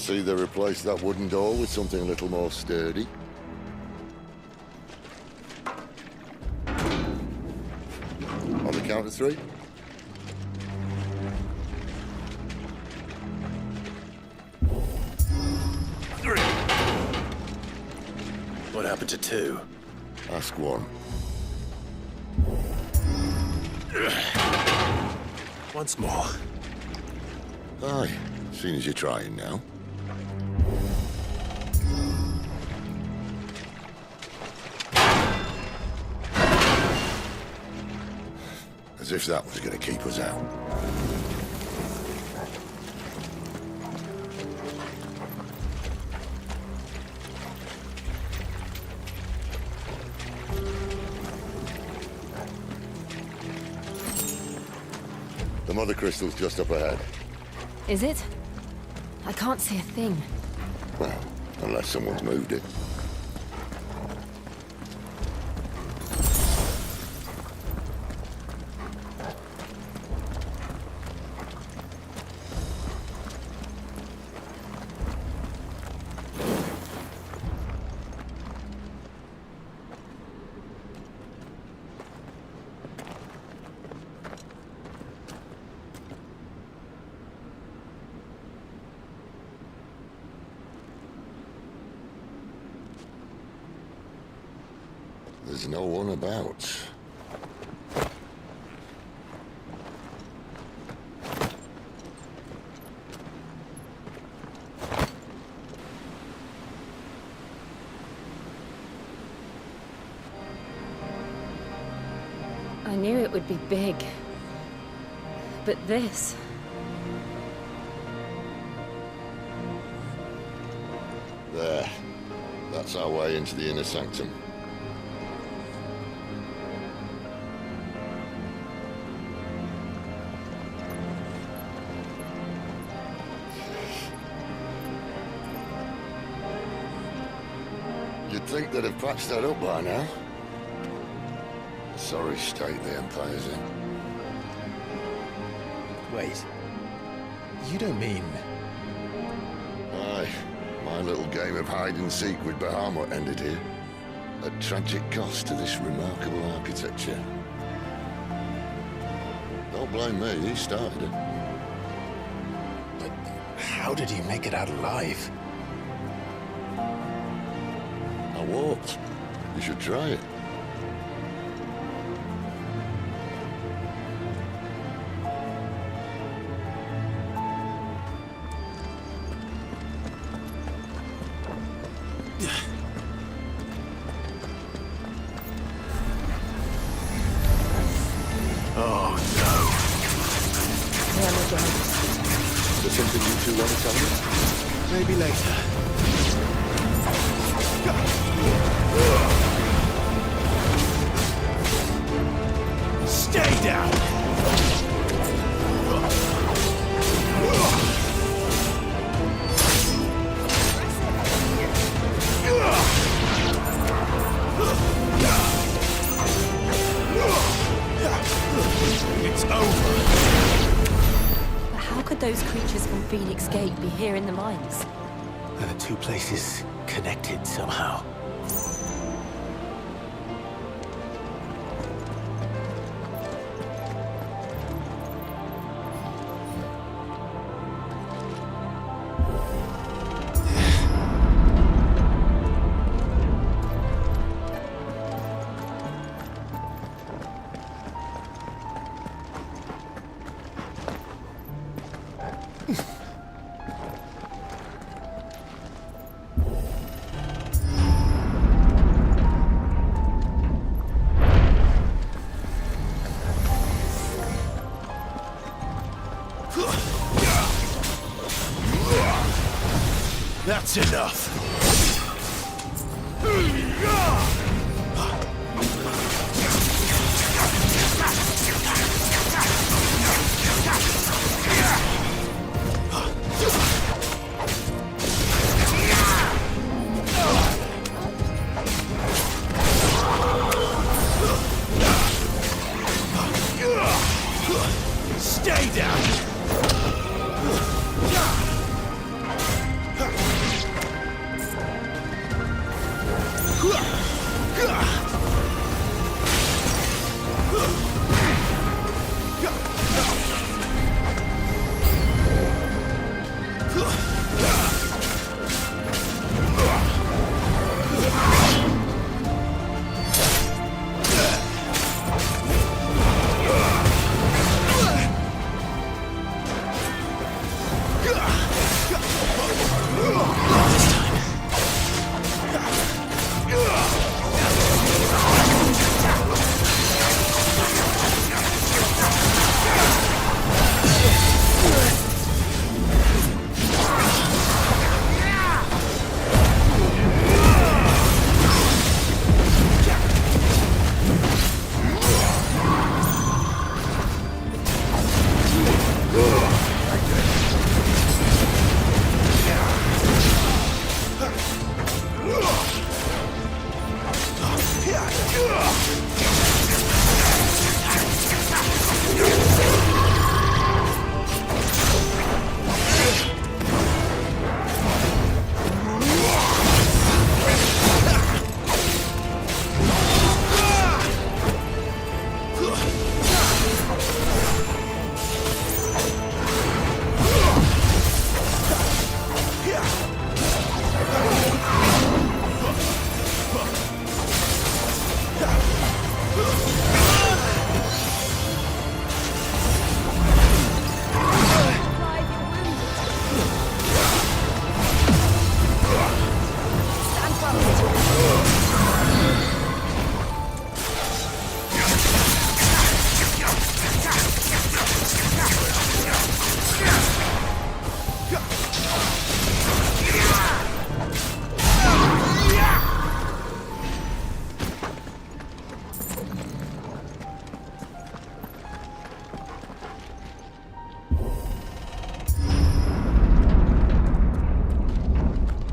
see they replaced that wooden door with something a little more sturdy. On the count of 3. What happened to 2? Ask 1. Once more. Aye, seeing as you're trying now. As if that was going to keep us out. The mother crystal's just up ahead. Is it? I can't see a thing. Well, unless someone's moved it. There's no one about. I knew it would be big. But this... There. That's our way into the inner sanctum. You'd think they'd have patched that up by now. Sorry state the Empire's in. Wait. You don't mean... Aye. My little game of hide-and-seek with Bahamut ended here. A tragic cost to this remarkable architecture. Don't blame me, he started it. But how did he make it out alive? I walked. You should try it. Oh, no. Is there something you two want to tell me? Maybe later. Stay down! It's over. But how could those creatures from Phoenix Gate be here in the mines? Are the two places connected somehow? That's enough. Stay down.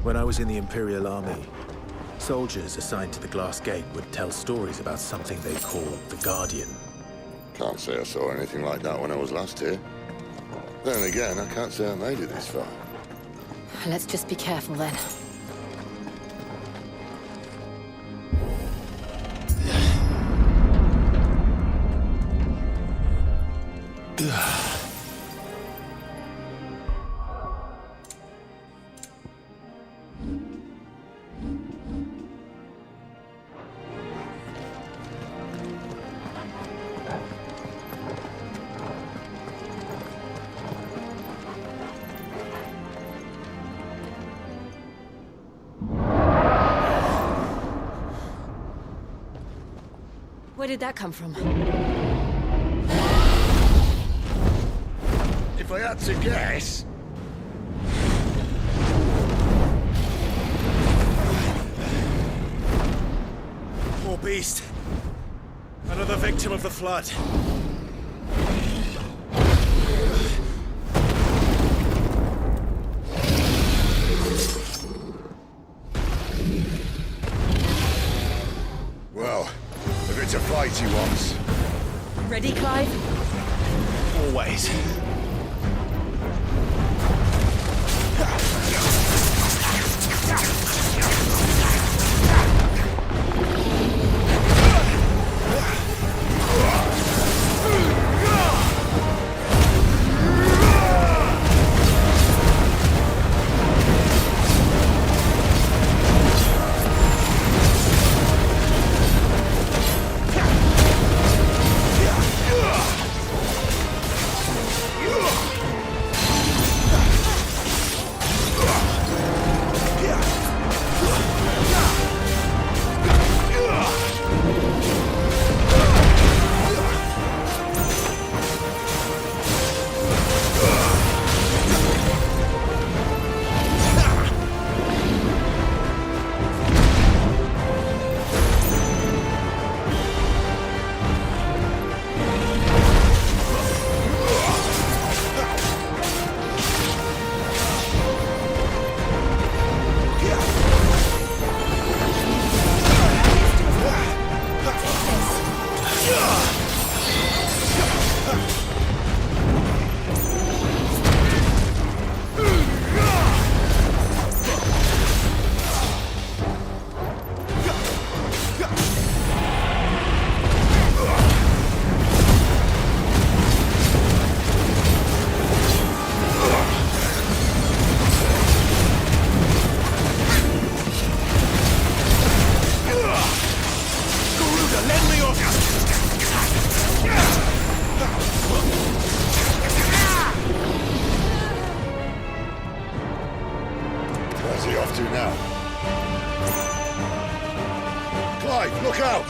When I was in the Imperial Army, soldiers assigned to the Glass Gate would tell stories about something they called the Guardian. Can't say I saw anything like that when I was last here. Then again, I can't say I made it this far. Let's just be careful then. Where did that come from? If I had to guess... Poor beast. Another victim of the flood. Well, if it's a fight he wants. Ready, Clive? Always. Where's he off to now? Clive, look out!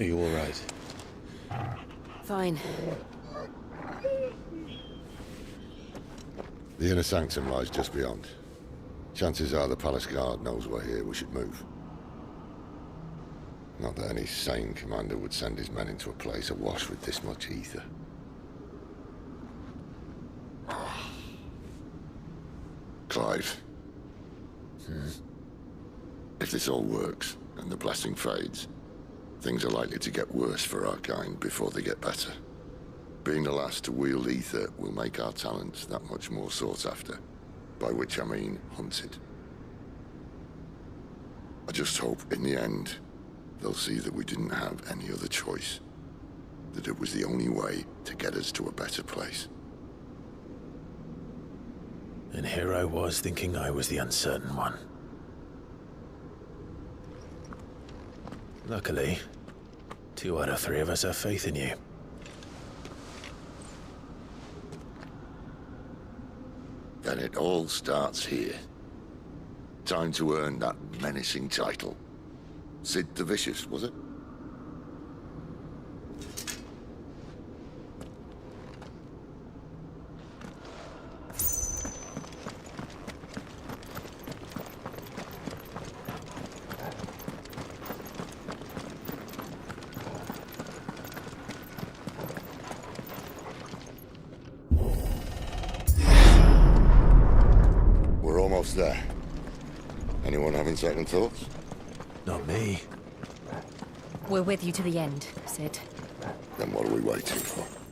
Are you all right? Fine. The inner sanctum lies just beyond. Chances are the palace guard knows we're here. We should move. Not that any sane commander would send his men into a place awash with this much ether. Clive. If this all works, and the blessing fades, things are likely to get worse for our kind before they get better. Being the last to wield ether will make our talents that much more sought after. By which I mean hunted. I just hope, in the end, they'll see that we didn't have any other choice. That it was the only way to get us to a better place. And here I was thinking I was the uncertain one. Luckily, 2 out of 3 of us have faith in you. Then it all starts here. Time to earn that menacing title. Sid the Vicious, was it? We're almost there. Anyone having second thoughts? Not me. We're with you to the end, Sid. Then what are we waiting for?